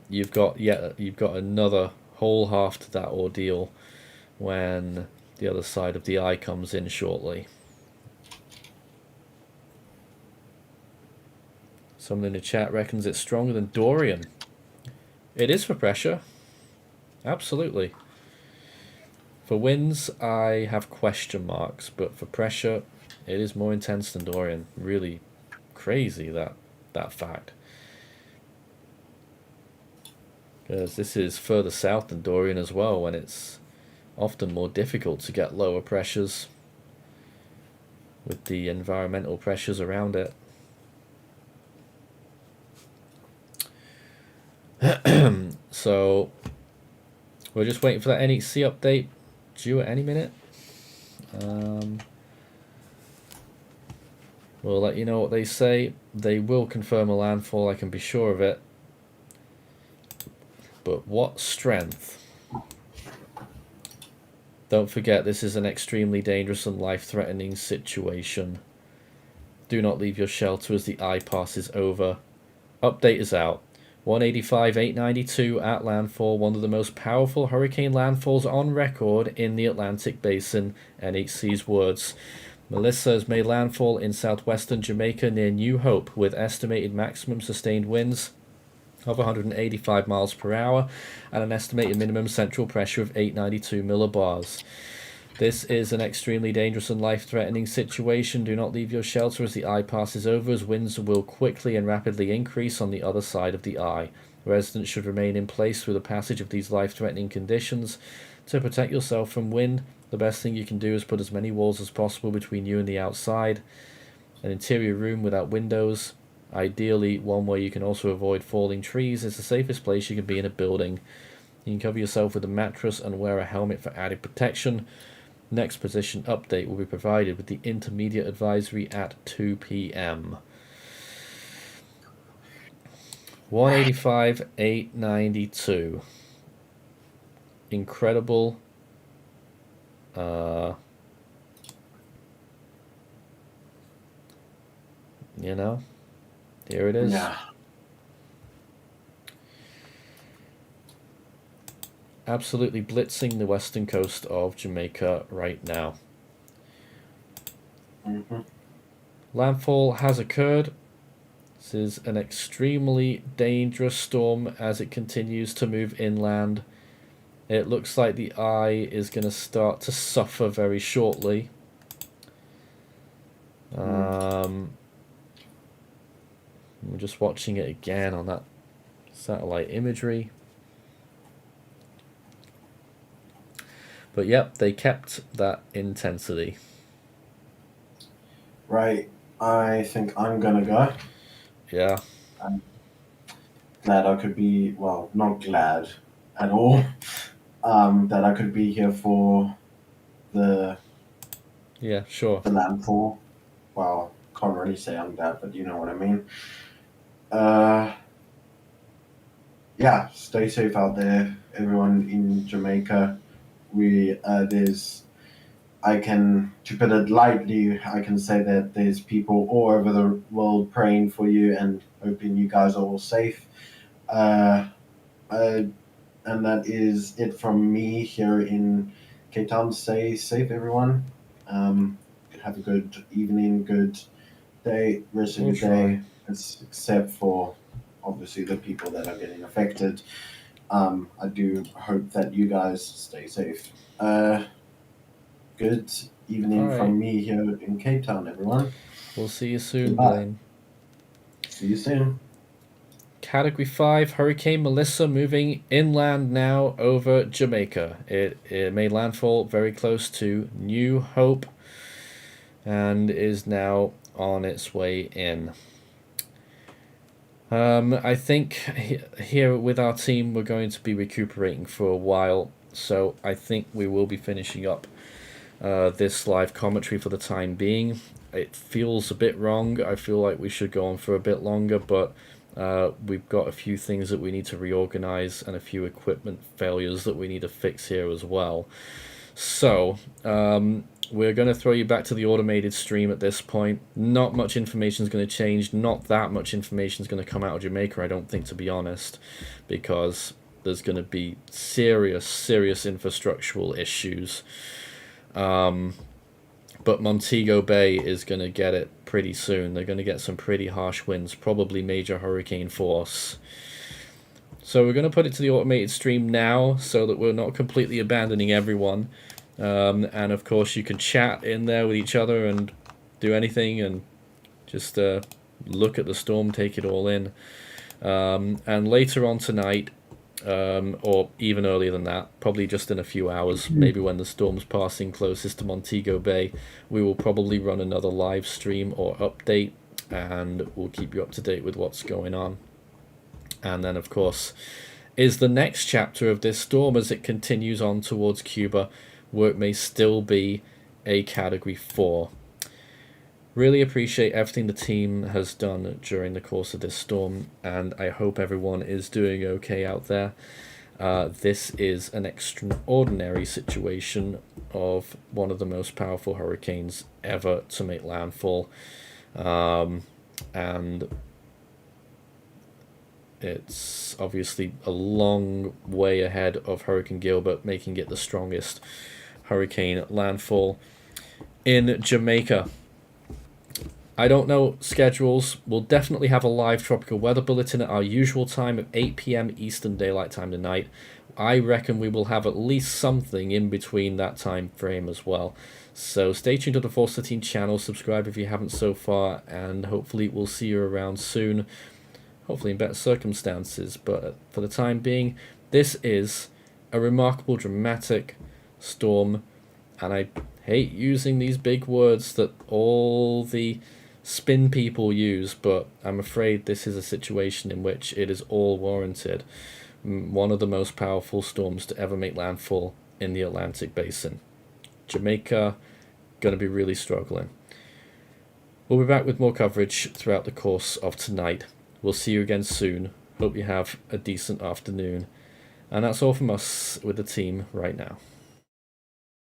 You've got another whole half to that ordeal when the other side of the eye comes in shortly. Someone in the chat reckons it's stronger than Dorian. It is for pressure. Absolutely. For winds, I have question marks, but for pressure, it is more intense than Dorian. Really crazy, that fact. Because this is further south than Dorian as well, when it's often more difficult to get lower pressures with the environmental pressures around it. So we're just waiting for that NHC update, due at any minute. We'll let you know what they say. They will confirm a landfall, I can be sure of it. But what strength? Don't forget, this is an extremely dangerous and life-threatening situation. Do not leave your shelter as the eye passes over. Update is out. 185-892 at landfall, one of the most powerful hurricane landfalls on record in the Atlantic Basin, NHC's words. Melissa has made landfall in southwestern Jamaica near New Hope with estimated maximum sustained winds of 185 miles per hour and an estimated minimum central pressure of 892 millibars. This is an extremely dangerous and life-threatening situation. Do not leave your shelter as the eye passes over, as winds will quickly and rapidly increase on the other side of the eye. Residents should remain in place through the passage of these life-threatening conditions. To protect yourself from wind, the best thing you can do is put as many walls as possible between you and the outside. An interior room without windows, ideally one where you can also avoid falling trees, is the safest place you can be in a building. You can cover yourself with a mattress and wear a helmet for added protection. Next position update will be provided with the intermediate advisory at 2 p.m. 185-892. Incredible. You know, here it is. Yeah. Absolutely blitzing the western coast of Jamaica right now. Landfall has occurred. This is an extremely dangerous storm as it continues to move inland. It looks like the eye is going to start to suffer very shortly. We're just watching it again on that satellite imagery. But yep, they kept that intensity. Right. I think I'm gonna go. Yeah. I'm glad I could be, well, not glad at all, that I could be here for the sure. the landfall. Well, can't really say I'm glad, but you know what I mean. Yeah, stay safe out there, everyone in Jamaica. To put it lightly, I can say that there's people all over the world praying for you and hoping you guys are all safe. And that is it from me here in Cape Town, stay safe, everyone. Have a good evening, good day, rest of We'll your day, except for obviously the people that are getting affected. I do hope that you guys stay safe. Good evening All right. from me here in Cape Town, everyone. We'll see you soon, Goodbye. Blaine. See you soon. Category 5, Hurricane Melissa moving inland now over Jamaica. It made landfall very close to New Hope and is now on its way in. I think here with our team we're going to be recuperating for a while, so I think we will be finishing up this live commentary for the time being. It feels a bit wrong. I feel like we should go on for a bit longer, but we've got a few things that we need to reorganize and a few equipment failures that we need to fix here as well. So we're going to throw you back to the automated stream at this point. Not much information is going to change. Not that much information is going to come out of Jamaica, I don't think, to be honest, because there's going to be serious infrastructural issues. But Montego Bay is going to get it pretty soon. They're going to get some pretty harsh winds, probably major hurricane force. So we're going to put it to the automated stream now so that we're not completely abandoning everyone. And of course you can chat in there with each other and do anything and just look at the storm, take it all in. And later on tonight, or even earlier than that, probably just in a few hours, maybe when the storm's passing closest to Montego Bay, we will probably run another live stream or update, and we'll keep you up to date with what's going on. And then, of course, is the next chapter of this storm as it continues on towards Cuba, where it may still be a Category 4. Really appreciate everything the team has done during the course of this storm, and I hope everyone is doing okay out there. This is an extraordinary situation of one of the most powerful hurricanes ever to make landfall, and it's obviously a long way ahead of Hurricane Gilbert, making it the strongest hurricane landfall in Jamaica. I don't know schedules. We'll definitely have a live tropical weather bulletin at our usual time of 8 p.m. Eastern Daylight Time tonight. I reckon we will have at least something in between that time frame as well. So stay tuned to the Force 13 channel, subscribe if you haven't so far, and hopefully we'll see you around soon. Hopefully in better circumstances, but for the time being, this is a remarkable, dramatic storm, and I hate using these big words that all the spin people use, but I'm afraid this is a situation in which it is all warranted. One of the most powerful storms to ever make landfall in the Atlantic Basin. Jamaica going to be really struggling. We'll be back with more coverage throughout the course of tonight. We'll see you again soon. Hope you have a decent afternoon. And that's all from us with the team right now.